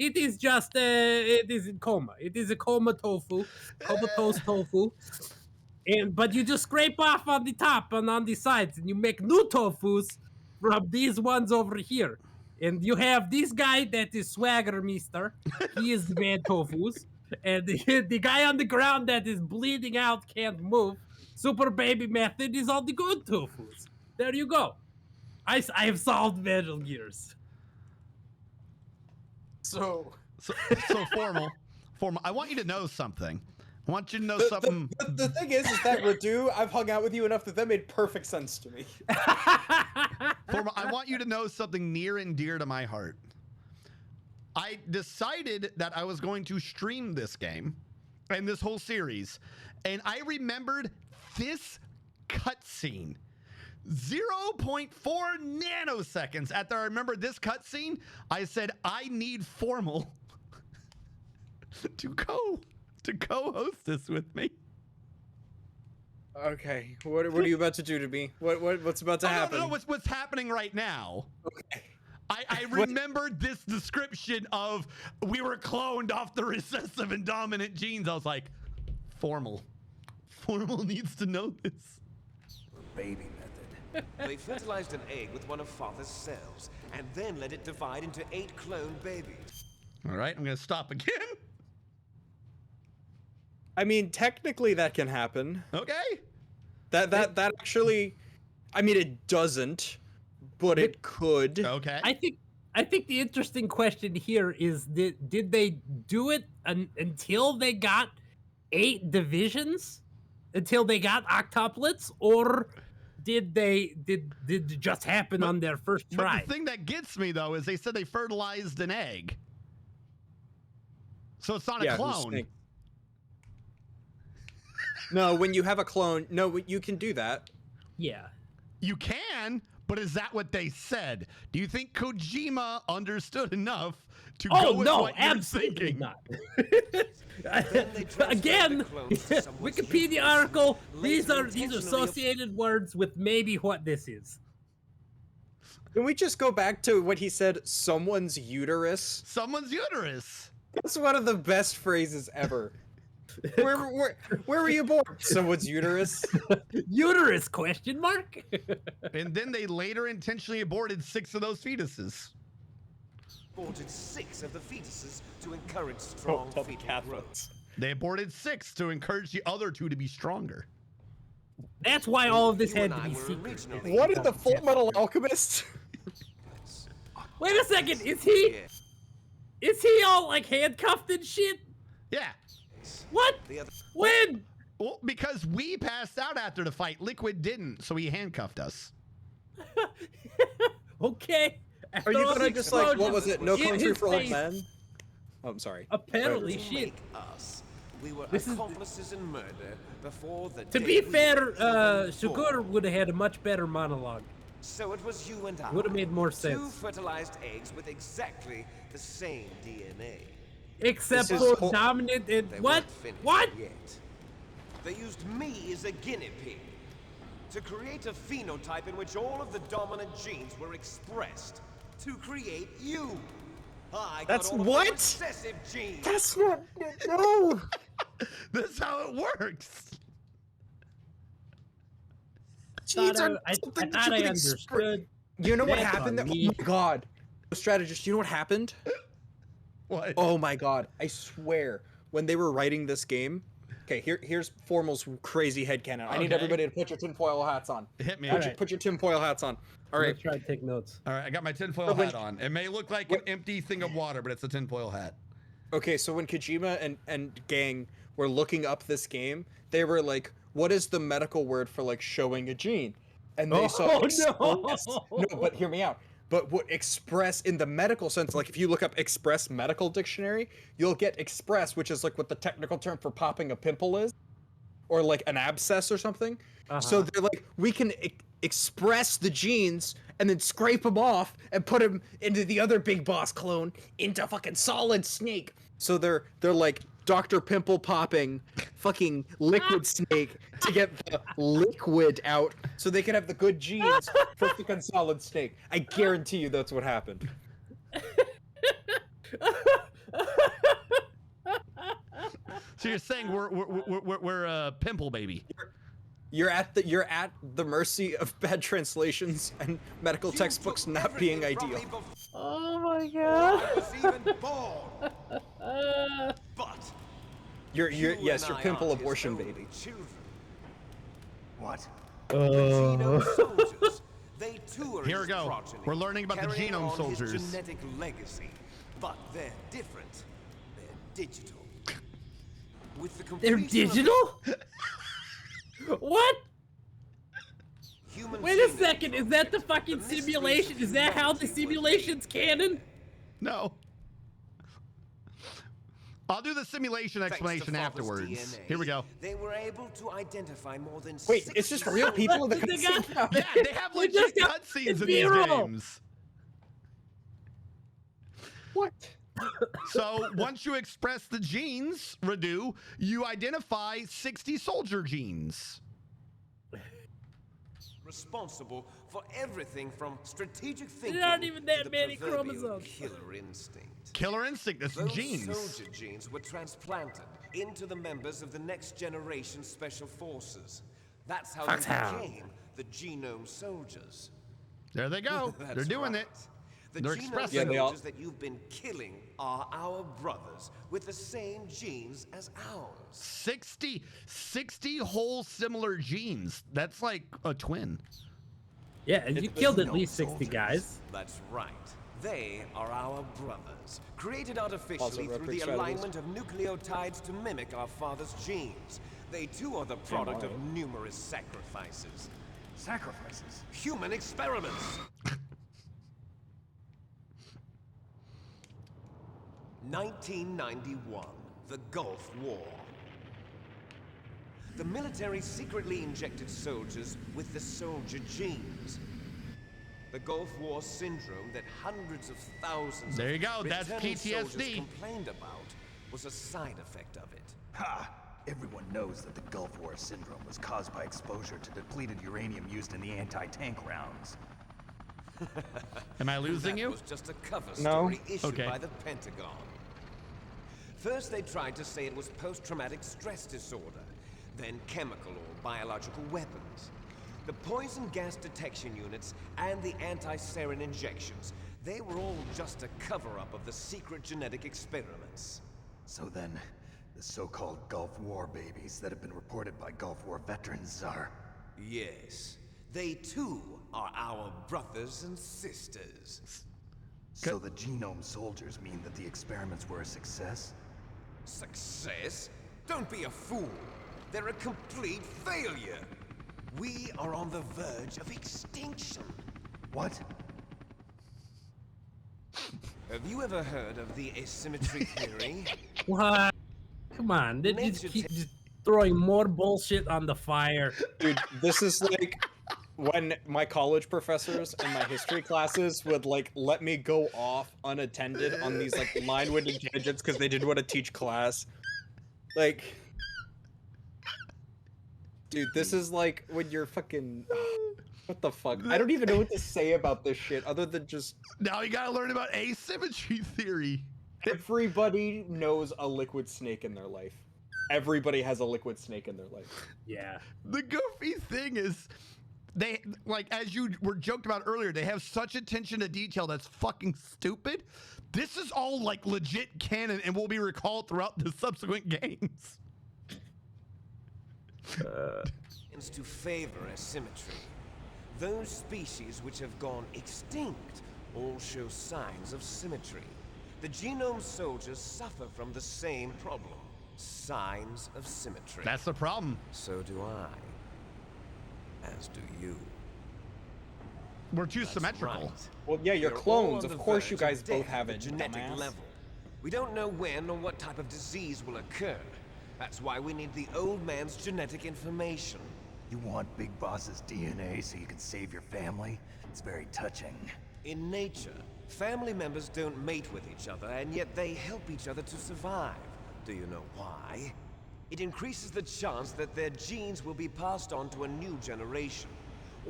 It is just it is in coma. It is a comatose tofu. But you just scrape off on the top and on the sides, and you make new tofus from these ones over here. And you have this guy that is Swagger Mister. He is the bad tofus. And the guy on the ground that is bleeding out, can't move. Super baby method is all the good tofus. There you go. I have solved Metal Gears. So formal. I want you to know something. I want you to know something. The thing is that Radu, I've hung out with you enough that made perfect sense to me. Formal, I want you to know something near and dear to my heart. I decided that I was going to stream this game and this whole series, and I remembered this cutscene. 0.4 nanoseconds after I remembered this cutscene, I said, I need Formal to co-host this with me. Okay, what are you about to do to me? What's about to happen? No, what's happening right now? Okay. I remembered this description of we were cloned off the recessive and dominant genes. I was like, Formal needs to know this. Baby method. They fertilized an egg with one of Father's cells, and then let it divide into 8 cloned babies. All right, I'm gonna stop again. I mean, technically that can happen. Okay. That actually, I mean, it doesn't, but it could. Okay. I think the interesting question here is did they do it until they got 8 divisions, until they got octuplets, or did it just happen on their first try? But the thing that gets me though is they said they fertilized an egg, so it's not a clone. No, when you have a clone, no, you can do that. Yeah. You can, but is that what they said? Do you think Kojima understood enough to go with what you're thinking? Not. Again, Wikipedia article. These are associated words with maybe what this is. Can we just go back to what he said? Someone's uterus. Someone's uterus. That's one of the best phrases ever. Where were you born? Someone's uterus. Uterus question mark. And then they later intentionally aborted 6 of those fetuses. Aborted 6 of the fetuses to encourage strong fetal growth. They aborted 6 to encourage the other 2 to be stronger. That's why all of this had to be secret. What is the Full Metal Alchemist? Wait a second, is he all like handcuffed and shit? Yeah. What? When? Well, because we passed out after the fight. Liquid didn't, so he handcuffed us. Okay. Are you gonna just like, what was it? No Country for Old Men? Oh, I'm sorry. Apparently, shit. We were accomplices in murder before the To be fair, Sugur would have had a much better monologue. So it was you and I. Would have made more 2 sense. fertilized eggs with exactly the same DNA. Except for dominant and They what? weren't finished What? Yet. They used me as a guinea pig to create a phenotype in which all of the dominant genes were expressed to create you. I got That's all of the what? recessive genes. That's not. No. That's how it works. Genes are I something thought that I you can understood. You know what That's happened? on Oh me. my god. Strategist, you know what happened? What? Oh my god. I swear, when they were writing this game, okay, here's Formal's crazy headcanon. I need Okay. everybody to put your tinfoil hats on. Hit me. Put your tinfoil hats on. All right. Let's try to take notes. All right, I got my tinfoil hat on. It may look like an empty thing of water, but it's a tinfoil hat. Okay, so when Kojima and gang were looking up this game, they were like, what is the medical word for like showing a gene? And they saw express. No, but hear me out. But what express in the medical sense, like if you look up Express Medical Dictionary, you'll get express, which is like what the technical term for popping a pimple is, or like an abscess or something. So they're like, we can express the genes and then scrape them off and put them into the other Big Boss clone into fucking Solid Snake. So they're like Dr. Pimple popping fucking Liquid Snake to get the liquid out so they can have the good genes for fucking Solid Snake. I guarantee you that's what happened. So you're saying we're a pimple baby? You're at the mercy of bad translations and medical textbooks not being ideal. Oh my god. I was even born. But You're you yes, and you're I pimple aren't his abortion only baby. children. What? Uh. Genome soldiers. They too are Here we his go. progeny, We're learning about the carrying genome on soldiers. His genetic legacy, but they're different. They're digital. With the They're completion of digital? What? human Wait a genome second, is that the fucking mysteries simulation? of Is that how the humanity were simulation's canon? No. I'll do the simulation Thanks to explanation Father's afterwards. DNA, Here we go. They were able to identify more than Wait, 60 it's just real people in the They got- cutscene now? Yeah, they have They legit just got cutscenes in these B-roll. games. What? So once you express the genes, Radu, you identify 60 soldier genes. responsible for everything from strategic thinking There aren't even that to the many proverbial chromosomes. killer instinct. Killer instinct, that's Those genes. soldier genes were transplanted into the members of the next generation special forces. That's how they Foxhound. became the Genome Soldiers. There they go. They're That's doing right. it. The They're Genome expressing it. Soldiers that you've been killing are our brothers with the same genes as ours. 60 whole similar genes. That's like a twin. Yeah, and you killed at least 60 guys. That's right. They are our brothers, created artificially Also, through reference the strategies. alignment of nucleotides to mimic our father's genes. They too are the product of numerous sacrifices. Sacrifices? Human experiments! 1991, the Gulf War. The military secretly injected soldiers with the soldier genes. The Gulf War syndrome that hundreds of thousands There you of go, that's returning soldiers PTSD. complained about was a side effect of it. Ha! Everyone knows that the Gulf War syndrome was caused by exposure to depleted uranium used in the anti-tank rounds. Am I losing That you? was just a cover No? story issued Okay. by the Pentagon. First, they tried to say it was post-traumatic stress disorder, then chemical or biological weapons. The poison gas detection units and the anti-sarin injections, they were all just a cover-up of the secret genetic experiments. So then, the so-called Gulf War babies that have been reported by Gulf War veterans are... Yes, they too are our brothers and sisters. So the Genome Soldiers mean that the experiments were a success? Success? Don't be a fool. They're a complete failure. We are on the verge of extinction. What? Have you ever heard of the asymmetry theory? What? Come on, they just keep just throwing more bullshit on the fire. Dude, this is like when my college professors in my history classes would like let me go off unattended on these like line-winded tangents because they didn't want to teach class. Like, dude, this is like when you're fucking. What the fuck? I don't even know what to say about this shit other than just. Now you gotta learn about asymmetry theory. Everybody knows a liquid snake in their life. Everybody has a liquid snake in their life. Yeah. The goofy thing is, they, like, as you were joked about earlier, they have such attention to detail that's fucking stupid. This is all, like, legit canon and will be recalled throughout the subsequent games. To favor asymmetry. Those species which have gone extinct all show signs of symmetry. The Genome Soldiers suffer from the same problem. Signs of symmetry. That's the problem. So do I. As do you. We're too symmetrical. Right. Well, yeah, you're We're all clones. on Of the course you verge guys of both death have at it, the genetic dumbass. level. We don't know when or what type of disease will occur. That's why we need the old man's genetic information. You want Big Boss's DNA so you can save your family? It's very touching. In nature, family members don't mate with each other, and yet they help each other to survive. Do you know why? It increases the chance that their genes will be passed on to a new generation.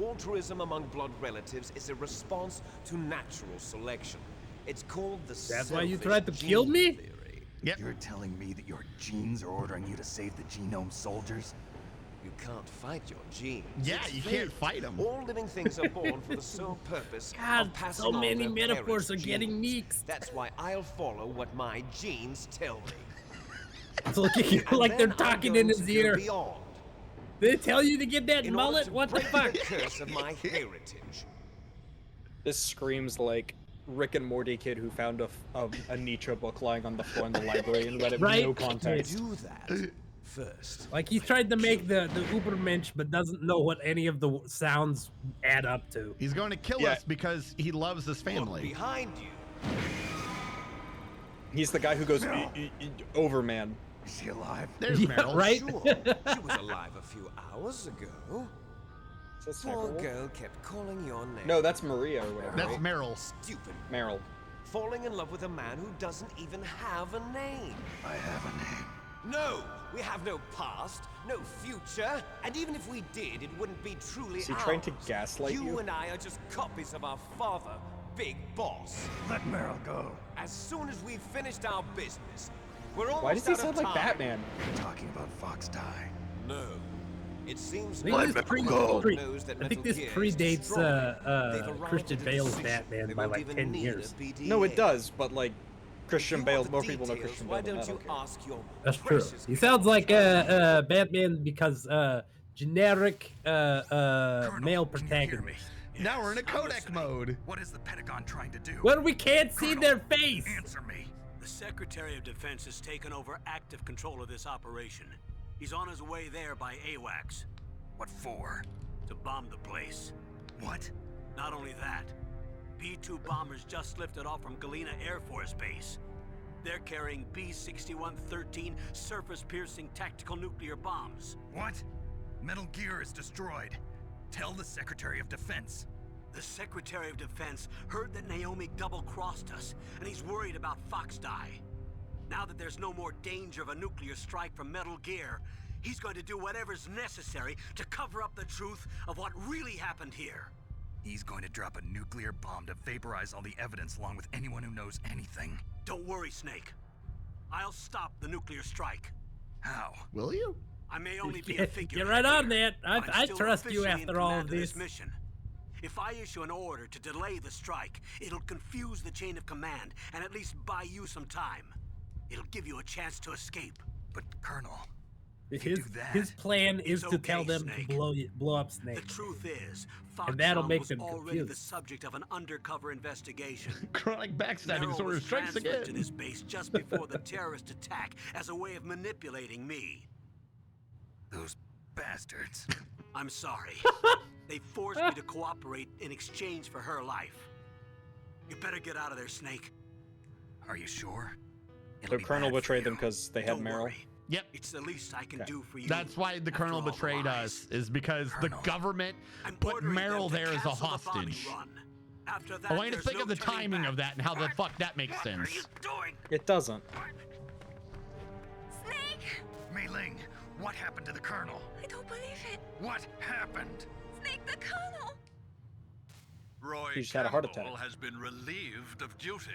Altruism among blood relatives is a response to natural selection. It's called the That's why you selfish tried to kill gene me? theory. Yep. You're telling me that your genes are ordering you to save the Genome Soldiers? You can't fight your genes. Yeah, It's you fate. can't fight 'em. All living things are born for the sole purpose God, of passing so on many their metaphors parents' are getting genes. mixed. That's why I'll follow what my genes tell me. It's looking And like they're then I'm talking going in his to go ear. beyond, They tell you to get that in order mullet? to What the break fuck? the curse of my heritage. This screams like Rick and Morty kid who found a Nietzsche book lying on the floor in the library and read it with Right? no context. Do that first. Like he's tried to make the Ubermensch, but doesn't know what any of the sounds add up to. He's going to kill Yeah. us because he loves his Look family. behind you. He's the guy who goes Overman. Is she alive? There's Yeah, Meryl. right? Sure, she was alive a few hours ago. Is that Poor Cyberwolf? girl kept calling your name. No, that's Maria or whatever. That's right? Meryl. Stupid. Meryl. Falling in love with a man who doesn't even have a name. I have a name. No, we have no past, no future, and even if we did, it wouldn't be truly Is he ours. trying to gaslight you? You and I are just copies of our father, Big Boss. Let Meryl go. As soon as we've finished our business, we're almost Why does he out of sound like time. Batman? You're talking about Fox Die. No, It seems I think this predates Christian Bale's Batman by like 10 years. No, it does, but like Christian Bale, more people know Christian Bale than that. That's true. He sounds like Batman because generic male protagonist. Now we're in a codec mode. What is the Pentagon trying to do? Well, we can't see their face. Answer me. The Secretary of Defense has taken over active control of this operation. He's on his way there by AWACS. What for? To bomb the place. What? Not only that, B-2 bombers just lifted off from Galena Air Force Base. They're carrying B-6113 surface-piercing tactical nuclear bombs. What? Metal Gear is destroyed. Tell the Secretary of Defense. The Secretary of Defense heard that Naomi double-crossed us, and he's worried about Fox-Die. Now that there's no more danger of a nuclear strike from Metal Gear, he's going to do whatever's necessary to cover up the truth of what really happened here. He's going to drop a nuclear bomb to vaporize all the evidence along with anyone who knows anything. Don't worry, Snake. I'll stop the nuclear strike. How? Will you? I may only be a figure. Get right on that. I trust you after all of this. Mission. If I issue an order to delay the strike, it'll confuse the chain of command and at least buy you some time. It'll give you a chance to escape. But Colonel, his plan is to tell them to blow up Snake. The truth is, and that'll make was them already confused. the subject of an undercover investigation. Chronic backstabbing Merrill sort of was strikes transferred again. to this base just before the terrorist attack as a way of manipulating me. Those bastards. I'm sorry. They forced me to cooperate in exchange for her life. You better get out of there, Snake. Are you sure? The Colonel betrayed them because they had Don't Meryl. worry. Yep. It's the least I can do for you. That's why the Colonel betrayed us, is because the government put Meryl there as a hostage. I want you to think of the timing of that and how the fuck that makes sense. It doesn't. Snake! Mei Ling, what happened to the Colonel? I don't believe it. What happened? Snake the Colonel! Roy He just had a heart Campbell attack. has been relieved of duty.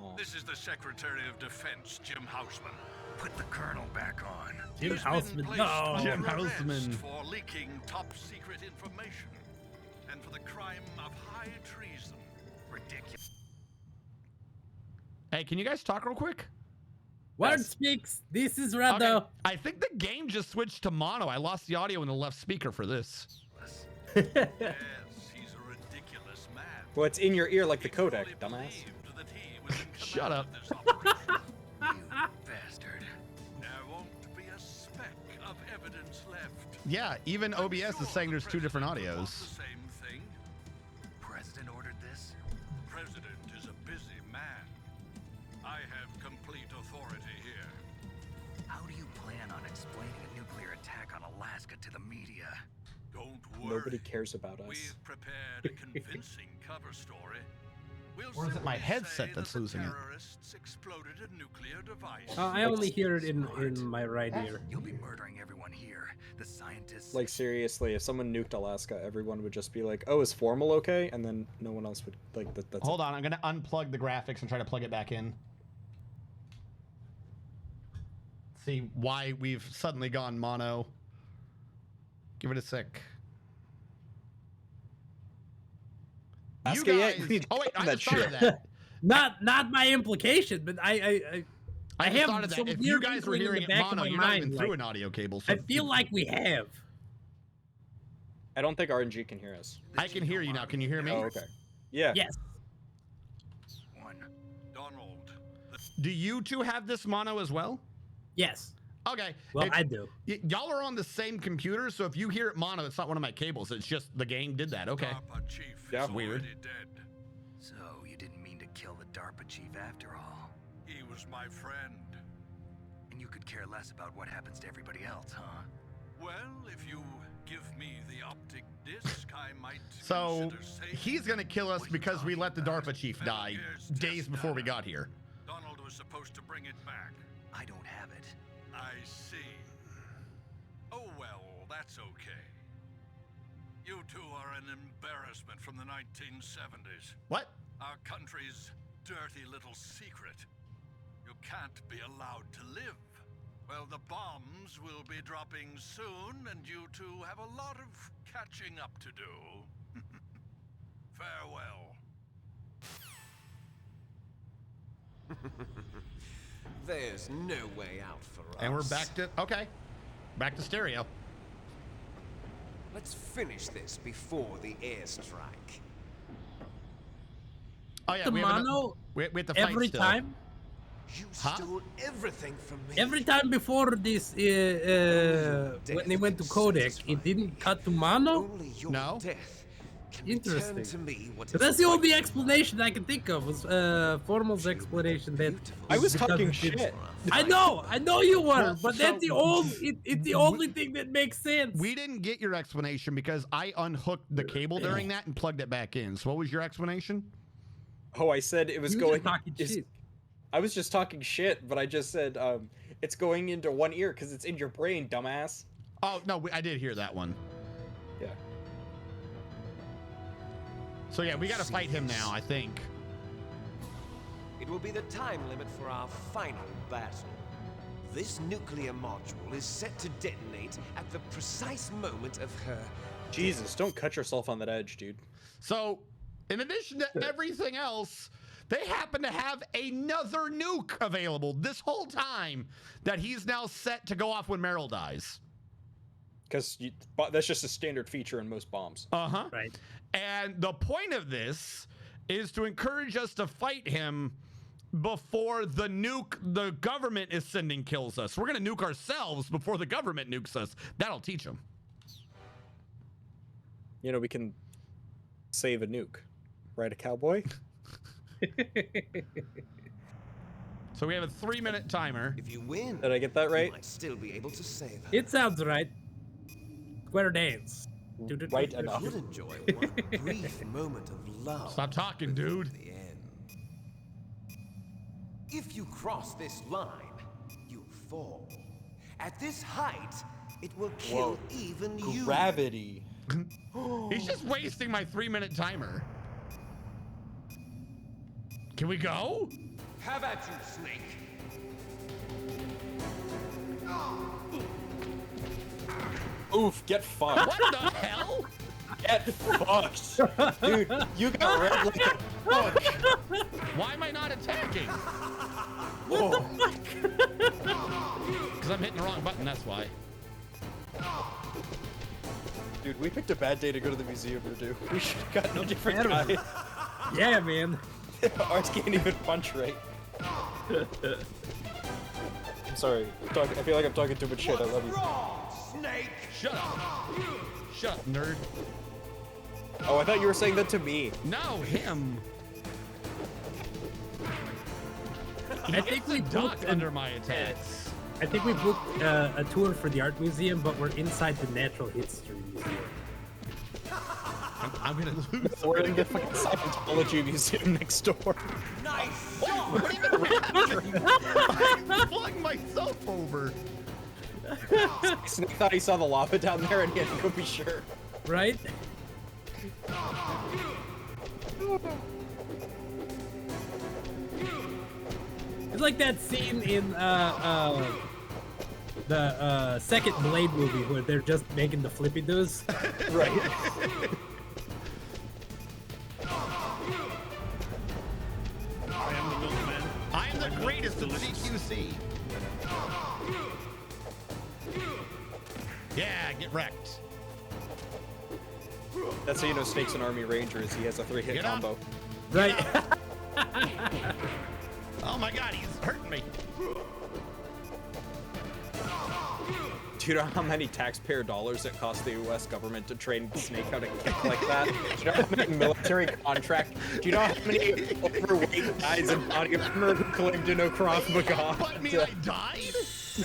Oh. This is the Secretary of Defense, Jim Houseman. Put the Colonel back on. Jim He's been Houseman, placed no! under Jim arrest Houseman. for leaking top secret information and for the crime of high treason. Ridiculous. Hey, can you guys talk real quick? Word speaks. This is Rando. Okay. I think the game just switched to mono. I lost the audio in the left speaker for this. Yes, he's a ridiculous man. Well, it's in your ear like the codec, dumbass. Shut up. Bastard. There won't be a speck of evidence left. Yeah, even OBS is saying there's two different audios. The same thing. President ordered this? President is a busy man. I have complete authority here. How do you plan on explaining a nuclear attack on Alaska to the media? Don't worry. Nobody cares about us. We've prepared a convincing cover story. We'll Or is it my simply headset say that's that the losing it? terrorists exploded a nuclear device. I only hear it in my right ear. You'll be murdering everyone here. The scientists. Like seriously, if someone nuked Alaska, everyone would just be like, "Oh, is Formal okay?" And then no one else would like that. That's Hold on, I'm gonna unplug the graphics and try to plug it back in. See why we've suddenly gone mono. Give it a sec. You guys. Oh wait, I just thought of that. Not my implication, but I I just have thought of that. some If you weird guys were inkling in hearing the it back of mono, my you're not even mind, through like, an audio cable. So I feel like we have. I don't think RNG can hear us. I can hear you now. Can you hear me? Oh, okay. Yeah. Yes. Donald. Do you two have this mono as well? Yes. Okay. Well, I do. Y'all are on the same computer, so if you hear it mono, it's not one of my cables. It's just the game did that. Okay. DARPA chief Yeah, is weird. already dead. So you didn't mean to kill the DARPA chief after all. He was my friend. And you could care less about what happens to everybody else, huh? Well, if you give me the optic disc, I might So consider saving he's gonna kill us because we let the DARPA chief die days before we got here. Donald was supposed to bring it back. I don't have it. I see. Oh well, that's okay. You two are an embarrassment from the 1970s. What? Our country's dirty little secret. You can't be allowed to live. Well, the bombs will be dropping soon, and you two have a lot of catching up to do. Farewell. There's no way out for us. And we're back to back to stereo. Let's finish this before the airstrike. Oh yeah, the we have mono we have to fight every still. time. You stole everything from me. Every time before this, when they went to codec, it didn't cut to mono. No. Interesting. To me what So that's the only explanation I can think of. Was Formal's explanation that I was because talking it did- shit. I know you were, Well, but so- that's the only thing that makes sense. We didn't get your explanation because I unhooked the cable during that and plugged it back in. So what was your explanation? Oh, I said it was You were going. just talking is- shit. I was just talking shit, but I just said it's going into one ear because it's in your brain, dumbass. Oh no, I did hear that one. Yeah. So yeah, we got to fight him now, I think. It will be the time limit for our final battle. This nuclear module is set to detonate at the precise moment of her. Jesus, don't cut yourself on that edge, dude. So, in addition to everything else, they happen to have another nuke available this whole time that he's now set to go off when Meryl dies. Because that's just a standard feature in most bombs. Uh-huh. Right. And the point of this is to encourage us to fight him before the nuke the government is sending kills us. We're going to nuke ourselves before the government nukes us. That'll teach them. You know, we can save a nuke. Right, a cowboy? So we have a 3-minute timer. If you win, Did I get that right? you might still be able to save her. It sounds right. Square dance. Right enough. You'll enjoy one brief moment of love. Stop talking, dude. at the end. If you cross this line, you fall. At this height, it will kill even you. Gravity. He's just wasting my 3-minute timer. Can we go? Have at you, Snake. Oof, get fucked. What the hell? Get fucked. Dude, you got red like a fuck. Why am I not attacking? What the fuck? Because I'm hitting the wrong button, that's why. Dude, we picked a bad day to go to the museum to do. We should have gotten a different guy. Yeah, man. Ours can't even punch right. I'm sorry. I feel like I'm talking too much shit. I love you. Snake! Shut up. Shut up, nerd. Oh, I thought you were saying that to me. No, him. I think we ducked booked under my attacks. I think we booked a tour for the art museum, but we're inside the natural history museum. I'm gonna lose. We're in the fucking Scientology museum next door. Nice Oh, what even happened? I flung myself over. Snake thought he saw the lava down there and he had to go be sure. Right? It's like that scene in the second Blade movie where they're just making the flippy doos. Right. I am the milkman. I am the greatest of CQC. Yeah, get wrecked. That's how you know Snake's an Army Ranger, is he has a 3-hit Get up. combo. Right. Oh my god, he's hurting me. Do you know how many taxpayer dollars it costs the U.S. government to train Snake how to kick like that? Do you know how many military contract? Do you know how many overweight guys in body armor who claim to know Krav Maga? What, mean I died?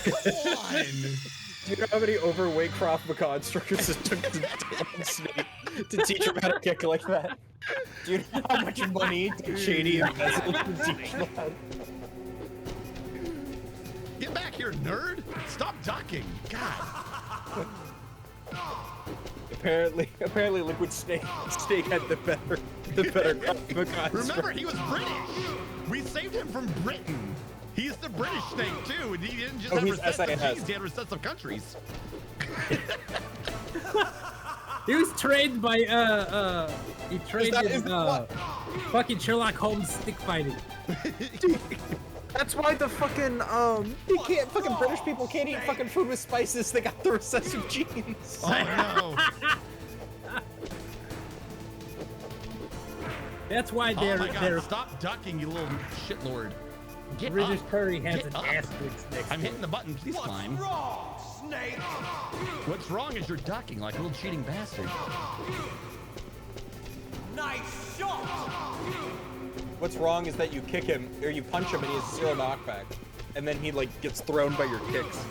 Come on. Do you know how many overweight Krav Maga instructors it took to train Snake to teach him how to kick like that? Do you know how much money Dick Cheney embezzled to teach that? Get back here, nerd. Stop ducking. God. Apparently Liquid Snake had the better Krav Maga Remember, he was British. We saved him from Britain. He's the British Snake too, and he didn't just Oh, have he's recessive SAS. genes, he had recessive countries. He was trained by he trained in fucking Sherlock Holmes stick fighting. That's why the fucking they can't fucking British people can't eat fucking food with spices. They got the recessive genes. Oh no. That's why Oh my they're God, stop ducking, you little shitlord. Get British up. curry has Get an up. asterisk next I'm to hitting it. the button, please climb. Wrong, Snake! What's wrong is you're ducking like a little cheating bastard. Nice shot! What's wrong is that you kick him or you punch him and he has 0 knockback, and then he like gets thrown by your kicks.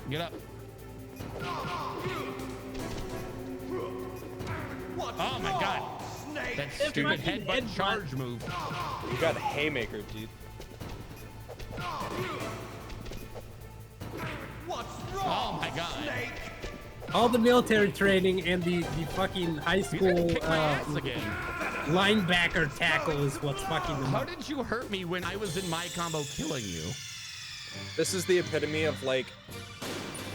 Get up. What's Oh my God. wrong, Snake? That stupid headbutt charge move. You got haymaker, dude. What's wrong, Oh my God. Snake? All the military training and the fucking high He's gonna school kick my ass again. linebacker tackle is what's fucking them How up. did you hurt me when I was in my combo killing you? This is the epitome of like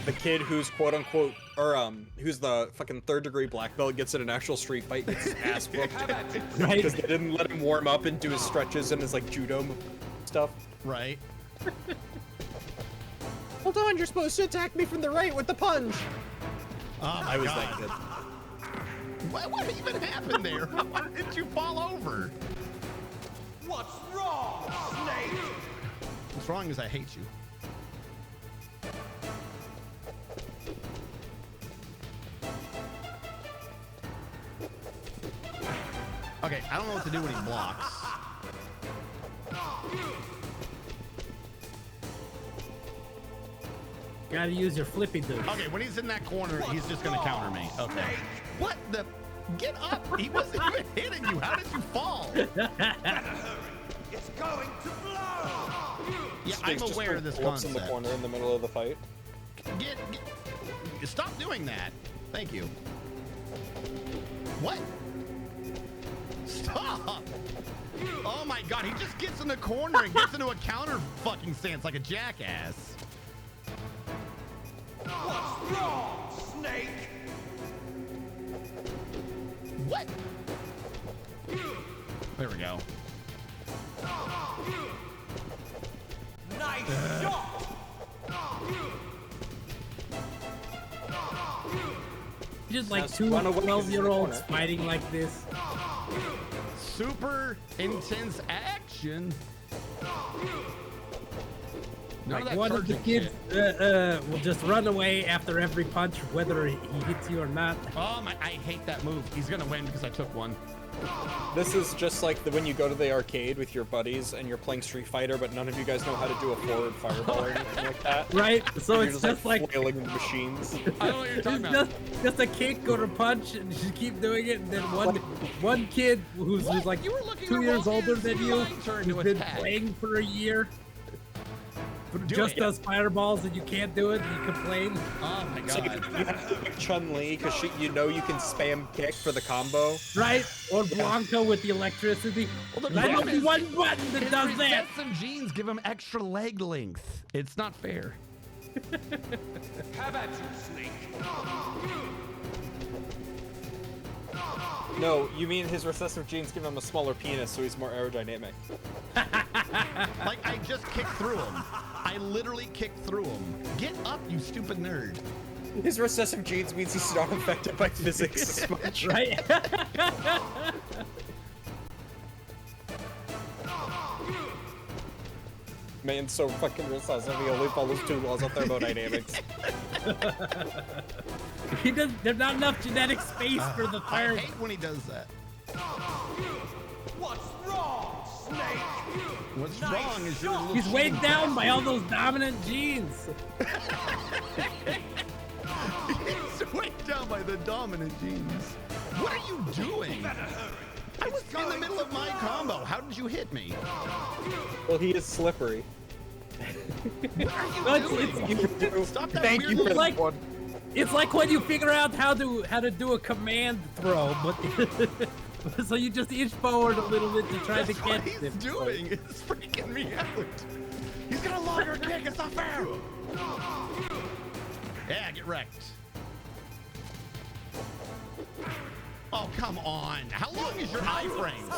the kid who's quote unquote or who's the fucking 3rd degree black belt gets in an actual street fight and gets his ass whooped Right. because they didn't let him warm up and do his stretches and his like judo stuff. Right. Hold on, you're supposed to attack me from the right with the punch. Oh my I was God. that kid. What even happened there? Why did you fall over? What's wrong, Snake? What's wrong is I hate you. Okay, I don't know what to do when he blocks. Gotta use your flippy dude. Okay, when he's in that corner, he's just gonna counter me. Okay. What the? Get up! He wasn't even hitting you. How did you fall? It's going to blow! Yeah, Stinks I'm just aware of this flips in concept. the corner in the middle of the fight. Stop doing that. Thank you. What? Stop! Oh my God, he just gets in the corner and gets into a counter fucking stance like a jackass. What's wrong, Snake? What? There we go. Nice shot! Just like Just two run away 12-year-olds from the fighting like this. Super intense action. None Like that one of the charging kids shit. will just run away after every punch, whether he hits you or not. Oh my! I hate that move. He's gonna win because I took one. This is just like when you go to the arcade with your buddies and you're playing Street Fighter, but none of you guys know how to do a forward fireball or anything like that. Right? So You're it's just like flailing the machines. I don't know what you're talking it's about. just a kick or a punch, and you keep doing it, and then one kid who's like You were looking 2 years wrong. older It's than you, my turn to who's been attack. playing for a year, Do just it. does fireballs, and you can't do it, and you complain. Oh my So you God. have to pick Chun-Li because you know you can spam kick for the combo. Right? Or Blanca with the electricity. Well, the I know problem is one button that his does that. recessive genes give him extra leg length. It's not fair. Have at you, Snake. No, you mean his recessive genes give him a smaller penis, so he's more aerodynamic. Like, I just kicked through him. I literally kicked through him. Get up, you stupid nerd. His recessive genes means he's not affected by physics as much. Right? Man, so fucking recessive, he only follows 2 laws of thermodynamics. There's not enough genetic space for the I fire. hate when he does that. What's wrong, Snake? What's Nice wrong is you're a little He's weighed cheating down by all bastard. those dominant genes. He's weighed down by the dominant genes. What are you doing? I was in the middle of my combo. How did you hit me? Well, he is slippery. What are you doing? Stop that Thank weird you for little- that one. It's like when you figure out how to do a command throw, but So you just inch forward a little bit to try to That's what catch he's him. doing. It's freaking me out. He's gonna longer kick. It's not fair. Yeah, get wrecked. Oh, come on. How long is your iframes?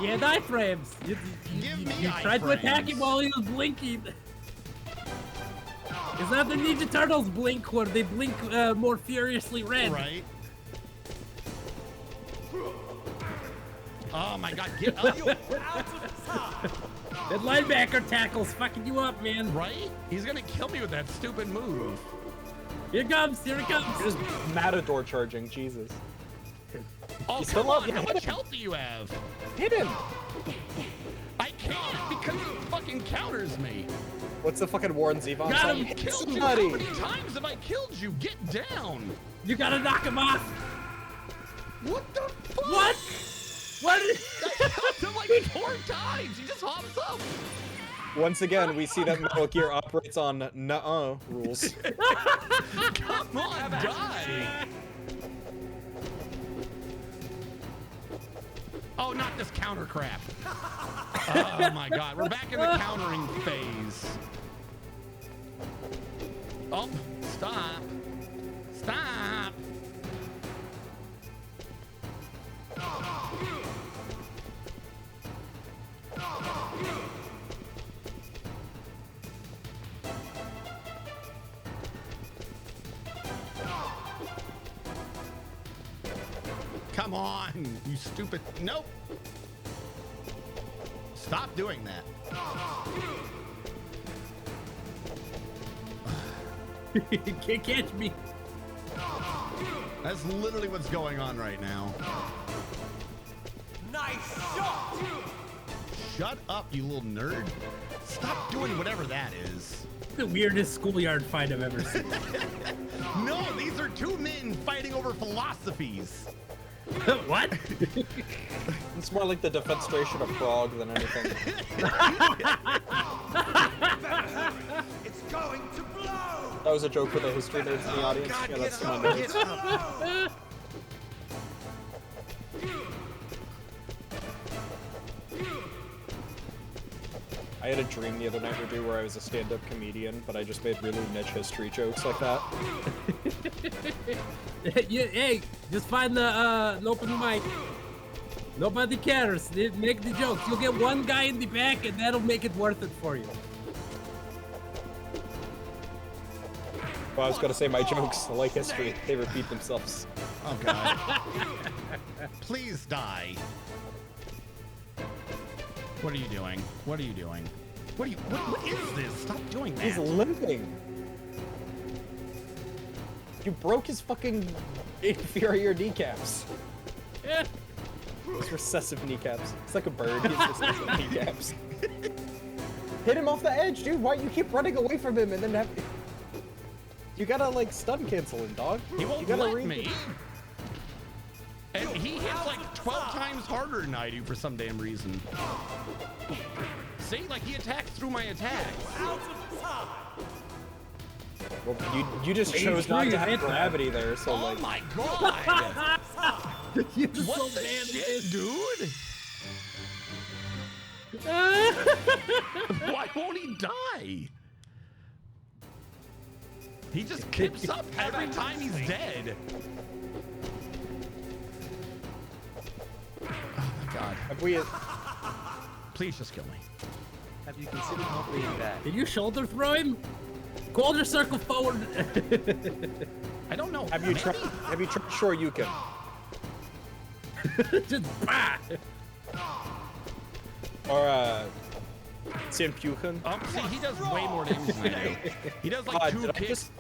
Yeah, the iframes. You tried to attack him while he was blinking. Is that the Ninja Turtles blink where they blink more furiously red? Right. Oh my god, get up. That linebacker tackle's fucking you up, man. Right? He's gonna kill me with that stupid move. Here it comes, here it comes. Just Matador charging, Jesus. Oh, He's come still up. on, how much health do you have? Hit him. I can't because he fucking counters me. What's the fucking Warren Zevon Got song? him. Hit Killed you. somebody. How many times have I killed you? Get down. You gotta knock him off. What the fuck? What? What? I killed him like 4 times. He just hops up. Once again, we see that Metal Gear operates on nuh-uh rules. Come on, die. Oh, not this counter crap. Oh my god, we're back in the countering phase. Oh, stop. Stop. Come on, you stupid. Nope. Stop doing that. You can't catch me. That's literally what's going on right now. Nice shot! Shut up, you little nerd. Stop doing whatever that is. The weirdest schoolyard fight I've ever seen. No, these are 2 men fighting over philosophies. What? It's more like the defenestration of Frog than anything. It's going to blow! That was a joke for the history nerds in the audience. God, Yeah, that's get my up, nerds. get up. I had a dream the other night, Ruby, where I was a stand-up comedian, but I just made really niche history jokes like that. Hey, just find the open mic. Nobody cares. They make the jokes. You'll get one guy in the back, and that'll make it worth it for you. Well, I was gonna say my jokes, like history, they repeat themselves. Oh god. Please die. What are you doing? What are you doing? What is this? Stop doing that. He's limping. You broke his fucking inferior kneecaps. Yeah. His recessive kneecaps. It's like a bird. He has recessive kneecaps. Hit him off the edge, dude. Why you keep running away from him and then have... You gotta, like, stun cancel him, dog. He won't you gotta let me. And he hits like 12 times harder than I do for some damn reason. See, like he attacks through my attacks. Well, you just chose not to have gravity there, so oh like... my god! What the shit, dude? Why won't he die? He just kicks up every time he's dead. Oh my god. Have we... Please just kill me. Have you considered not being back? Did you shoulder throw him? Quarter circle forward. I don't know. Have you tried Shoryuken? Just bah! Or Senpuken? Oh, see, he does way more damage than I do. He does like 2 kicks.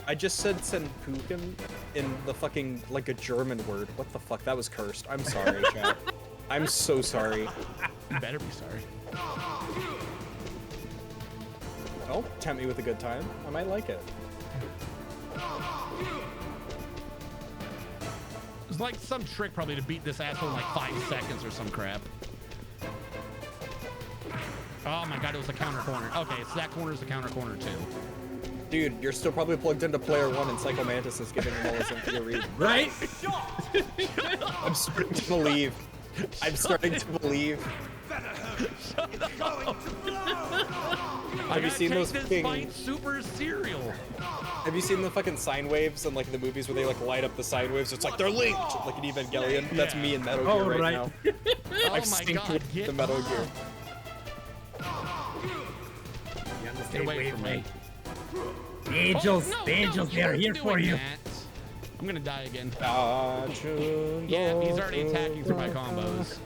I just said Senpuken in the fucking, like a German word. What the fuck? That was cursed. I'm sorry, chat. I'm so sorry. You better be sorry. Oh, tempt me with a good time. I might like it. It's like some trick probably to beat this asshole in like 5 seconds or some crap. Oh my god, it was a counter corner. Okay, so that corner is a counter corner too. Dude, you're still probably plugged into Player 1 and Psycho Mantis is giving him all his info to read. Right? I'm starting to believe. I'm starting to believe. Have you seen those fucking super serial? Have you seen the fucking sine waves and like the movies where they like light up the sine waves? It's like they're linked, like an Evangelion. Yeah. That's me in Metal Gear right now. Oh I've my synced God, with get the Metal Gear. Get away from me. The angels, Oh, no, the angels, no, they're you here were for doing you. that. I'm gonna die again. Yeah, he's already attacking through my combos.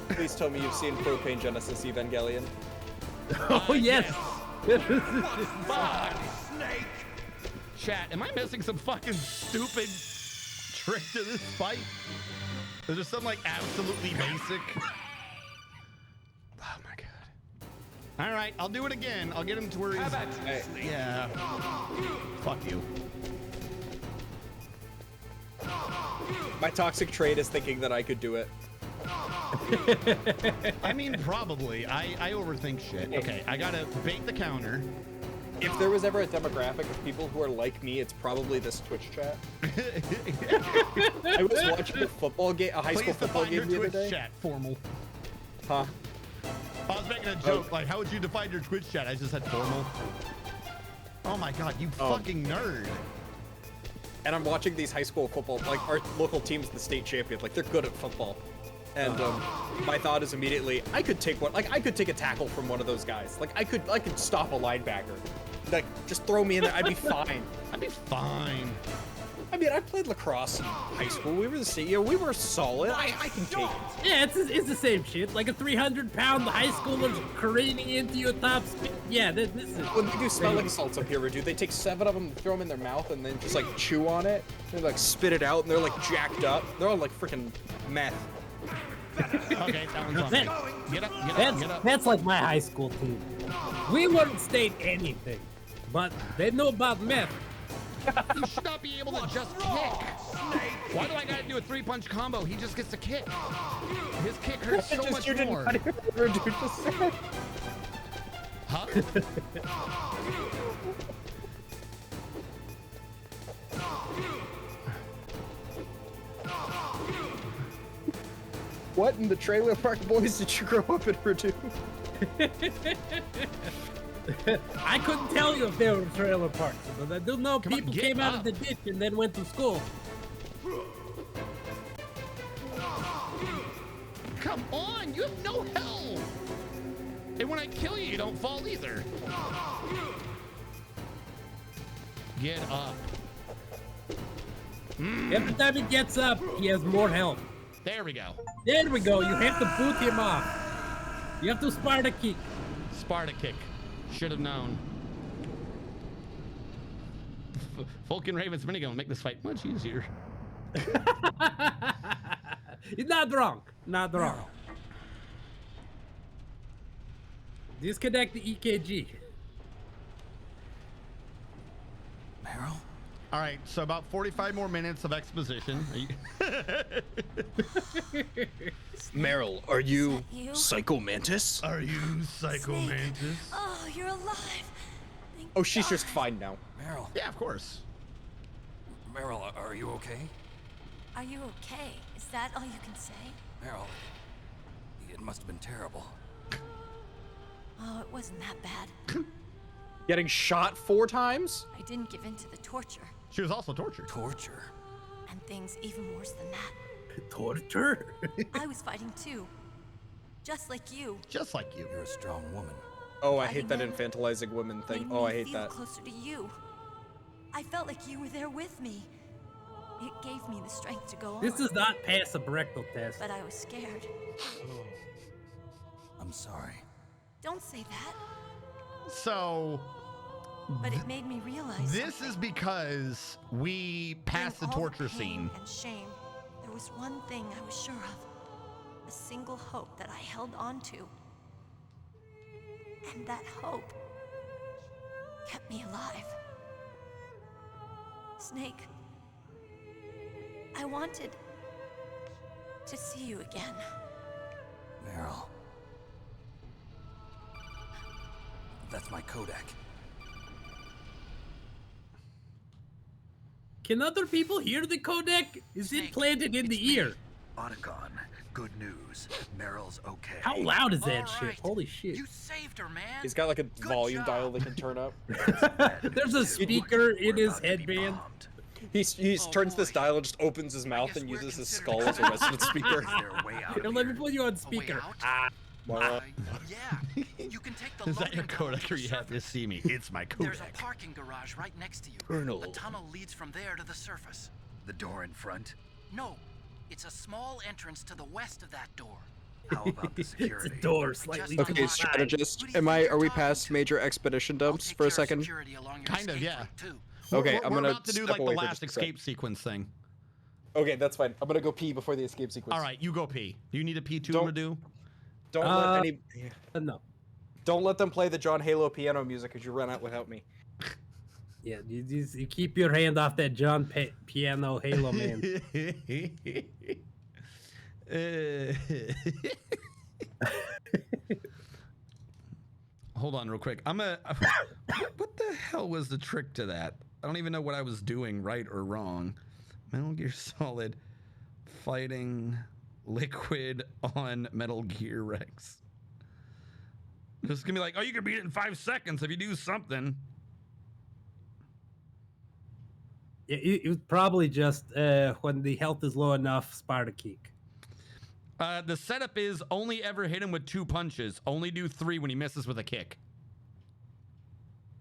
Please tell me you've seen Propane Genesis Evangelion. Oh yes. Fuck. Chat, am I missing some fucking stupid trick to this fight? Is there some like absolutely basic? Oh my god. All right, I'll do it again. I'll get him to where he's. Hey, yeah. Fuck you. My toxic trait is thinking that I could do it. I mean, probably. I overthink shit. Okay, I gotta bait the counter. If there was ever a demographic of people who are like me, it's probably this Twitch chat. I was watching a football game, a high school football game the other day. Chat formal. Huh? I was making a joke, like, how would you define your Twitch chat? I just said formal. Oh my god, you fucking nerd. And I'm watching these high school football, like our local team's the state champion, like they're good at football. And my thought is immediately, I could take one, like I could take a tackle from one of those guys. Like I could stop a linebacker. Like just throw me in there, I'd be fine. I'd be fine. I mean, I played lacrosse in high school. We were the same, you know, we were solid. I can take it. Yeah, it's the same shit. Like a 300-pound high schooler careening into your top speed. Yeah, this is. When they do smelling salts up here, dude, they take 7 of them, throw them in their mouth, and then just like chew on it. They like spit it out, and they're like jacked up. They're all like freaking meth. Okay, that one's on me. Get up, get up, get up. That's like my high school team. We wouldn't state anything, but they know about meth. You should not be able to just kick. Why do I gotta do a 3-punch combo? He just gets to kick. His kick hurts so much more. Huh? What in the Trailer Park Boys did you grow up in Purdue? I couldn't tell you if they were trailer parks, but I do know people came out of the ditch and then went to school. Come on, you have no health. And when I kill you, you don't fall either. Get up. Every time he gets up, he has more health. There we go. There we go. You have to boot him off. You have to Sparta kick. Sparta kick. Should have known. Vulcan Raven's minigun will make this fight much easier. He's not wrong. Not wrong. Disconnect the EKG. Meryl? All right, so about 45 more minutes of exposition. Meryl, are you Psycho Mantis? Are you Psycho Mantis? Oh, you're alive. Oh, she's just fine now. Meryl. Yeah, of course. Meryl, are you okay? Are you okay? Is that all you can say? Meryl, it must have been terrible. Oh, it wasn't that bad. Getting shot 4 times? I didn't give in to the torture. She was also tortured. Torture? And things even worse than that. Torture? I was fighting too. Just like you. Just like you. You're a strong woman. Oh, I hate that infantilizing women thing. Oh, I hate that. Closer to you. I felt like you were there with me. It gave me the strength to go on. This does not pass a rectal test. But I was scared. I'm sorry. Don't say that. So... But it made me realize this is because we passed the torture scene. And shame, there was one thing I was sure of. A single hope that I held on to. And that hope kept me alive. Snake, I wanted to see you again. Meryl. That's my codec. Can other people hear the codec? Is it planted in the ear? Otacon, good news. Meryl's okay. How loud is that shit? Holy shit. You saved her, man. He's got like a volume dial that can turn up. There's a speaker in his headband. He turns this dial and just opens his mouth and uses his skull as a resonant speaker. Here, let me put you on speaker. Yeah, you can take the Is that your loading tunnel codec or you happy to see me? It's my There's codec. a parking garage right next to you. Colonel. The tunnel leads from there to the surface. The door in front? No, it's a small entrance to the west of that door. How about the security? It's a door slightly Okay, to the strategist. Are we past major expedition dumps for a second? Kind of, yeah. Okay, I'm we're gonna about to do step like the away for last just a sec. escape sequence thing. Okay, that's fine. I'm gonna go pee before the escape sequence. All right, you go pee. Do you need a pee too, Don't- Radu? Don't let any. No. Don't let them play the John Halo piano music because you run out without me. Yeah, you keep your hand off that John Piano Halo man. Hold on real quick. What the hell was the trick to that? I don't even know what I was doing right or wrong. Metal Gear Solid fighting Liquid on Metal Gear Rex. It's gonna be like, oh, you can beat it in 5 seconds if you do something. Yeah, it was probably just when the health is low enough, Sparta kick. The setup is only ever hit him with 2 punches. Only do 3 when he misses with a kick.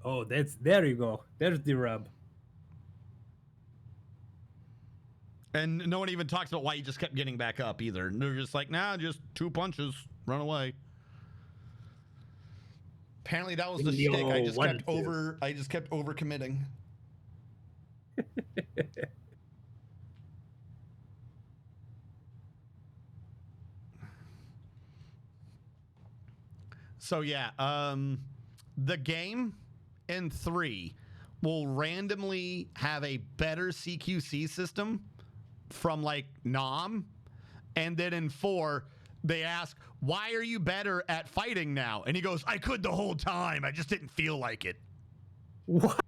Oh, there you go. There's the rub. And no one even talks about why he just kept getting back up either. They're just like, nah, just 2 punches, run away. Apparently that was the shtick. I just kept over committing. So yeah, the game in 3 will randomly have a better CQC system from like Nom, and then in 4 they ask, why are you better at fighting now? And he goes, I could the whole time, I just didn't feel like it. What?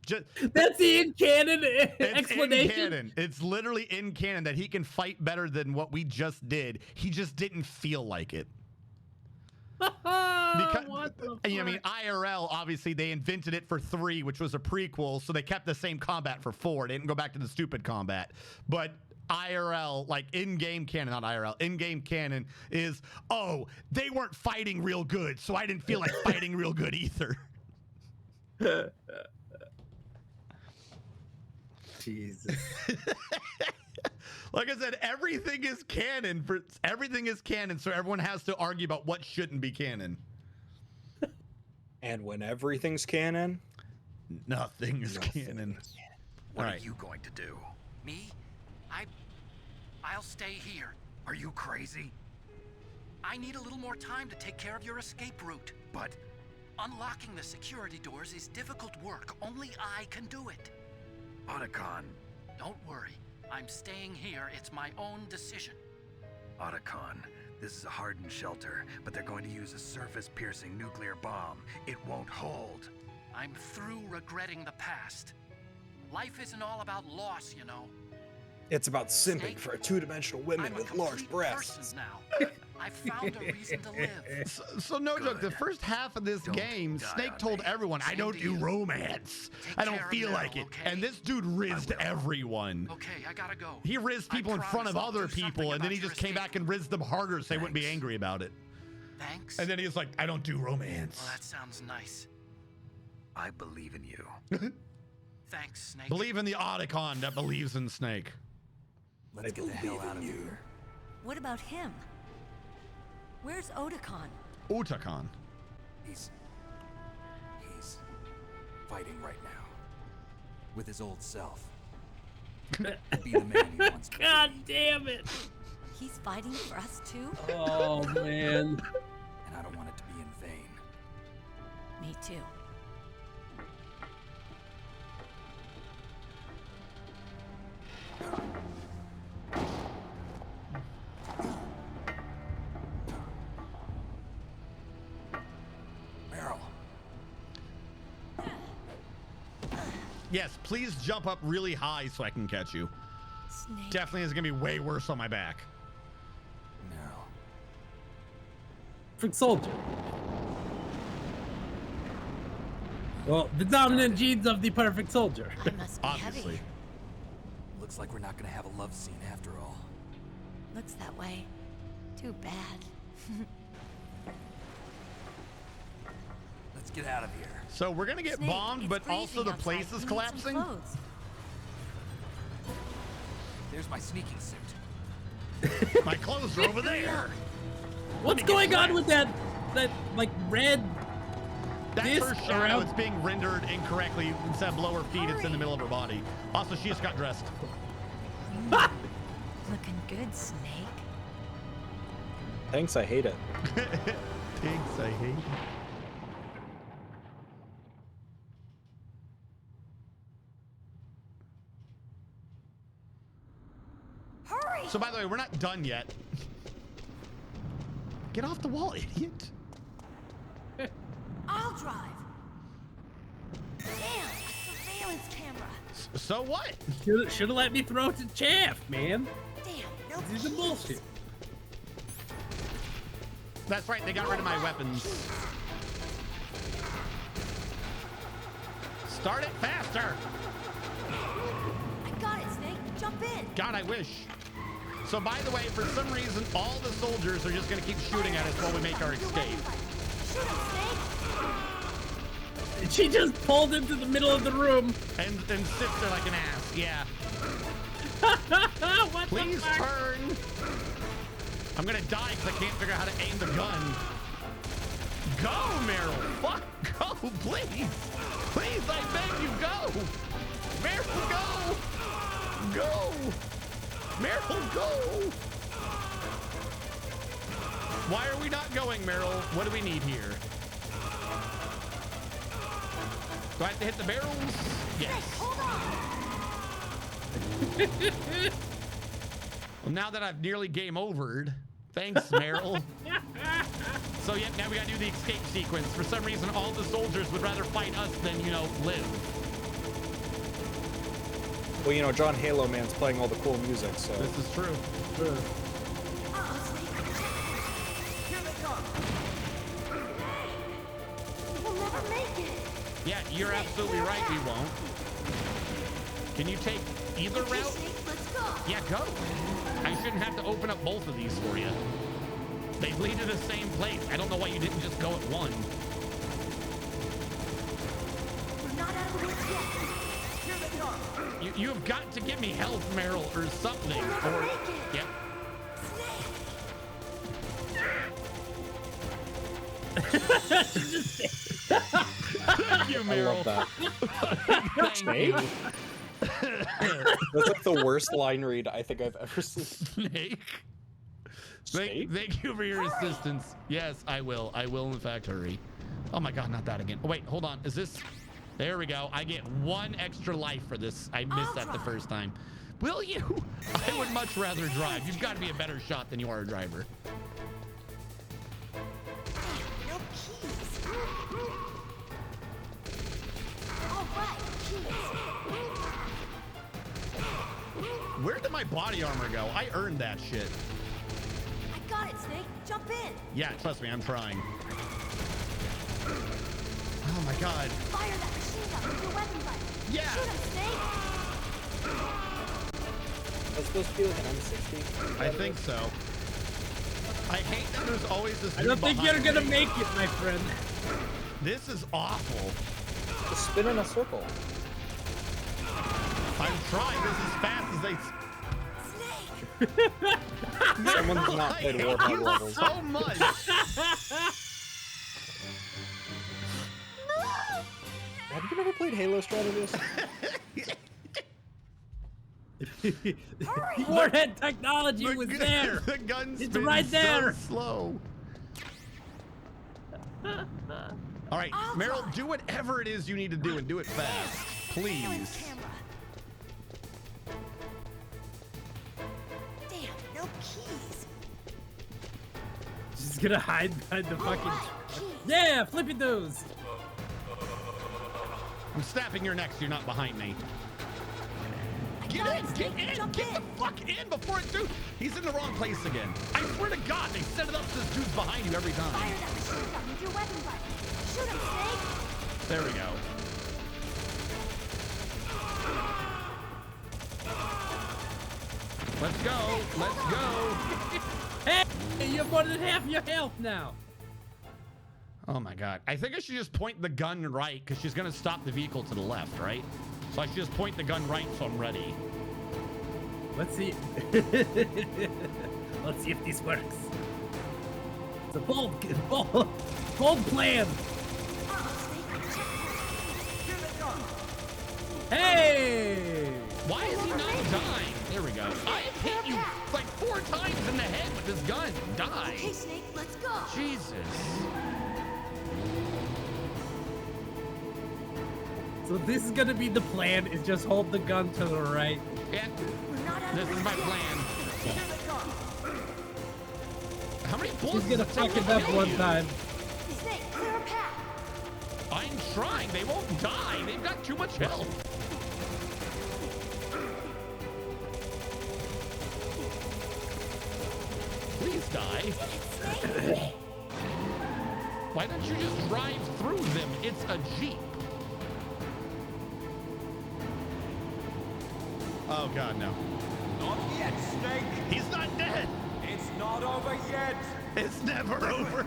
That's the in-canon explanation? In canon. It's literally in canon that he can fight better than what we just did. He just didn't feel like it. Because, what the I mean, IRL, obviously, they invented it for 3, which was a prequel, so they kept the same combat for 4. They didn't go back to the stupid combat. But IRL, like in-game canon, not IRL, in-game canon is, oh, they weren't fighting real good, so I didn't feel like fighting real good either. Jesus. Like I said, everything is canon. Everything is canon, so everyone has to argue about what shouldn't be canon. And when everything's canon, nothing's canon. What All are right. you going to do? Me? I'll stay here. Are you crazy? I need a little more time to take care of your escape route. But unlocking the security doors is difficult work. Only I can do it. Otacon. Don't worry. I'm staying here. It's my own decision. Otacon, this is a hardened shelter, but they're going to use a surface-piercing nuclear bomb. It won't hold. I'm through regretting the past. Life isn't all about loss, you know. it's about simping for a 2-dimensional women I'm a with large complete breasts. person now. I found a reason to live. So no joke, the first half of this game, Snake told everyone, I don't do romance. I don't feel like it. And this dude rizzed everyone. Okay, I gotta go. He rizzed people in front of promise I'll other do something people, and then he about just your came back and rizzed them harder so they wouldn't be angry about it. Thanks. And then he was like, I don't do romance. Well, that sounds nice. I believe in you. Thanks, Snake. Believe in the Otacon that believes in Snake. Let's get the hell out of here. What about him? Where's Otacon? Otacon. He's fighting right now. With his old self. To be the man he wants to be. God damn it. He's fighting for us too? Oh, man. And I don't want it to be in vain. Me too. Meryl, Yes, please jump up really high so I can catch you. Snake. Definitely is gonna be way worse on my back. Meryl. Perfect soldier. Well, the dominant genes of the perfect soldier. I must be Obviously. heavy. Looks like we're not gonna have a love scene after all. Looks that way. Too bad. Let's get out of here. So we're gonna get Snake, bombed, it's but also freezing the outside. place We is need some collapsing. clothes. There's my sneaking suit. My clothes are over there. What's going on with that like red That's disc her shadow. around? It's being rendered incorrectly. Instead of below her feet, it's in the middle of her body. Also, she just got dressed. Looking good, Snake. Thanks, I hate it. Thanks, I hate it. Hurry! So by the way, we're not done yet. Get off the wall, idiot. I'll drive. Damn, a surveillance camera. So what? Should have let me throw it to chaff, man. Damn, no This is the bullshit. That's right, they got rid of my weapons. Start it faster. I got it, Snake. Jump in. God, I wish. So by the way, for some reason, all the soldiers are just gonna keep shooting at us while we make our escape. Shoot him, Snake. She just pulled him to the middle of the room. And sits there like an ass, yeah. What Please the fuck? turn. I'm gonna die because I can't figure out how to aim the gun. Go, Meryl. Fuck, go, please. Please, I beg you, go. Meryl, go. Go. Meryl, go. Why are we not going, Meryl? What do we need here? Do I have to hit the barrels? Yes. Hold on. Well, now that I've nearly game overed, thanks, Meryl. So yeah, now we gotta do the escape sequence. For some reason, all the soldiers would rather fight us than, you know, live. Well, you know, John Halo Man's playing all the cool music, so. This is true. Here they come. We'll never make it. Yeah, you're absolutely right, we won't. Can you take either Okay, route? Snake, let's go. Yeah, go. I shouldn't have to open up both of these for you. They lead to the same place. I don't know why you didn't just go at one. We're not out of the woods yet. Here they come. You have got to give me health, Meryl, or something. We'll never Or make it. yep. Thank you, I Meryl. love that. Thank Snake? you. That's like the worst line read I think I've ever seen. Snake. Snake? Thank you for your assistance. Yes, I will. I will, in fact, hurry. Oh my God, not that again. Oh, wait, hold on. Is this? There we go. I get one extra life for this. I missed that the first time. Will you? I would much rather drive. You've got to be a better shot than you are a driver. No keys. All right, keys. Where did my body armor go? I earned that shit. I got it, Snake. Jump in. Yeah, trust me, I'm trying. Oh my God. Fire that machine gun with your weapon button. Yeah. Shoot him, Snake. That's supposed to be like an M60. I think so. I hate that there's always this. I don't dude think you're behind gonna me. make it, my friend. This is awful. Just spin in a circle. I'm trying. This is fast as they. Someone's not played I hate Warhog you levels. so much. Have you never played Halo Strategist? Warhead technology was there. The gun It's spins right there. so slow. All right, Meryl, do whatever it is you need to do and do it fast, please. Damn, no keys. She's gonna hide behind the fucking. All right, keys. Yeah, flippy those. I'm snapping your neck so you're not behind me. Get in! Get in! Get the fuck in before it's through! He's in the wrong place again. I swear to God, they set it up so this dude's behind you every time. Fire that machine gun with your weapon button. Shoot him, Snake! There we go. Let's go! Let's go! Hey, you have more than half your health now. Oh my God. I think I should just point the gun right because she's going to stop the vehicle to the left, right? So I should just point the gun right so I'm ready. Let's see. Let's see if this works. It's a bold plan. Hey! Why is he not dying? There we go. I hit you like 4 times in the head with this gun. Die. Okay, Snake, let's go. Jesus. So this is gonna be the plan, is just hold the gun to the right. Yeah, this is my plan. How many bullets? He's gonna fuck it up one time. Snake, clear a path. I'm trying. They won't die. They've got too much health. Please die. Why don't you just drive through them? It's a Jeep. Oh God, no. Not yet, Snake. He's not dead. It's not over yet. It's never over.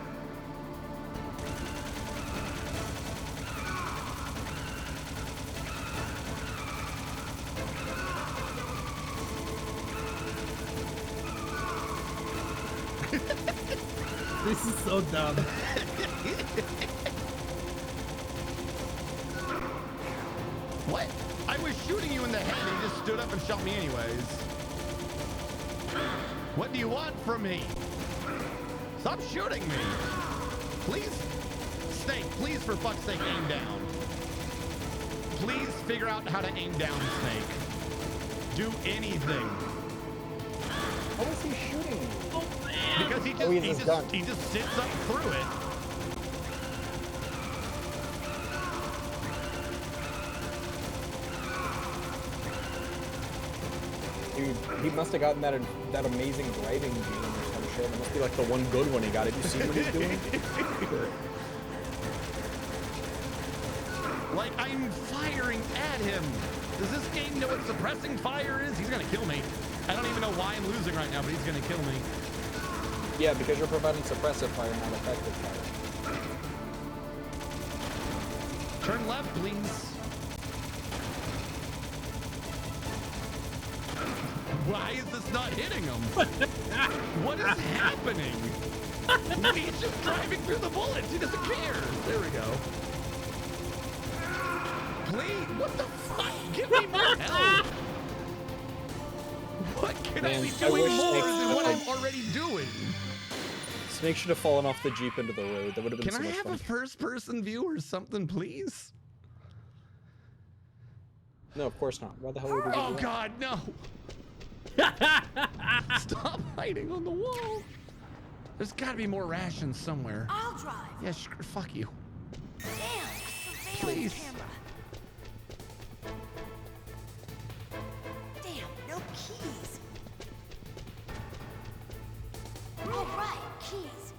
This is so dumb. What? I was shooting you in the head and you just stood up and shot me anyways. What do you want from me? Stop shooting me. Please. Snake, please for fuck's sake aim down. Please figure out how to aim down, Snake. Do anything. How is he shooting me? Oh man! Because he just sits up through it. Dude, he must have gotten that amazing driving gene or some shit. It must be like the one good one he got. Have you seen what he's doing? Like, I'm firing at him. Does this game know what suppressing fire is? He's gonna kill me. I don't even know why I'm losing right now, but he's gonna kill me. Yeah, because you're providing suppressive fire, not effective fire. Turn left, please. Why is this not hitting him? What is happening? He's just driving through the bullets. He doesn't care. There we go. Please, what the fuck? Give me more help. What can I be doing more than what I'm already doing? Snake should have fallen off the Jeep into the road. That would have been so much fun. Can I have a first-person view or something, please? No, of course not. Why the hell would we do Oh that? God, no! Stop hiding on the wall. There's got to be more rations somewhere. I'll drive. Yeah, fuck you. Damn, a surveillance Please. camera. Damn, no keys. All right, keys.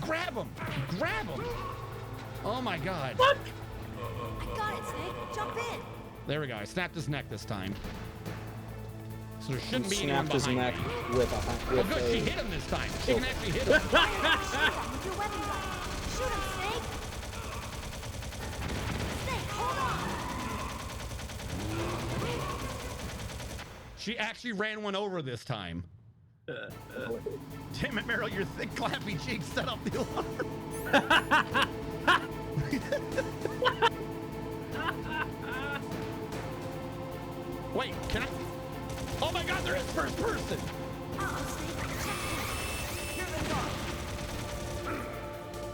Grab him! Grab him! Oh my God. What? I got it, Snake. Jump in. There we go. I snapped his neck this time. So there shouldn't be anyone Snapped his behind neck me. with a. Oh good, she hit him this time. She can actually hit him. With your weapon button. Shoot him, Snake. Snake, hold on. She actually ran one over this time. Damn it, Meryl, your thick, clappy cheeks set off the alarm. Wait, can I? Oh my God, there is first person.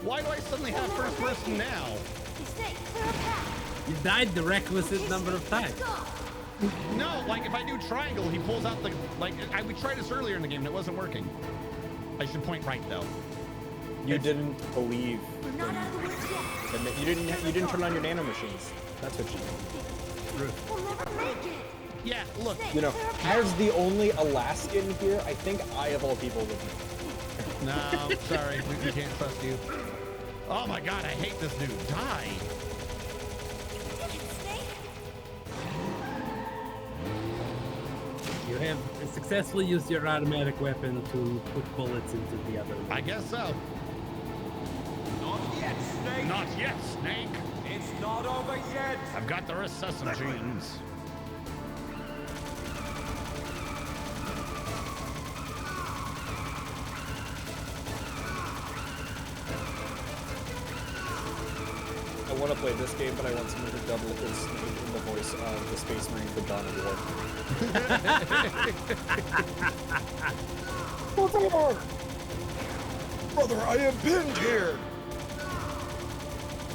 Why do I suddenly have first person now? Snake, clear a path. You died the requisite number of times. No, like if I do triangle, he pulls out the, like, we tried this earlier in the game and it wasn't working. I should point right though. You didn't believe. We're not out of the woods yet. And you didn't turn on your nano machines. That's what you did. We'll never make it. Yeah, look. You know, as the only Alaskan here, I think I of all people would know. No, sorry, we can't trust you. Oh my god, I hate this dude. Die. You have successfully used your automatic weapon to put bullets into the other one. I guess so. Not yet, Snake. Not yet, Snake. It's not over yet. I've got the recessive genes. I want to play this game, but I want someone to double his Snake in the voice of the Space Marine for Dawn of War. Brother, I am pinned here!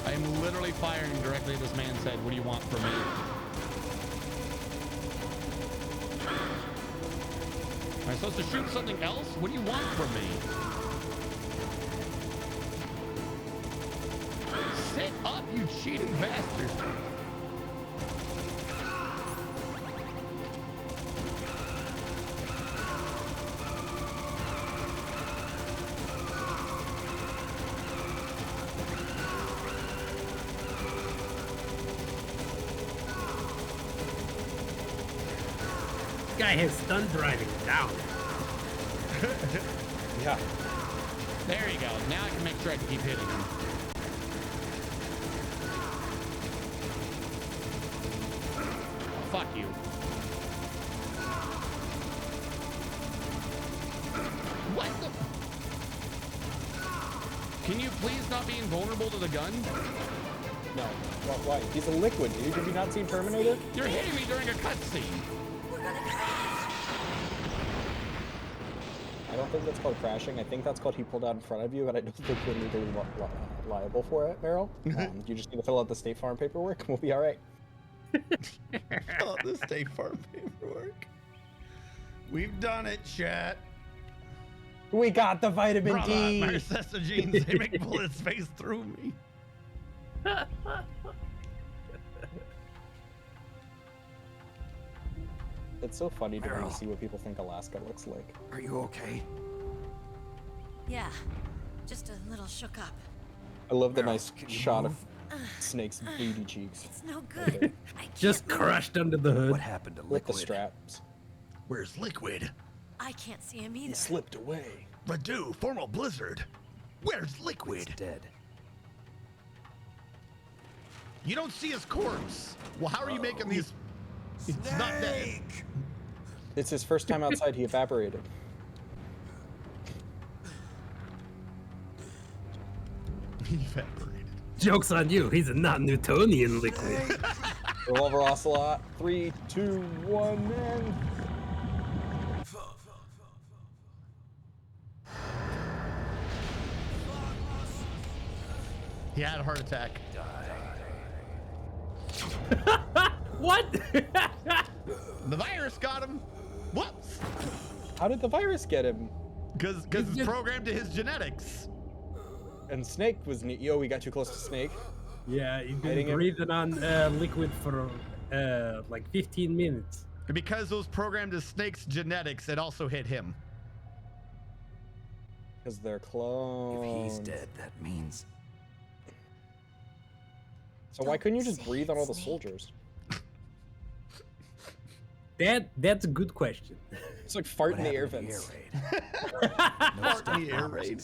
I am literally firing directly at this man's head. What do you want from me? Am I supposed to shoot something else? What do you want from me? Sit up, you cheating bastard. This guy has stun driving down. Yeah. There you go. Now I can make sure I can keep hitting him. Fuck you. What the? Can you please not be invulnerable to the gun? No. Why? He's a liquid, dude. Have you not seen Terminator? You're hitting me during a cutscene. I don't think that's called crashing. I think that's called he pulled out in front of you, and I don't think you're legally liable for it, Meryl. You just need to fill out the State Farm paperwork, and we'll be all right. Oh, the State Farm paperwork. We've done it, chat. We got the vitamin Brother, D. my recessive genes, they make bullets phase through me. It's so funny to me to see what people think Alaska looks like. Are you okay? Yeah, just a little shook up. I love the nice shot of Snake's booty cheeks. It's no good. Just crushed under the hood. What happened to With the Liquid? straps. Where's Liquid? I can't see him either. He slipped away. Ledoux, Formal Blizzard. Where's Liquid? He's dead. You don't see his corpse. Well, how are you making these? It's not dead. It's his first time outside. He evaporated. He evaporated. Joke's on you. He's a non-Newtonian liquid. Revolver Ocelot. 3, 2, 1, and... He had a heart attack. What? The virus got him. Whoops. How did the virus get him? Because it's programmed to his genetics. And Snake was neat. Yo, we got too close to Snake. Yeah, he's Hitting been him. breathing on liquid for like 15 minutes. And because it was programmed to Snake's genetics, it also hit him. Because they're clones. If he's dead, that means... So why couldn't you just breathe on all the soldiers? That's a good question. It's like fart in the air vents. Fart in the air raid.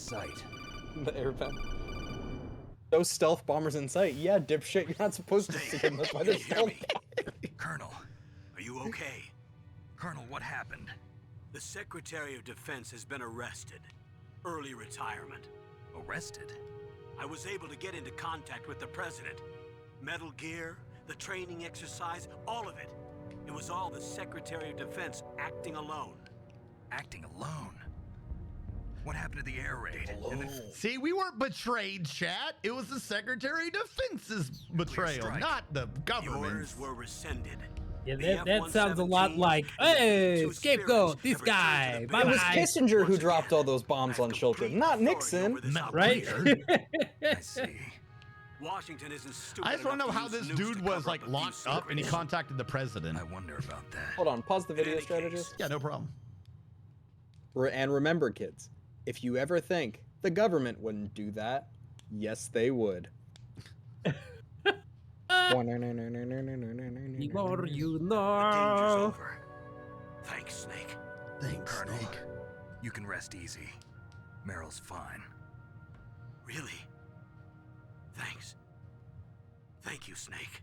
The air vent. Those stealth bombers in sight. Yeah, dipshit, you're not supposed to see them. That's why they're stealth. Colonel, are you okay? Colonel, what happened? The Secretary of Defense has been arrested. Early retirement. Arrested? I was able to get into contact with the President. Metal Gear, the training exercise, all of it. It was all the Secretary of Defense acting alone. Acting alone? What happened to the air raid? See, we weren't betrayed, chat. It was the Secretary of Defense's betrayal, strike. not the government. Yours were rescinded. Yeah, The that sounds a lot F-117 like, hey, scapegoat, this guy. Bye It was bye. Kissinger who dropped all those bombs on children, not Nixon. Right? I see. Washington isn't stupid. I just want to know enough how use this nukes dude to was cover like up a few locked up and he secrets. contacted the president. I wonder about that. Hold on, pause the video strategist. Yeah, no problem. And remember, kids, if you ever think the government wouldn't do that, yes, they would. The more you know. Thanks, Snake. Thanks, Colonel, Snake. you can rest easy. Meryl's fine. Really? Thanks. Thank you, Snake.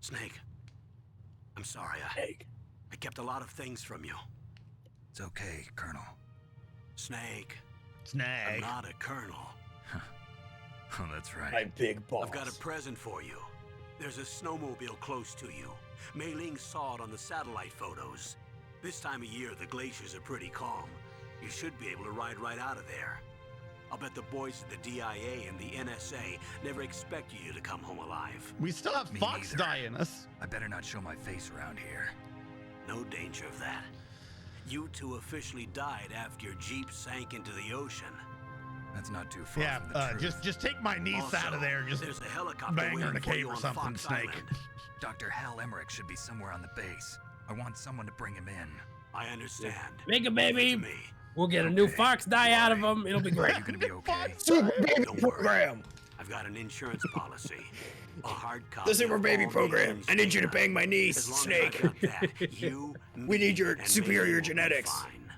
Snake. I'm sorry. I kept a lot of things from you. It's okay, Colonel. Snake. Snake. I'm not a colonel. Oh, that's right. My big boss. I've got a present for you. There's a snowmobile close to you. Mei Ling saw it on the satellite photos. This time of year, the glaciers are pretty calm. You should be able to ride right out of there. I'll bet the boys at the DIA and the NSA never expect you to come home alive. We still have Me Fox neither. die in us. I better not show my face around here. No danger of that. You two officially died after your Jeep sank into the ocean. That's not too far Yeah, from the truth. just take my niece Also, out of there and just there's a helicopter bang her in a waiting for cave you or on something, Fox Snake. Island. Dr. Hal Emmerich should be somewhere on the base. I want someone to bring him in. I understand. Make a Leave it baby. to me. We'll get a new Fox die out of him. It'll be great. You're gonna be okay. Super baby Don't worry. program. I've got an insurance policy. A hard copy. The super of baby all program. Nathan's I need you to data. bang my niece, As long as Snake. I got that, you, We need your me, and superior Mei will be genetics. fine.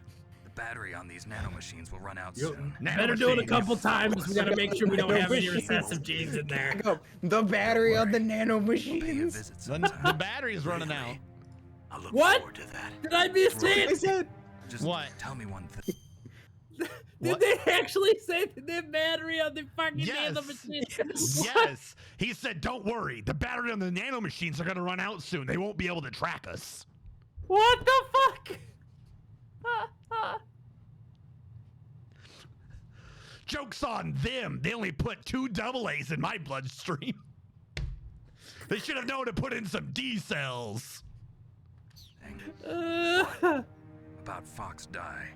The battery on these nanomachines will run out You soon. better do it a couple times. We gotta make sure we don't have any recessive genes in there. Back up. The battery of the nano Pay a machines. visit The sometime. battery's running out. I look What? forward to that. Did I miss I it? said, Just What? tell me one thing. Did they actually say the battery on the fucking Yes. nano machine? Yes. He said, don't worry. The battery on the nano machines are going to run out soon. They won't be able to track us. What the fuck? Joke's on them. They only put 2 AA's in my bloodstream. They should have known to put in some D cells. About Fox Die.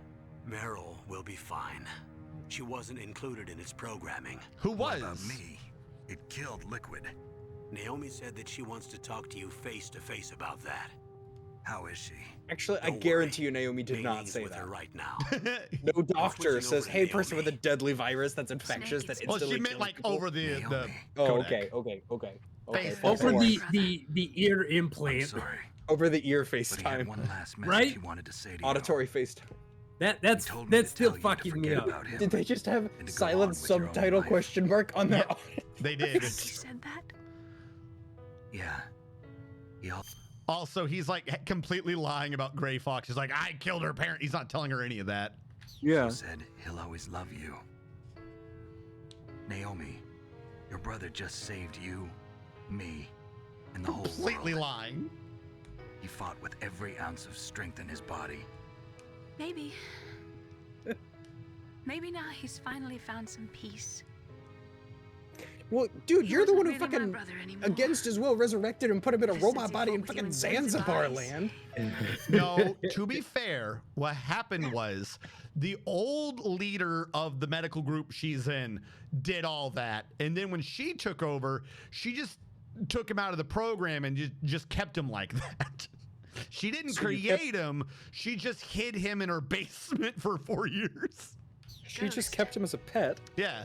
Meryl will be fine. She wasn't included in its programming. Who What was? about me? It killed Liquid. Naomi said that she wants to talk to you face to face about that. How is she? Actually, I Don't guarantee you Naomi did Mei not Ling's say with her that. right now. No doctor switching says, over to hey, person with a Naomi. deadly virus that's infectious that Well, instantly she meant kills like people. over the Naomi. Oh, codec. okay. Face false Over alarm. the ear I'm implant. sorry. Over the ear But he had FaceTime. one last message Right? he wanted to say to Auditory FaceTime. That's you. He told me to still tell you to fucking me forget up. about him. Did they just have And to go silent on with your own subtitle life. question mark on their They He did. said that? Yeah. He al- Also, he's like completely lying about Gray Fox. He's like, I killed her parent. He's not telling her any of that. Yeah. said he'll always love you. Naomi, your brother just saved you, me, and the whole Completely world. lying. He fought with every ounce of strength in his body. Maybe. Maybe now he's finally found some peace. Well, dude, He you're the wasn't one who really my fucking, brother anymore. against his will, resurrected and put him in a Just robot since he body in fought with fucking you in Zanzibar, Zanzibar I land. No, to be fair, what happened was the old leader of the medical group she's in did all that. And then when she took over, she just took him out of the program and just kept him like that. She didn't So you create him. She just hid him in her basement for 4 years. She just kept him as a pet. Yeah.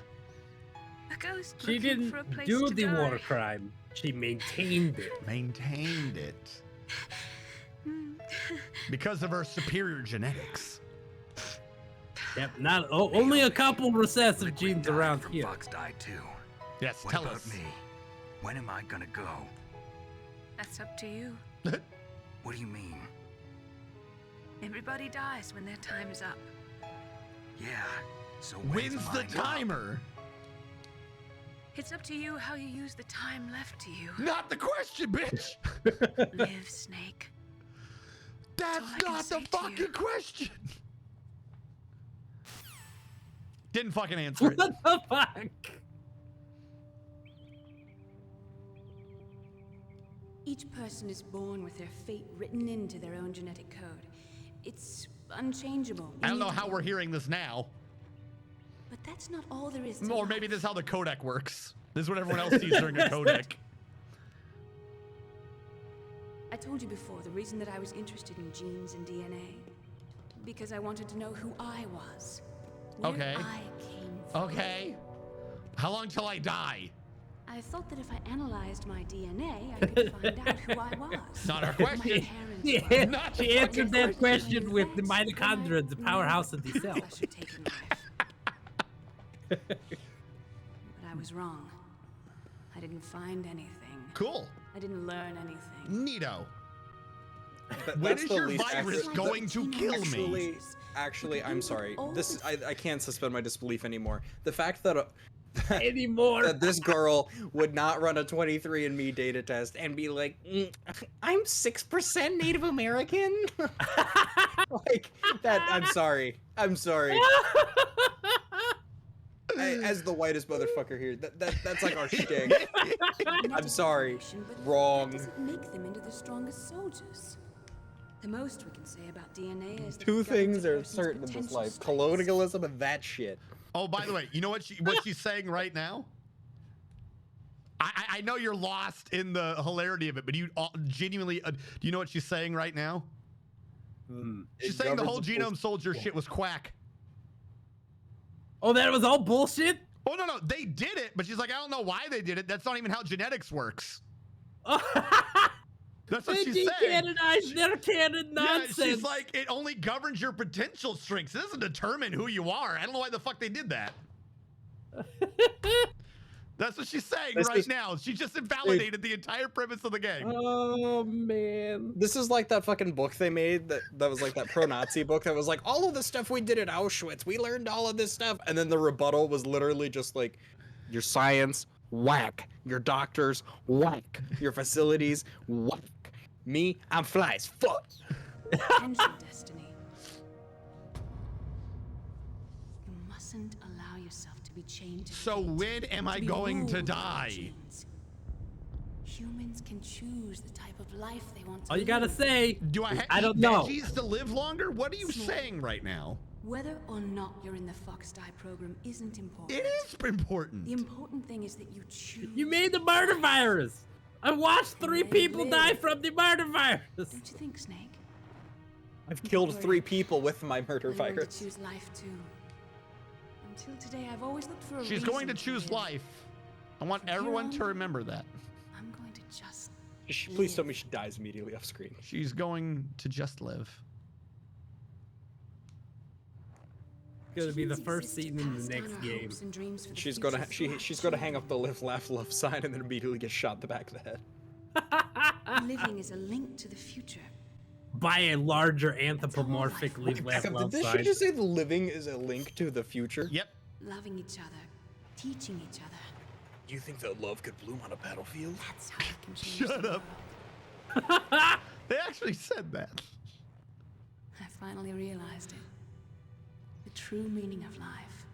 A ghost She looking for a didn't place do to the die. war crime. She maintained it. Maintained it. Because of her superior genetics. Yep, not only a couple recessive Liquid genes died around from here. Fox died too. Yes, What tell about us. me? When am I gonna go? That's up to you. What do you mean? Everybody dies when their time is up. Yeah. So when's When's the mine up? timer? It's up to you how you use the time left to you. Not the question, bitch. Live, Snake. That's all I can not the say to you. fucking question. Didn't fucking answer it. What the fuck? Each person is born with their fate written into their own genetic code. It's unchangeable. I don't know how we're hearing this now. But that's not all there is to Or life. maybe this is how the codec works. This is what everyone else sees during a codec. I told you before the reason that I was interested in genes and DNA. Because I wanted to know who I was. Where Okay. I came from. Okay. How long till I die? I thought that if I analyzed my DNA, I could find out who I was. Not our question. Yeah, Not she the answered fucking that question with the mitochondria, the powerhouse of the cell. But I was wrong. I didn't find anything. Cool. I didn't learn anything. Neato. When That's is the your least virus accurate- going to kill me? Actually, I'm sorry. This I can't suspend my disbelief anymore. The fact that that this girl would not run a 23andMe data test and be like, I'm 6% Native American. Like that. I'm sorry. I'm sorry. As the whitest motherfucker here, that's like our shtick. I'm sorry. Wrong. That doesn't make them into the strongest soldiers. The most we can say about DNA is that Two it governs things a are person's certain in this potential life: strengths. colonialism and that shit. Oh, by the way, you know what she's saying right now? I know you're lost in the hilarity of it, but you genuinely do you know what she's saying right now? She's saying the whole genome soldier shit was quack. Oh, that was all bullshit? Oh, no, they did it, but she's like, I don't know why they did it. That's not even how genetics works. That's what They she's saying. decanonized their canon nonsense. Yeah, she's like, it only governs your potential strengths. It doesn't determine who you are. I don't know why the fuck they did that. That's what she's saying right now. She just invalidated the entire premise of the game. Oh, man. This is like that fucking book they made that was like that pro-Nazi book that was like, all of the stuff we did at Auschwitz, we learned all of this stuff. And then the rebuttal was literally just like, your science, whack. Your doctors, whack. Your facilities, whack. Me, I'm fly as fuck. Potential destiny. You mustn't allow yourself to be chained to So when am I going to die? genes. Humans can choose the type of life they want to All you gotta live. say, Do I I eat don't know. veggies to live longer? What are you saying right now? Whether or not you're in the Fox Die program isn't important. It is important. The important thing is that you choose. You made the murder virus. I watched 3 people die from the murder virus. Don't you think, Snake? I've killed 3 people with my murder I learned virus. to choose life too. Until today, I've always looked for a She's going to reason choose live. life. I want From here everyone on, to remember that. I'm going to just. Please tell me she dies immediately off screen. She's going to just live. Gonna be the first scene in the next game. She's gonna she's gonna hang up the live, laugh, love sign and then immediately get shot in the back of the head. Living is a link to the future. By a larger anthropomorphic live, laugh, love Did she sign. just say the living is a link to the future? Yep. Loving each other, teaching each other. Do you think that love could bloom on a battlefield? That's how you can change Shut the up. world. They actually said that. I finally realized it. The true meaning of life.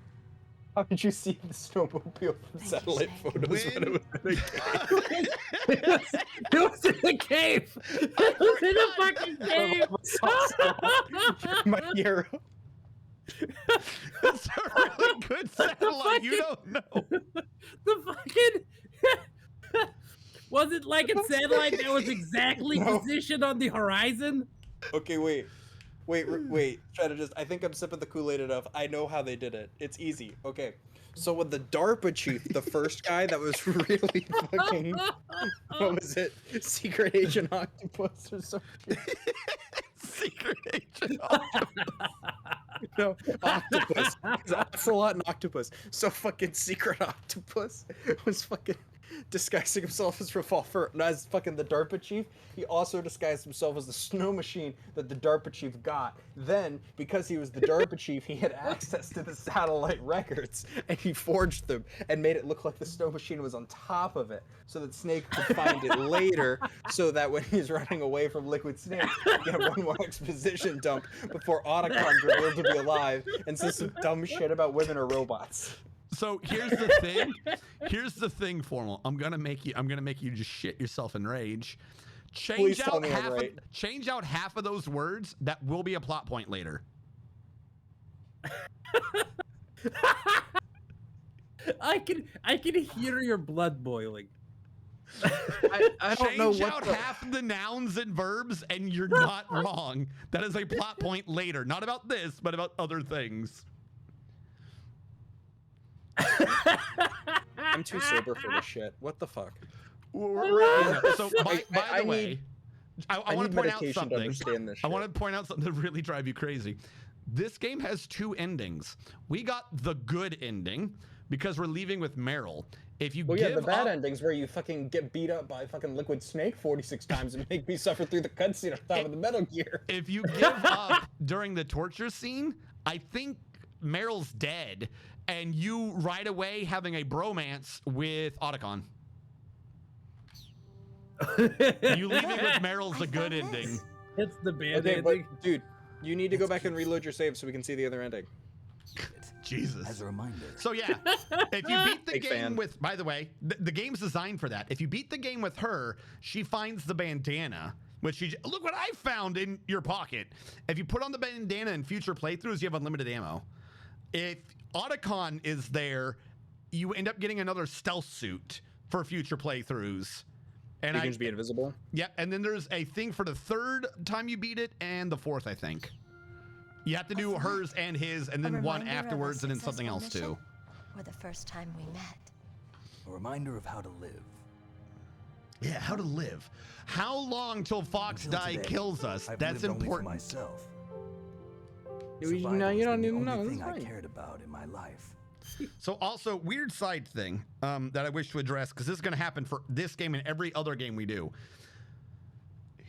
How did you see the snowmobile from satellite photos when it was in a cave? It was in a cave. It was in a fucking cave. My hero. It's a really good satellite. You don't know. The fucking. Was it like a satellite that was exactly positioned on the horizon? Okay, wait. Try to just. I think I'm sipping the Kool-Aid enough. I know how they did it. It's easy. Okay. So with the DARPA chief, the first guy that was really fucking. What was it? Secret Agent Octopus or something? Secret Agent Octopus. No, Octopus. It's Ocelot and Octopus. So fucking Secret Octopus was fucking disguising himself as Revolver, as fucking the DARPA chief. He also disguised himself as the snow machine that the DARPA chief got. Then, because he was the DARPA chief, he had access to the satellite records, and he forged them and made it look like the snow machine was on top of it, so that Snake could find it later, so that when he's running away from Liquid Snake, he had one more exposition dump before Otacon revealed to be alive and says some dumb shit about women or robots. So here's the thing. Here's the thing, Formal. I'm gonna make you just shit yourself in rage. Change out half of those words. That will be a plot point later. I can hear your blood boiling. I don't know what. Change out half the nouns and verbs, and you're not wrong. That is a plot point later. Not about this, but about other things. I'm too sober for this shit. What the fuck? So by the way, I want to point out something. I want to point out something that really drive you crazy. This game has two endings. We got the good ending because we're leaving with Meryl. If you give the bad up, endings where you fucking get beat up by fucking Liquid Snake 46 times and make me suffer through the cutscene on top of the Metal Gear. If you give up during the torture scene, I think Meryl's dead, and you right away having a bromance with Otacon. You leaving with Meryl's a good ending. It's the bad ending. ending. Dude, you need to go back and reload your save so we can see the other ending. Jesus. As a reminder. So yeah, if you beat the game with, by the way, the game's designed for that. If you beat the game with her, she finds the bandana, which she, look what I found in your pocket. If you put on the bandana in future playthroughs, you have unlimited ammo. If Otacon is there, you end up getting another stealth suit for future playthroughs. And you can just be invisible? Yep, and then there's a thing for the third time you beat it and the fourth, I think. You have to do hers and his, and then one afterwards, and then something else too. Or the first time we met. A reminder of how to live. Yeah, how to live. How long till Fox Die kills us? That's important. Myself. No, you don't need to know. Thing I cared about in my life. So also, weird side thing that I wish to address, because this is going to happen for this game and every other game we do.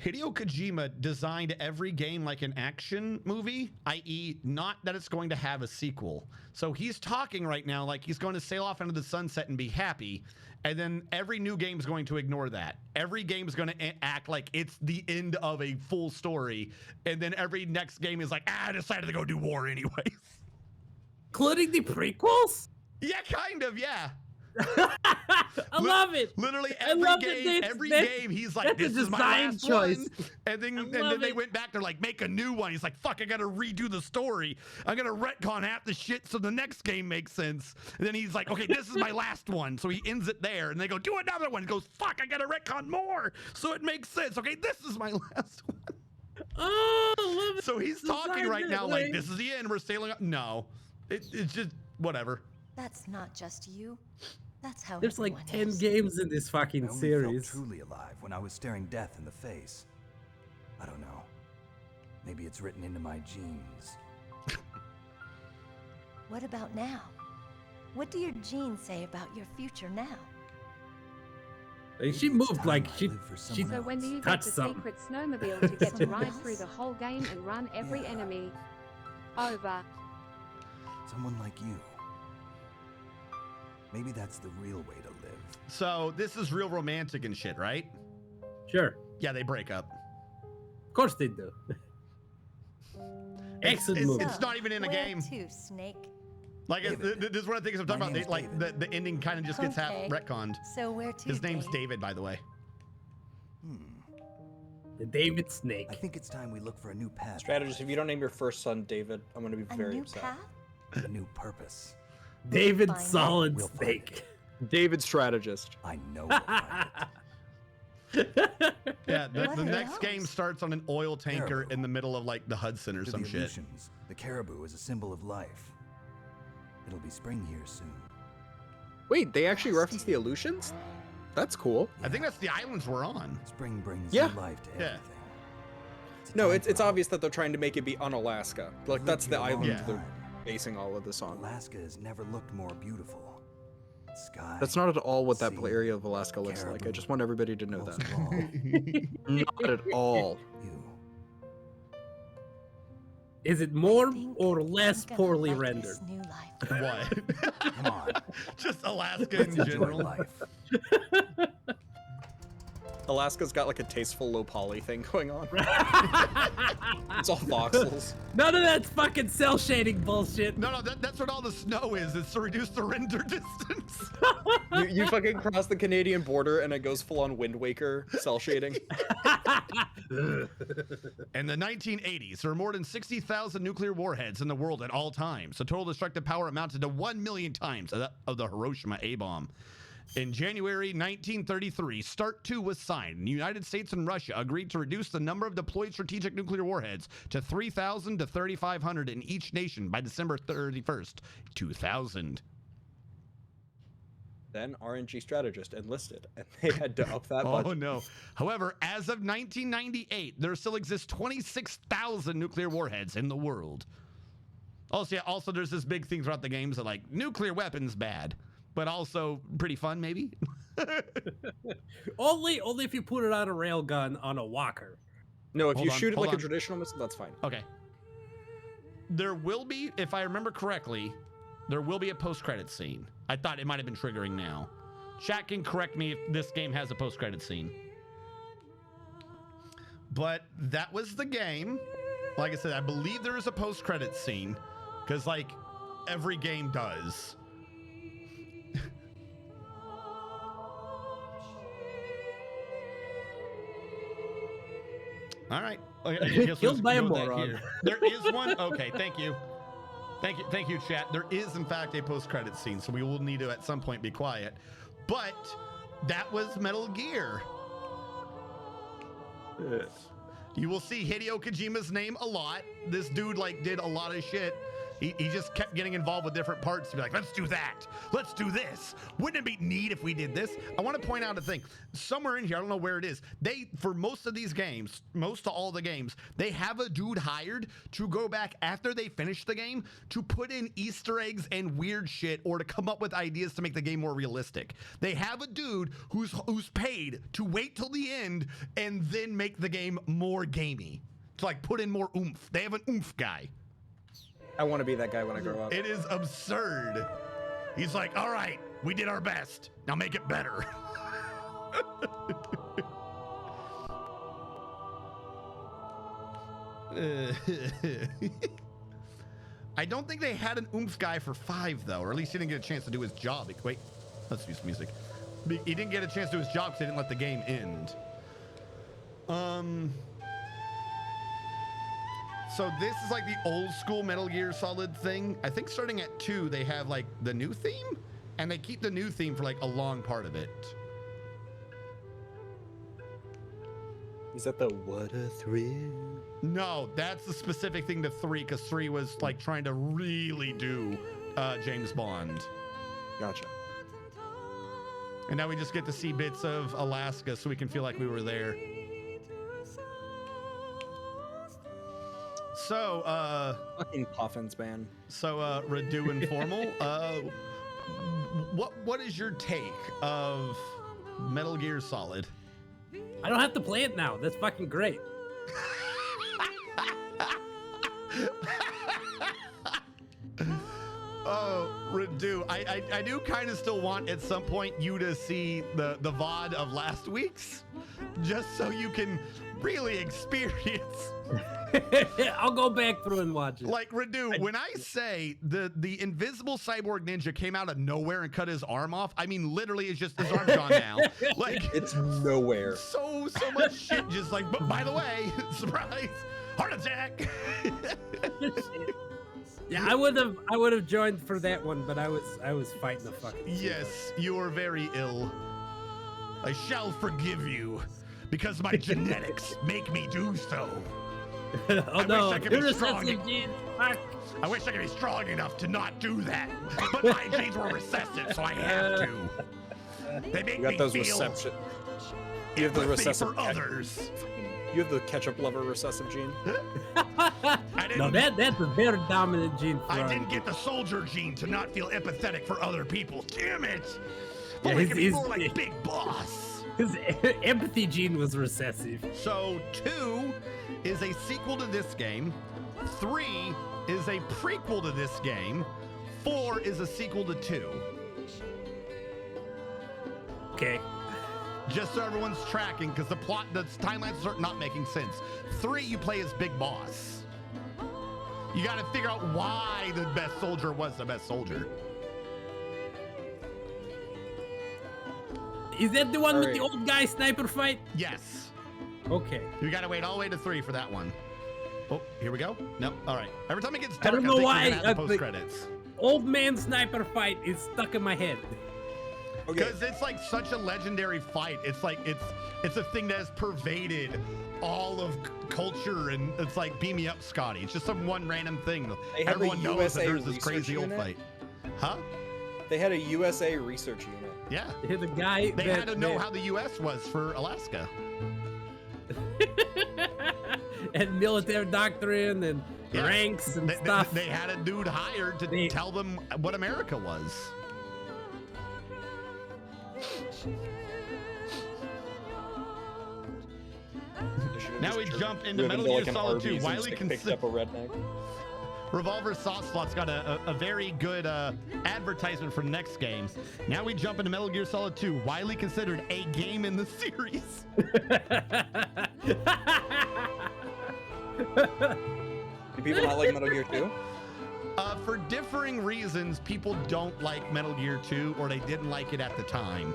Hideo Kojima designed every game like an action movie, i.e. not that it's going to have a sequel. So he's talking right now like he's going to sail off into the sunset and be happy, and then every new game is going to ignore that. Every game is going to act like it's the end of a full story, and then every next game is like, I decided to go do war anyways. Including the prequels? Yeah, kind of, yeah. I love it. Literally every game, he's like, this is my last choice. And then they went back, they're like, make a new one. He's like, fuck, I gotta redo the story. I'm gonna retcon half the shit so the next game makes sense. And then he's like, okay, this is my last one. So he ends it there. And they go, do another one. He goes, fuck, I gotta retcon more so it makes sense. Okay, this is my last one. Oh, I love it. So he's talking right now like, this is the end. We're sailing up. No, it's just whatever. That's not just you. That's how there's like 10 is. games in this fucking I only series. felt truly alive when I was staring death in the face. I don't know. Maybe it's written into my genes. What about now? What do your genes say about your future now? She moved like she So when do you get touched the something. secret snowmobile to get to ride through the whole game and run every enemy? Over. Someone like you. Maybe that's the real way to live. So this is real romantic and shit, right? Sure. Yeah, they break up. Of course they do. Excellent movie. It's not even in a game. Where to, Snake? Like, this is one of the things I'm talking about. Like, the ending kind of just gets half retconned. So where to, His name's David, by the way. The David Snake. I think it's time we look for a new path. Strategist, if you don't name your first son David, I'm going to be very upset. A new purpose. David Solid Snake. David Strategist. I know. Yeah, the next game starts on an oil tanker in the middle of like the Hudson or some shit. The caribou is a symbol of life. It'll be spring here soon. Wait, they actually reference the Aleutians? That's cool. I think that's the islands we're on. Spring brings Yeah. new life to everything. No, it's obvious that they're trying to make it be Unalaska. Like, that's the island Yeah. they're basing all of this on. Alaska has never looked more beautiful. Sky. That's not at all what that area of Alaska looks like. I just want everybody to know that. Not at all. Is it more or less poorly rendered? What? Come on. Just Alaska in general. Alaska's got like a tasteful low poly thing going on. It's all voxels. None of that's fucking cell shading bullshit. No, that's what all the snow is. It's to reduce the render distance. You fucking cross the Canadian border and it goes full on Wind Waker cell shading. In the 1980s, there were more than 60,000 nuclear warheads in the world at all times. The total destructive power amounted to 1 million times of the Hiroshima A-bomb. In January 1933, START II was signed, and the United States and Russia agreed to reduce the number of deployed strategic nuclear warheads to 3,000 to 3,500 in each nation by December 31st, 2000. Then RNG Strategist enlisted, and they had to up that budget. Oh, no. However, as of 1998, there still exists 26,000 nuclear warheads in the world. Also, there's this big thing throughout the games that, like, nuclear weapons bad, but also pretty fun, maybe? only if you put it on a railgun on a walker. No, if you shoot it like a traditional missile, that's fine. Okay. There will be, if I remember correctly, there will be a post-credit scene. I thought it might have been triggering now. Chat can correct me if this game has a post-credit scene. But that was the game. Like I said, I believe there is a post-credit scene, because, like, every game does. All right. Killed by a moron. There is one. Okay, thank you. Thank you, chat. There is, in fact, a post-credit scene, so we will need to, at some point, be quiet. But that was Metal Gear. You will see Hideo Kojima's name a lot. This dude, like, did a lot of shit. He just kept getting involved with different parts to be like, let's do that. Let's do this. Wouldn't it be neat if we did this? I want to point out a thing. Somewhere in here, I don't know where it is. For most of these games, most of all the games, they have a dude hired to go back after they finish the game to put in Easter eggs and weird shit or to come up with ideas to make the game more realistic. They have a dude who's paid to wait till the end and then make the game more gamey. To like put in more oomph. They have an oomph guy. I want to be that guy when I grow up. It is absurd. He's like, all right, we did our best. Now make it better. I don't think they had an oomph guy for 5, though, or at least he didn't get a chance to do his job. Wait, let's use music. He didn't get a chance to do his job because they didn't let the game end. So this is like the old school Metal Gear Solid thing. I think starting at 2, they have like the new theme, and they keep the new theme for like a long part of it. Is that the what a thrill? No, that's the specific thing to 3, because 3 was like trying to really do James Bond. Gotcha. And now we just get to see bits of Alaska so we can feel like we were there. So, fucking Puffins, man. So, Radu and Formal, what is your take of Metal Gear Solid? I don't have to play it now. That's fucking great. Oh, Radu, I do kind of still want at some point you to see the VOD of last week's, just so you can really experience. I'll go back through and watch it. Like, Radu, when I say the invisible cyborg ninja came out of nowhere and cut his arm off, I mean literally it's just his arm's gone now. Like, it's nowhere. So much shit just like, but by the way, surprise, heart attack. Yeah, I would have joined for that one, but I was fighting the fucking. Yes, you are very ill. I shall forgive you because my genetics make me do so. Oh no, wish I could be strong. I wish I could be strong enough to not do that, but my genes were recessive, so I have to. They make me those feel reception. You have the recessive for others. You have the ketchup lover recessive gene. No, that's a very dominant gene. For I didn't get the soldier gene to not feel empathetic for other people. Damn it! Yeah, Well, be more like Big Boss. His empathy gene was recessive. So 2 is a sequel to this game. 3 is a prequel to this game. 4 is a sequel to 2. Okay. Just so everyone's tracking, because the timelines start not making sense. 3, you play as Big Boss. You got to figure out why the best soldier was the best soldier. Is that the one with the old guy sniper fight? Yes. Okay. You got to wait all the way to 3 for that one. Oh, here we go. Nope. All right. Every time it gets I dark, don't know why the post credits. Old man sniper fight is stuck in my head. Because it's like such a legendary fight. It's like it's a thing that has pervaded all of culture, and it's like beam me up, Scotty. It's just some one random thing. Everyone knows that there's this crazy old fight. Huh? They had a USA research unit. Yeah. The guy. They had to know how the U.S. was for Alaska. And military doctrine and ranks and stuff. They had a dude hired to tell them what America was. Now we jump into Metal Gear Solid 2. Wiley picked up a redneck. Revolver Slot's got a very good advertisement for the next game. Now we jump into Metal Gear Solid 2, widely considered a game in the series. Do people not like Metal Gear 2? For differing reasons, people don't like Metal Gear 2, or they didn't like it at the time.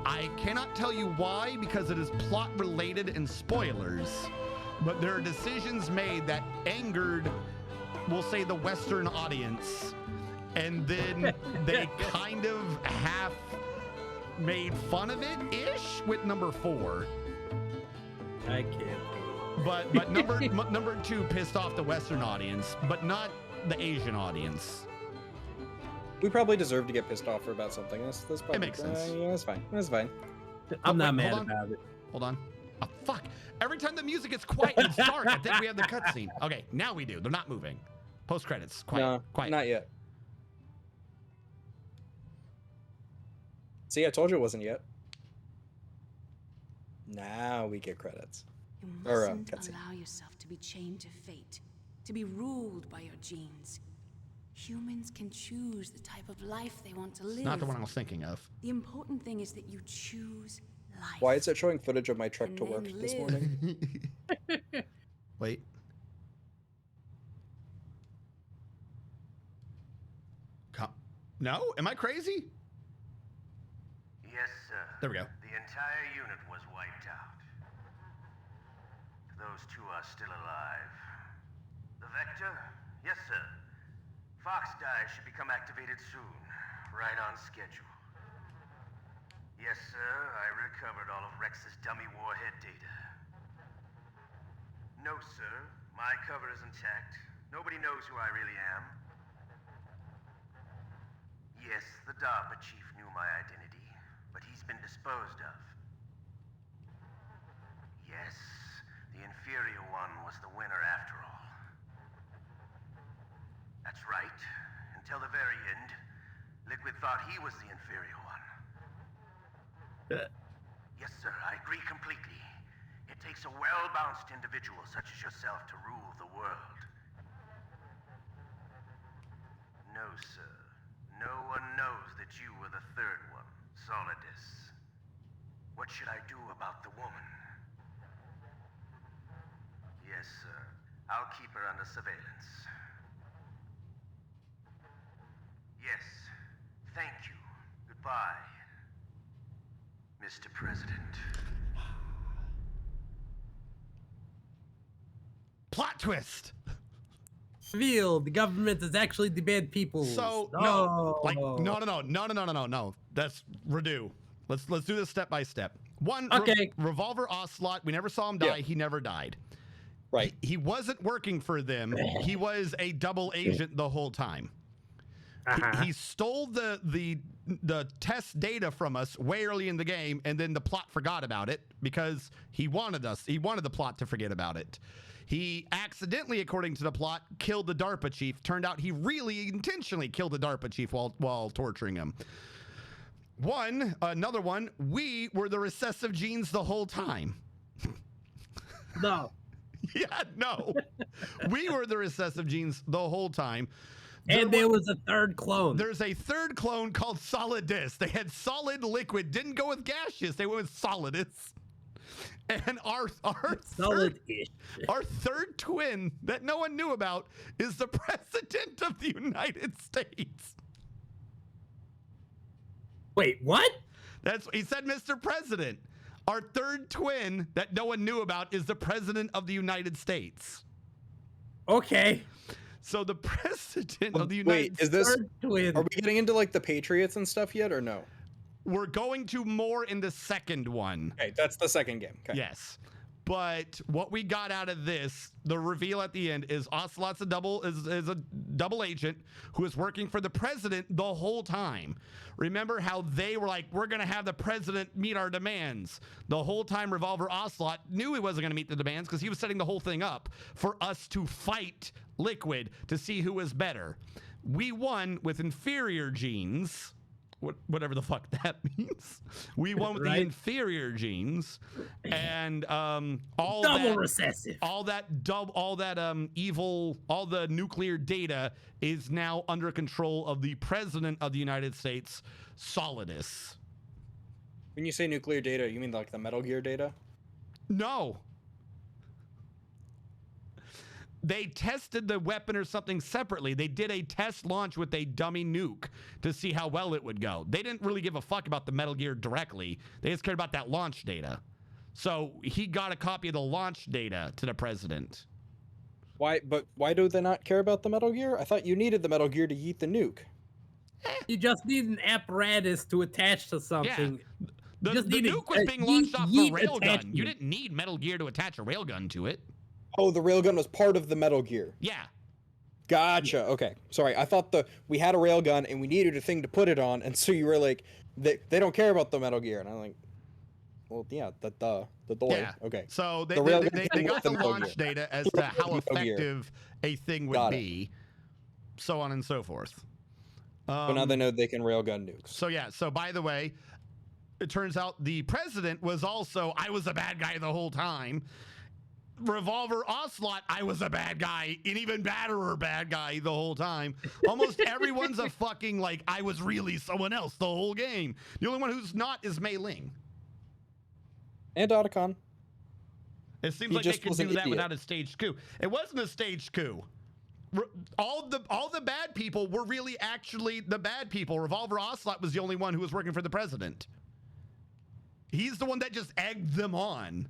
I cannot tell you why, because it is plot related and spoilers, but there are decisions made that angered, we'll say, the Western audience, and then they kind of half made fun of it-ish with number 4. I can't. But number 2 pissed off the Western audience, but not the Asian audience. We probably deserve to get pissed off about something. That's probably, it makes sense. Yeah, that's fine. That's fine. I'm not mad about it. Hold on. Oh, fuck. Every time the music gets quiet and it's dark, I think we have the cutscene. Okay, now we do. They're not moving. Post credits. Quiet. No, quiet. Not yet. See, I told you it wasn't yet. Now we get credits. You Or, mustn't cutscene. allow yourself to be chained to fate, to be ruled by your genes. Humans can choose the type of life they want to live. Not the one I was thinking of. The important thing is that you choose life. Why is it showing footage of my truck And to then work this live. morning? Wait. No? Am I crazy? Yes, sir. There we go. The entire unit was wiped out. Those 2 are still alive. The Vector? Yes, sir. Fox Dive should become activated soon. Right on schedule. Yes, sir. I recovered all of Rex's dummy warhead data. No, sir. My cover is intact. Nobody knows who I really am. Yes, the DARPA chief knew my identity, but he's been disposed of. Yes, the inferior one was the winner after all. That's right. Until the very end, Liquid thought he was the inferior one. Yes, sir, I agree completely. It takes a well-balanced individual such as yourself to rule the world. No, sir. No one knows that you were the third one, Solidus. What should I do about the woman? Yes, sir. I'll keep her under surveillance. Yes. Thank you. Goodbye, Mr. President. Plot twist. Revealed. The government is actually the bad people. So no. That's redo. Let's do this step by step. One, okay. Revolver Ocelot. We never saw him die. Yeah. He never died. Right. He wasn't working for them. He was a double agent the whole time. He stole the test data from us way early in the game, and then the plot forgot about it because he wanted the plot to forget about it. He accidentally, according to the plot, killed the DARPA chief. Turned out he really intentionally killed the DARPA chief while torturing him. Another one, we were the recessive genes the whole time. No. Yeah, no. We were the recessive genes the whole time. And there was a third clone. There's a third clone called Solidus. They had solid liquid, didn't go with gaseous, they went with Solidus. And our third twin that no one knew about is the President of the United States. Wait, what? He said, Mr. President. Our third twin that no one knew about is the President of the United States. Okay. So the President of the United States. Wait, is this? Are we getting into like the Patriots and stuff yet, or no? We're going to more in the second one. Okay, that's the second game. Okay. Yes. But what we got out of this, the reveal at the end, is Ocelot's a double agent who is working for the president the whole time. Remember how they were like, we're going to have the president meet our demands. The whole time Revolver Ocelot knew he wasn't going to meet the demands because he was setting the whole thing up for us to fight Liquid to see who was better. We won with inferior genes. Whatever the fuck that means. We won with the inferior genes, and all double recessive. All that evil, all the nuclear data is now under control of the President of the United States, Solidus. When you say nuclear data, you mean like the Metal Gear data? No. They tested the weapon or something separately. They did a test launch with a dummy nuke to see how well it would go. They didn't really give a fuck about the Metal Gear directly. They just cared about that launch data. So he got a copy of the launch data to the president. Why do they not care about the Metal Gear? I thought you needed the Metal Gear to yeet the nuke. You just need an apparatus to attach to something. Yeah. The nuke was being launched off a railgun. You didn't need Metal Gear to attach a railgun to it. Oh, the railgun was part of the Metal Gear. Yeah. Gotcha. Okay. Sorry. I thought we had a railgun and we needed a thing to put it on, and so you were like, they don't care about the Metal Gear, and I'm like, well, yeah, the door. Yeah. Okay. So they got the launch data as to how effective a thing would be, so on and so forth. So now they know they can railgun nukes. So yeah. So by the way, it turns out the president was also, I was a bad guy the whole time. Revolver Ocelot, I was a bad guy, an even badderer bad guy the whole time. Almost everyone's a fucking, like, I was really someone else the whole game. The only one who's not is Mei Ling. And Otacon. It seems like they could do that without a staged coup. It wasn't a staged coup. All the bad people were really actually the bad people. Revolver Ocelot was the only one who was working for the president. He's the one that just egged them on.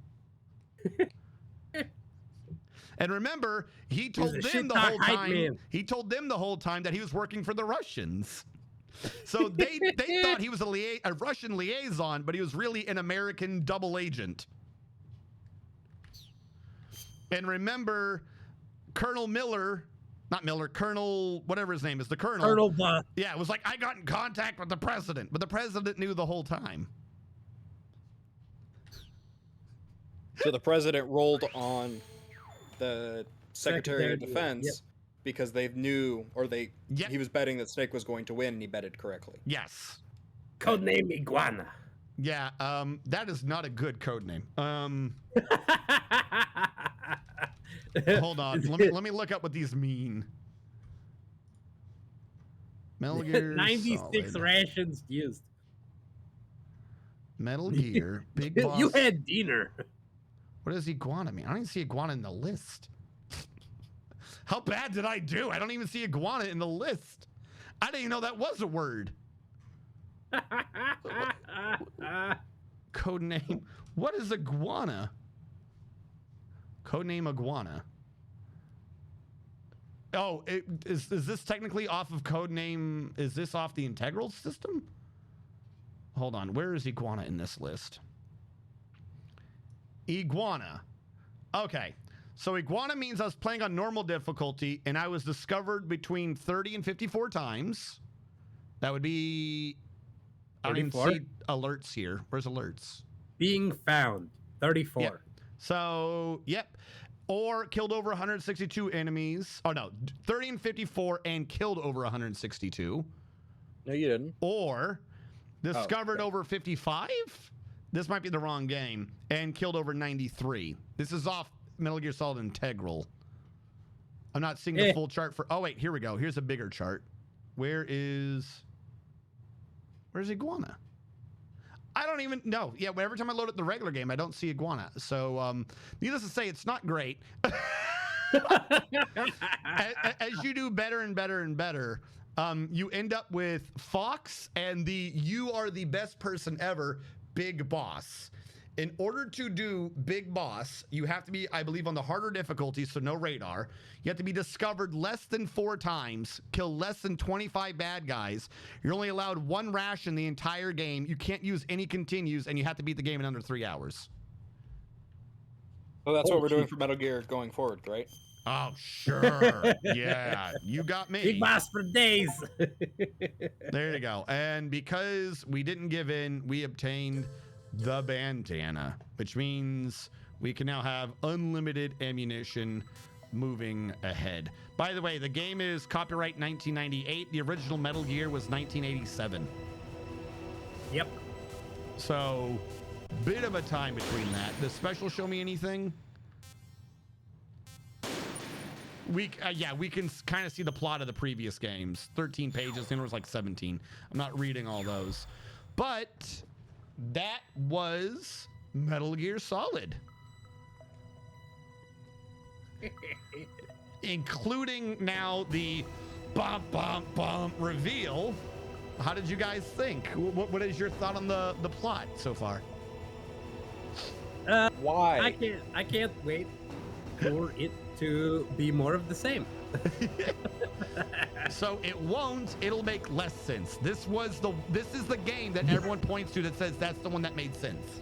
And remember, he told them the whole time. He told them the whole time that he was working for the Russians. So they thought he was a Russian liaison, but he was really an American double agent. And remember, Colonel Miller, not Miller, Colonel whatever his name is, the Colonel. Colonel Buck. Yeah, it was like, I got in contact with the president, but the president knew the whole time. So the president rolled on the Secretary of Defense because they knew, or he was betting that Snake was going to win, and he betted correctly. Yes. Codename Iguana. Yeah, that is not a good code name. Hold on, let me look up what these mean. Metal Gear 96 Solid. rations used. Metal Gear, Big Boss. You had dinner. What does iguana mean? I don't even see iguana in the list. How bad did I do? I don't even see iguana in the list. I didn't even know that was a word. Codename. What is iguana? Codename iguana. Oh, is this technically off of codename? Is this off the integral system? Hold on. Where is iguana in this list? Iguana. Okay. So iguana means I was playing on normal difficulty and I was discovered between 30 and 54 times. That would be... I don't even see alerts here. Where's alerts? Being found. 34. Yep. So, yep. Or killed over 162 enemies. Oh, no. 30 and 54 and killed over 162. No, you didn't. Or discovered over 55? This might be the wrong game. And killed over 93. This is off Metal Gear Solid Integral. I'm not seeing the full chart for. Oh wait, here we go. Here's a bigger chart. Where's Iguana? I don't even know. Yeah, every time I load up the regular game, I don't see Iguana. So, needless to say, it's not great. As you do better and better and better, you end up with Fox and the "you are the best person ever" Big Boss. In order to do Big Boss, you have to be, I believe, on the harder difficulty, so no radar. You have to be discovered less than 4 times, kill less than 25 bad guys. You're only allowed 1 ration the entire game. You can't use any continues, and you have to beat the game in under 3 hours. Well, that's what we're doing for Metal Gear going forward, right? Oh, sure. Yeah, you got me. Big Boss for days. There you go. And because we didn't give in, we obtained the bandana, which means we can now have unlimited ammunition moving ahead. By the way, the game is copyright 1998. The original Metal Gear was 1987. Yep. So, bit of a time between that. Does Special show me anything? We can kind of see the plot of the previous games. 13 pages, and it was like 17. I'm not reading all those. But that was Metal Gear Solid. Including now the bump, bump, bump reveal. How did you guys think? What is your thought on the plot so far? Why? I can't wait for it to be more of the same. So it won't. It'll make less sense. This is the game that everyone points to that says that's the one that made sense.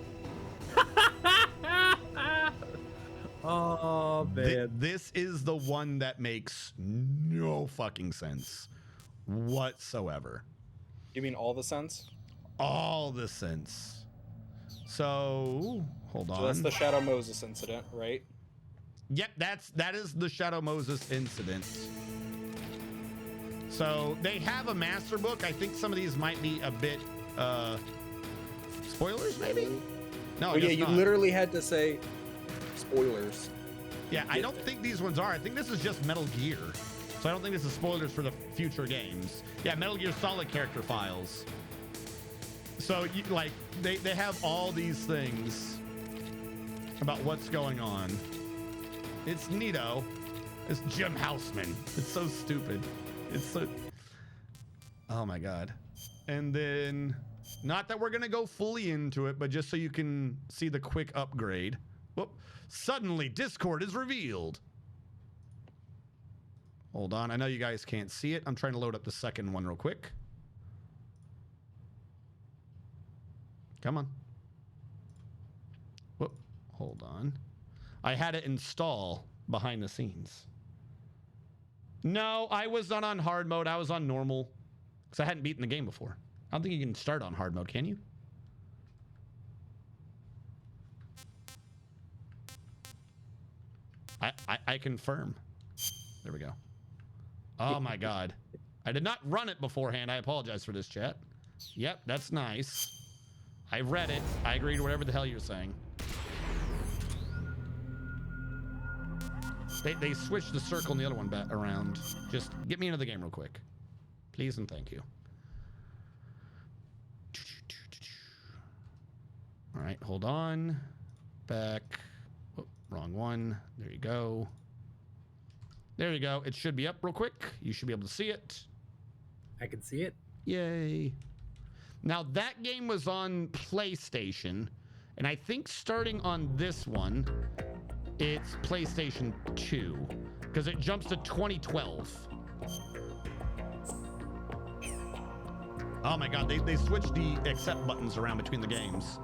Oh man, this is the one that makes no fucking sense whatsoever. You mean all the sense? All the sense. So hold on. So that's the Shadow Moses incident, right? Yep, that is the Shadow Moses incident. So they have a master book. I think some of these might be a bit spoilers, maybe? No, oh, yeah, you literally had to say spoilers. Yeah, I don't think these ones are. I think this is just Metal Gear. So I don't think this is spoilers for the future games. Yeah, Metal Gear Solid character files. So they have all these things about what's going on. It's neato. It's Jim Houseman. It's so stupid. It's so... Oh my God. And then, not that we're going to go fully into it, but just so you can see the quick upgrade. Whoop. Suddenly, Discord is revealed. Hold on. I know you guys can't see it. I'm trying to load up the second one real quick. Come on. Whoop. Hold on. I had it install behind the scenes. No, I was not on hard mode. I was on normal because I hadn't beaten the game before. I don't think you can start on hard mode, can you? I confirm. There we go. Oh my God. I did not run it beforehand. I apologize for this, chat. Yep, that's nice. I read it. I agree to whatever the hell you're saying. They switched the circle and the other one back around. Just get me into the game real quick. Please and thank you. All right, hold on. Back. Oh, wrong one. There you go. There you go. It should be up real quick. You should be able to see it. I can see it. Yay. Now, that game was on PlayStation, and I think starting on this one, it's PlayStation 2, because it jumps to 2012. Oh my God, they switched the accept buttons around between the games.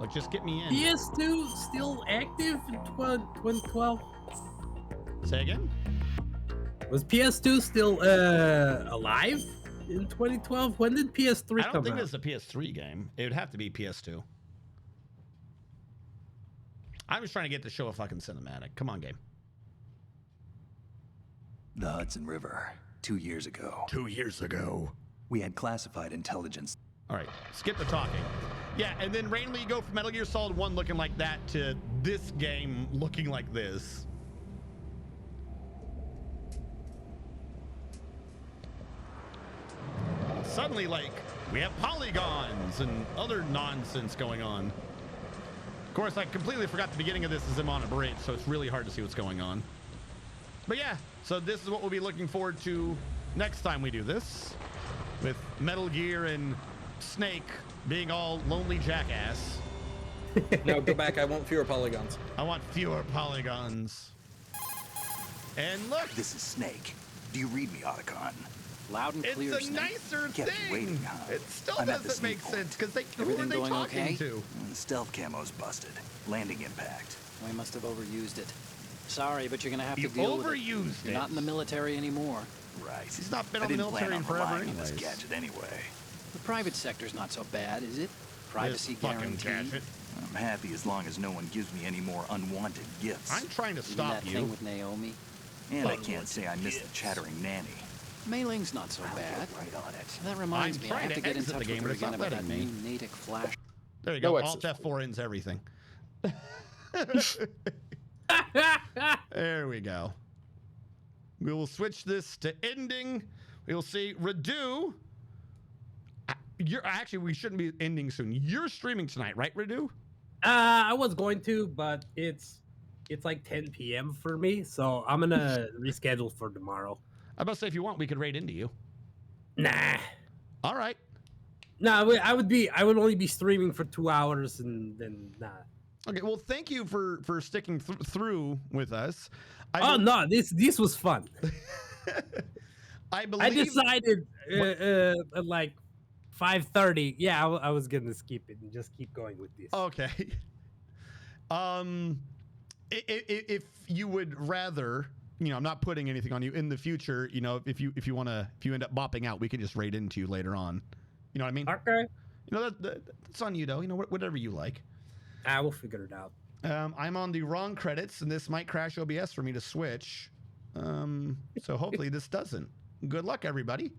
Like, just get me in. PS2 still active in 2012? Say again? Was PS2 still alive in 2012? When did PS3 come out? I don't think it's a PS3 game. It would have to be PS2. I was trying to get the show a fucking cinematic. Come on, game. The Hudson River, 2 years ago. 2 years ago. We had classified intelligence. All right, skip the talking. Yeah, and then randomly you go from Metal Gear Solid 1 looking like that to this game looking like this. suddenly, like, we have polygons and other nonsense going on. Of course, I completely forgot the beginning of this is him on a bridge, so it's really hard to see what's going on. But yeah, so this is what we'll be looking forward to next time we do this, with Metal Gear and Snake being all lonely jackass. No, go back. I want fewer polygons. I want fewer polygons. And look, this is Snake. Do you read me, Otacon? Loud and clear. It's a nicer Kept thing. waiting, huh? It still I'm at the doesn't make sneak point. sense because who are Everything they going talking okay? to? The stealth camo's busted. Landing impact. We must have overused it. Sorry, but you're gonna have You to deal with it. overused You're it. not in the military anymore. Right. He's not been I on the didn't plan military in on forever relying on this anyways. gadget anyway. The private sector's not so bad, is it? Privacy This fucking guaranteed. gadget. I'm happy as long as no one gives me any more unwanted gifts. I'm trying to Even stop that you. thing with Naomi. And I can't say I miss the chattering nanny. Mei Ling's not so bad. Right on it. That reminds I'm me, I trying have to to get in exit touch the game, with her but it's again not about that letting new Natick flash. There you No go. exit. Alt F4 ends everything. There we go. We will switch this to ending. We will see Radu. Actually, we shouldn't be ending soon. You're streaming tonight, right, Radu? I was going to, but it's like 10 p.m. for me, so I'm gonna reschedule for tomorrow. I about to say, if you want, we could raid into you. Nah. All right. No, I would only be streaming for 2 hours, and then nah. Okay. Well, thank you for sticking through with us. No, this was fun. I believe I decided at like 5:30. Yeah, I was gonna skip it and just keep going with this. Okay. If you would rather, I'm not putting anything on you in the future. If you end up bopping out, we can just raid into you later on. You know what I mean? Okay. That's on you though. Whatever you like. I will figure it out. I'm on the wrong credits, and this might crash OBS for me to switch. So hopefully this doesn't. Good luck, everybody.